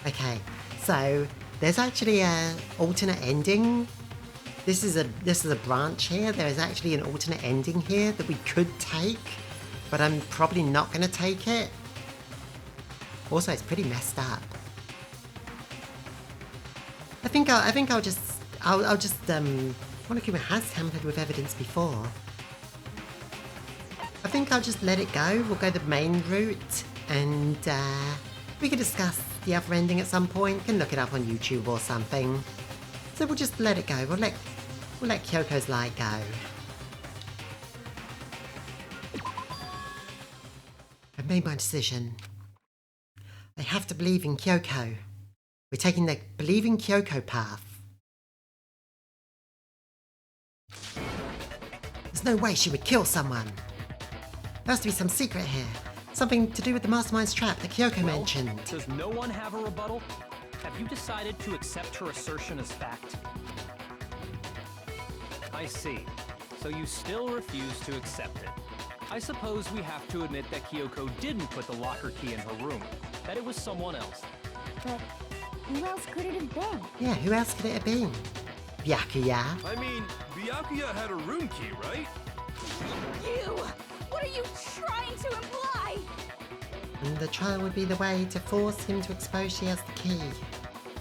Okay, so there's actually an alternate ending. This is a branch here. There is actually an alternate ending here that we could take, but I'm probably not going to take it. Also, it's pretty messed up. I think I'll just Monokuma has tampered with evidence before. I think I'll just let it go. We'll go the main route, and we can discuss the other ending at some point. We can look it up on YouTube or something. So we'll just let it go. We'll let Kyoko's lie go. I've made my decision. I have to believe in Kyoko. We're taking the believe in Kyoko path. There's no way she would kill someone. There has to be some secret here. Something to do with the Mastermind's trap that Kyoko mentioned. Does no one have a rebuttal? Have you decided to accept her assertion as fact? I see. So you still refuse to accept it. I suppose we have to admit that Kyoko didn't put the locker key in her room. That it was someone else. But who else could it have been? Yeah, who else could it have been? Byakuya? I mean, Byakuya had a room key, right? You! What are you trying to imply? And the trial would be the way to force him to expose she has the key.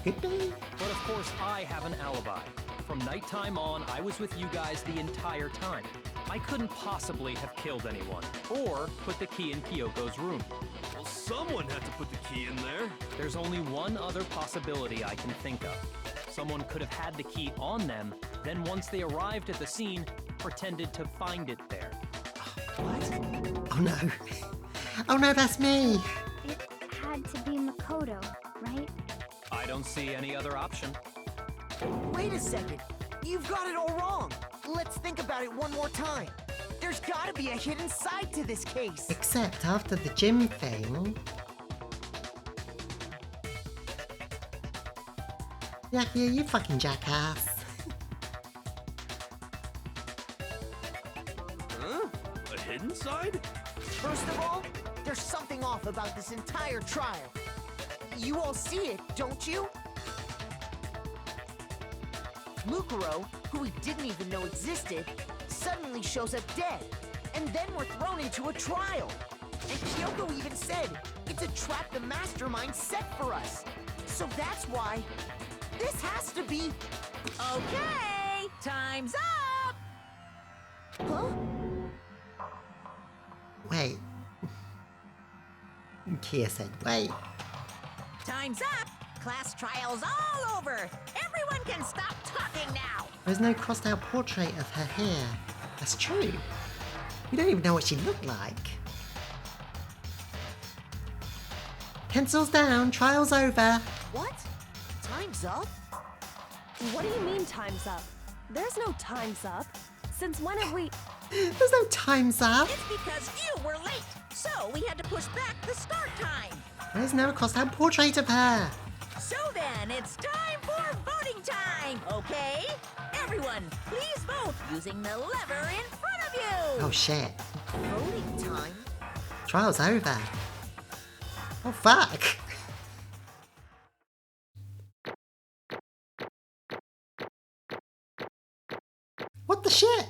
Could be. But of course, I have an alibi. From nighttime on, I was with you guys the entire time. I couldn't possibly have killed anyone, or put the key in Kyoko's room. Well, someone had to put the key in there. There's only one other possibility I can think of. Someone could have had the key on them, then once they arrived at the scene, pretended to find it there. What? Oh no. Oh no, that's me. It had to be Makoto, right? I don't see any other option. Wait a second. You've got it all wrong. Let's think about it one more time. There's gotta be a hidden side to this case. Except after the gym thing, Yeah, you fucking jackass. Huh? A hidden side? First of all, there's something off about this entire trial. You all see it, don't you? Mukuro, who we didn't even know existed, suddenly shows up dead. And then we're thrown into a trial. And Kyoko even said, it's a trap the mastermind set for us. So that's why this has to be... Okay, time's up! Huh? Wait. Kia said, wait. Time's up! Class trial's all over! Everyone can stop talking now! There's no crossed out portrait of her hair. That's true. We don't even know what she looked like. Pencils down, trial's over. What? Time's up? What do you mean time's up? There's no time's up. Since when have we... There's no time's up. It's because you were late, so we had to push back the start time. There's no crossed out portrait of her. So then, it's time for voting time, okay? Everyone, please vote using the lever in front of you! Oh shit. Voting time? Trial's over. Oh fuck. What the shit?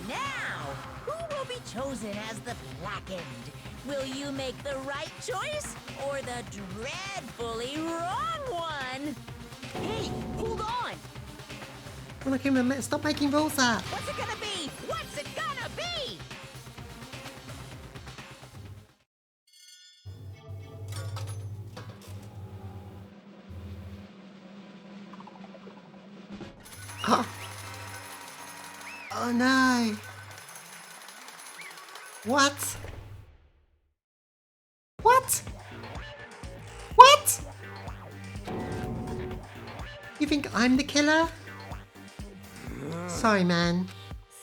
Now, who will be chosen as the blackened? Will you make the right choice or the dreadfully wrong one? Hey, hold on! Well, look, stop making rules up. What's it gonna be? What's it gonna be? Oh. Oh no. What? What? What? You think I'm the killer? Sorry, man.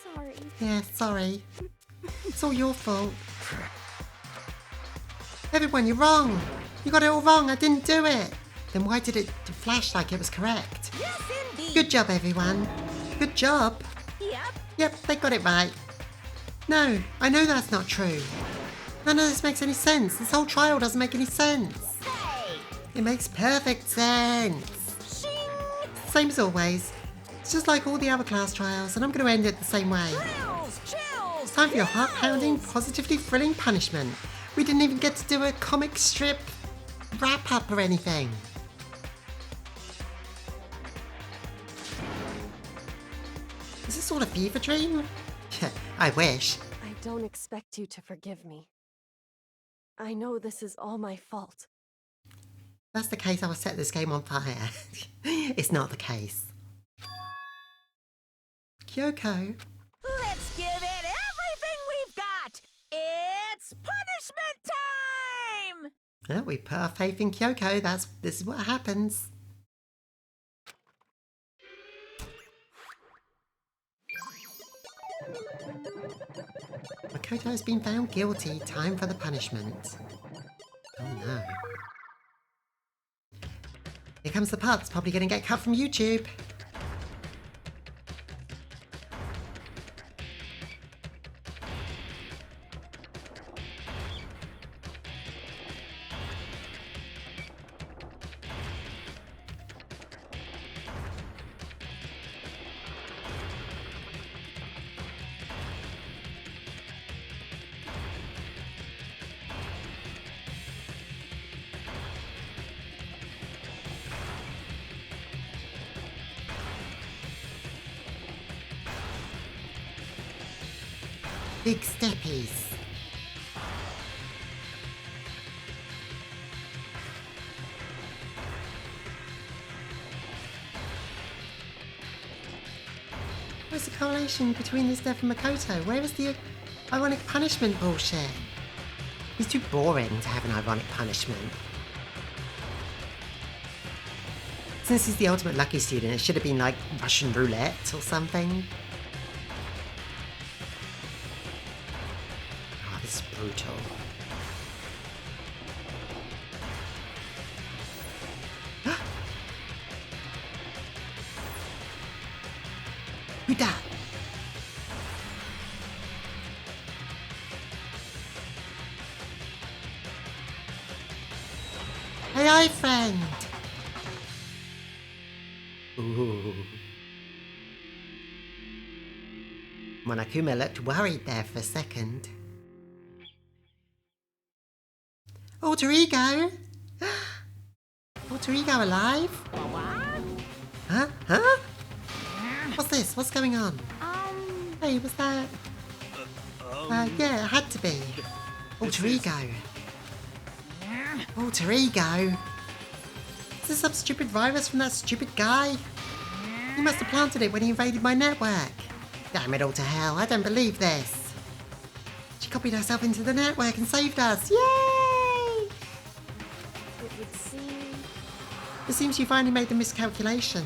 Sorry. Yeah, sorry. It's all your fault. Everyone, you're wrong. You got it all wrong. I didn't do it. Then why did it flash like it was correct? Yes, indeed. Good job, everyone. Good job. Yep. Yep, they got it right. No, I know that's not true. None of this makes any sense. This whole trial doesn't make any sense. Hey. It makes perfect sense. Shing. Same as always. It's just like all the other class trials, and I'm going to end it the same way. Thrills, chills. It's time for your heart-pounding, chills. positively thrilling punishment. We didn't even get to do a comic strip wrap-up or anything. Is this all a fever dream? Yeah, I wish. I don't expect you to forgive me. I know this is all my fault. If that's the case, I will set this game on fire. It's not the case. Kyoko. Let's give it everything we've got. It's punishment time. Yeah, we put our faith in Kyoko. This is what happens. Makoto has been found guilty. Time for the punishment. Oh no. Here comes the part that's probably going to get cut from YouTube. Big steppies. Where's the correlation between this death and Makoto? Where is the ironic punishment bullshit? He's too boring to have an ironic punishment. Since he's the ultimate lucky student, it should have been like Russian roulette or something. That's brutal. Who dat? Hey, hi, friend. Ooh. Monokuma looked worried there for a second. Alter Ego? Alter Ego alive? Huh? Huh? What's this? What's going on? Hey, what's that? Yeah, it had to be. Alter Ego. Alter Ego? Is this some stupid virus from that stupid guy? He must have planted it when he invaded my network. Damn it all to hell, I don't believe this. She copied herself into the network and saved us. Yay! It would seem... It seems you finally made the miscalculation.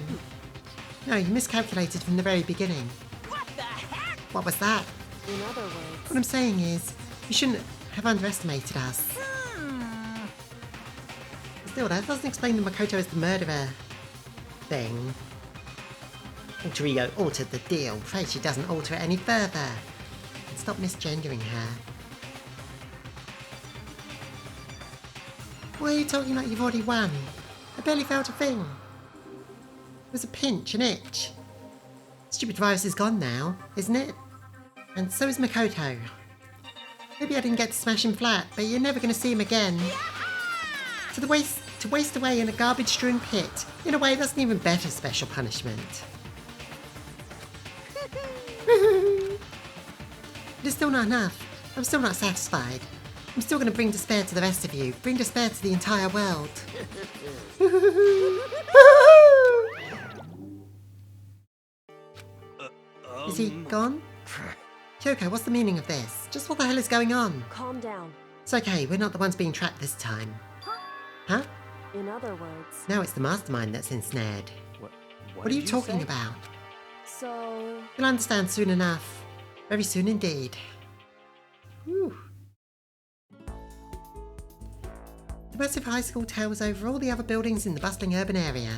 No, you miscalculated from the very beginning. What the heck? What was that? In other words... What I'm saying is, you shouldn't have underestimated us. Still, that doesn't explain the Makoto as the murderer thing. Alter Ego altered the deal. Afraid she doesn't alter it any further. And stop misgendering her. Why are you talking like you've already won? I barely felt a thing. It was a pinch, an itch. Stupid virus is gone now, isn't it? And so is Makoto. Maybe I didn't get to smash him flat, but you're never going to see him again. To waste away in a garbage-strewn pit. In a way, that's an even better special punishment. But it's still not enough. I'm still not satisfied. I'm still going to bring despair to the rest of you. Bring despair to the entire world. Is he gone? Kyoko, what's the meaning of this? Just what the hell is going on? Calm down. It's okay, we're not the ones being trapped this time. Huh? In other words... No, it's the mastermind that's ensnared. What are you did talking say? about? So... You'll understand soon enough. Very soon indeed. Whew. The massive high school towers over all the other buildings in the bustling urban area.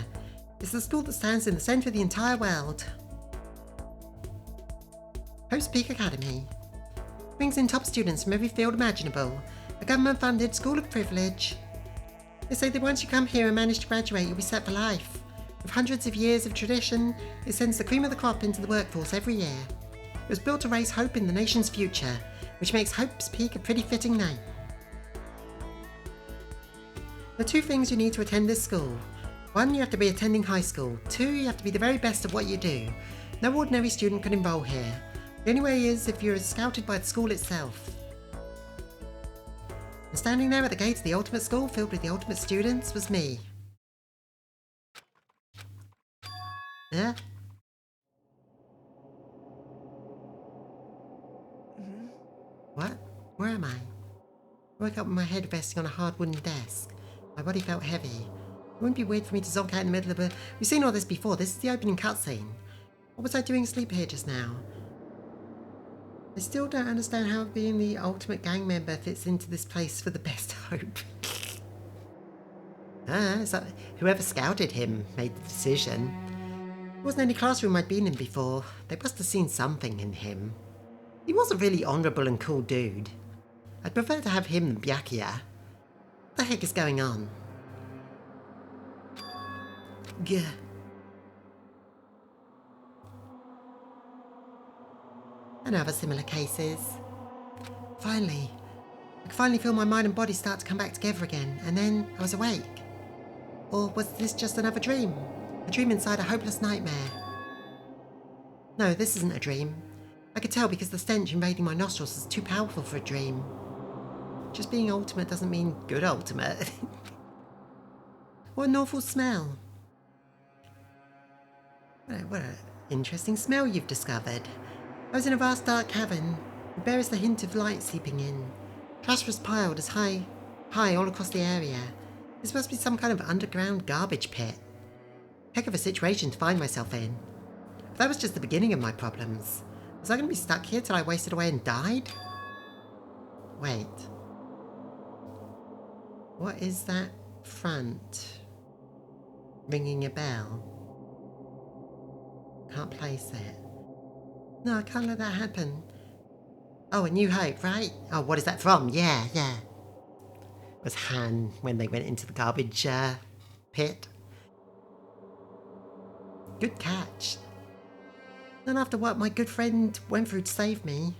It's the school that stands in the centre of the entire world. Post Peak Academy brings in top students from every field imaginable. A government-funded school of privilege. They say that once you come here and manage to graduate, you'll be set for life. With hundreds of years of tradition, it sends the cream of the crop into the workforce every year. It was built to raise hope in the nation's future, which makes Hope's Peak a pretty fitting name. There are two things you need to attend this school. One, you have to be attending high school. Two, you have to be the very best at what you do. No ordinary student can enroll here. The only way is if you're scouted by the school itself. And standing there at the gate of the ultimate school filled with the ultimate students was me. Huh? What? Where am I? I woke up with my head resting on a hard wooden desk. My body felt heavy. It wouldn't be weird for me to zonk out in the middle of a... We've seen all this before. This is the opening cutscene. What was I doing asleep here just now? I still don't understand how being the ultimate gang member fits into this place for the best hope. So whoever scouted him made the decision. There wasn't any classroom I'd been in before. They must have seen something in him. He was a really honourable and cool dude. I'd prefer to have him than Byakuya. What the heck is going on? Gah. And other similar cases. Finally. I could finally feel my mind and body start to come back together again, and then I was awake. Or was this just another dream? A dream inside a hopeless nightmare? No, this isn't a dream. I could tell because the stench invading my nostrils is too powerful for a dream. Just being ultimate doesn't mean good ultimate. What an awful smell. What an interesting smell you've discovered. I was in a vast dark cavern. It bears the hint of light seeping in. Trash was piled as high all across the area. This must be some kind of underground garbage pit. Heck of a situation to find myself in. But that was just the beginning of my problems. Was I going to be stuck here till I wasted away and died? Wait. What is that front? Ringing a bell. Can't place it. No, I can't let that happen. Oh, A New Hope, right? Oh, what is that from? Yeah. It was Han when they went into the garbage pit. Good catch. Then after what my good friend went through to save me,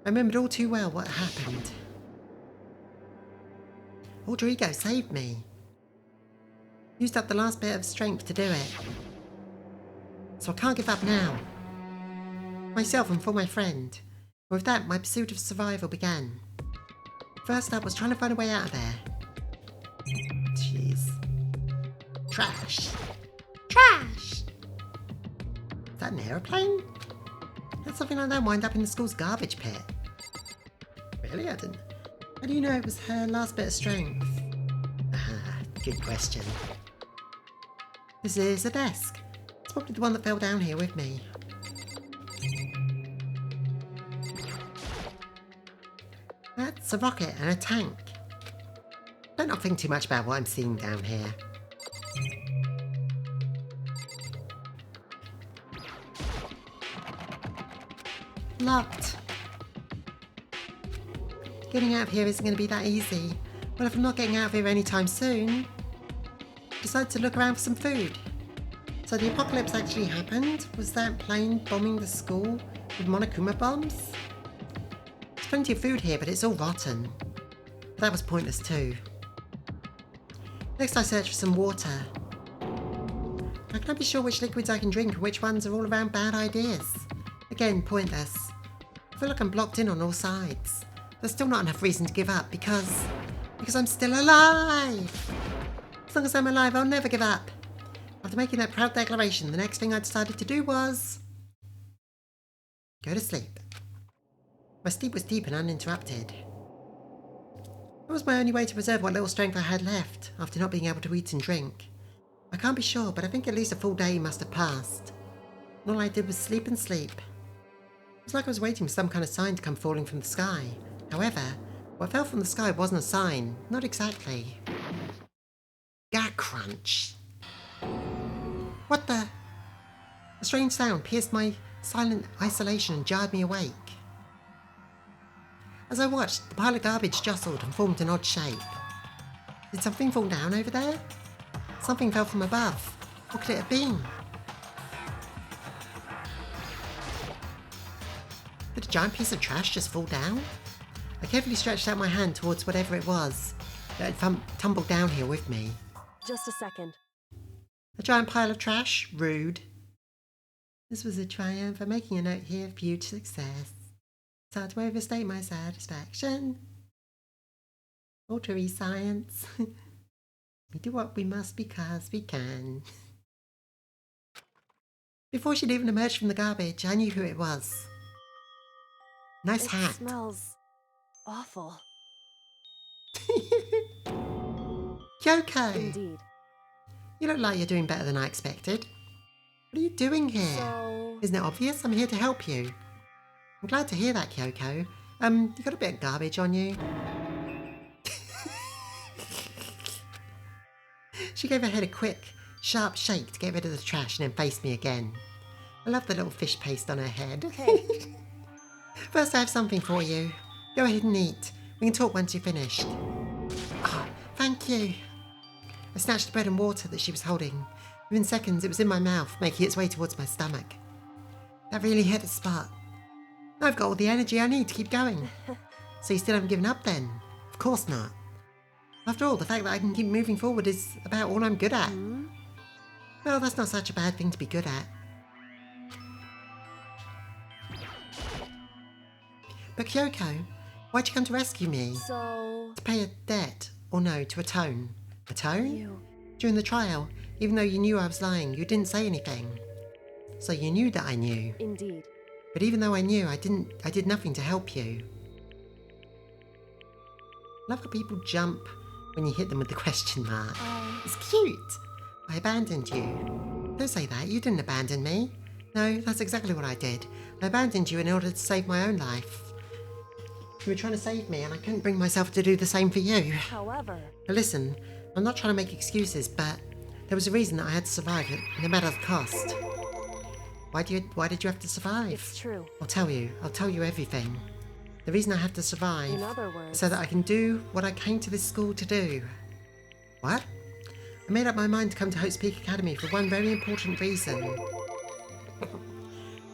I remembered all too well what happened. Alter Ego saved me. Used up the last bit of strength to do it. So I can't give up now. Myself and for my friend. With that, my pursuit of survival began. First up was trying to find a way out of there. Jeez. Trash. Trash! Is that an aeroplane? Had something like that wind up in the school's garbage pit. Really? I didn't. How do you know it was her last bit of strength? Ah, good question. This is a desk. It's probably the one that fell down here with me. That's a rocket and a tank. Better not think too much about what I'm seeing down here. Locked. Getting out of here isn't going to be that easy. But if I'm not getting out of here anytime soon, decided to look around for some food. So the apocalypse actually happened? Was that plane bombing the school with Monokuma bombs? There's plenty of food here, but it's all rotten. But that was pointless too. Next I search for some water. How can I be sure which liquids I can drink and which ones are all around bad ideas? Again, pointless. I feel like I'm blocked in on all sides. There's still not enough reason to give up because I'm still alive! As long as I'm alive, I'll never give up. After making that proud declaration, the next thing I decided to do was go to sleep. My sleep was deep and uninterrupted. That was my only way to preserve what little strength I had left after not being able to eat and drink. I can't be sure, but I think at least a full day must have passed. And all I did was sleep and sleep. It was like I was waiting for some kind of sign to come falling from the sky. However, what fell from the sky wasn't a sign. Not exactly. Gag crunch. What the? A strange sound pierced my silent isolation and jarred me awake. As I watched, the pile of garbage jostled and formed an odd shape. Did something fall down over there? Something fell from above. What could it have been? Did a giant piece of trash just fall down? I carefully stretched out my hand towards whatever it was that had tumbled down here with me. Just a second. A giant pile of trash? Rude. This was a triumph. I'm making a note here of huge success. It's hard to overstate my satisfaction. Alter science. We do what we must because we can. Before she'd even emerged from the garbage, I knew who it was. Nice hat. It smells awful. Kyoko! Indeed. You look like you're doing better than I expected. What are you doing here? So... Isn't it obvious? I'm here to help you. I'm glad to hear that, Kyoko. You got a bit of garbage on you. She gave her head a quick, sharp shake to get rid of the trash and then faced me again. I love the little fish paste on her head. Okay. First I have something for you. Go ahead and eat. We can talk once you're finished. Oh, thank you. I snatched the bread and water that she was holding. Within seconds it was in my mouth, making its way towards my stomach. That really hit the spot. I've got all the energy I need to keep going. So you still haven't given up then? Of course not. After all, the fact that I can keep moving forward is about all I'm good at. Well, that's not such a bad thing to be good at. But Kyoko, why'd you come to rescue me? So... To pay a debt, or no, to atone. Atone? You... During the trial, even though you knew I was lying, you didn't say anything. So you knew that I knew. Indeed. But even though I knew, I did nothing to help you. Love how people jump when you hit them with the question mark. It's cute. I abandoned you. Don't say that, you didn't abandon me. No, that's exactly what I did. I abandoned you in order to save my own life. You were trying to save me, and I couldn't bring myself to do the same for you. However, Now listen, I'm not trying to make excuses, but there was a reason that I had to survive it, no matter the cost. Why did you have to survive? it's true. I'll tell you everything. The reason I have to survive In other is words, so that I can do what I came to this school to do. What? I made up my mind to come to Hope's Peak Academy for one very important reason.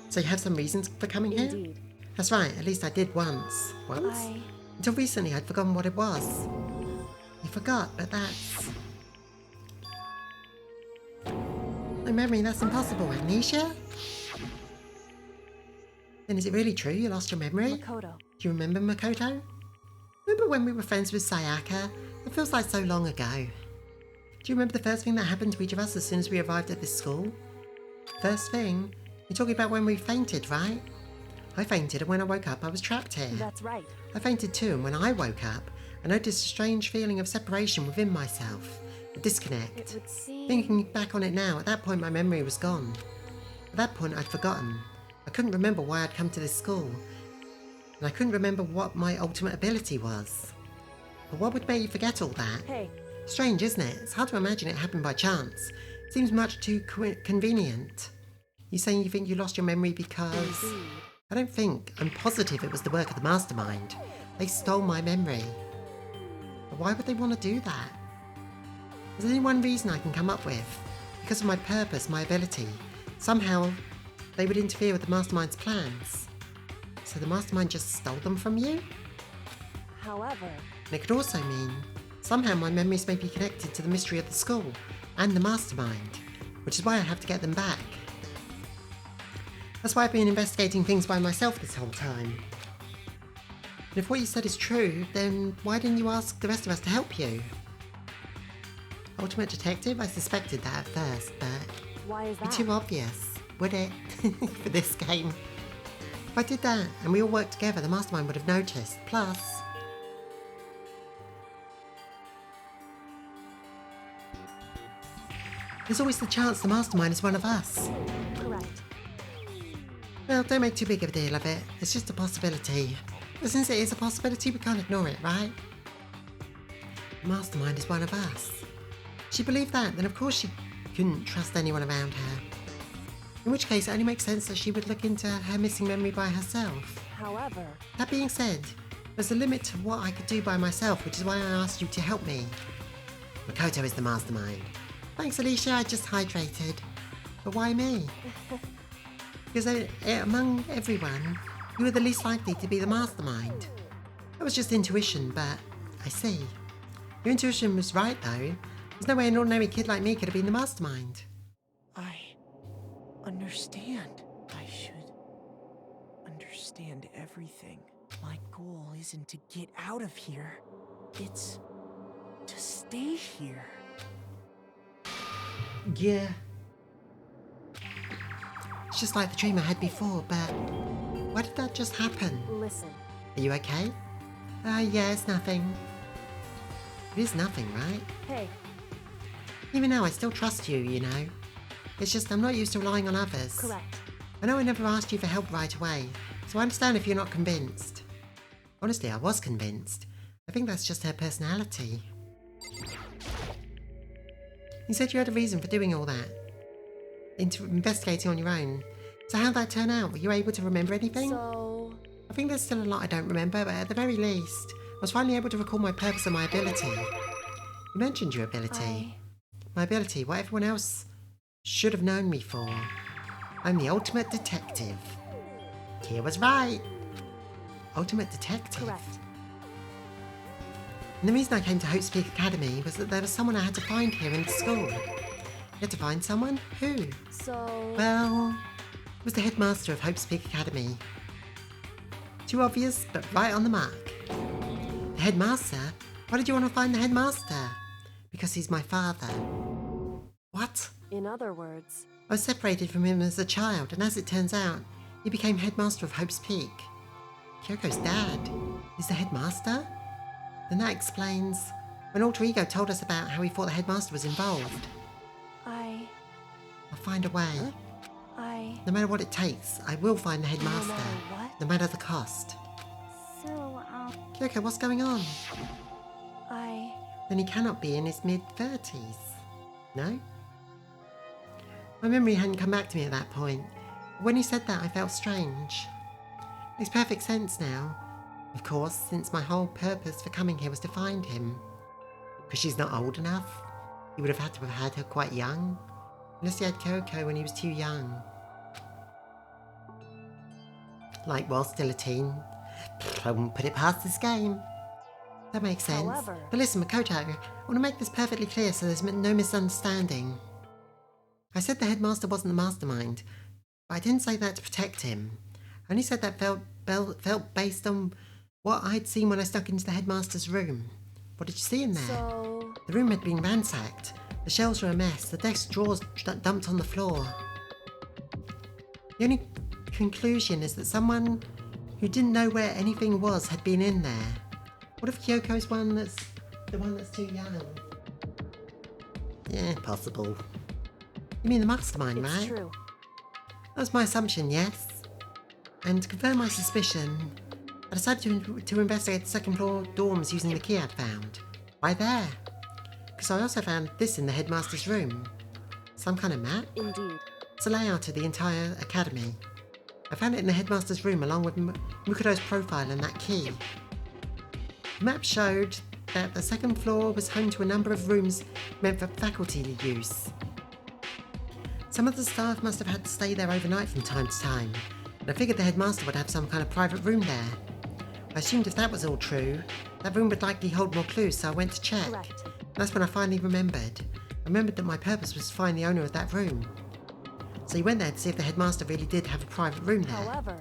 So you have some reasons for coming here? indeed. That's right, at least I did once. Once? Until recently I'd forgotten what it was. You forgot, but that's... No memory, that's impossible, Amnesia? Then is it really true you lost your memory? Makoto. Do you remember Makoto? Remember when we were friends with Sayaka? It feels like so long ago. Do you remember the first thing that happened to each of us as soon as we arrived at this school? First thing? You're talking about when we fainted, right? I fainted, and when I woke up I was trapped here. That's right. I fainted too, and when I woke up, I noticed a strange feeling of separation within myself. A disconnect. It would seem... Thinking back on it now, at that point my memory was gone. At that point I'd forgotten. I couldn't remember why I'd come to this school. And I couldn't remember what my ultimate ability was. But what would make you forget all that? Hey, Strange, isn't it? It's hard to imagine it happened by chance. It seems much too convenient. You saying you think you lost your memory because... indeed. I don't think. I'm positive it was the work of the mastermind. They stole my memory. But why would they want to do that? There's only one reason I can come up with. Because of my purpose, my ability. Somehow, they would interfere with the mastermind's plans. So the mastermind just stole them from you? However, And it could also mean, somehow my memories may be connected to the mystery of the school and the mastermind, which is why I have to get them back. That's why I've been investigating things by myself this whole time. And if what you said is true, then why didn't you ask the rest of us to help you? Ultimate Detective? I suspected that at first, but why is it'd be that? too obvious, would it? For this game. If I did that and we all worked together, the mastermind would have noticed. Plus... there's always the chance the mastermind is one of us. Correct. Well, don't make too big of a deal of it. It's just a possibility. But since it is a possibility, we can't ignore it, right? The mastermind is one of us. If she believed that, then of course she couldn't trust anyone around her. In which case, it only makes sense that she would look into her missing memory by herself. However, That being said, there's a limit to what I could do by myself, which is why I asked you to help me. Makoto is the mastermind. Thanks, Alicia, I just hydrated. But why me? Because among everyone, you were the least likely to be the mastermind. That was just intuition, but I see. Your intuition was right, though. There's no way an ordinary kid like me could have been the mastermind. I understand. I should understand everything. My goal isn't to get out of here. It's to stay here. Yeah. It's just like the dream I had before, but why did that just happen? listen. Are you okay? Yeah, it's nothing. It is nothing, right? Hey, Even now, I still trust you, you know. It's just I'm not used to relying on others. correct. I know I never asked you for help right away, so I understand if you're not convinced. Honestly, I was convinced. I think that's just her personality. You said you had a reason for doing all that. Investigating on your own. So how'd that turn out? Were you able to remember anything? So, I think there's still a lot I don't remember, but at the very least, I was finally able to recall my purpose and my ability. You mentioned your ability. My ability, what everyone else should have known me for. I'm the ultimate detective. Kia was right. Ultimate detective. correct. And the reason I came to Hope's Peak Academy was that there was someone I had to find here in the school. You had to find someone? Who? So, Well, it was the headmaster of Hope's Peak Academy. Too obvious, but right on the mark. The headmaster? Why did you want to find the headmaster? Because he's my father. What? in other words, I was separated from him as a child, and as it turns out, he became headmaster of Hope's Peak. Kyoko's dad is the headmaster? Then that explains when Alter Ego told us about how he thought the headmaster was involved. I'll find a way. No matter what it takes, I will find the headmaster. matter what? No matter the cost. So, Kyoko, what's going on? I... Then he cannot be in his mid-30s. No? My memory hadn't come back to me at that point. When he said that, I felt strange. Makes perfect sense now. Of course, since my whole purpose for coming here was to find him. Because she's not old enough. He would have had to have had her quite young. Unless he had Kyoko when he was too young. Like, while still a teen. I wouldn't put it past this game. That makes sense. However... But listen, Makoto, I want to make this perfectly clear so there's no misunderstanding. I said the headmaster wasn't the mastermind, but I didn't say that to protect him. I only said that felt based on what I'd seen when I snuck into the headmaster's room. What did you see in there? So... The room had been ransacked. The shelves were a mess, the desk drawers dumped on the floor. The only conclusion is that someone who didn't know where anything was had been in there. What if Kyoko's the one that's too young? Yeah, possible. You mean the mastermind, It's right? true. That was my assumption, yes. And to confirm my suspicion, I decided to investigate the second floor dorms using the key I'd found. Why there? Because I also found this in the headmaster's room. Some kind of map? Indeed. It's a layout of the entire academy. I found it in the headmaster's room along with Mukoto's profile and that key. The map showed that the second floor was home to a number of rooms meant for faculty use. Some of the staff must have had to stay there overnight from time to time, and I figured the headmaster would have some kind of private room there. I assumed if that was all true, that room would likely hold more clues, so I went to check. Correct. That's when I finally remembered. I remembered that my purpose was to find the owner of that room. So he went there to see if the headmaster really did have a private room there. However...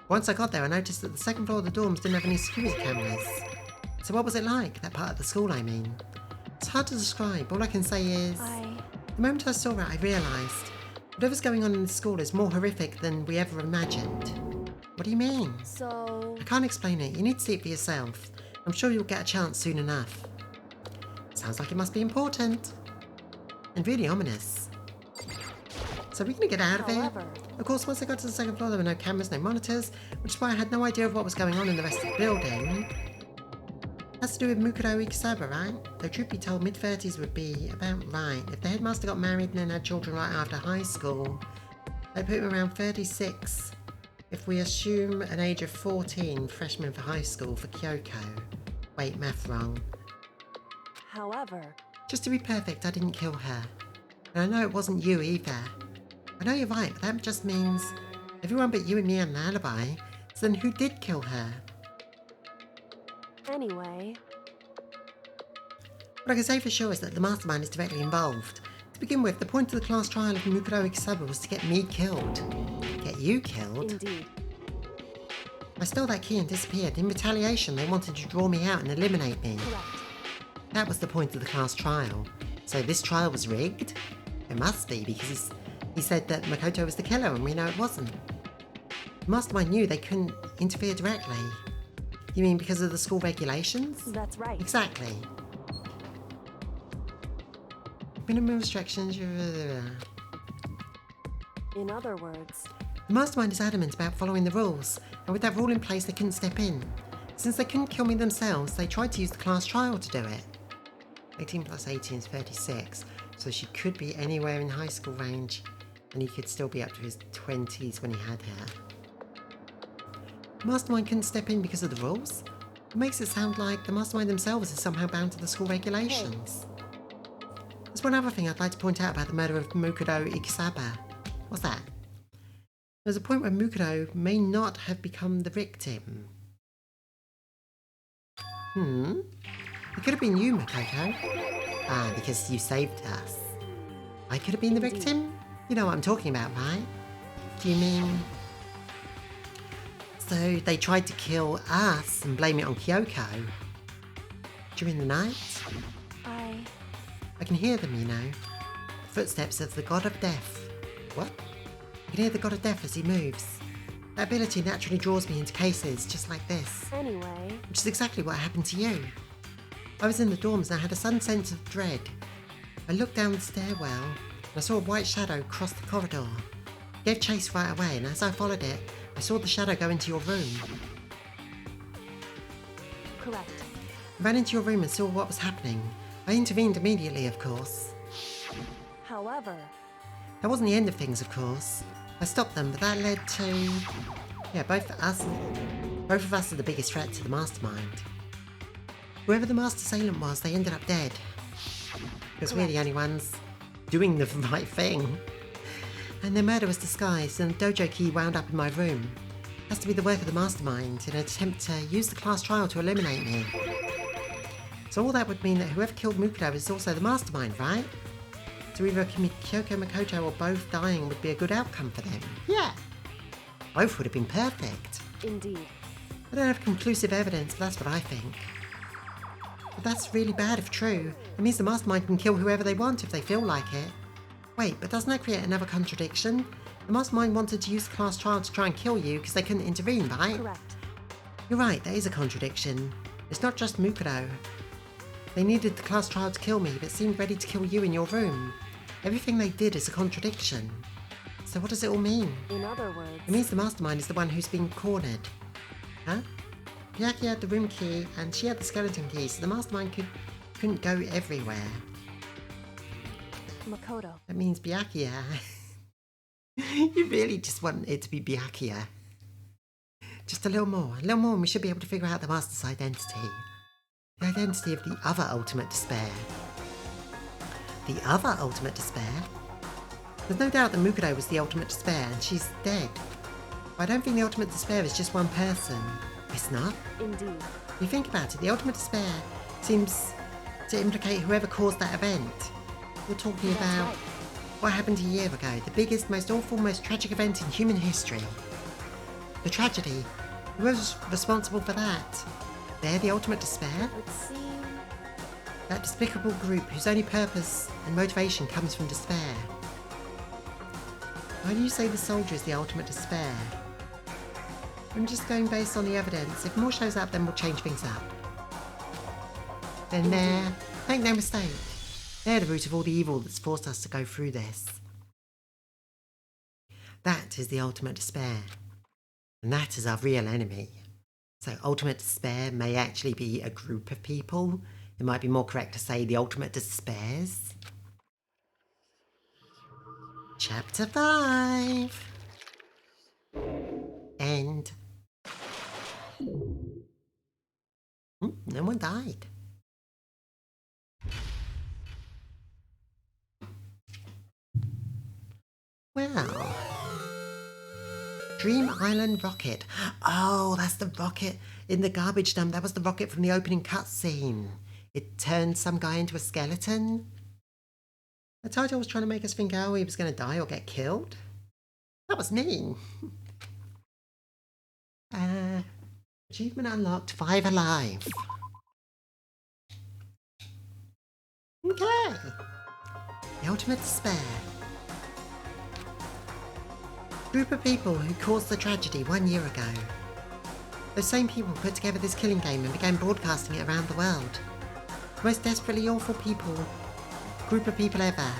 Once I got there, I noticed that the second floor of the dorms didn't have any security cameras. So what was it like, that part of the school I mean? It's hard to describe, all I can say is... The moment I saw it, I realised whatever's going on in the school is more horrific than we ever imagined. What do you mean? So... I can't explain it, you need to see it for yourself. I'm sure you'll get a chance soon enough. Sounds like it must be important. And really ominous. So we're going to get out of here. However... Of course, once I got to the second floor, there were no cameras, no monitors, which is why I had no idea of what was going on in the rest of the building. That's to do with Mukoto Ikisaba, right? Though truth be told, mid-30s would be about right. If the headmaster got married and then had children right after high school, they'd put him around 36. If we assume an age of 14, freshman for high school for Kyoko. Wait, math wrong. However... Just to be perfect, I didn't kill her. And I know it wasn't you either. I know you're right, but that just means everyone but you and me had an alibi. So then who did kill her? Anyway... What I can say for sure is that the mastermind is directly involved. To begin with, the point of the class trial of Mukoto Ikisaba was to get me killed. Get you killed? Indeed. I stole that key and disappeared. In retaliation, they wanted to draw me out and eliminate me. Correct. That was the point of the class trial. So this trial was rigged? It must be, because he said that Makoto was the killer and we know it wasn't. The mastermind knew they couldn't interfere directly. You mean because of the school regulations? That's right. Exactly. Minimum restrictions. In other words... The mastermind is adamant about following the rules, and with that rule in place they couldn't step in. Since they couldn't kill me themselves, they tried to use the class trial to do it. 18 plus 18 is 36, so she could be anywhere in high school range, and he could still be up to his 20s when he had her. The mastermind couldn't step in because of the rules? It makes it sound like the mastermind themselves is somehow bound to the school regulations. There's one other thing I'd like to point out about the murder of Mukoto Ikisaba. What's that? There's a point where Mukoto may not have become the victim. It could have been you, Makoto. Ah, because you saved us. I could have been the victim? You know what I'm talking about, right? Do you mean... So they tried to kill us and blame it on Kyoko? During the night? I can hear them, you know. The footsteps of the god of death. What? I can hear the god of death as he moves. That ability naturally draws me into cases just like this. Anyway... Which is exactly what happened to you. I was in the dorms and I had a sudden sense of dread. I looked down the stairwell and I saw a white shadow cross the corridor. I gave chase right away, and as I followed it, I saw the shadow go into your room. Correct. I ran into your room and saw what was happening. I intervened immediately, of course. However, That wasn't the end of things, of course. I stopped them, but that led to... Yeah, both of us are the biggest threat to the mastermind. Whoever the master assailant was, they ended up dead. Because we're the only ones doing the right thing. And their murder was disguised, and the dojo key wound up in my room. Has to be the work of the mastermind in an attempt to use the class trial to eliminate me. So all that would mean that whoever killed Mukuro is also the mastermind, right? So either Kyoko Makoto or both dying would be a good outcome for them. Yeah. Both would have been perfect. indeed. I don't have conclusive evidence, but that's what I think. But that's really bad if true. It means the mastermind can kill whoever they want if they feel like it. Wait, but doesn't that create another contradiction? The mastermind wanted to use the class trial to try and kill you because they couldn't intervene, right? Correct. You're right, that is a contradiction. It's not just Mukuro. They needed the class trial to kill me, but seemed ready to kill you in your room. Everything they did is a contradiction. So what does it all mean? In other words, It means the mastermind is the one who's been cornered. Huh? Miyaki had the room key, and she had the skeleton key, so the mastermind couldn't go everywhere. Makoto. That means Byakuya. You really just want it to be Byakuya. Just a little more, and we should be able to figure out the master's identity. The identity of the other ultimate despair. The other ultimate despair? There's no doubt that Mukuro was the ultimate despair, and she's dead. But I don't think the ultimate despair is just one person. It's not. Indeed. If you think about it, the ultimate despair seems to implicate whoever caused that event. We're talking That's about right. what happened a year ago, the biggest, most awful, most tragic event in human history. The tragedy. Who was responsible for that? They're the ultimate despair? Would seem That despicable group whose only purpose and motivation comes from despair. Why do you say the soldier is the ultimate despair? I'm just going based on the evidence. If more shows up, then we'll change things up. Then make no mistake, they're the root of all the evil that's forced us to go through this. That is the ultimate despair. And that is our real enemy. So ultimate despair may actually be a group of people. It might be more correct to say the ultimate despairs. Chapter 5. End. No one died. Well. Dream Island rocket. Oh, that's the rocket in the garbage dump. That was the rocket from the opening cutscene. It turned some guy into a skeleton. I told you I was trying to make us think, oh, he was going to die or get killed. That was mean. Achievement unlocked, 5 alive. Okay. The ultimate despair. Group of people who caused the tragedy 1 year ago. Those same people put together this killing game and began broadcasting it around the world. The most desperately awful group of people ever.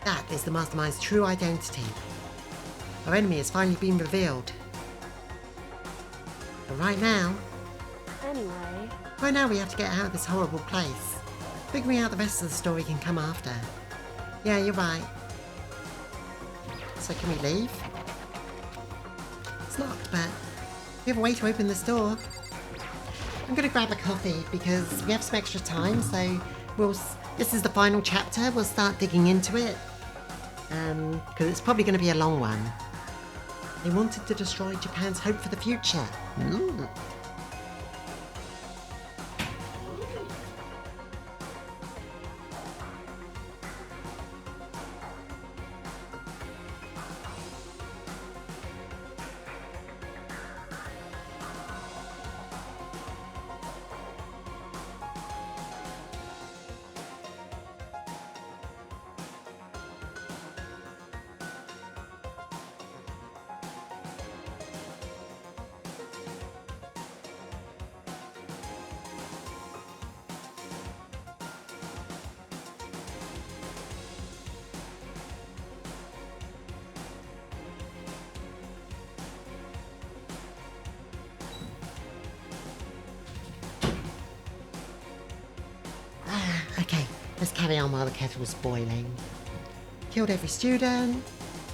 That is the mastermind's true identity. Our enemy has finally been revealed. But right now anyway. we have to get out of this horrible place. Figuring out the rest of the story can come after. Yeah, you're right. So can we leave? It's locked, but we have a way to open this door. I'm gonna grab a coffee because we have some extra time, so this is the final chapter. We'll start digging into it. Because it's probably gonna be a long one. They wanted to destroy Japan's hope for the future. Okay, let's carry on while the kettle's boiling. Killed every student.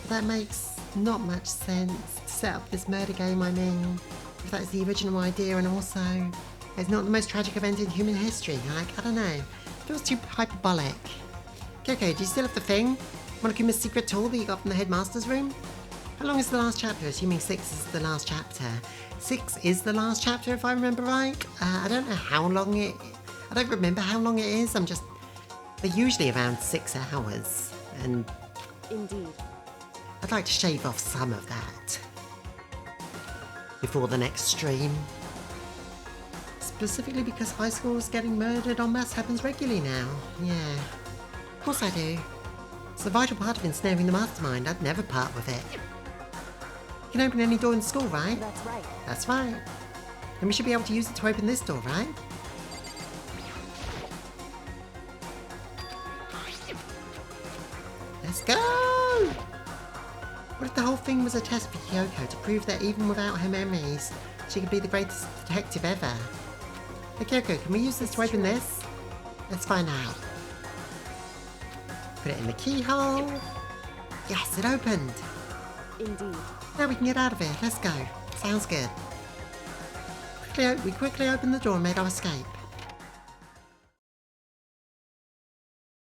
That makes not much sense to set up this murder game, I mean. If that's the original idea, and also it's not the most tragic event in human history. Like, I don't know. It feels too hyperbolic. Okay, do you still have the thing? Monokuma's secret tool that you got from the headmaster's room? How long is the last chapter? Assuming 6 is the last chapter. 6 is the last chapter, if I remember right. I don't know how long it... I don't remember how long it is. They're usually around 6 hours. And Indeed. I'd like to shave off some of that before the next stream. Specifically because high schools getting murdered en masse happens regularly now. Yeah. Of course I do. It's a vital part of ensnaring the mastermind. I'd never part with it. You can open any door in school, right? That's right. That's right. And we should be able to use it to open this door, right? Let's go! What if the whole thing was a test for Kyoko to prove that even without her memories, she could be the greatest detective ever? Hey Kyoko, can we use this to open this? Let's find out. Put it in the keyhole. Yes, it opened. Indeed. Now we can get out of here. Let's go. Sounds good. We quickly opened the door and made our escape.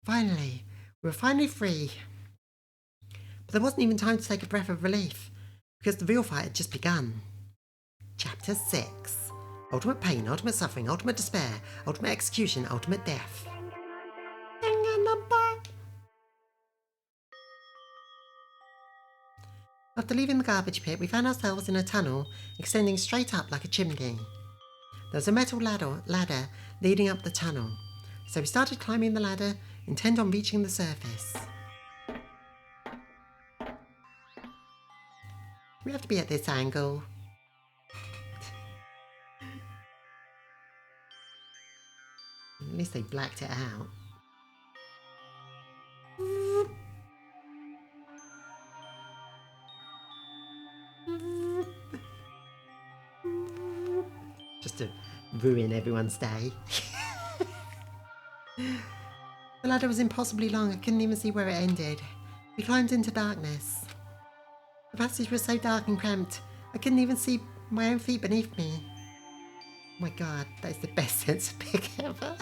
Finally. We were finally free. But there wasn't even time to take a breath of relief, because the real fight had just begun. Chapter 6. Ultimate pain, ultimate suffering, ultimate despair, ultimate execution, ultimate death. Danganronpa. After leaving the garbage pit, we found ourselves in a tunnel extending straight up like a chimney. There was a metal ladder leading up the tunnel, so we started climbing the ladder, intent on reaching the surface. We have to be at this angle. At least they blacked it out. Just to ruin everyone's day. The ladder was impossibly long, I couldn't even see where it ended. We climbed into darkness. The passage was so dark and cramped, I couldn't even see my own feet beneath me. Oh my god, that is the best sense of pick ever.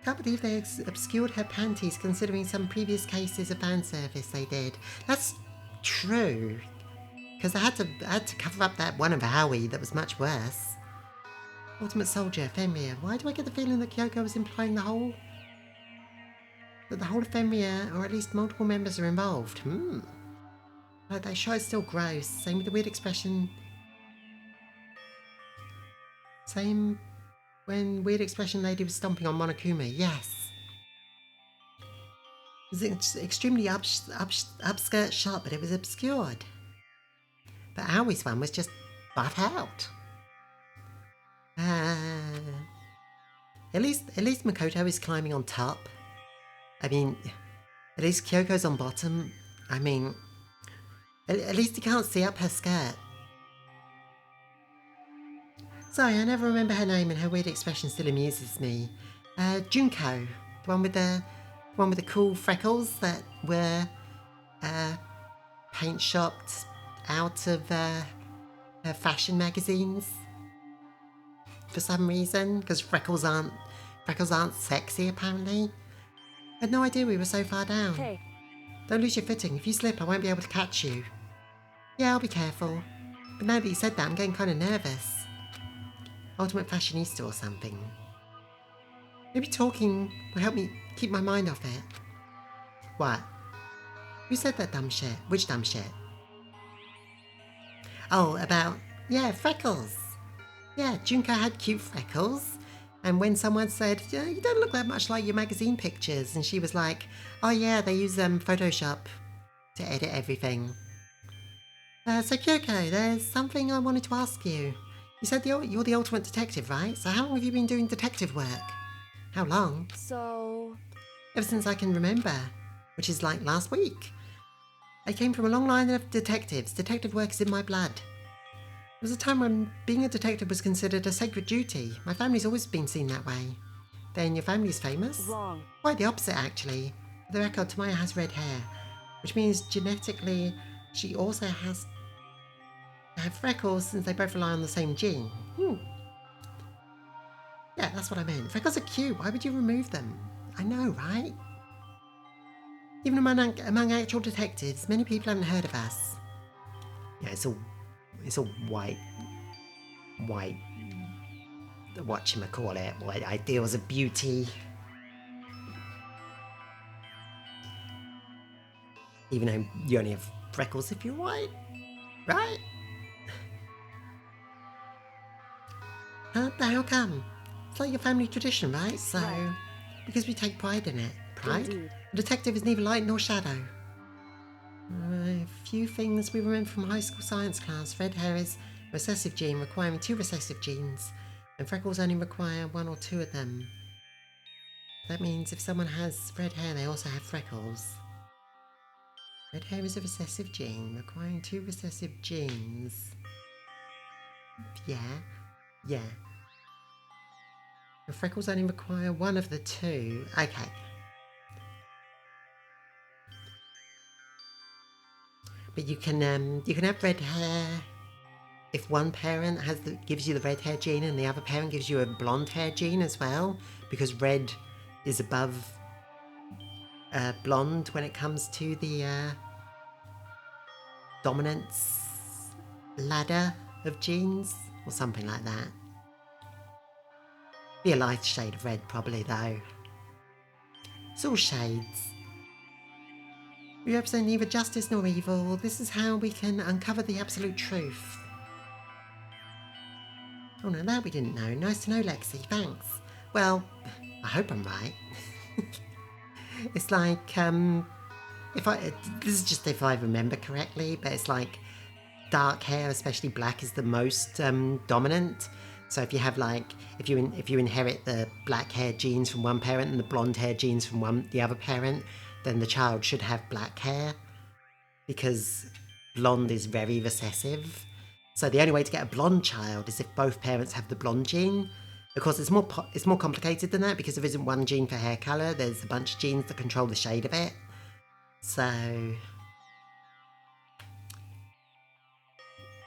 Can't believe they obscured her panties considering some previous cases of fan service they did. That's true. Because I had to cover up that one of Howie that was much worse. Ultimate Soldier, Fenrir. Why do I get the feeling that Kyoko was implying that the whole of Fenrir, or at least multiple members, are involved? Like, that show is still gross. Same with the weird expression. Same when Weird Expression Lady was stomping on Monokuma. Yes. It was an extremely upskirt shot, but it was obscured. But Awie's one was just butt out. At least Makoto is climbing on top. I mean, at least Kyoko's on bottom. I mean, at least you can't see up her skirt. Sorry, I never remember her name, and her weird expression still amuses me. Junko, the one with the cool freckles that were paint shopped out of her fashion magazines for some reason, because freckles aren't sexy apparently. I had no idea we were so far down. Hey. Don't lose your footing. If you slip, I won't be able to catch you. Yeah, I'll be careful. But now that you said that, I'm getting kind of nervous. Ultimate fashionista or something. Maybe talking will help me keep my mind off it. What? Who said that dumb shit? Which dumb shit? Oh, about... yeah, freckles. Yeah, Junko had cute freckles. And when someone said, yeah, you don't look that much like your magazine pictures, and she was like, oh yeah, they use Photoshop to edit everything. So Kyoko, there's something I wanted to ask you. You said you're the ultimate detective, right? So how long have you been doing detective work? How long? So... Ever since I can remember, which is like last week. I came from a long line of detectives. Detective work is in my blood. There was a time when being a detective was considered a sacred duty. My family's always been seen that way. then your family's famous. Wrong. Quite the opposite, actually. For the record, Tamaya has red hair, which means genetically she also has to have freckles since they both rely on the same gene. Yeah, that's what I meant. Freckles are cute. Why would you remove them? I know, right? Even among actual detectives, many people haven't heard of us. Yeah, it's all white, whatchamacallit, white ideals of beauty. Even though you only have freckles if you're white, right? Huh? But how come? It's like your family tradition, right? So, Right. because we take pride in it. Pride? Indeed. A detective is neither light nor shadow. A few things we remember from high school science class. Red hair is a recessive gene requiring 2 recessive genes, and freckles only require 1 or 2 of them. That means if someone has red hair, they also have freckles. Red hair is a recessive gene requiring 2 recessive genes. Yeah. The freckles only require 1 of the 2. Okay. But you can have red hair if one parent gives you the red hair gene and the other parent gives you a blonde hair gene as well, because red is above blonde when it comes to the dominance ladder of genes, or something like that. Be a light shade of red probably though. It's all shades. We represent neither justice nor evil. This is how we can uncover the absolute truth. Oh no, that we didn't know. Nice to know, Lexi. Thanks. Well, I hope I'm right. It's like, this is just if I remember correctly, but it's like dark hair, especially black, is the most dominant. So if you have if you inherit the black hair genes from one parent and the blonde hair genes from the other parent, then the child should have black hair, because blonde is very recessive. So the only way to get a blonde child is if both parents have the blonde gene. Of course, it's more complicated than that, because there isn't one gene for hair colour. There's a bunch of genes that control the shade of it. So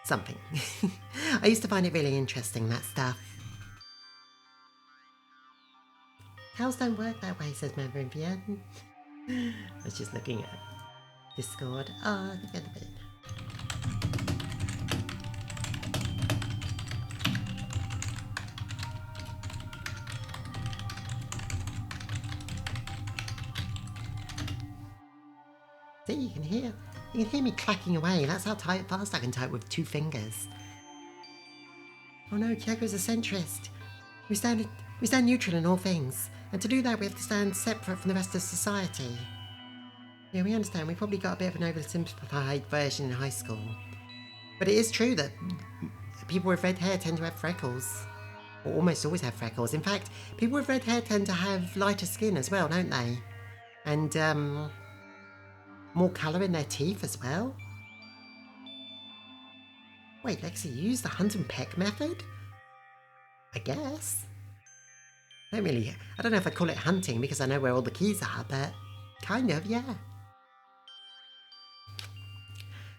something. I used to find it really interesting, that stuff. Cows don't work that way, says Marinvia. I was just looking at Discord. Oh, I think I had a bit. See, you can hear me clacking away. That's how fast I can type with 2 fingers. Oh no, Kyoko's a centrist. We stand neutral in all things, and to do that we have to stand separate from the rest of society. Yeah, we understand. We probably got a bit of an oversimplified version in high school. But it is true that people with red hair tend to have freckles. Or almost always have freckles. In fact, people with red hair tend to have lighter skin as well, don't they? And, more colour in their teeth as well? Wait, Lexi, you use the hunt and peck method? I guess. I don't know if I'd call it hunting because I know where all the keys are, but kind of, yeah.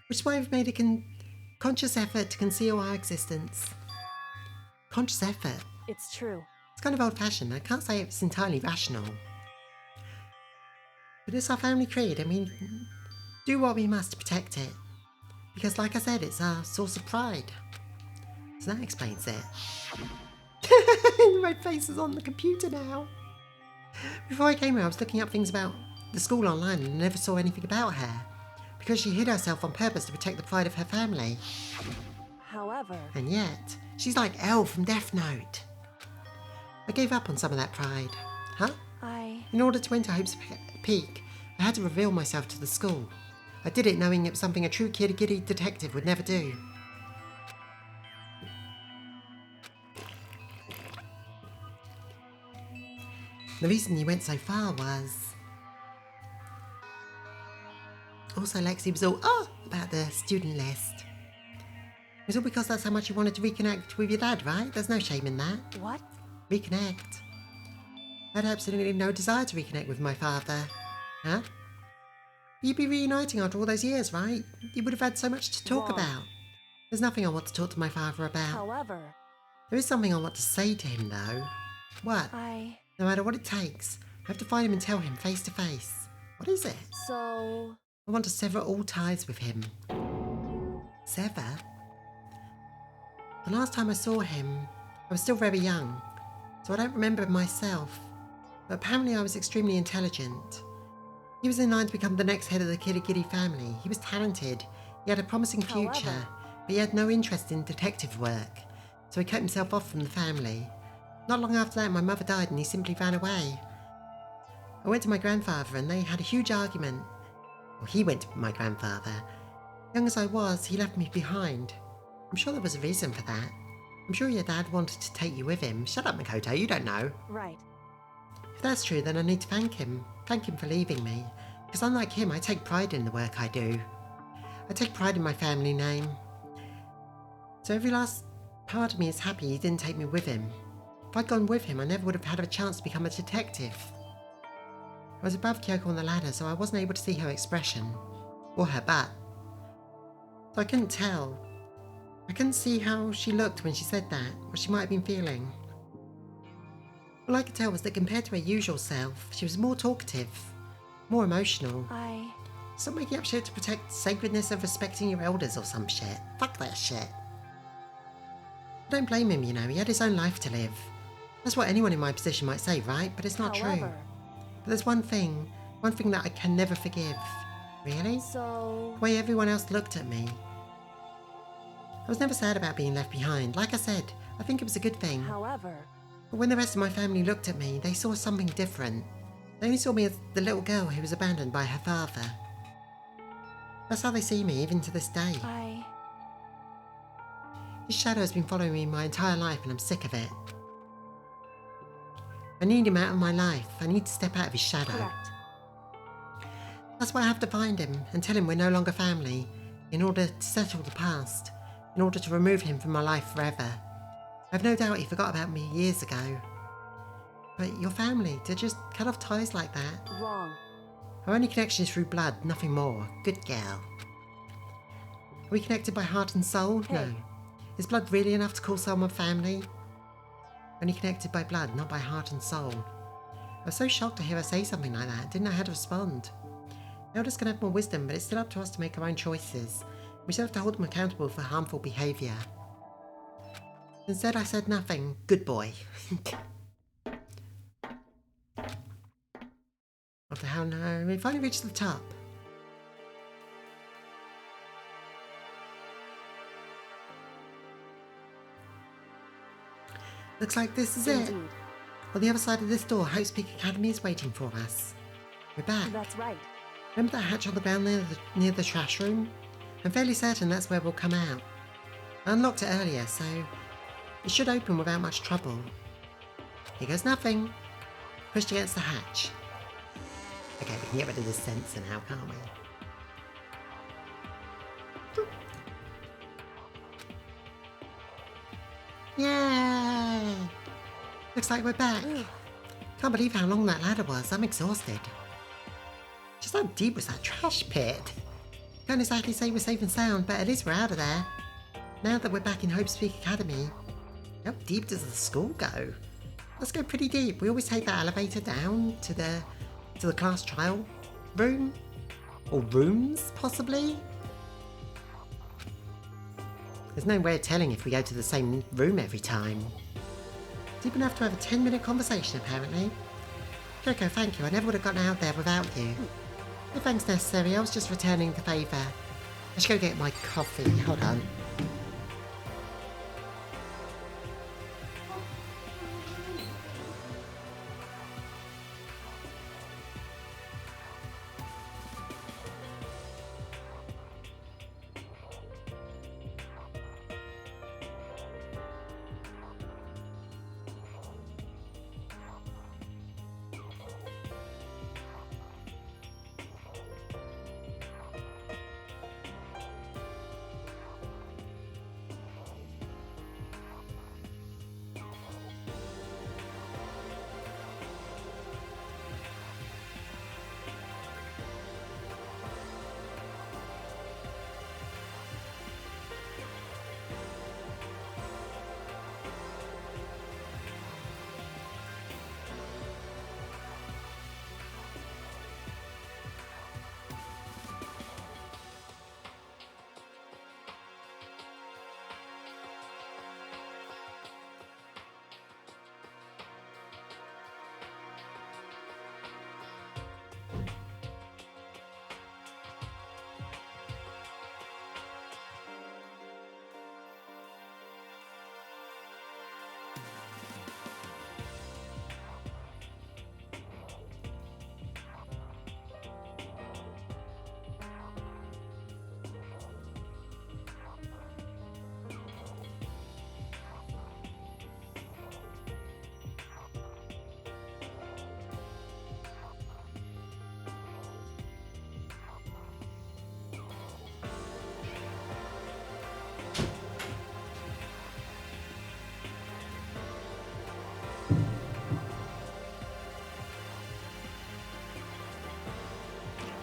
Which is why we've made a conscious effort to conceal our existence. Conscious effort. It's true. It's kind of old-fashioned. I can't say it's entirely rational. But it's our family creed, and we do what we must to protect it. Because, like I said, it's our source of pride. So that explains it. My face is on the computer now. Before I came here, I was looking up things about the school online and never saw anything about her. Because she hid herself on purpose to protect the pride of her family. However... And yet, she's like Elle from Death Note. I gave up on some of that pride. Huh? In order to enter Hope's Peak, I had to reveal myself to the school. I did it knowing it was something a true kitty detective would never do. The reason you went so far was... Also, Lexi was all, about the student list. It was all because that's how much you wanted to reconnect with your dad, right? There's no shame in that. What? Reconnect. I had absolutely no desire to reconnect with my father. Huh? You'd be reuniting after all those years, right? You would have had so much to talk Wrong. about. There's nothing I want to talk to my father about. However, There is something I want to say to him, though. What? No matter what it takes, I have to find him and tell him face to face. What is it? So... I want to sever all ties with him. Sever? The last time I saw him, I was still very young, so I don't remember myself. But apparently I was extremely intelligent. He was in line to become the next head of the Kirigiri family. He was talented, he had a promising future, However, but he had no interest in detective work, so he kept himself off from the family. Not long after that, my mother died and he simply ran away. I went to my grandfather and they had a huge argument. Well, he went to my grandfather. Young as I was, he left me behind. I'm sure there was a reason for that. I'm sure your dad wanted to take you with him. Shut up, Makoto, you don't know. right. If that's true, then I need to thank him. Thank him for leaving me. Because unlike him, I take pride in the work I do. I take pride in my family name. So every last part of me is happy he didn't take me with him. If I'd gone with him, I never would have had a chance to become a detective. I was above Kyoko on the ladder, so I wasn't able to see her expression. Or her butt. So I couldn't tell. I couldn't see how she looked when she said that, what she might have been feeling. All I could tell was that compared to her usual self, she was more talkative, more emotional. Stop making up shit to protect sacredness of respecting your elders or some shit. Fuck that shit. I don't blame him, you know, he had his own life to live. That's what anyone in my position might say, right? But it's not true. However, But there's one thing that I can never forgive. Really? so... The way everyone else looked at me. I was never sad about being left behind. Like I said, I think it was a good thing. However, But when the rest of my family looked at me, they saw something different. They only saw me as the little girl who was abandoned by her father. That's how they see me, even to this day. His shadow has been following me my entire life and I'm sick of it. I need him out of my life. I need to step out of his shadow. correct. That's why I have to find him and tell him we're no longer family, in order to settle the past, in order to remove him from my life forever. I've no doubt he forgot about me years ago. But your family, to just cut off ties like that. Wrong. Our only connection is through blood, nothing more. Good girl. Are we connected by heart and soul? Hey. No. Is blood really enough to call someone family? Only connected by blood, not by heart and soul. I was so shocked to hear her say something like that. Didn't know how to respond. Elders can have more wisdom, but it's still up to us to make our own choices. We still have to hold them accountable for harmful behaviour. Instead, I said nothing. Good boy. What the hell no? We finally reached the top. Looks like this is it. Indeed. On the other side of this door, Hope's Peak Academy is waiting for us. We're back. That's right. Remember that hatch on the ground near the trash room? I'm fairly certain that's where we'll come out. I unlocked it earlier, so it should open without much trouble. Here goes nothing. Pushed against the hatch. Okay, we can get rid of this sensor now, can't we? Yay! Looks like we're back. Can't believe how long that ladder was. I'm exhausted. Just how deep was that trash pit? Can't exactly say we're safe and sound, but at least we're out of there. Now that we're back in Hope's Peak Academy, how deep does the school go? Let's go pretty deep. We always take that elevator down to the class trial room? Or rooms, possibly? There's no way of telling if we go to the same room every time. Deep enough to have a 10-minute conversation, apparently. Kyoko, thank you. I never would have gotten out there without you. No thanks necessary. I was just returning the favour. I should go get my coffee. Hold on.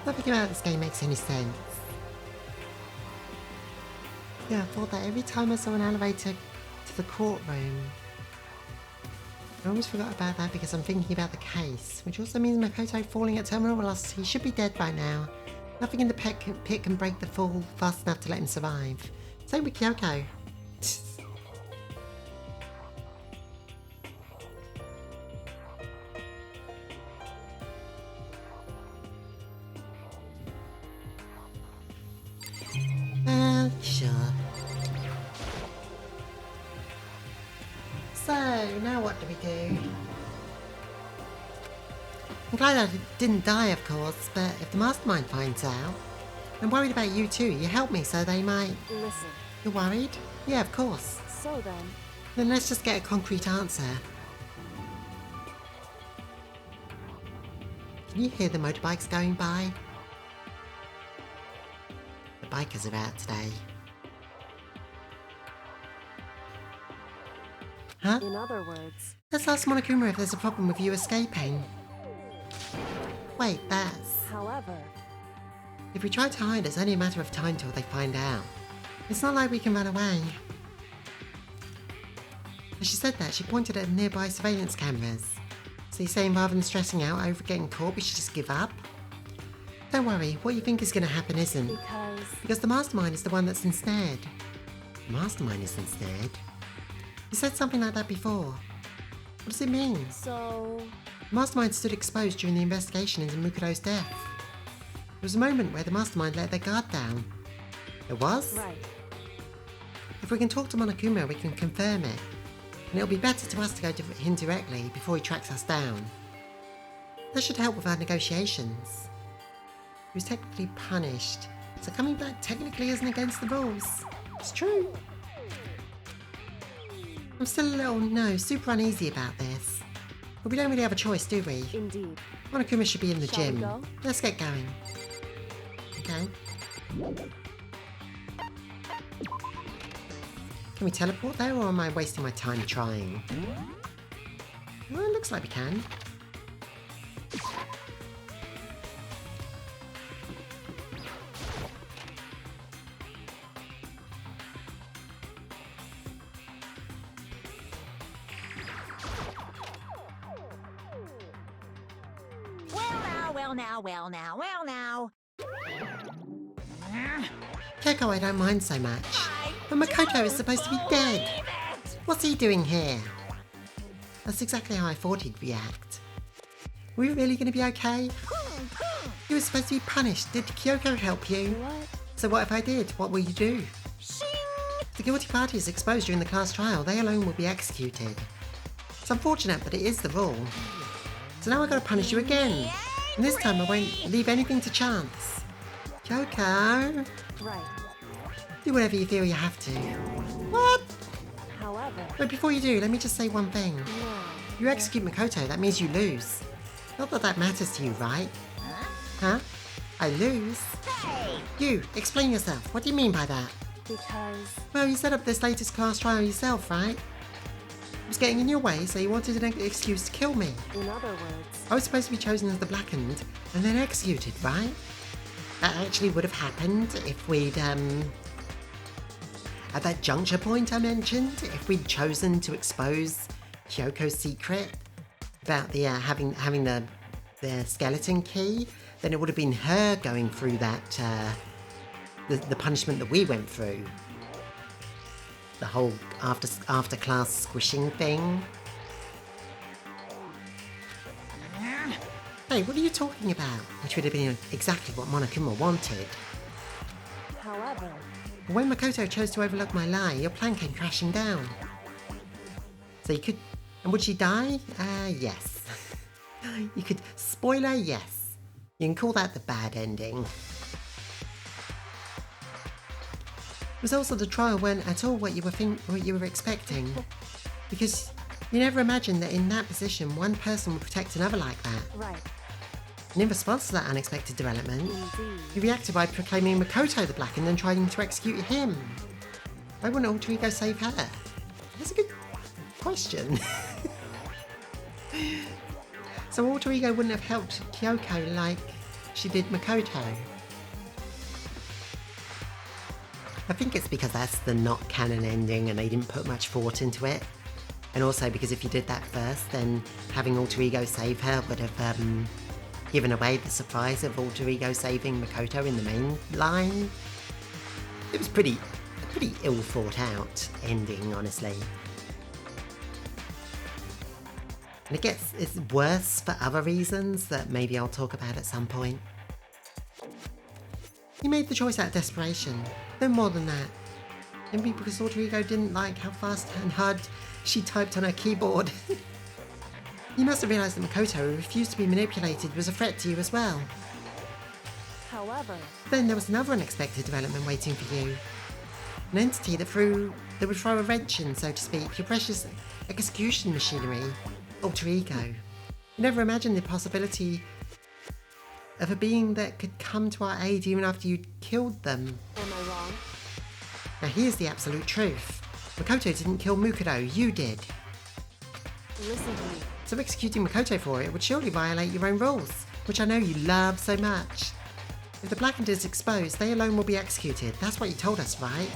Nothing about this game makes any sense. Yeah, I thought that every time I saw an elevator to the courtroom. I always forgot about that because I'm thinking about the case, which also means Makoto falling at terminal velocity should be dead by now. Nothing in the pit can break the fall fast enough to let him survive. Same with Kyoko. Sure. So, now what do we do? I'm glad I didn't die, of course, but if the mastermind finds out, I'm worried about you too. You helped me, so they might... Listen. You're worried? Yeah, of course. So then... Then let's just get a concrete answer. Can you hear the motorbikes going by? The bikers are out today. Huh? In other words... Let's ask Monokuma if there's a problem with you escaping. Wait, that's... However... If we try to hide, it's only a matter of time till they find out. It's not like we can run away. As she said that, she pointed at nearby surveillance cameras. So you're saying rather than stressing out over getting caught, we should just give up? Don't worry, what you think is going to happen isn't. Because the mastermind is the one that's ensnared. The mastermind is ensnared? You said something like that before. What does it mean? So... The mastermind stood exposed during the investigation into Mukuro's death. There was a moment where the mastermind let their guard down. There was? Right. If we can talk to Monokuma, we can confirm it. And it'll be better to us to go to him directly before he tracks us down. That should help with our negotiations. He was technically punished, so coming back technically isn't against the rules. It's true. I'm still a little, super uneasy about this. But we don't really have a choice, do we? Indeed. Monokuma should be in the Shall we gym. go? Let's get going. Okay. Can we teleport there, or am I wasting my time trying? Well, it looks like we can. Well now. Keiko I don't mind so much. But Makoto is supposed to be dead. What's he doing here? That's exactly how I thought he'd react. Are we really going to be okay? You were supposed to be punished. Did Kyoko help you? What? So what if I did? What will you do? If the guilty party is exposed during the class trial, they alone will be executed. It's unfortunate, but it is the rule. So now I've got to punish you again. And this time I won't leave anything to chance. Kyoko, Right. do whatever you feel you have to. What? However... But before you do, let me just say one thing. No. You execute Makoto, that means you lose. Not that that matters to you, right? Huh? I lose? You, explain yourself. What do you mean by that? Because... Well, you set up this latest class trial yourself, right? It was getting in your way, so you wanted an excuse to kill me. In other words... I was supposed to be chosen as the Blackened, and then executed, right? That actually would have happened if we'd, at that juncture point I mentioned, if we'd chosen to expose Kyoko's secret about the, having the skeleton key, then it would have been her going through that, the punishment that we went through. The whole after class squishing thing. Hey, what are you talking about? Which would have been exactly what Monokuma wanted. However... When Makoto chose to overlook my lie, your plan came crashing down. So you could... And would she die? Yes. You could... Spoiler, yes. You can call that the bad ending. Results of the trial weren't at all what you were expecting. Because you never imagined that in that position, one person would protect another like that. Right. And in response to that unexpected development, Indeed. you reacted by proclaiming Makoto the Black and then trying to execute him. Why wouldn't Alter Ego save her? That's a good question. So Alter Ego wouldn't have helped Kyoko like she did Makoto. I think it's because that's the not canon ending and they didn't put much thought into it. And also because if you did that first, then having Alter Ego save her would have given away the surprise of Alter Ego saving Makoto in the main line. It was a pretty ill thought out ending, honestly. And it's worse for other reasons that maybe I'll talk about at some point. He made the choice out of desperation, no more than that. Maybe because Alter Ego didn't like how fast and hard she typed on her keyboard. You must have realised that Makoto, who refused to be manipulated, was a threat to you as well. However, Then there was another unexpected development waiting for you. An entity that would throw a wrench in, so to speak, your precious execution machinery, Alter Ego. You never imagined the possibility of a being that could come to our aid even after you'd killed them. am I wrong? Now here's the absolute truth. Makoto didn't kill Mukuro, you did. Listen to me. So executing Makoto for it would surely violate your own rules, which I know you love so much. If the Blackened is exposed, they alone will be executed. That's what you told us, right?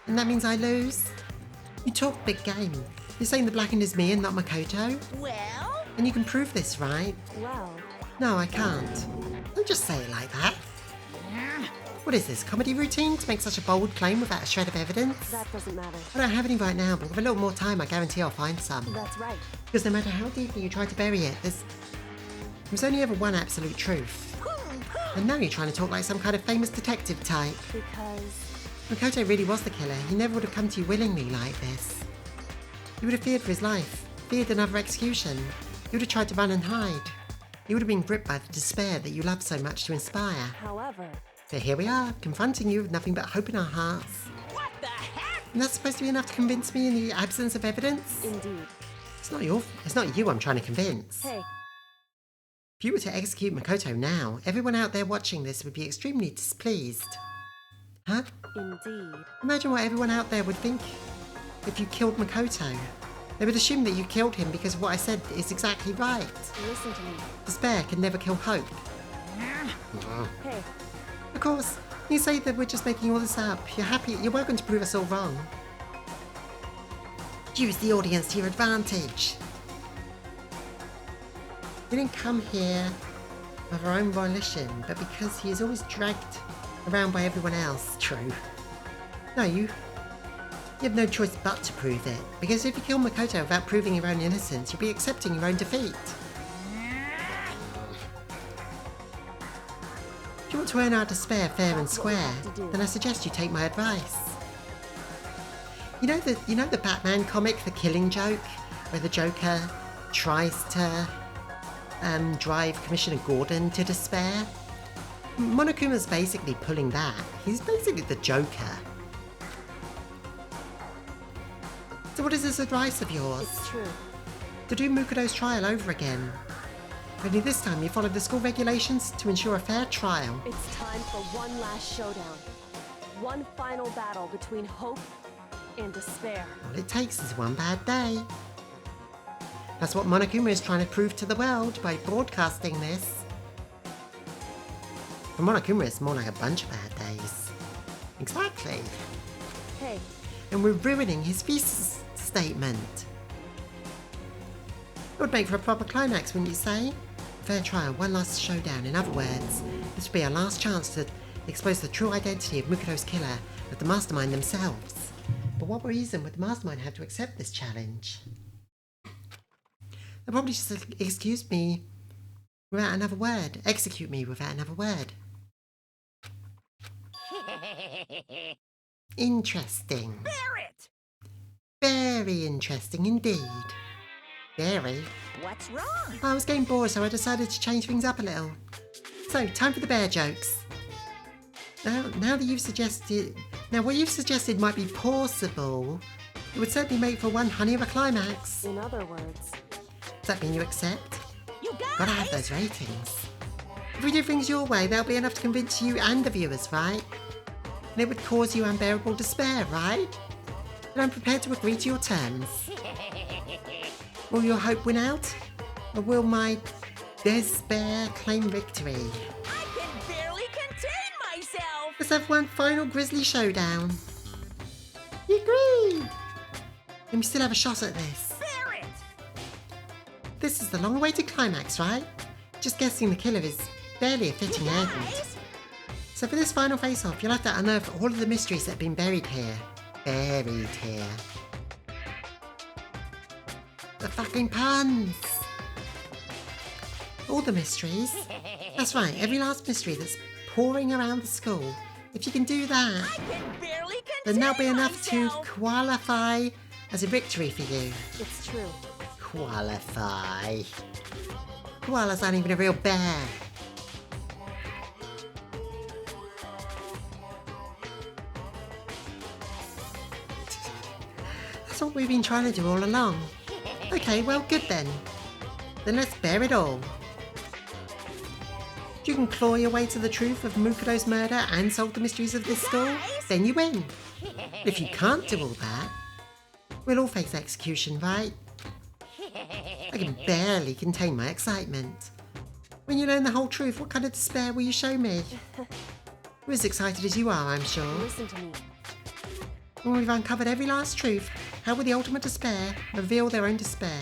And that means I lose? You talk big game. You're saying the Blackened is me and not Makoto? Well, And you can prove this, right? Well, No, I can't. Don't just say it like that. What is this, comedy routine to make such a bold claim without a shred of evidence? that doesn't matter. I don't have any right now, but with a little more time, I guarantee I'll find some. That's right. Because no matter how deeply you try to bury it, there's only ever one absolute truth. And now you're trying to talk like some kind of famous detective type. Because Makoto really was the killer. He never would have come to you willingly like this. He would have feared for his life, feared another execution. He would have tried to run and hide. He would have been gripped by the despair that you love so much to inspire. however, But here we are, confronting you with nothing but hope in our hearts. what the heck? And that's supposed to be enough to convince me in the absence of evidence? indeed. It's not you I'm trying to convince. Hey, If you were to execute Makoto now, everyone out there watching this would be extremely displeased. Huh? indeed. Imagine what everyone out there would think if you killed Makoto. They would assume that you killed him because what I said is exactly right. Listen to me. Despair can never kill hope. Hey, Of course, you say that we're just making all this up. You're welcome to prove us all wrong. Use the audience to your advantage. He didn't come here of her own volition, but because he is always dragged around by everyone else. True. No, you have no choice but to prove it, because if you kill Makoto without proving your own innocence, you'll be accepting your own defeat. If you want to earn our despair fair and square, then I suggest you take my advice. You know the Batman comic, The Killing Joke, where the Joker tries to drive Commissioner Gordon to despair? Monokuma's basically pulling that. He's basically the Joker. So what is this advice of yours? it's true. To do Mukuro's trial over again. Only this time you followed the school regulations to ensure a fair trial. It's time for one last showdown. One final battle between hope and despair. All it takes is one bad day. That's what Monokuma is trying to prove to the world by broadcasting this. For Monokuma, it's more like a bunch of bad days. Exactly. Hey, And we're ruining his thesis statement. It would make for a proper climax, wouldn't you say? Fair trial, one last showdown. In other words, this would be our last chance to expose the true identity of Mukuro's killer, of the mastermind themselves. But what reason would the mastermind have to accept this challenge? They'll probably just excuse me without another word. Execute me without another word. Interesting. Barrett! Very interesting indeed. Very. What's wrong? I was getting bored, so I decided to change things up a little. So, time for the bear jokes. Now what you've suggested might be possible. It would certainly make for one honey of a climax. in other words, Does that mean you accept? You guys! Gotta have those ratings. If we do things your way, that'll be enough to convince you and the viewers, right? And it would cause you unbearable despair, right? And I'm prepared to agree to your terms. Will your hope win out? Or will my despair claim victory? I can barely contain myself! Let's have one final grisly showdown. You agree? And we still have a shot at this. Bear it! This is the long-awaited climax, right? Just guessing the killer is barely a fitting end. Guys, So for this final face-off, you'll have to unearth all of the mysteries that have been buried here. Buried here. The fucking puns! All the mysteries. That's right, every last mystery that's pouring around the school. If you can do that, I can barely contain then that'll be enough to myself. qualify as a victory for you. It's true. Qualify. Koala's not even a real bear. That's what we've been trying to do all along. Okay, well, good then. Then let's bear it all. If you can claw your way to the truth of Mukudo's murder and solve the mysteries of this school, then you win. If you can't do all that, we'll all face execution, right? I can barely contain my excitement. When you learn the whole truth, what kind of despair will you show me? We're as excited as you are, I'm sure. Listen to me. When we've uncovered every last truth, how will the ultimate despair reveal their own despair?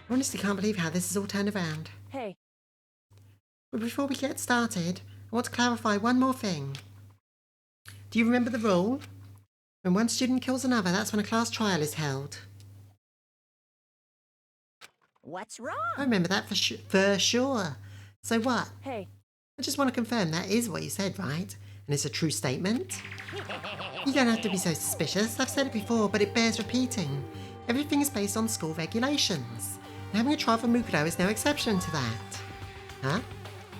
I honestly can't believe how this has all turned around. Hey, But before we get started, I want to clarify one more thing. Do you remember the rule? When one student kills another, that's when a class trial is held. What's wrong? I remember that for sure. So what? hey, I just want to confirm that is what you said, right? And it's a true statement? You don't have to be so suspicious. I've said it before, but it bears repeating. Everything is based on school regulations. And having a trial for Mukudo is no exception to that. Huh?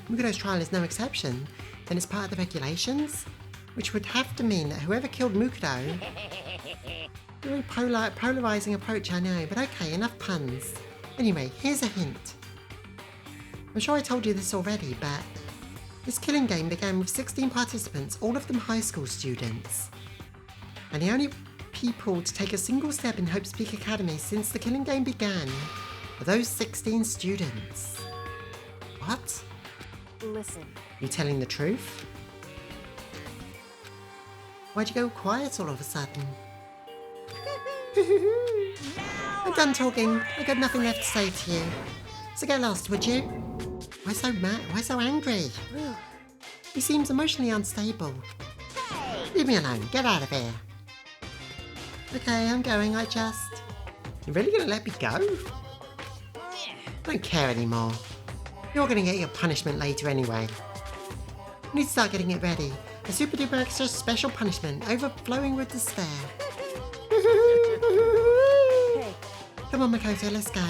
Mukudo's trial is no exception? Then it's part of the regulations? Which would have to mean that whoever killed Mukudo... Very polarising approach, I know, but okay, enough puns. Anyway, here's a hint. I'm sure I told you this already, but this killing game began with 16 participants, all of them high school students. And the only people to take a single step in Hope's Peak Academy since the killing game began are those 16 students. What? listen. You telling the truth? Why'd you go quiet all of a sudden? I'm done talking. I got nothing left to say to you. So get lost, would you? Why so mad? Why so angry? He seems emotionally unstable. Leave me alone. Get out of here. Okay, I'm going. You're really gonna let me go? I don't care anymore. You're gonna get your punishment later anyway. I need to start getting it ready. A super duper extra special punishment, overflowing with despair. Hey, Come on, Makoto, let's go.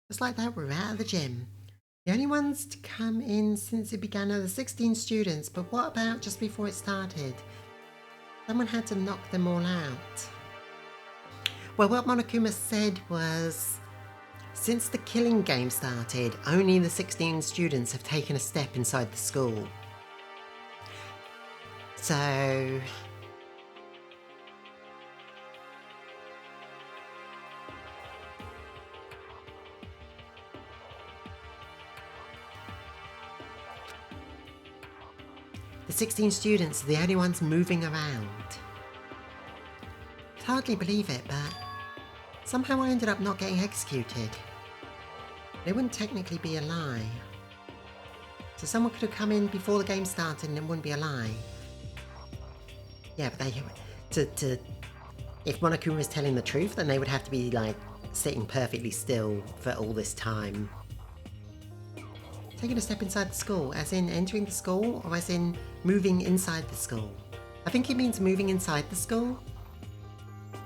Just like that, we're out of the gym. The only ones to come in since it began are the 16 students, but what about just before it started? Someone had to knock them all out. Well, what Monokuma said was, since the killing game started, only the 16 students have taken a step inside the school. So... the 16 students are the only ones moving around. I'd hardly believe it, but somehow I ended up not getting executed. It wouldn't technically be a lie. So someone could have come in before the game started and it wouldn't be a lie. Yeah, but if Monokuma was telling the truth, then they would have to be, like, sitting perfectly still for all this time. Taking a step inside the school, as in entering the school, or as in moving inside the school? I think it means moving inside the school.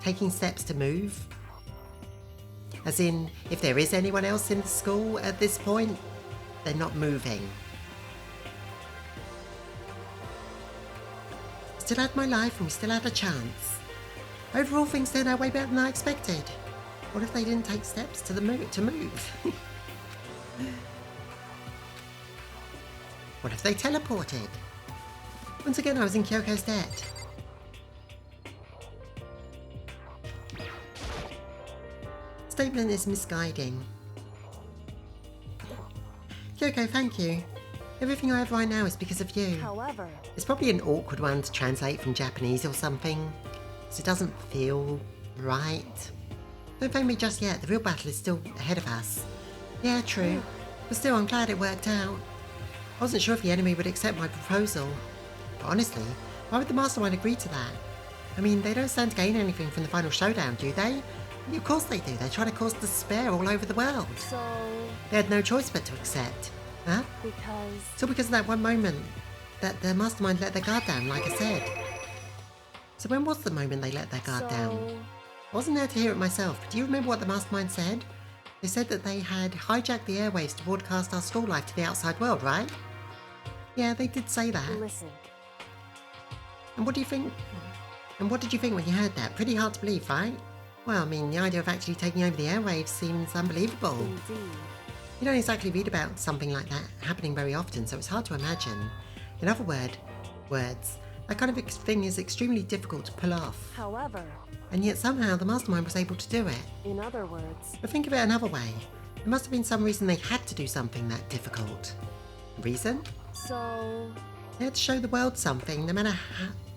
Taking steps to move. As in, if there is anyone else in the school at this point, they're not moving. Still had my life and we still had a chance. Overall, things turned out way better than I expected. What if they didn't take steps to move? What if they teleported? Once again, I was in Kyoko's debt. Statement is misguiding. Kyoko, thank you. Everything I have right now is because of you. However, It's probably an awkward one to translate from Japanese or something, so it doesn't feel right. Don't thank me just yet, the real battle is still ahead of us. Yeah, true, but still I'm glad it worked out. I wasn't sure if the enemy would accept my proposal. But honestly, why would the Mastermind agree to that? I mean, they don't stand to gain anything from the final showdown, do they? Yeah, of course they do, they're trying to cause despair all over the world. so They had no choice but to accept. Huh? because So because of that one moment that the Mastermind let their guard down, like I said. So when was the moment they let their guard down? I wasn't there to hear it myself, but do you remember what the Mastermind said? They said that they had hijacked the airwaves to broadcast our school life to the outside world, right? Yeah, they did say that. listen, And what do you think? And what did you think when you heard that? Pretty hard to believe, right? Well, I mean, the idea of actually taking over the airwaves seems unbelievable. indeed. You don't exactly read about something like that happening very often, so it's hard to imagine. In other words, that kind of thing is extremely difficult to pull off. However, And yet somehow the Mastermind was able to do it. in other words, But think of it another way. There must have been some reason they had to do something that difficult. Reason? so They had to show the world something, no matter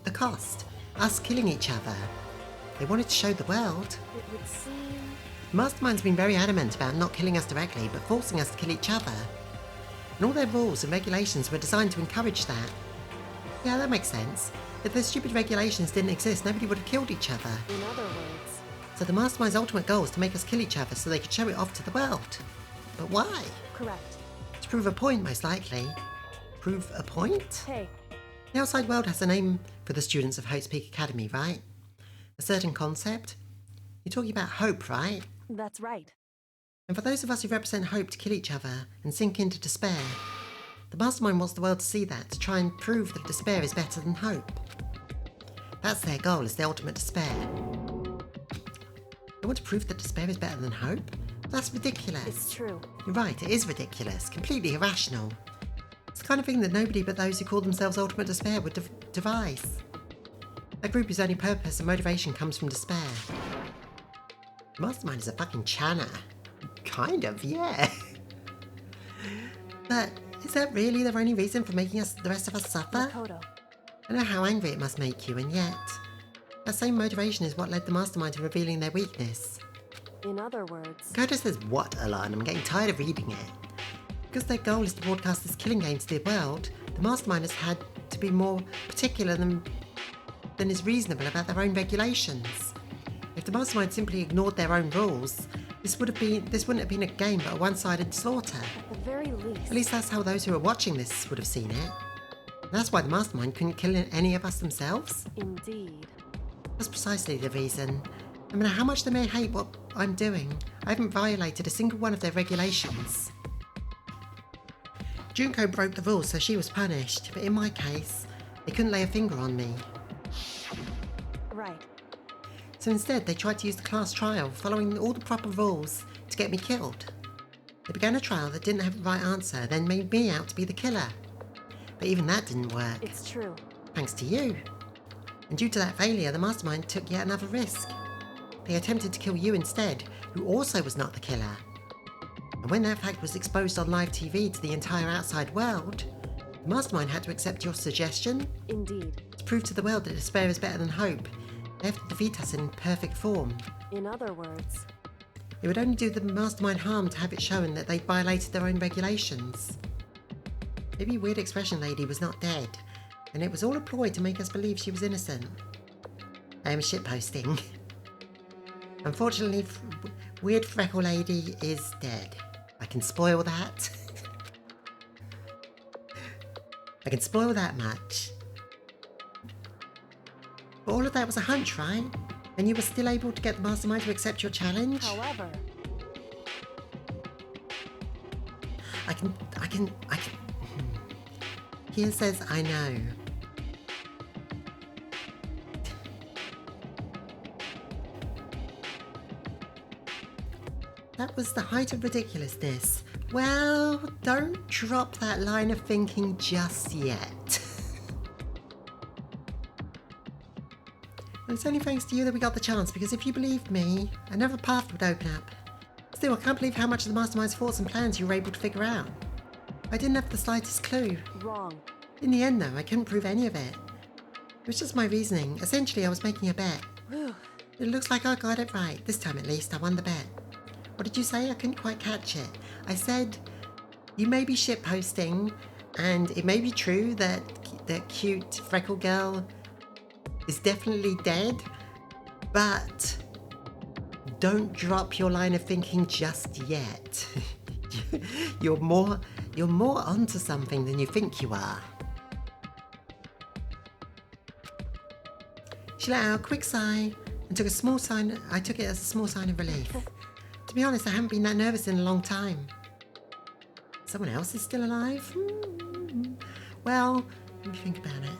the cost. Us killing each other. They wanted to show the world. it would seem The Mastermind's been very adamant about not killing us directly, but forcing us to kill each other. And all their rules and regulations were designed to encourage that. Yeah, that makes sense. If the stupid regulations didn't exist, nobody would have killed each other. in other words, So the Mastermind's ultimate goal was to make us kill each other so they could show it off to the world. But why? correct. To prove a point, most likely. Prove a point? Hey, The outside world has a name for the students of Hope's Peak Academy, right? A certain concept? You're talking about hope, right? that's right. And for those of us who represent hope to kill each other and sink into despair, the Mastermind wants the world to see that, to try and prove that despair is better than hope. That's their goal, is the ultimate despair. They want to prove that despair is better than hope? That's ridiculous. It's true. You're right, it is ridiculous, completely irrational. It's the kind of thing that nobody but those who call themselves Ultimate Despair would devise. A group whose only purpose and motivation comes from despair. The Mastermind is a fucking channer. Kind of, yeah. But is that really their only reason for making the rest of us suffer? Makoto, I know how angry it must make you, and yet, that same motivation is what led the Mastermind to revealing their weakness. in other words, Koto says what a lot, and I'm getting tired of reading it. Because their goal is to broadcast this killing game to the world, the Mastermind has had to be more particular than is reasonable about their own regulations. If the Mastermind simply ignored their own rules, this wouldn't have been a game but a one-sided slaughter. at the very least, At least that's how those who are watching this would have seen it. And that's why the Mastermind couldn't kill any of us themselves. indeed. That's precisely the reason. No matter how much they may hate what I'm doing, I haven't violated a single one of their regulations. Junko broke the rules, so she was punished, but in my case, they couldn't lay a finger on me. Right. So instead, they tried to use the class trial, following all the proper rules, to get me killed. They began a trial that didn't have the right answer, then made me out to be the killer. But even that didn't work, It's true. thanks to you. And due to that failure, the Mastermind took yet another risk. They attempted to kill you instead, who also was not the killer. And when that fact was exposed on live TV to the entire outside world, the Mastermind had to accept your suggestion Indeed. to prove to the world that despair is better than hope. They have to defeat us in perfect form. In other words, It would only do the Mastermind harm to have it shown that they'd violated their own regulations. Maybe Weird Expression Lady was not dead, and it was all a ploy to make us believe she was innocent. I am shitposting. Unfortunately, Weird Freckle Lady is dead. I can spoil that. I can spoil that much. But all of that was a hunch, right? And you were still able to get the Mastermind to accept your challenge? however, I can. Here says I know. That was the height of ridiculousness. Well, don't drop that line of thinking just yet. And it's only thanks to you that we got the chance, because if you believed me, another path would open up. Still, I can't believe how much of the Mastermind's thoughts and plans you were able to figure out. I didn't have the slightest clue. Wrong. In the end, though, I couldn't prove any of it. It was just my reasoning. Essentially, I was making a bet. Whew. It looks like I got it right. This time, at least, I won the bet. What did you say? I couldn't quite catch it. I said, you may be shitposting, and it may be true that that cute freckle girl is definitely dead, but don't drop your line of thinking just yet. You're more onto something than you think you are. She let out a quick sigh and took a small sign. I took it as a small sign of relief. To be honest, I haven't been that nervous in a long time. Someone else is still alive? Well, let me think about it.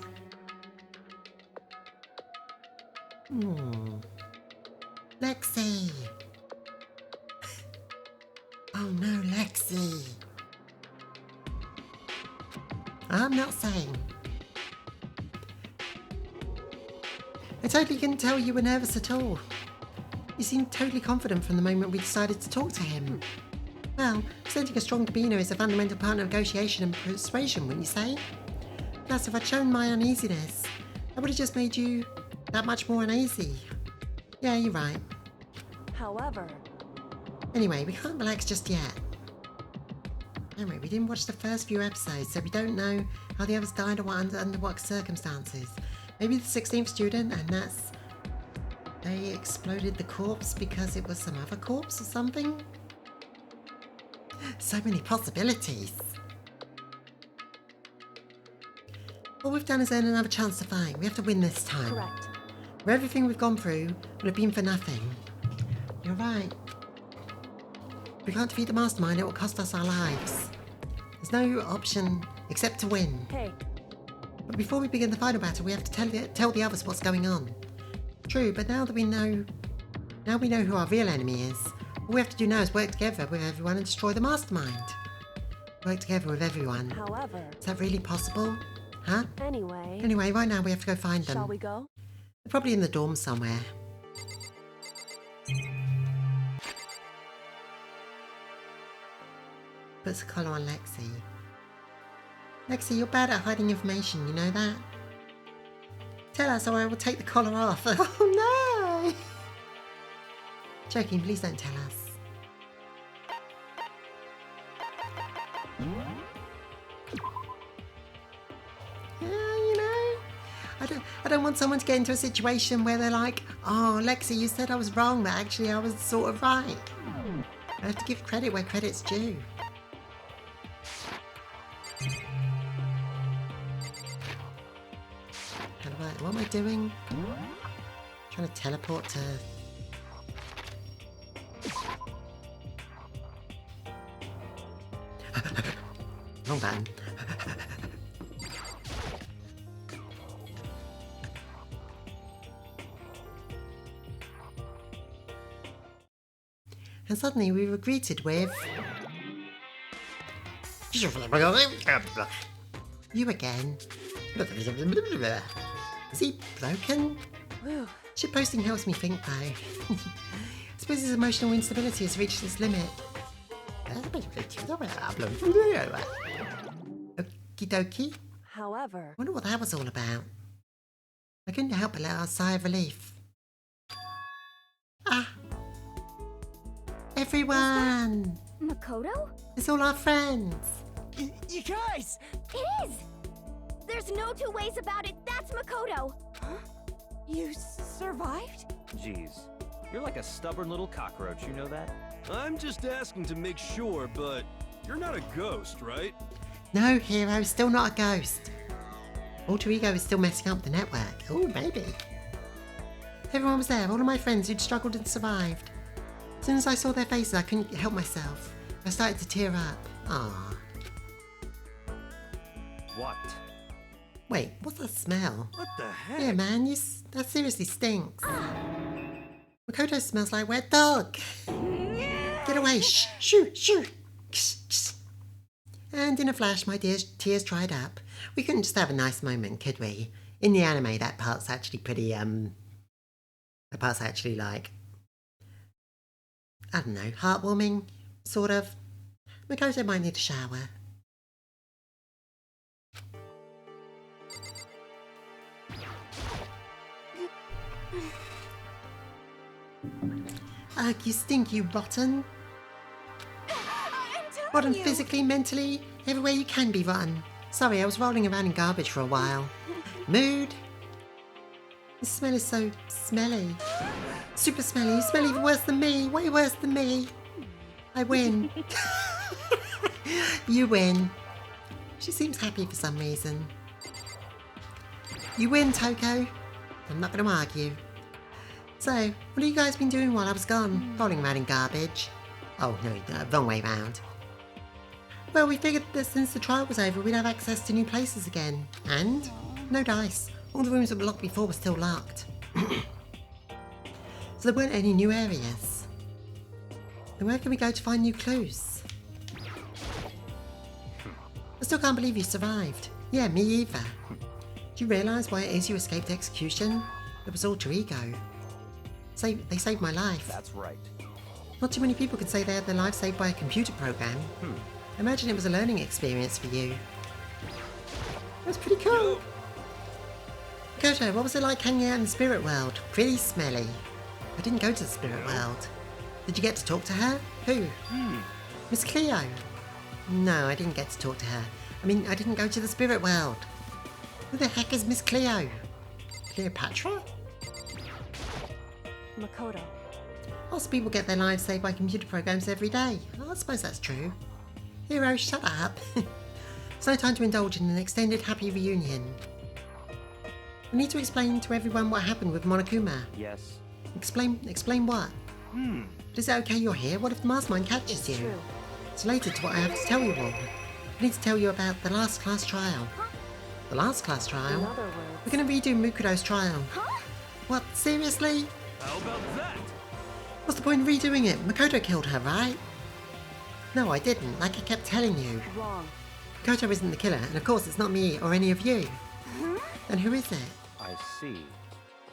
Lexi! Oh no, Lexi! I'm not saying. I totally couldn't tell you were nervous at all. You seemed totally confident from the moment we decided to talk to him. Well, presenting a strong demeanour is a fundamental part of negotiation and persuasion, wouldn't you say? Plus, if I'd shown my uneasiness, that would have just made you that much more uneasy. Yeah, you're right. However... Anyway, we can't relax just yet. Anyway, we didn't watch the first few episodes, so we don't know how the others died or under what circumstances. Maybe the 16th student, and that's... They exploded the corpse because it was some other corpse or something? So many possibilities. All we've done is earn another chance to fight. We have to win this time. Correct. Where everything we've gone through would have been for nothing. You're right. If we can't defeat the Mastermind, it will cost us our lives. There's no option except to win. Hey, But before we begin the final battle, we have to tell the others what's going on. True, but now we know who our real enemy is. All we have to do now is work together with everyone and destroy the Mastermind. Work together with everyone. however... Is that really possible? Huh? Anyway... Anyway, right now we have to go find them. Shall we go? They're probably in the dorm somewhere. Puts a collar on Lexi. Lexi, you're bad at hiding information, you know that? Tell us or I will take the collar off. Oh no! Joking, please don't tell us. Yeah, you know, I don't want someone to get into a situation where they're like, oh, Lexi, you said I was wrong, but actually I was sort of right. I have to give credit where credit's due. What am I doing? Trying to teleport to... Wrong button. And suddenly we were greeted with... You again. Is he broken? Whew. Shitposting helps me think though. I suppose his emotional instability has reached its limit. Okie dokie. However... Wonder what that was all about. I couldn't help but let out a sigh of relief. Ah! Everyone! Makoto? It's all our friends! You guys! It is! There's no two ways about it. That's Makoto. You survived? Jeez, you're like a stubborn little cockroach, you know that? I'm just asking to make sure, but you're not a ghost, right? No, Hero, still not a ghost. Alter Ego is still messing up the network. Oh, maybe. Everyone was there, all of my friends who'd struggled and survived. As soon as I saw their faces, I couldn't help myself. I started to tear up. Aww. What? Wait, what's that smell? What the heck? Yeah, man, that seriously stinks. Makoto smells like wet dog. Get away, shh, shoo, shoo. And in a flash, my tears dried up. We couldn't just have a nice moment, could we? In the anime, that part's actually pretty, that part's actually like, I don't know, heartwarming, sort of. Makoto might need a shower. Ugh, you stink, you rotten. Rotten physically, mentally, everywhere you can be rotten. Sorry, I was rolling around in garbage for a while. Mood. The smell is so smelly. Super smelly. You smell even worse than me. Way worse than me. I win. You win. She seems happy for some reason. You win, Toko. I'm not going to argue. So, what have you guys been doing while I was gone? Rolling around in garbage. Oh, no, wrong way round. Well, we figured that since the trial was over, we'd have access to new places again. And? No dice. All the rooms that were locked before were still locked. So there weren't any new areas. Then where can we go to find new clues? I still can't believe you survived. Yeah, me either. Do you realise why it is you escaped execution? It was alter ego. They saved my life. That's right. Not too many people could say they had their life saved by a computer program. Imagine it was a learning experience for you. That's pretty cool. Koto, what was it like hanging out in the spirit world? Pretty smelly. I didn't go to the spirit world. Did you get to talk to her? Who? Miss Cleo. No, I didn't get to talk to her. I mean, I didn't go to the spirit world. Who the heck is Miss Cleo? Cleopatra? Makoto. Lots of people get their lives saved by computer programs every day. Well, I suppose that's true. Hero, shut up. It's no time to indulge in an extended happy reunion. We need to explain to everyone what happened with Monokuma. Yes. Explain what? But is it okay you're here? What if the mastermind catches you? True. It's related to what I have to tell you all. I need to tell you about the last class trial. The last class trial? In other words, We're going to redo Mukudo's trial. What? Seriously? How about that? What's the point of redoing it? Makoto killed her, right? No, I didn't, like I kept telling you. wrong. Makoto isn't the killer, and of course it's not me or any of you. Then who is it? I see.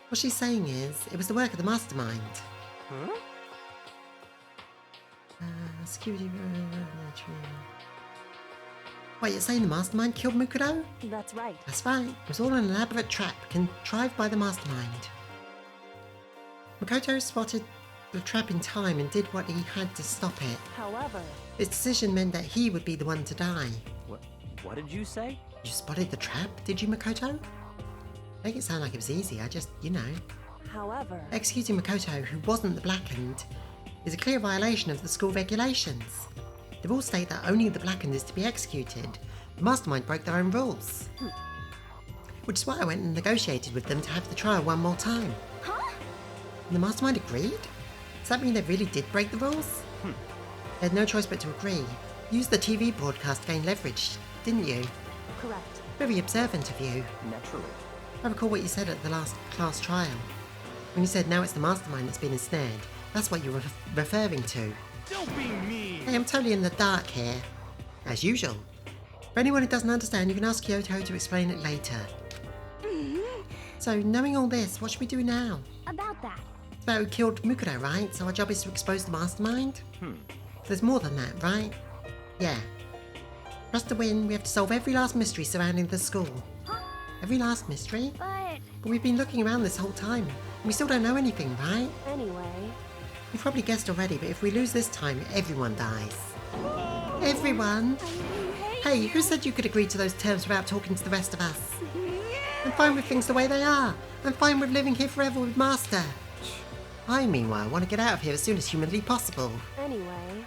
What she's saying is, it was the work of the mastermind. Huh? Wait, you're saying the mastermind killed Mukudo? That's right. That's right, it was all an elaborate trap contrived by the mastermind. Makoto spotted the trap in time and did what he had to stop it. However, His decision meant that he would be the one to die. What did you say? You spotted the trap, did you, Makoto? Make it sound like it was easy, I just, however, Executing Makoto, who wasn't the Blackened, is a clear violation of the school regulations. The rules state that only the Blackened is to be executed. The mastermind broke their own rules. Which is why I went and negotiated with them to have the trial one more time. And the mastermind agreed? Does that mean they really did break the rules? They had no choice but to agree. Use the TV broadcast to gain leverage, didn't you? correct. Very observant of you. Naturally. I recall what you said at the last class trial. When you said now it's the mastermind that's been ensnared, that's what you were referring to. Don't be mean. Hey, I'm totally in the dark here. As usual. For anyone who doesn't understand, you can ask Kyoto to explain it later. So, knowing all this, what should we do now? About that. It's about who killed Mukudo, right? So our job is to expose the mastermind? There's more than that, right? Yeah. For us to win, we have to solve every last mystery surrounding the school. Every last mystery? But But we've been looking around this whole time, and we still don't know anything, right? Anyway, You've probably guessed already, but if we lose this time, everyone dies. Everyone? Hey, who said you could agree to those terms without talking to the rest of us? I'm fine with things the way they are. I'm fine with living here forever with Master. I, meanwhile, want to get out of here as soon as humanly possible. anyway,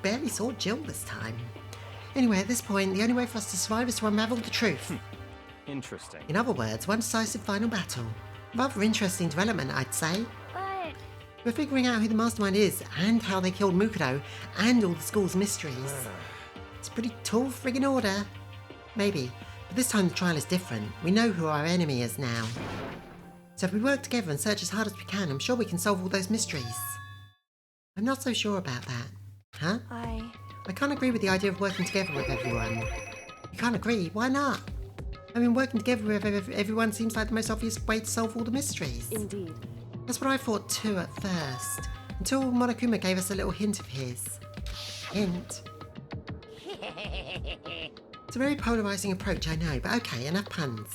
Barely saw Jill this time. Anyway, at this point, the only way for us to survive is to unravel the truth. Interesting. In other words, one decisive final battle. Rather interesting development, I'd say. but We're figuring out who the mastermind is, and how they killed Mukudo, and all the school's mysteries. It's a pretty tall friggin' order. Maybe, but this time the trial is different. We know who our enemy is now. So if we work together and search as hard as we can, I'm sure we can solve all those mysteries. I'm not so sure about that. Huh? I can't agree with the idea of working together with everyone. You can't agree? Why not? I mean, working together with everyone seems like the most obvious way to solve all the mysteries. indeed. That's what I thought too at first, until Monokuma gave us a little hint of his. Hint? It's a very polarising approach, I know, but okay, enough puns.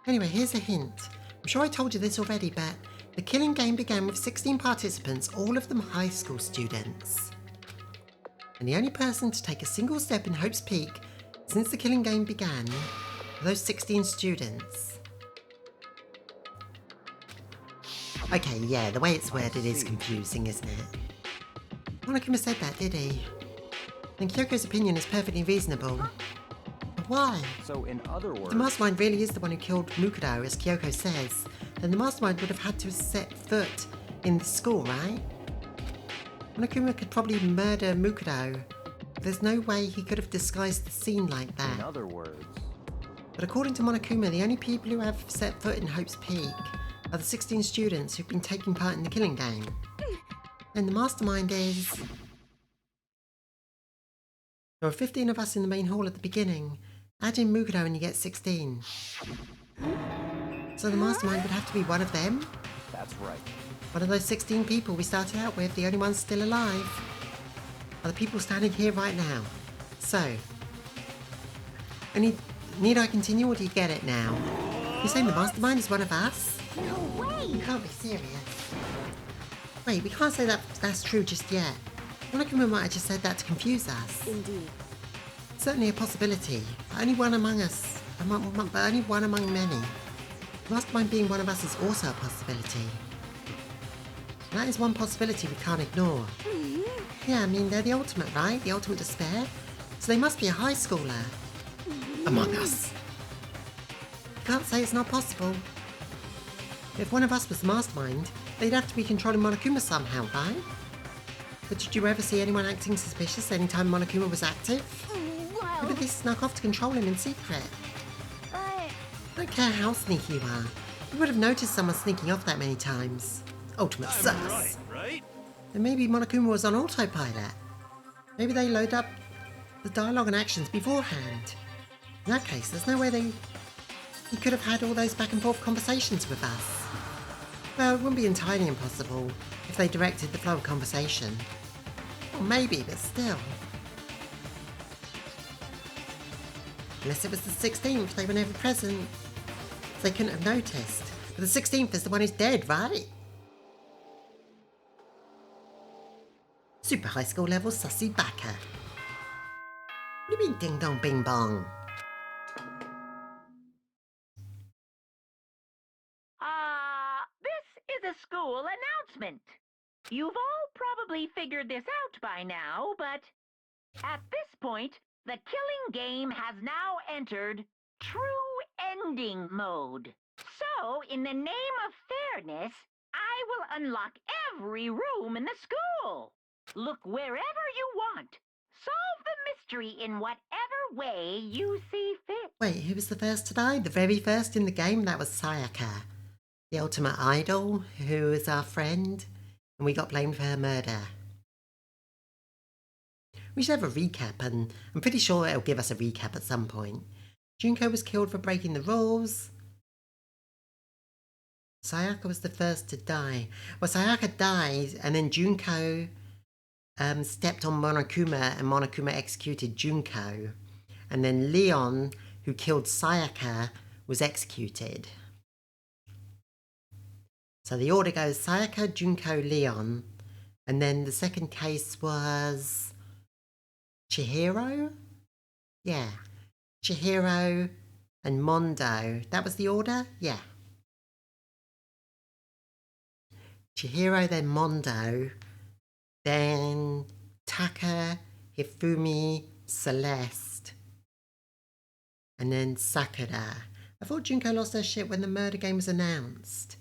Anyway, here's a hint. I'm sure I told you this already, but the killing game began with 16 participants, all of them high school students. And the only person to take a single step in Hope's Peak since the killing game began were those 16 students. Okay, yeah, the way it's worded is confusing, isn't it? Monokuma said that, did he? And Kyoko's opinion is perfectly reasonable. But why? So, in other words... If the mastermind really is the one who killed Mukuro, as Kyoko says, then the mastermind would have had to set foot in the school, right? Monokuma could probably murder Mukuro. There's no way he could have disguised the scene like that. In other words... But according to Monokuma, the only people who have set foot in Hope's Peak are the 16 students who've been taking part in the killing game. And the mastermind is... There were 15 of us in the main hall at the beginning. Add in Mukuro and you get 16. So the mastermind would have to be one of them? That's right. One of those 16 people we started out with, the only ones still alive. Are the people standing here right now. So, need I continue or do you get it now? You're saying the mastermind is one of us? No way! You can't be serious. Wait, we can't say that's true just yet. Monokuma might have just said that to confuse us. Indeed. Certainly a possibility, but only one among us, but only one among many. Mastermind being one of us is also a possibility. That is one possibility we can't ignore. Yeah, I mean, they're the ultimate, right? The ultimate despair. So they must be a high schooler. Among us. You can't say it's not possible. If one of us was the mastermind, they'd have to be controlling Monokuma somehow, right? But did you ever see anyone acting suspicious anytime Monokuma was active? Well, Maybe they snuck off to control him in secret. but... I don't care how sneaky you are. You would have noticed someone sneaking off that many times. Ultimate I'm sus. right, right? And maybe Monokuma was on autopilot. Maybe they load up the dialogue and actions beforehand. In that case, there's no way he could have had all those back and forth conversations with us. Well, it wouldn't be entirely impossible if they directed the flow of conversation. Or maybe, but still. Unless it was the 16th, they were never present. So they couldn't have noticed. But the 16th is the one who's dead, right? Super high school level sussy backer. What do you mean ding dong bing bong? This is a school announcement. You've all probably figured this out by now, but at this point, the killing game has now entered true ending mode. So, in the name of fairness, I will unlock every room in the school. Look wherever you want. Solve the mystery in whatever way you see fit. Wait, who was the first to die? The very first in the game? That was Sayaka. The ultimate idol, who is our friend. And we got blamed for her murder. We should have a recap, and I'm pretty sure it'll give us a recap at some point. Junko was killed for breaking the rules. Sayaka was the first to die. Well, Sayaka died, and then Junko stepped on Monokuma, and Monokuma executed Junko. And then Leon, who killed Sayaka, was executed. So the order goes Sayaka, Junko, Leon. And then the second case was Chihiro? Yeah. Chihiro and Mondo. That was the order? Yeah. Chihiro, then Mondo. Then Taka, Hifumi, Celeste. And then Sakura. I thought Junko lost her shit when the murder game was announced.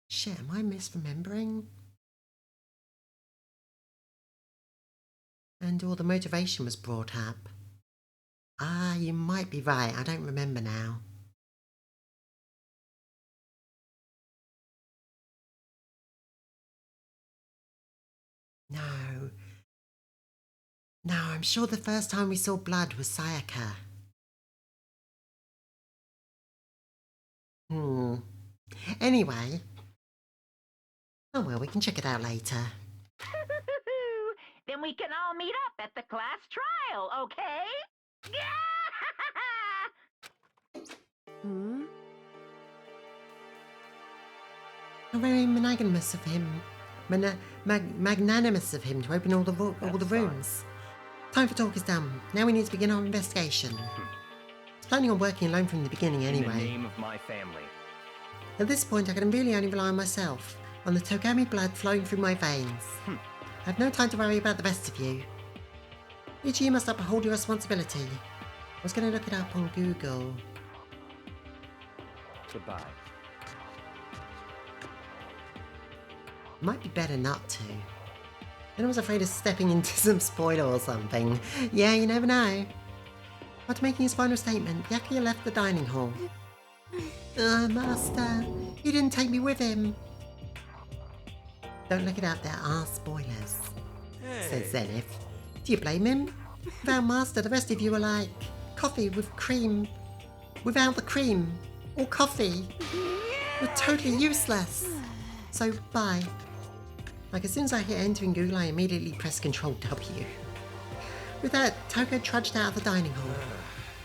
Shit, am I misremembering? And all the motivation was brought up. You might be right. I don't remember now. No. No, I'm sure the first time we saw blood was Sayaka. Anyway. Oh well, we can check it out later. Then we can all meet up at the class trial, okay? Hmm? How very magnanimous of him. Magnanimous of him to open all the rooms. Time for talk is done. Now we need to begin our investigation. I was planning on working alone from the beginning anyway. In the name of my family. At this point, I can really only rely on myself, on the Togami blood flowing through my veins. I have no time to worry about the rest of you. Each of you must uphold your responsibility. I was going to look it up on Google. Goodbye. Might be better not to. Then I was afraid of stepping into some spoiler or something. Yeah, you never know. After making his final statement, Byakuya left the dining hall. Master, he didn't take me with him. Don't look it up, there are spoilers, says Zenith. Do you blame him? Without Master, the rest of you are like coffee with cream. Without the cream, or coffee. You're totally useless. So, bye. Like, as soon as I hit enter in Google, I immediately press Control W. With that, Toko trudged out of the dining hall.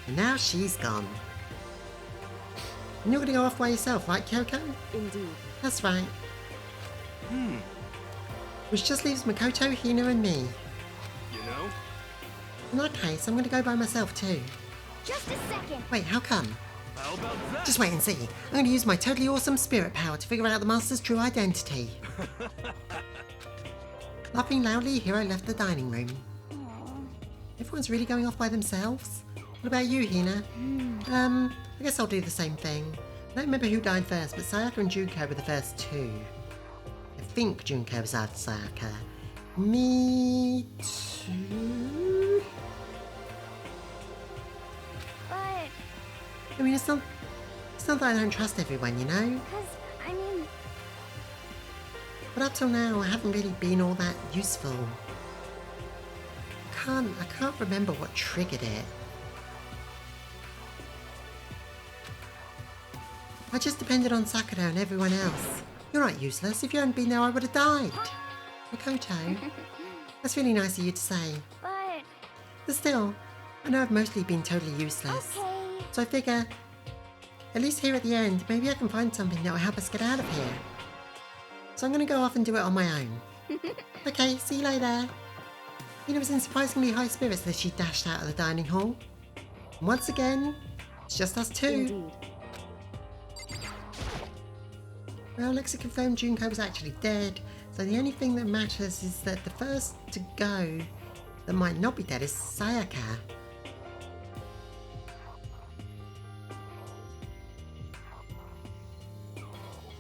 And now she's gone. And you're gonna go off by yourself, right, Kyoko? Indeed. That's right. Which just leaves Makoto, Hina, and me. You know? In that case, I'm gonna go by myself too. Just a second. Wait, how come? How about that? Just wait and see. I'm gonna use my totally awesome spirit power to figure out the Master's true identity. Laughing loudly, Hiro left the dining room. Everyone's really going off by themselves? What about you, Hina? I guess I'll do the same thing. I don't remember who died first, but Sayaka and Junko were the first two. I think Junko was after Sayaka. Me too? But, I mean, it's not that I don't trust everyone, you know? because, I mean, But up till now, I haven't really been all that useful. I can't remember what triggered it. I just depended on Sakura and everyone else. You're not useless. If you hadn't been there, I would have died. Makoto, that's really nice of you to say. But still, I know I've mostly been totally useless. okay. So I figure, at least here at the end, maybe I can find something that will help us get out of here. So I'm going to go off and do it on my own. Okay, see you later. Hina was in surprisingly high spirits as she dashed out of the dining hall. And once again, it's just us two. Indeed. Well, Lexi confirmed Junko was actually dead, so the only thing that matters is that the first to go that might not be dead is Sayaka.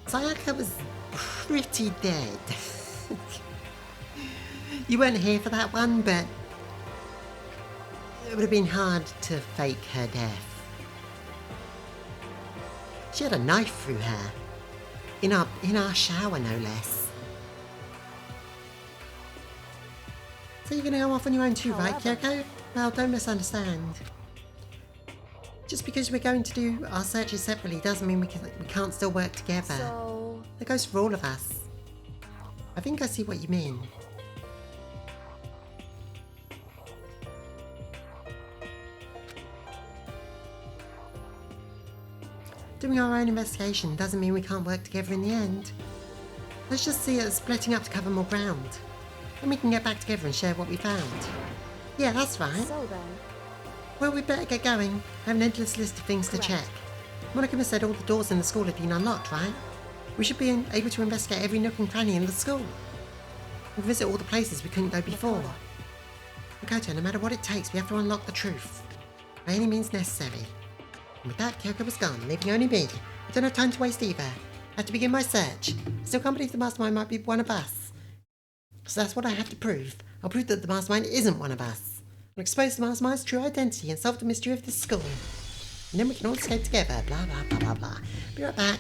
Sayaka was pretty dead. You weren't here for that one, but it would have been hard to fake her death. She had a knife through her. In our shower, no less. So you're gonna go off on your own too, right, Kyoko? Well, don't misunderstand. Just because we're going to do our searches separately doesn't mean we can't still work together. So, That goes for all of us. I think I see what you mean. Doing our own investigation doesn't mean we can't work together in the end. Let's just see it as splitting up to cover more ground. Then we can get back together and share what we found. Yeah, that's right. so then. Well, we'd better get going. I have an endless list of things to check. Monica said all the doors in the school have been unlocked, right? We should be able to investigate every nook and cranny in the school. And visit all the places we couldn't go before. Makoto, no matter what it takes, we have to unlock the truth. By any means necessary. And with that, Kyoko was gone, leaving only me. I don't have time to waste either. I have to begin my search. I still can't believe the mastermind might be one of us. So that's what I have to prove. I'll prove that the mastermind isn't one of us. I'll expose the mastermind's true identity and solve the mystery of this school. And then we can all escape together, blah blah blah blah blah. Be right back.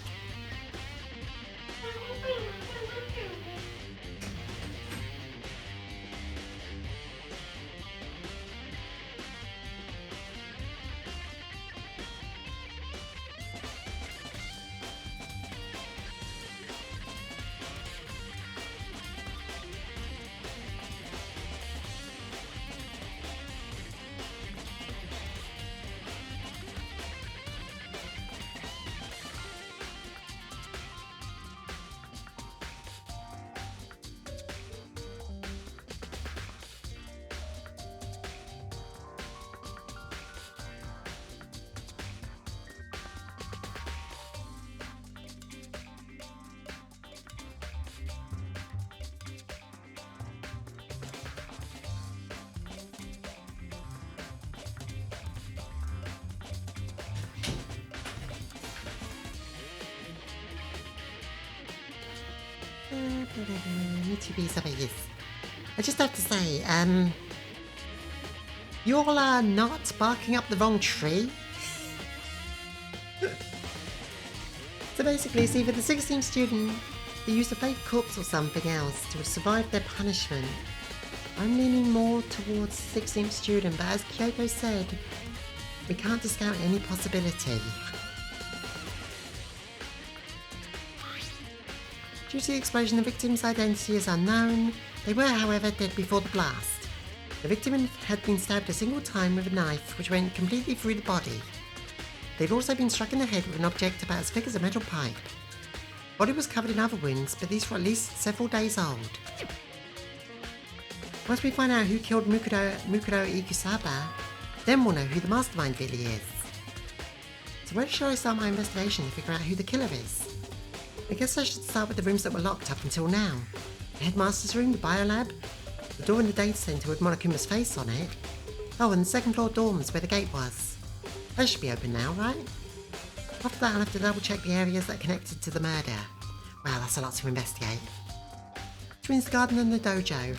Me too, be yes. I just have to say, you all are not barking up the wrong tree. So basically, it's either the 16th student who used a fake corpse or something else to survive their punishment. I'm leaning more towards 16th student, but as Kyoko said, we can't discount any possibility. Due to the explosion, the victim's identity is unknown. They were, however, dead before the blast. The victim had been stabbed a single time with a knife, which went completely through the body. They'd also been struck in the head with an object about as thick as a metal pipe. The body was covered in other wounds, but these were at least several days old. Once we find out who killed Mukuro Ikusaba, then we'll know who the mastermind really is. So where should I start my investigation to figure out who the killer is? I guess I should start with the rooms that were locked up until now. The headmaster's room, the biolab, the door in the data centre with Monokuma's face on it. Oh, and the second floor dorms where the gate was. They should be open now, right? After that I'll have to double check the areas that are connected to the murder. Wow, that's a lot to investigate. Which means the garden and the dojo.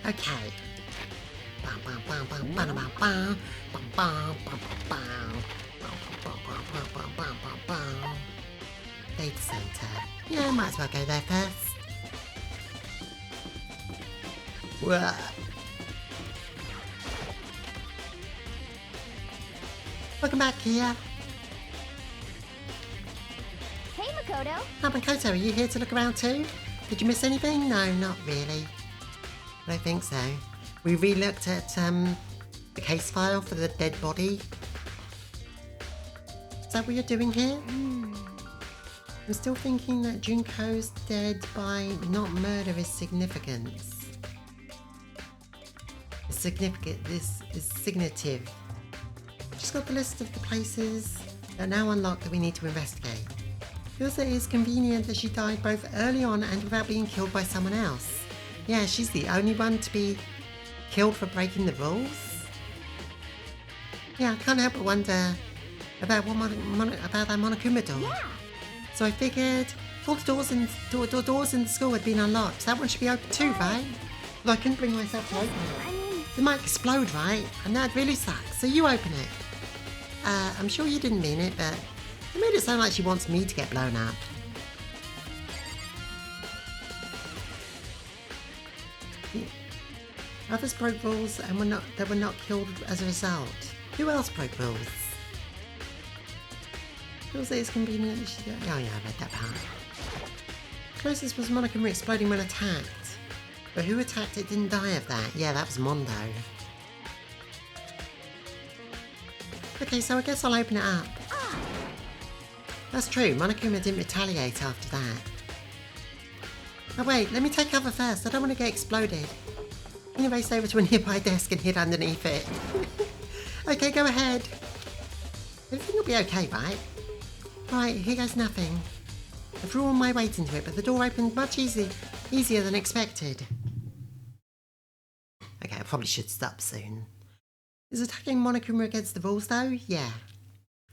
Okay. Data center. Yeah, might as well go there first. Whoa. Welcome back, Kia. Hey, Makoto. Oh, Makoto, are you here to look around too? Did you miss anything? No, not really. I don't think so. We re-looked at the case file for the dead body. Is that what you're doing here? I'm still thinking that Junko's dead by not murder is significance. This is signative. Just got the list of the places that are now unlocked that we need to investigate. Feels that it is convenient that she died both early on and without being killed by someone else. Yeah, she's the only one to be killed for breaking the rules. Yeah, I can't help but wonder about about that Monokuma door. Yeah. So I figured all the doors in the school had been unlocked. So that one should be open too, right? Although I couldn't bring myself to open it. I mean, It might explode, right? And that'd really suck. So you open it. I'm sure you didn't mean it, but it made it sound like she wants me to get blown up. Others broke rules and were not killed as a result. Who else broke rules? Feels that it's convenient that she... Oh yeah, I read that part. Closest was Monokuma exploding when attacked. But who attacked it didn't die of that. Yeah, that was Mondo. Okay, so I guess I'll open it up. That's true, Monokuma didn't retaliate after that. Oh wait, let me take cover first. I don't want to get exploded. I'm gonna race over to a nearby desk and hid underneath it. Okay, go ahead. Everything will be okay, right? Right, here goes nothing. I threw all my weight into it, but the door opened much easier than expected. Okay, I probably should stop soon. Is attacking Monokuma against the rules though? Yeah,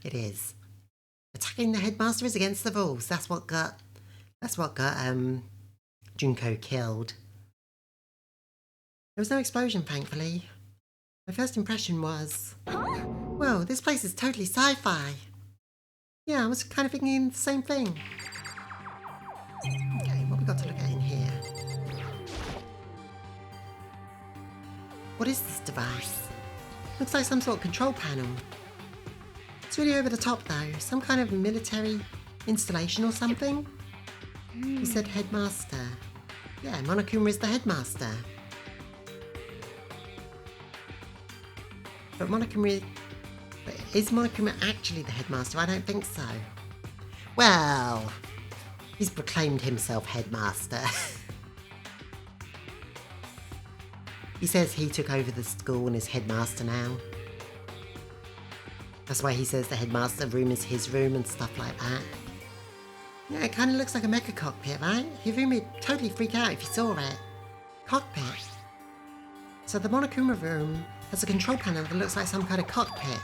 it is. Attacking the headmaster is against the rules. That's what got Junko killed. There was no explosion, thankfully. My first impression was, whoa, this place is totally sci-fi. Yeah, I was kind of thinking the same thing. Okay, what we got to look at in here? What is this device? Looks like some sort of control panel. It's really over the top though. Some kind of military installation or something? He said headmaster. Yeah, Monokuma is the headmaster. But is Monokuma actually the headmaster? I don't think so. Well, he's proclaimed himself headmaster. He says he took over the school and is headmaster now. That's why he says the headmaster room is his room and stuff like that. Yeah, it kind of looks like a mecha cockpit, right? Your room would totally freak out if you saw it. Cockpit. So the Monokuma room has a control panel that looks like some kind of cockpit.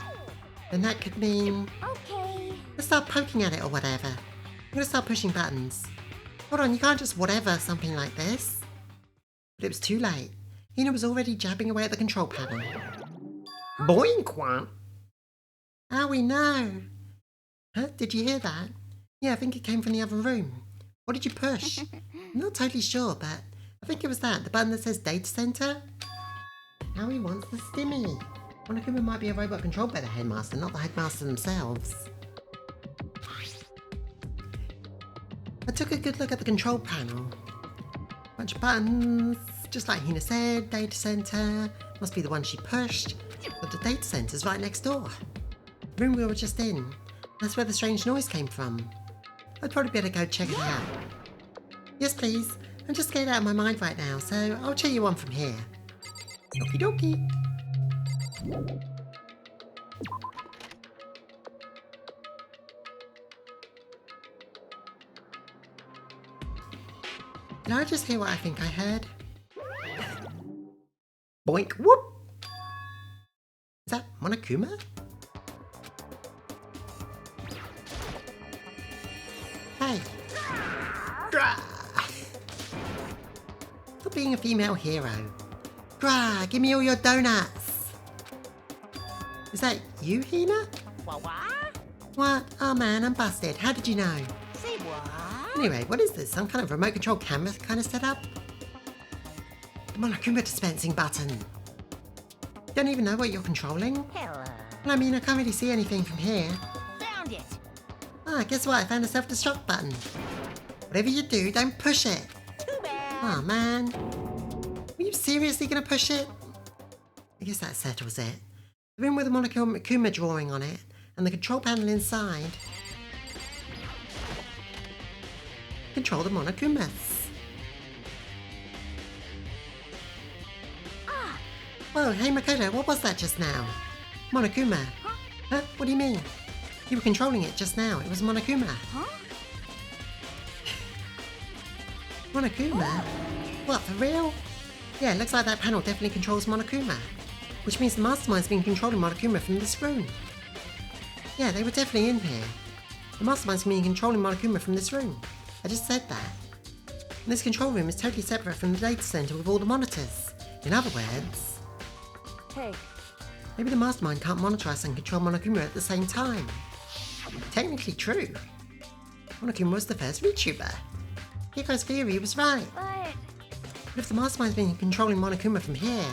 And that could mean... okay. Let's start poking at it or whatever. I'm gonna start pushing buttons. Hold on, you can't just whatever something like this. But it was too late. Hina was already jabbing away at the control panel. Boink, quack. Oh, we know. Huh? Did you hear that? Yeah, I think it came from the other room. What did you push? I'm not totally sure, but I think it was that. The button that says Data Center. Now he wants the stimmy. Monokuma might be a robot controlled by the headmaster, not the headmaster themselves. I took a good look at the control panel. Bunch of buttons, just like Hina said, Data Center. Must be the one she pushed. But the Data Center's right next door. The room we were just in. That's where the strange noise came from. I'd probably better go check it out. Yes, please. I'm just scared out of my mind right now, so I'll cheer you on from here. Okie dokie. Did I just hear what I think I heard? Boink, whoop! Is that Monokuma? Hey! Grah! Stop being a female hero. Grah, give me all your donuts! Is that you, Hina? What? What? Oh man, I'm busted. How did you know? Say what? Anyway, what is this? Some kind of remote control camera kind of setup? The Monokuma dispensing button. Don't even know what you're controlling? Hello. Well, I mean, I can't really see anything from here. Found it. Ah, guess what? I found a self-destruct button. Whatever you do, don't push it. Too bad. Oh man. Were you seriously gonna push it? I guess that settles it. The room with the Monokuma drawing on it, and the control panel inside. Control the Monokumas. Whoa, hey Makoto, what was that just now? Monokuma. Huh? What do you mean? You were controlling it just now. It was Monokuma. Monokuma? What, for real? Yeah, it looks like that panel definitely controls Monokuma. Which means the mastermind's been controlling Monokuma from this room. Yeah, they were definitely in here. The mastermind's been controlling Monokuma from this room. I just said that. And this control room is totally separate from the data center with all the monitors. In other words... Hey, maybe the mastermind can't monitor us and control Monokuma at the same time. Technically true. Monokuma was the first VTuber. Hiko's theory was right. But But if the mastermind's been controlling Monokuma from here,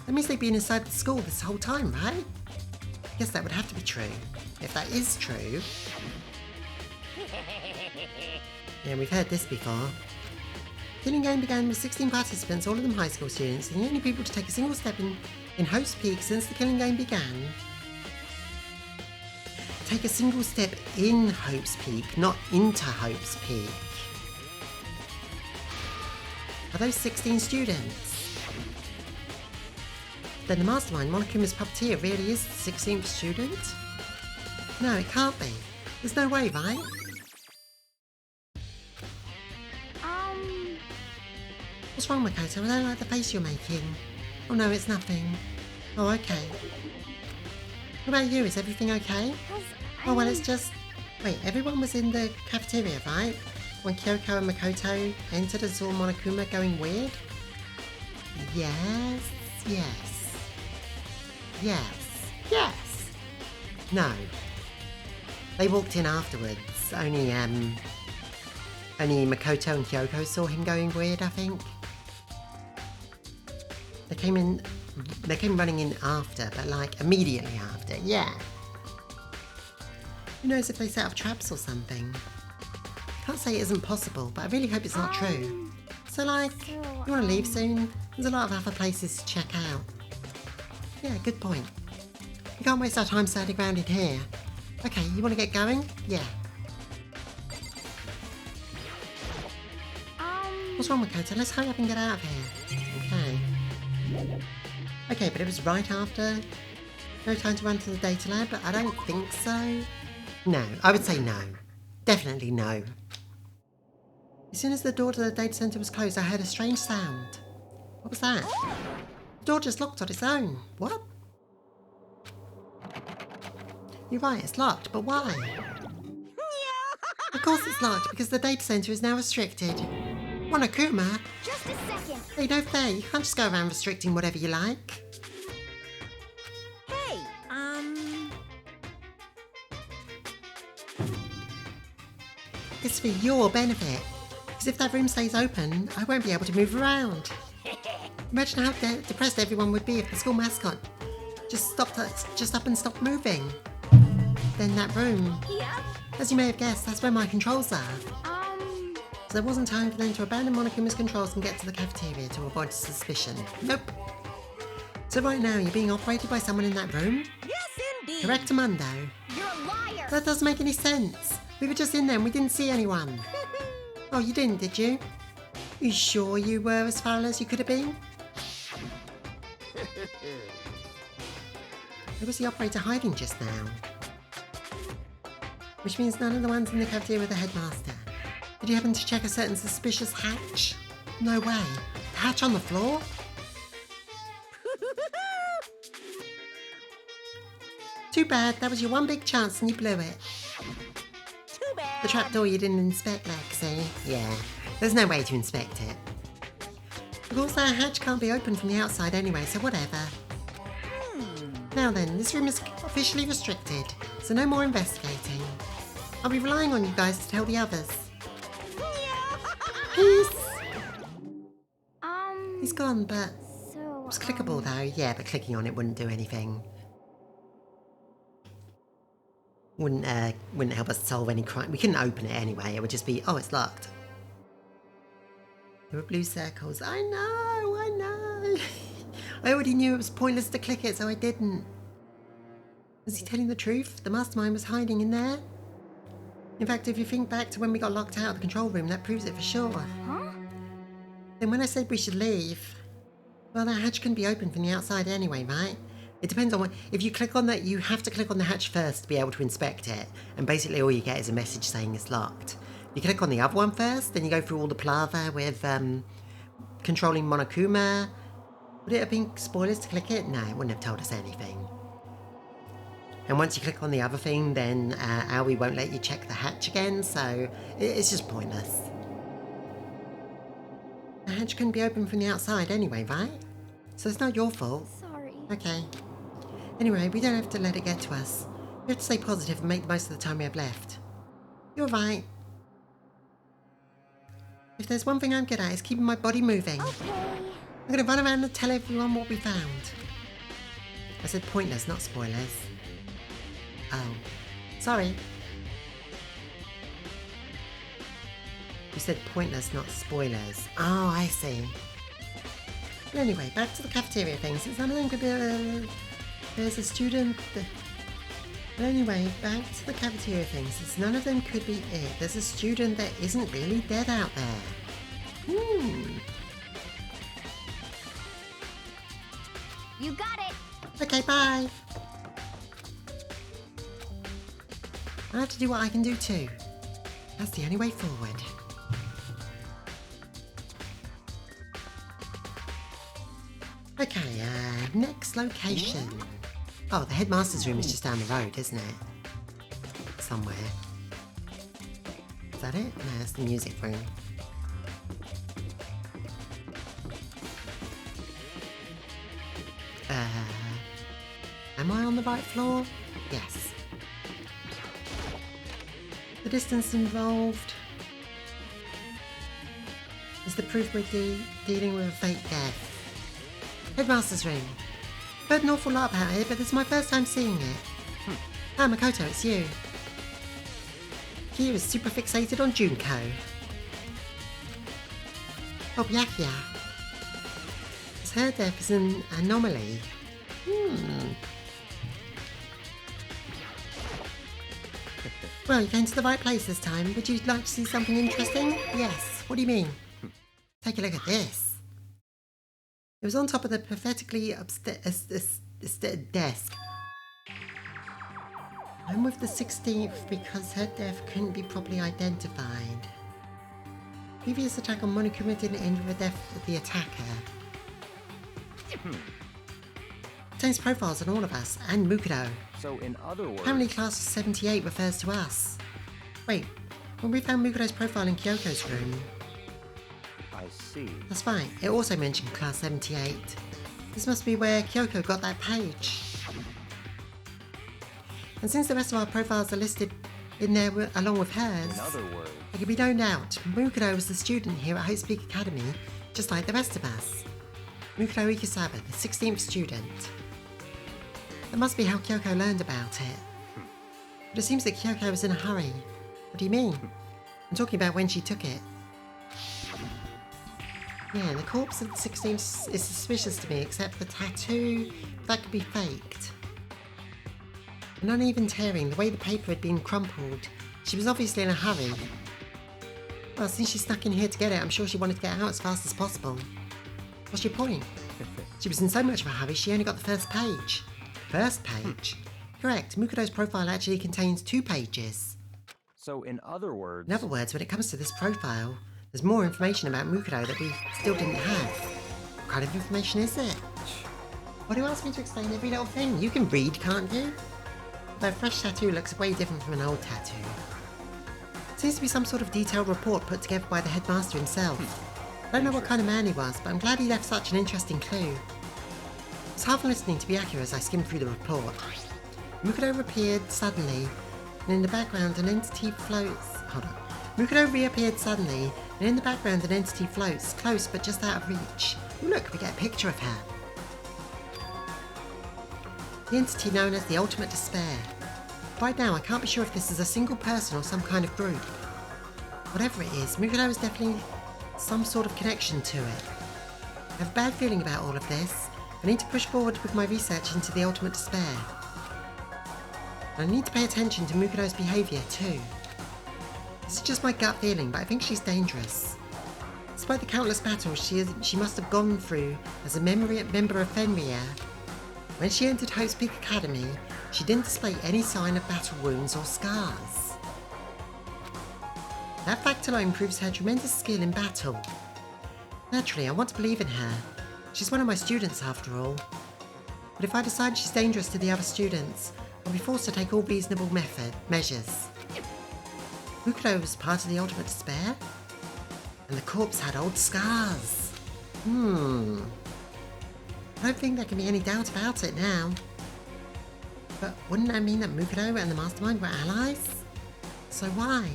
that means they've been inside the school this whole time, right? I guess that would have to be true. If that is true... Yeah, we've heard this before. The killing game began with 16 participants, all of them high school students, and the only people to take a single step in Hope's Peak since the killing game began. Take a single step in Hope's Peak, not into Hope's Peak. Are those 16 students? Then the mastermind, Monokuma's puppeteer, really is the 16th student? No, it can't be. There's no way, right? What's wrong, Makoto? I don't like the face you're making. Oh no, it's nothing. Oh, okay. What about you? Is everything okay? Oh, well, it's just... Wait, everyone was in the cafeteria, right? When Kyoko and Makoto entered and saw Monokuma going weird? Yes, yes. Yes, yes. No. They walked in afterwards. Only Makoto and Kyoko saw him going weird, I think. They came running in after, but like immediately after, yeah. Who knows if they set up traps or something? Can't say it isn't possible, but I really hope it's not true. So like, you wanna leave soon? There's a lot of other places to check out. Yeah, good point. We can't waste our time standing around in here. Okay, you wanna get going? Yeah. What's wrong with Makoto? Let's hurry up and get out of here. Okay. Okay, but it was right after. No time to run to the data lab, but I don't think so. No, I would say no. Definitely no. As soon as the door to the data center was closed, I heard a strange sound. What was that? The door just locked on its own. What? You're right, it's locked, but why? Of course it's locked because the data center is now restricted. Monokuma? Just a second. Hey, no fair. You can't just go around restricting whatever you like. Hey, It's for your benefit. Because if that room stays open, I won't be able to move around. Imagine how depressed everyone would be if the school mascot just up and stopped moving. Then that room. Yep. As you may have guessed, that's where my controls are. So there wasn't time for them to abandon Monokuma's controls and get to the cafeteria to avoid suspicion. Nope. So right now, you're being operated by someone in that room? Yes, indeed. Correctamundo. You're a liar. That doesn't make any sense. We were just in there and we didn't see anyone. Oh, you didn't, did you? You sure you were as foul as you could have been? Where was the operator hiding just now? Which means none of the ones in the cafeteria were the headmaster. Did you happen to check a certain suspicious hatch? No way. The hatch on the floor? Too bad, that was your one big chance and you blew it. Too bad. The trapdoor you didn't inspect, Lexi. Yeah, there's no way to inspect it. Of course, that hatch can't be opened from the outside anyway, so whatever. Now then, this room is officially restricted, so no more investigating. I'll be relying on you guys to tell the others. Peace! He's gone, but So, it's clickable though. Yeah, but clicking on it wouldn't do anything. Wouldn't help us solve any crime. We couldn't open it anyway. It would just be, oh, it's locked. There were blue circles. I know. I already knew it was pointless to click it, so I didn't. Was he telling the truth? The mastermind was hiding in there? In fact, if you think back to when we got locked out of the control room, that proves it for sure. Huh? Then when I said we should leave, well, that hatch couldn't be opened from the outside anyway, right? It depends on what... If you click on that, you have to click on the hatch first to be able to inspect it. And basically all you get is a message saying it's locked. You click on the other one first, then you go through all the palaver with controlling Monokuma. Would it have been spoilers to click it? No, it wouldn't have told us anything. And once you click on the other thing, then Aoi won't let you check the hatch again, so it's just pointless. The hatch couldn't be opened from the outside anyway, right? So it's not your fault. Sorry. Okay. Anyway, we don't have to let it get to us. We have to stay positive and make the most of the time we have left. You're right. If there's one thing I'm good at, it's keeping my body moving. Okay. I'm gonna run around and tell everyone what we found. I said pointless, not spoilers. Oh. Sorry. You said pointless, not spoilers. Oh, I see. But anyway, back to the cafeteria thing. Since none of them could be... there's a student... But anyway, back to the cafeteria thing. Since none of them could be it, there's a student that isn't really dead out there. You got it. Okay, bye. I have to do what I can do too. That's the only way forward. Okay, next location. Oh, the headmaster's room is just down the road, isn't it? Somewhere. Is that it? No, that's the music room. Am I on the right floor? Yes. The distance involved is the proof we're dealing with a fake death. Headmaster's room. Heard an awful lot about it, but this is my first time seeing it. Ah, Makoto, it's you. Kia is super fixated on Junko. Oh, Byakuya. His hair death is an anomaly. Well, you're going to the right place this time. Would you like to see something interesting? Yes. What do you mean? Take a look at this. It was on top of the pathetically desk. I'm with the 16th because her death couldn't be properly identified. Previous attack on Monokuma didn't end with the death of the attacker. Contains profiles on all of us, and Mukuro. So in other words... Apparently class of 78 refers to us. Wait, Well, we found Mukuro's profile in Kyoko's room. I see. That's fine. It also mentioned class 78. This must be where Kyoko got that page. And since the rest of our profiles are listed in there along with hers, In other words, there can be no doubt Mukuro was the student here at Hope's Peak Academy, just like the rest of us. Mukuro Ikusaba, the 16th student. That must be how Kyoko learned about it. But it seems that Kyoko was in a hurry. What do you mean? I'm talking about when she took it. Yeah, the corpse of the 16th is suspicious to me, except the tattoo, that could be faked. An uneven tearing, the way the paper had been crumpled. She was obviously in a hurry. Well, since she snuck in here to get it, I'm sure she wanted to get out as fast as possible. What's your point? She was in so much of a hurry, she only got the first page. First page? Correct, Mukuro's profile actually contains 2 pages. so in other words... In other words, when it comes to this profile, there's more information about Mukuro that we still didn't have. What kind of information is it? Why do you ask me to explain every little thing? You can read, can't you? Although a fresh tattoo looks way different from an old tattoo. Seems to be some sort of detailed report put together by the headmaster himself. I don't know what kind of man he was, but I'm glad he left such an interesting clue. I was half listening to Byakuya as I skimmed through the report. Mukuro appeared suddenly, and in the background an entity floats... Hold on. Mukuro reappeared suddenly, and in the background an entity floats, close but just out of reach. Ooh, look, we get a picture of her. The entity known as the Ultimate Despair. Right now, I can't be sure if this is a single person or some kind of group. Whatever it is, Mukuro is definitely some sort of connection to it. I have a bad feeling about all of this. I need to push forward with my research into the Ultimate Despair. And I need to pay attention to Mukuro's behaviour too. This is just my gut feeling, but I think she's dangerous. Despite the countless battles she must have gone through as a member of Fenrir, when she entered Hope's Peak Academy, she didn't display any sign of battle wounds or scars. That fact alone proves her tremendous skill in battle. Naturally, I want to believe in her. She's one of my students after all. But if I decide she's dangerous to the other students, I'll be forced to take all reasonable measures. Mukuro was part of the Ultimate Despair? And the corpse had old scars. I don't think there can be any doubt about it now. But wouldn't that mean that Mukuro and the Mastermind were allies? So why?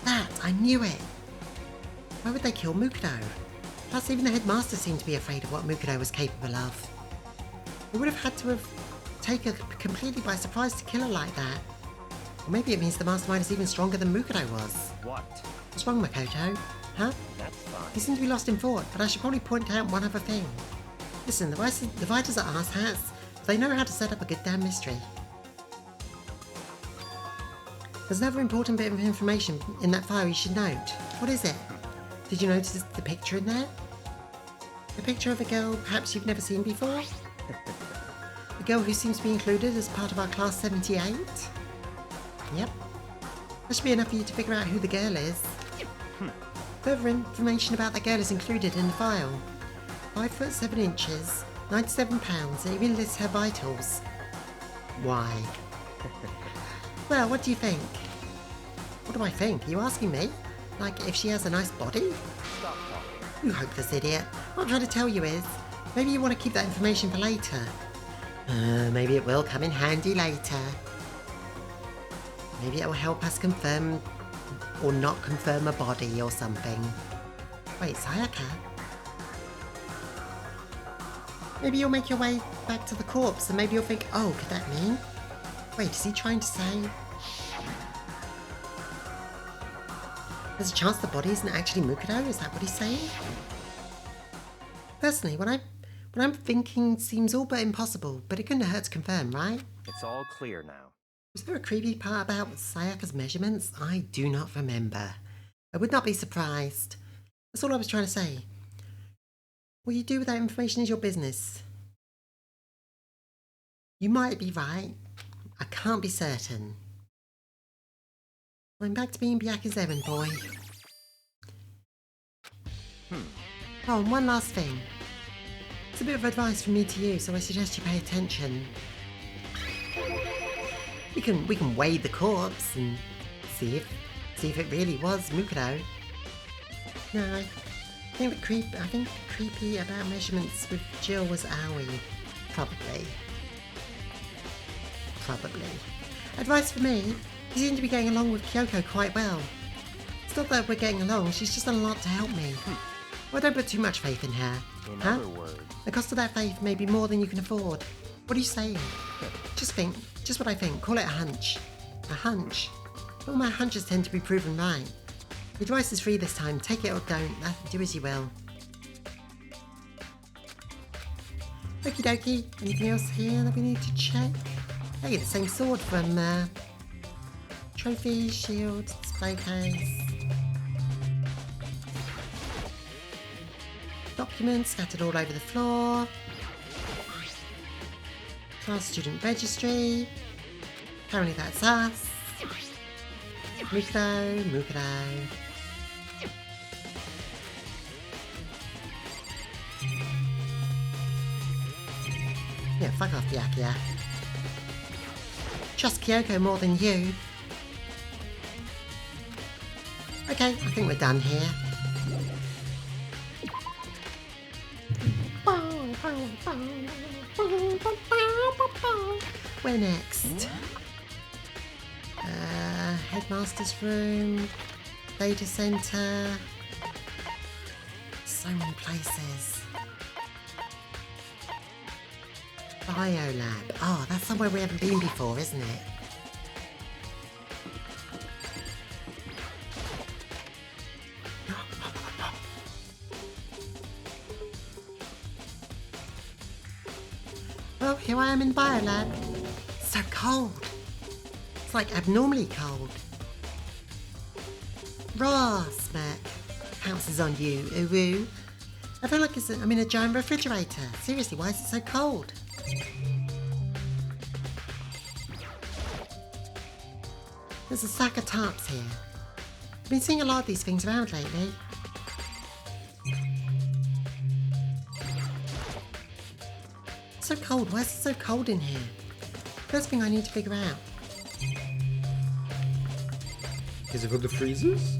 That! I knew it! Why would they kill Mukuro? Plus, even the headmaster seemed to be afraid of what Mukuro was capable of. It would have had to have taken her completely by surprise to kill her like that. Or maybe it means the Mastermind is even stronger than Mukuro was. What? What's wrong, Makoto? Huh? That's fine. You seem to be lost in thought, but I should probably point out one other thing. Listen, the writers are arse-hats. They know how to set up a good damn mystery. There's another important bit of information in that file you should note. What is it? Did you notice the picture in there? A picture of a girl perhaps you've never seen before? A girl who seems to be included as part of our class 78? Yep. That should be enough for you to figure out who the girl is. Further information about that girl is included in the file. 5 foot 7 inches, 97 pounds, and even lists her vitals. Why? Well, what do you think? What do I think? Are you asking me? Like, if she has a nice body? Stop talking. You hopeless idiot. What I'm trying to tell you is, maybe you want to keep that information for later. Maybe it will come in handy later. Maybe it will help us confirm or not confirm a body or something. Wait, Sayaka? Maybe you'll make your way back to the corpse and maybe you'll think, oh, could that mean? Wait, is he trying to say? There's a chance the body isn't actually Mukuro? Is that what he's saying? Personally, what I'm thinking seems all but impossible, but it couldn't hurt to confirm, right? It's all clear now. Was there a creepy part about Sayaka's measurements? I do not remember. I would not be surprised. That's all I was trying to say. What you do with that information is your business. You might be right. I can't be certain. I'm back to being Byakuya's errand boy. Oh, and one last thing. It's a bit of advice from me to you, so I suggest you pay attention. We can weigh the corpse and see if it really was Mukuro. No, I think creepy about measurements with Jill was Aoi. Probably. Advice for me, you seem to be getting along with Kyoko quite well. It's not that we're getting along, she's just done a lot to help me. Well, don't put too much faith in her. In other words, The cost of that faith may be more than you can afford. What are you saying? Just what I think. Call it a hunch. A hunch? All my hunches tend to be proven right. The advice is free this time. Take it or don't. Do as you will. Okie dokie. Anything else here that we need to check? Hey, the same sword from trophy, shield, display case. Documents scattered all over the floor. Class student registry. Apparently that's us. Mukuro. Yeah, fuck off, Byakuya. Trust Kyoko more than you. Okay, I think we're done here. Where next? Headmaster's room, data center. So many places. Biolab. Oh, that's somewhere we haven't been before, isn't it? Well, here I am in Biolab. So cold. It's like abnormally cold. Raw, smirk. Pounces on you, ooh. I feel like I'm in a giant refrigerator. Seriously, why is it so cold? There's a sack of tarps here. I've been seeing a lot of these things around lately. It's so cold. Why is it so cold in here? First thing I need to figure out. Is it for the freezers?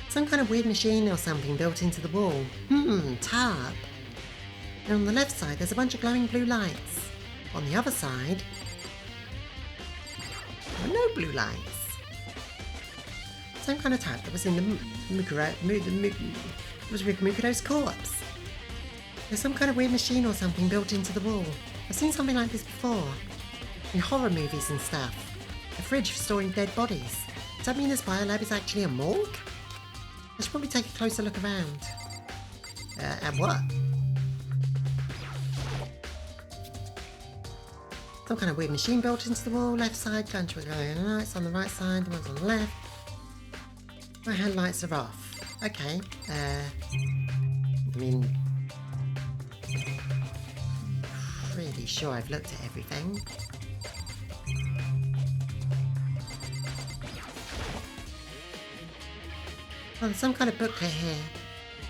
Some kind of weird machine or something built into the wall. Tarp. And on the left side there's a bunch of glowing blue lights. On the other side, there are no blue lights. Same kind of tarp that was in the Mukuro's corpse. There's some kind of weird machine or something built into the wall. I've seen something like this before. In horror movies and stuff. A fridge for storing dead bodies. Does that mean this biolab is actually a morgue? I should probably take a closer look around. At what? Some kind of weird machine built into the wall. Left side, gunch with glowing lights. On the right side, the ones on the left. Right hand lights are off. Okay. I mean... Pretty sure I've looked at everything. Oh, there's some kind of booklet here.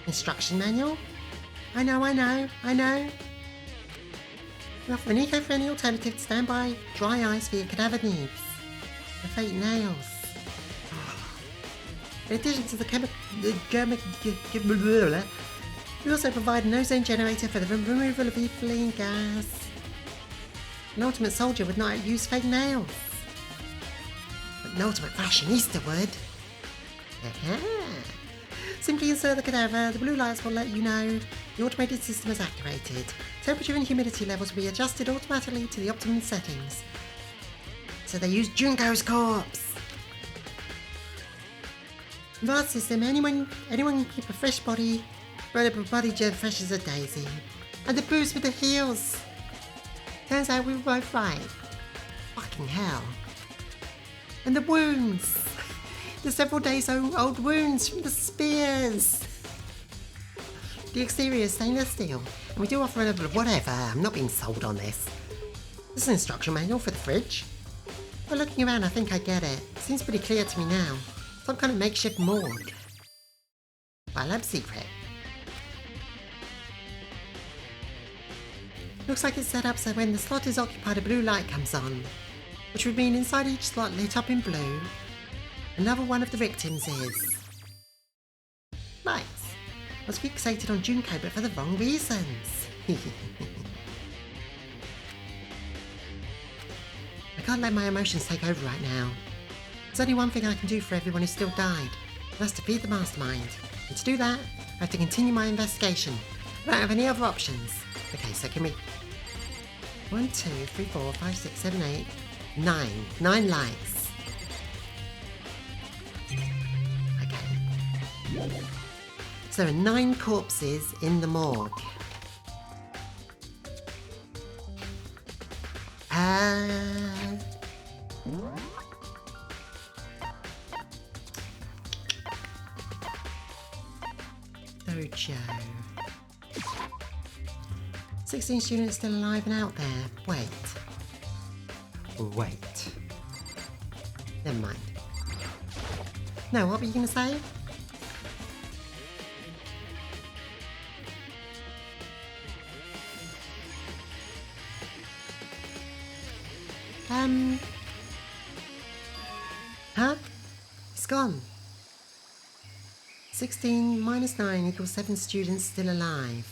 Instruction manual? I know. We offer an eco-friendly alternative to standby dry ice for your cadaver needs. The fake nails. In addition to the we also provide an ozone generator for the removal of ethylene gas. An ultimate soldier would not use fake nails. But an ultimate fashionista would. Simply insert the cadaver, the blue lights will let you know the automated system is activated. Temperature and humidity levels will be adjusted automatically to the optimum settings. So they use Junko's corpse. In our system, anyone can keep a fresh body just fresh as a daisy. And the boost with the heels. Turns out we were both right. Fucking hell. And the wounds. The several days old wounds from the spears. The exterior is stainless steel, and we do offer a level of whatever. I'm not being sold on this. This is an instruction manual for the fridge. But looking around, I think I get it. Seems pretty clear to me now. Some kind of makeshift morgue. Biolab secret. Looks like it's set up so when the slot is occupied, a blue light comes on, which would mean inside each slot lit up in blue, another one of the victims is. Nice. I was fixated on Junko, but for the wrong reasons. I can't let my emotions take over right now. There's only one thing I can do for everyone who still died, and that's defeat the mastermind. And to do that, I have to continue my investigation. I don't have any other options. Okay, so give me 1, 2, 3, 4, 5, 6, 7, 8, 9. 9 lights. Okay. So there are 9 corpses in the morgue. Dojo. 16 students still alive and out there. Wait. Never mind. No, what were you going to say? Huh? It's gone. 16 minus 9 equals 7 students still alive.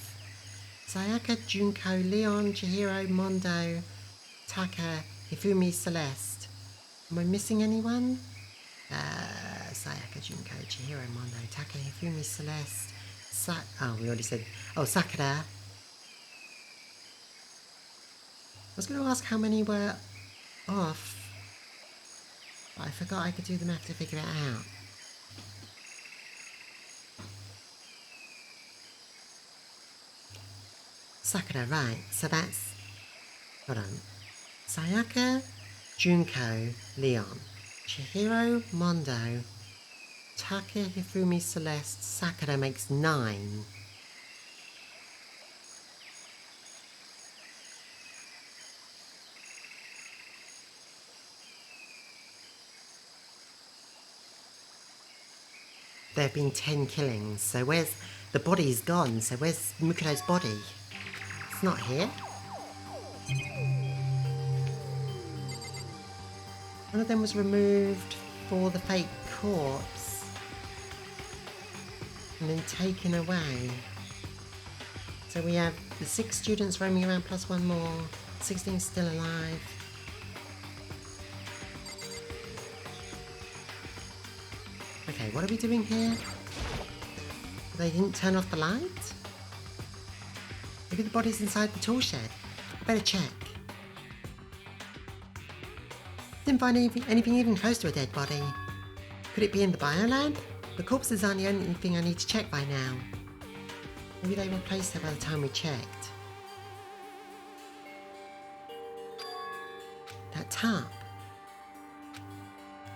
Sayaka, Junko, Leon, Chihiro, Mondo, Taka, Hifumi, Celeste. Am I missing anyone? Sayaka, Junko, Chihiro, Mondo, Taka, Hifumi, Celeste, oh, we already said. Oh, Sakura. I was going to ask how many were off, but I forgot I could do the math to figure it out. Sakura, right, so that's, hold on, Sayaka, Junko, Leon, Chihiro, Mondo, Taka, Hifumi, Celeste, Sakura makes 9. There have been 10 killings, so where's, the body's gone, so where's Mukuro's body? It's not here. One of them was removed for the fake corpse and then taken away. So we have the 6 students roaming around plus 1 more, 16 still alive. Okay, what are we doing here? They didn't turn off the light? Maybe the body's inside the tool shed. I better check. Didn't find anything even close to a dead body. Could it be in the biolab? The corpses aren't the only thing I need to check by now. Maybe they were placed there by the time we checked. That tarp.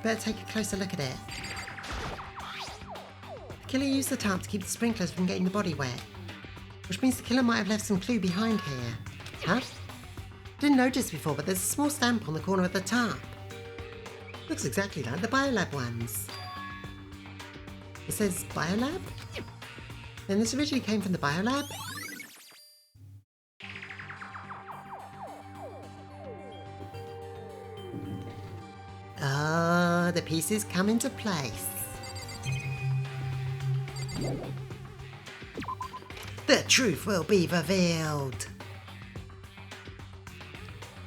Better take a closer look at it. The killer used the tarp to keep the sprinklers from getting the body wet, which means the killer might have left some clue behind here. Huh? Didn't notice before, but there's a small stamp on the corner of the tarp. Looks exactly like the biolab ones. It says biolab? Then this originally came from the biolab? Oh, the pieces come into place. The truth will be revealed.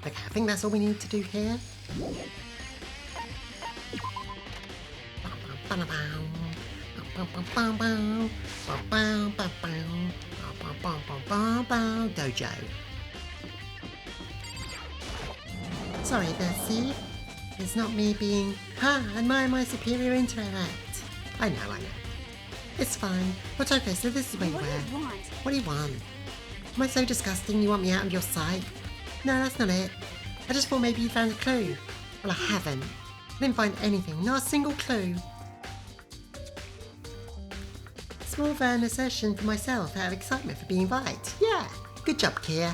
Okay, I think that's all we need to do here. Dojo. Sorry, Bessie. It's not me being, admire my superior intellect. I know. It's fine. But okay, so this is where you were. What do you want? What do you want? Am I so disgusting you want me out of your sight? No, that's not it. I just thought maybe you found a clue. Well, I haven't. I didn't find anything, not a single clue. Small an assertion for myself out of excitement for being right. Yeah, good job, Kia.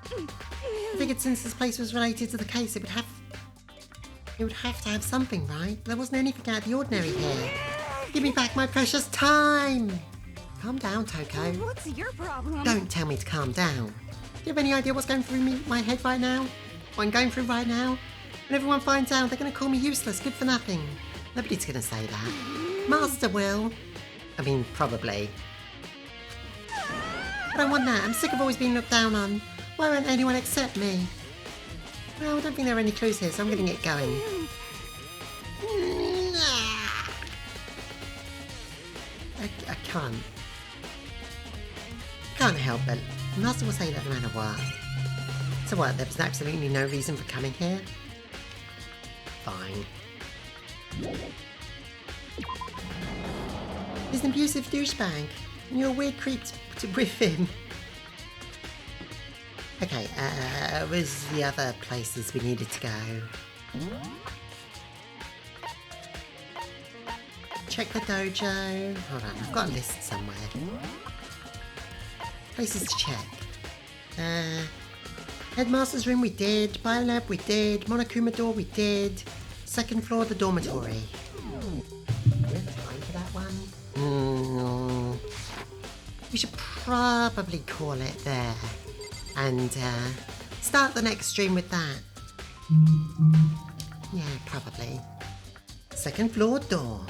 I figured since this place was related to the case, it would have to have something, right? There wasn't anything out of the ordinary here. Give me back my precious time! Calm down, Toko. What's your problem? Don't tell me to calm down. Do you have any idea what's going through my head right now? What I'm going through right now? When everyone finds out, they're going to call me useless, good for nothing. Nobody's going to say that. Master will. I mean, probably. I don't want that. I'm sick of always being looked down on. Why won't anyone accept me? Well, I don't think there are any clues here, so I'm going to get going. I can't. Can't help it. Master will say that no matter what. So what, there was absolutely no reason for coming here? Fine. He's an abusive douchebag, and you're a weird creep with him. Okay, where's the other places we needed to go? Check the dojo. Hold on, I've got a list somewhere. Places to check. Headmaster's room we did, Biolab we did, Monokuma door we did, second floor the dormitory. Do we have time for that one? We should probably call it there. And start the next stream with that. Yeah, probably. Second floor dorm.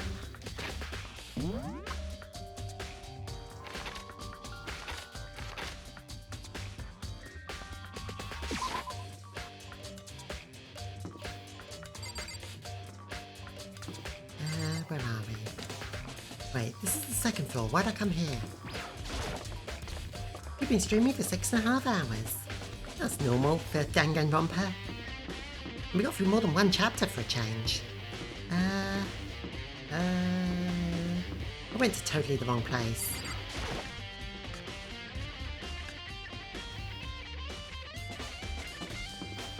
Where are we? Wait, this is the second floor. Why'd I come here? We've been streaming for 6.5 hours. That's normal for Danganronpa. We got through more than one chapter for a change. I went to totally the wrong place.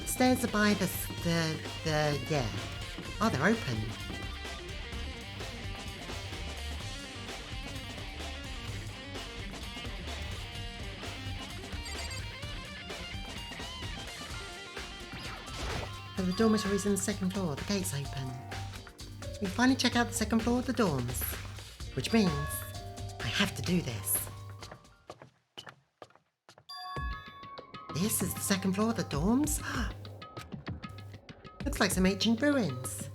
Stairs are by the yeah. Oh, they're open. The dormitory's on the second floor, the gate's open. We can finally check out the second floor of the dorms. Which means, I have to do this. This is the second floor of the dorms? Looks like some ancient ruins.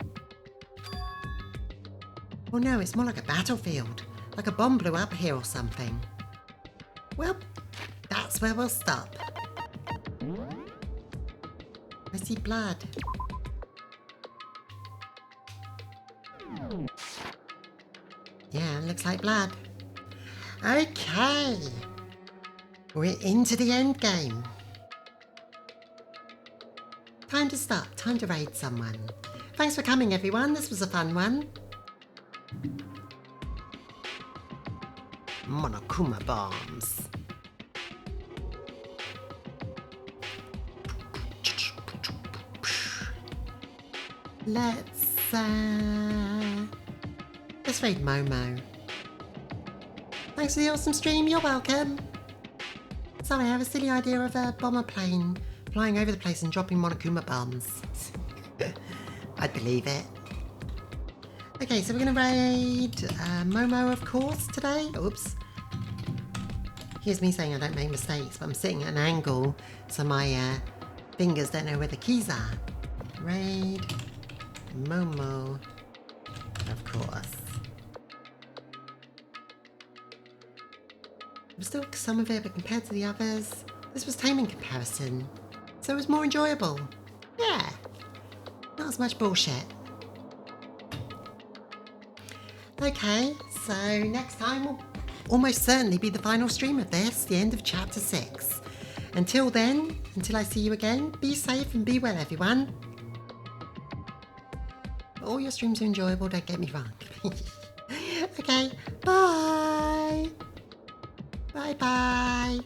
Oh no, it's more like a battlefield. Like a bomb blew up here or something. Well, that's where we'll stop. I see blood. Yeah, looks like blood. Okay. We're into the end game. Time to stop. Time to raid someone. Thanks for coming, everyone. This was a fun one. Monokuma bombs. Let's raid Momo. Thanks for the awesome stream, you're welcome. Sorry, I have a silly idea of a bomber plane flying over the place and dropping Monokuma bombs. I'd believe it. Okay, so we're gonna raid Momo, of course, today. Oops. Here's me saying I don't make mistakes, but I'm sitting at an angle, so my fingers don't know where the keys are. Raid Momo, of course. There's still some of it, but compared to the others, this was tame in comparison, so it was more enjoyable. Yeah, not as much bullshit. Okay, so next time will almost certainly be the final stream of this, the end of chapter 6. Until then, until I see you again, be safe and be well, everyone. All your streams are enjoyable, don't get me wrong. Okay, bye! Bye-bye!